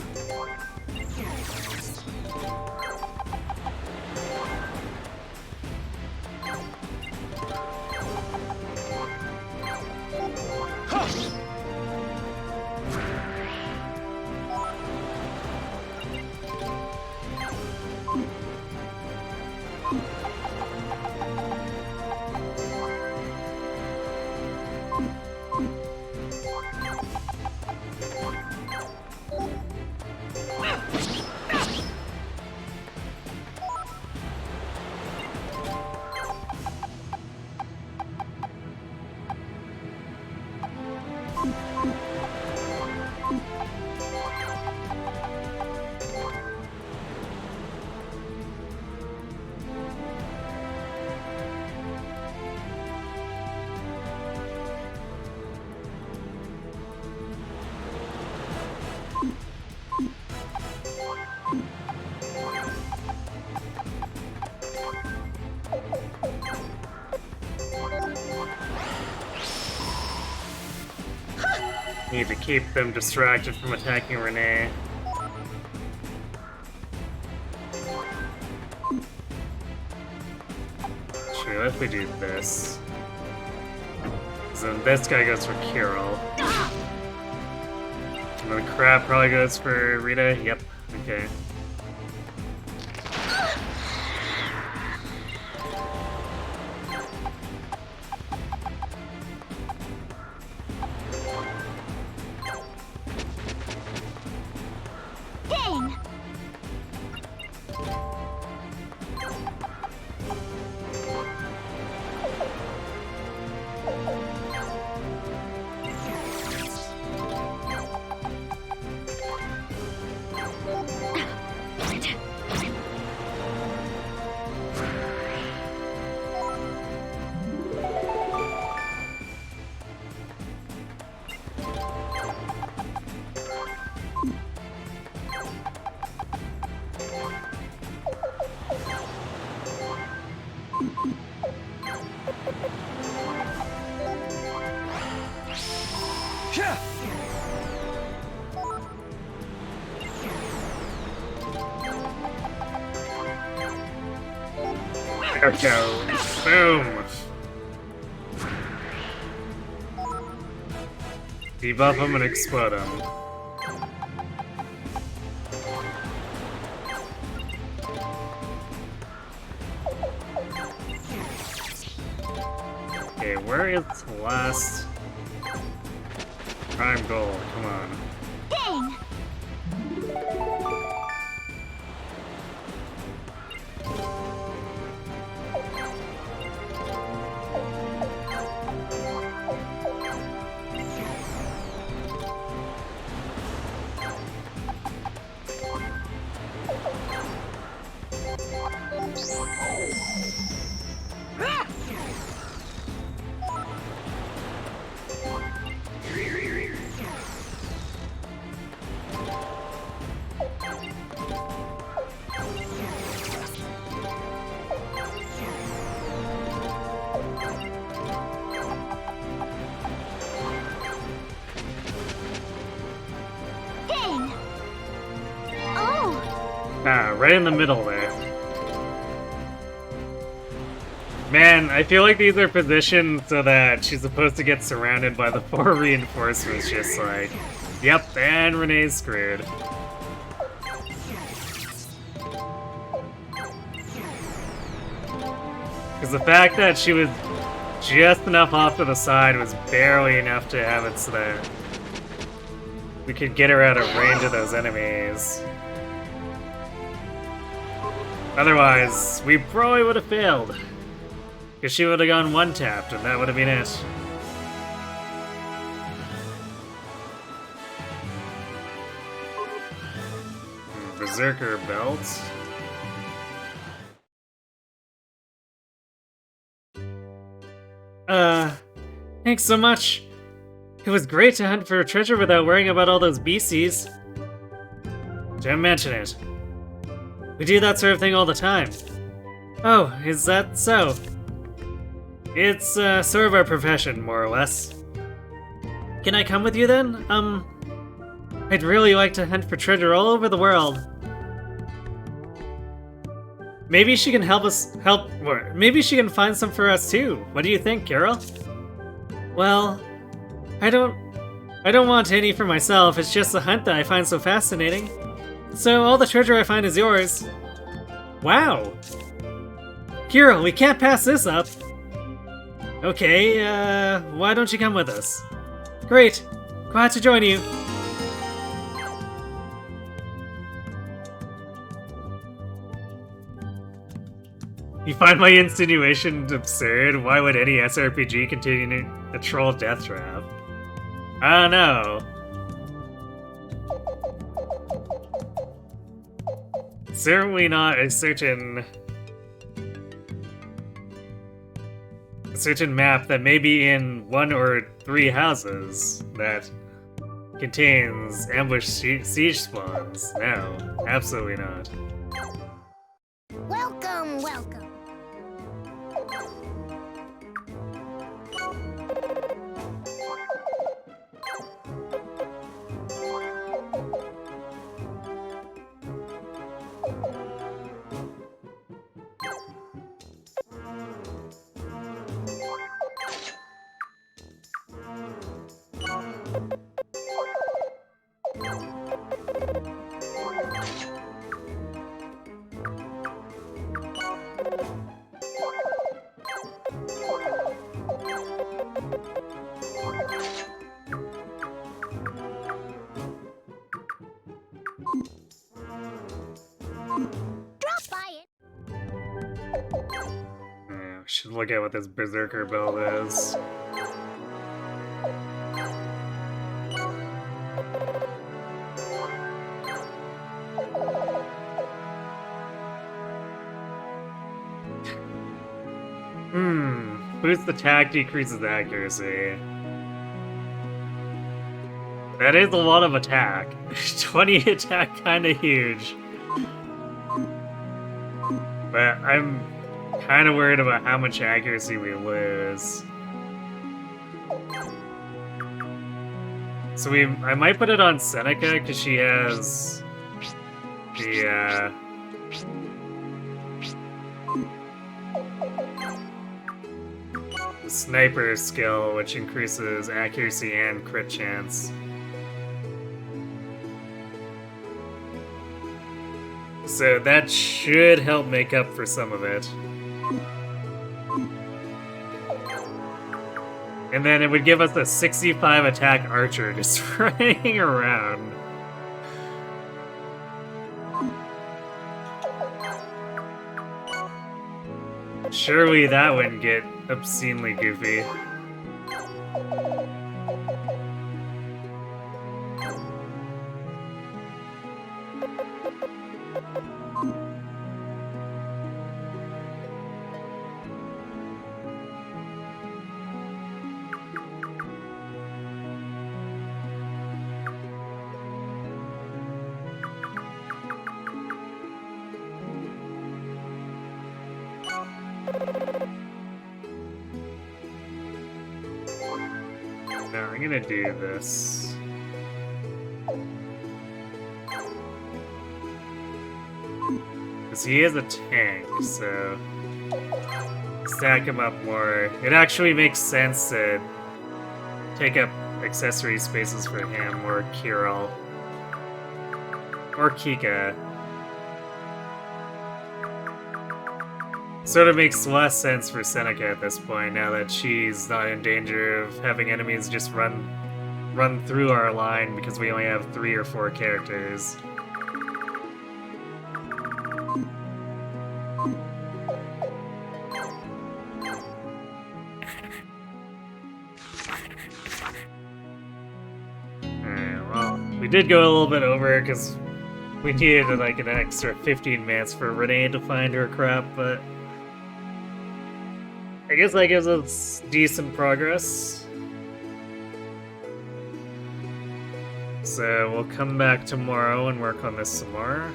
Need to keep them distracted from attacking Renee. Sure, if we do this. Then this guy goes for Kirill. And then the crab probably goes for Rita. Yep, okay. Dang! There it goes. Boom. Debuff him and explode him. Okay, where is the last prime goal? Come on. Dang! right in the middle there. Man, I feel like these are positioned so that she's supposed to get surrounded by the 4 reinforcements, just like, yep, and Renee's screwed. Because the fact that she was just enough off to the side was barely enough to have it so that we could get her out of range of those enemies. Otherwise, we probably would have failed. Because she would have gone one-tapped, and that would have been it. Berserker belt. Thanks so much. It was great to hunt for a treasure without worrying about all those beasties. Don't mention it. We do that sort of thing all the time. Oh, is that so? It's, sort of our profession, more or less. Can I come with you then? I'd really like to hunt for treasure all over the world. Maybe she can maybe she can find some for us too. What do you think, Carol? Well, I don't want any for myself. It's just the hunt that I find so fascinating. So all the treasure I find is yours. Wow! Carol, we can't pass this up! Okay, why don't you come with us? Great! Glad to join you! You find my insinuation absurd? Why would any SRPG contain a troll death trap? I don't know. Certainly not a certain map that may be in 1 or 3 houses that contains ambush siege spawns. No, absolutely not. Welcome, welcome. Should look at what this Berserker belt is. Boosts attack, decreases accuracy. That is a lot of attack. 20 attack, kinda huge. But I'm kind of worried about how much accuracy we lose. So I might put it on Seneca because she has the sniper skill, which increases accuracy and crit chance. So that should help make up for some of it. And then it would give us a 65 attack archer just running around. Surely that wouldn't get obscenely goofy. No, I'm gonna do this. because he is a tank, so stack him up more. It actually makes sense to take up accessory spaces for him or Kirill. Or Kika. Sort of makes less sense for Seneca at this point, now that she's not in danger of having enemies just run through our line because we only have 3 or 4 characters. Alright, well, we did go a little bit over because we needed like an extra 15 minutes for Renee to find her crap, but I guess that gives us decent progress. So we'll come back tomorrow and work on this some more.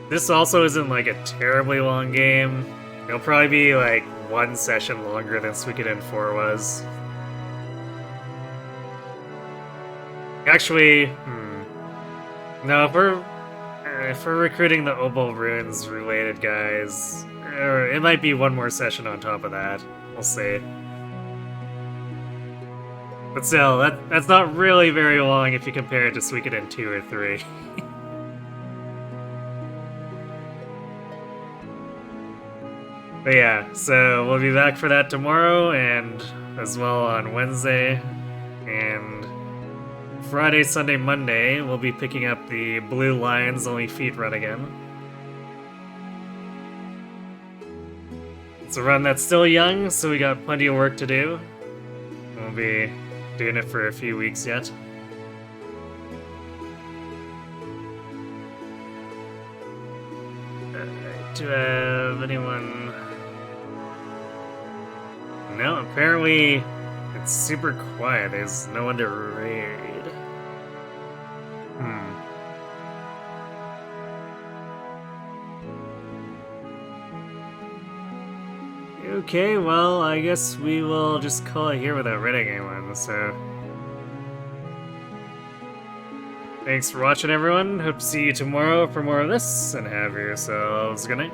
This also isn't like a terribly long game. It'll probably be like 1 session longer than Suikoden 4 was. Actually, no, if we're recruiting the Opal Ruins related guys, or it might be 1 more session on top of that. We'll see. But still, that's not really very long if you compare it to Suikoden 2 or 3. But yeah, so we'll be back for that tomorrow, and as well on Wednesday, and Friday, Sunday, Monday, we'll be picking up the Blue Lions Only Feet run again. It's a run that's still young, so we got plenty of work to do. We'll be doing it for a few weeks yet. Do I have anyone? No, apparently it's super quiet. There's no one to raid. Okay, well, I guess we will just call it here without raiding anyone, so... Thanks for watching, everyone. Hope to see you tomorrow for more of this, and have yourselves a good night.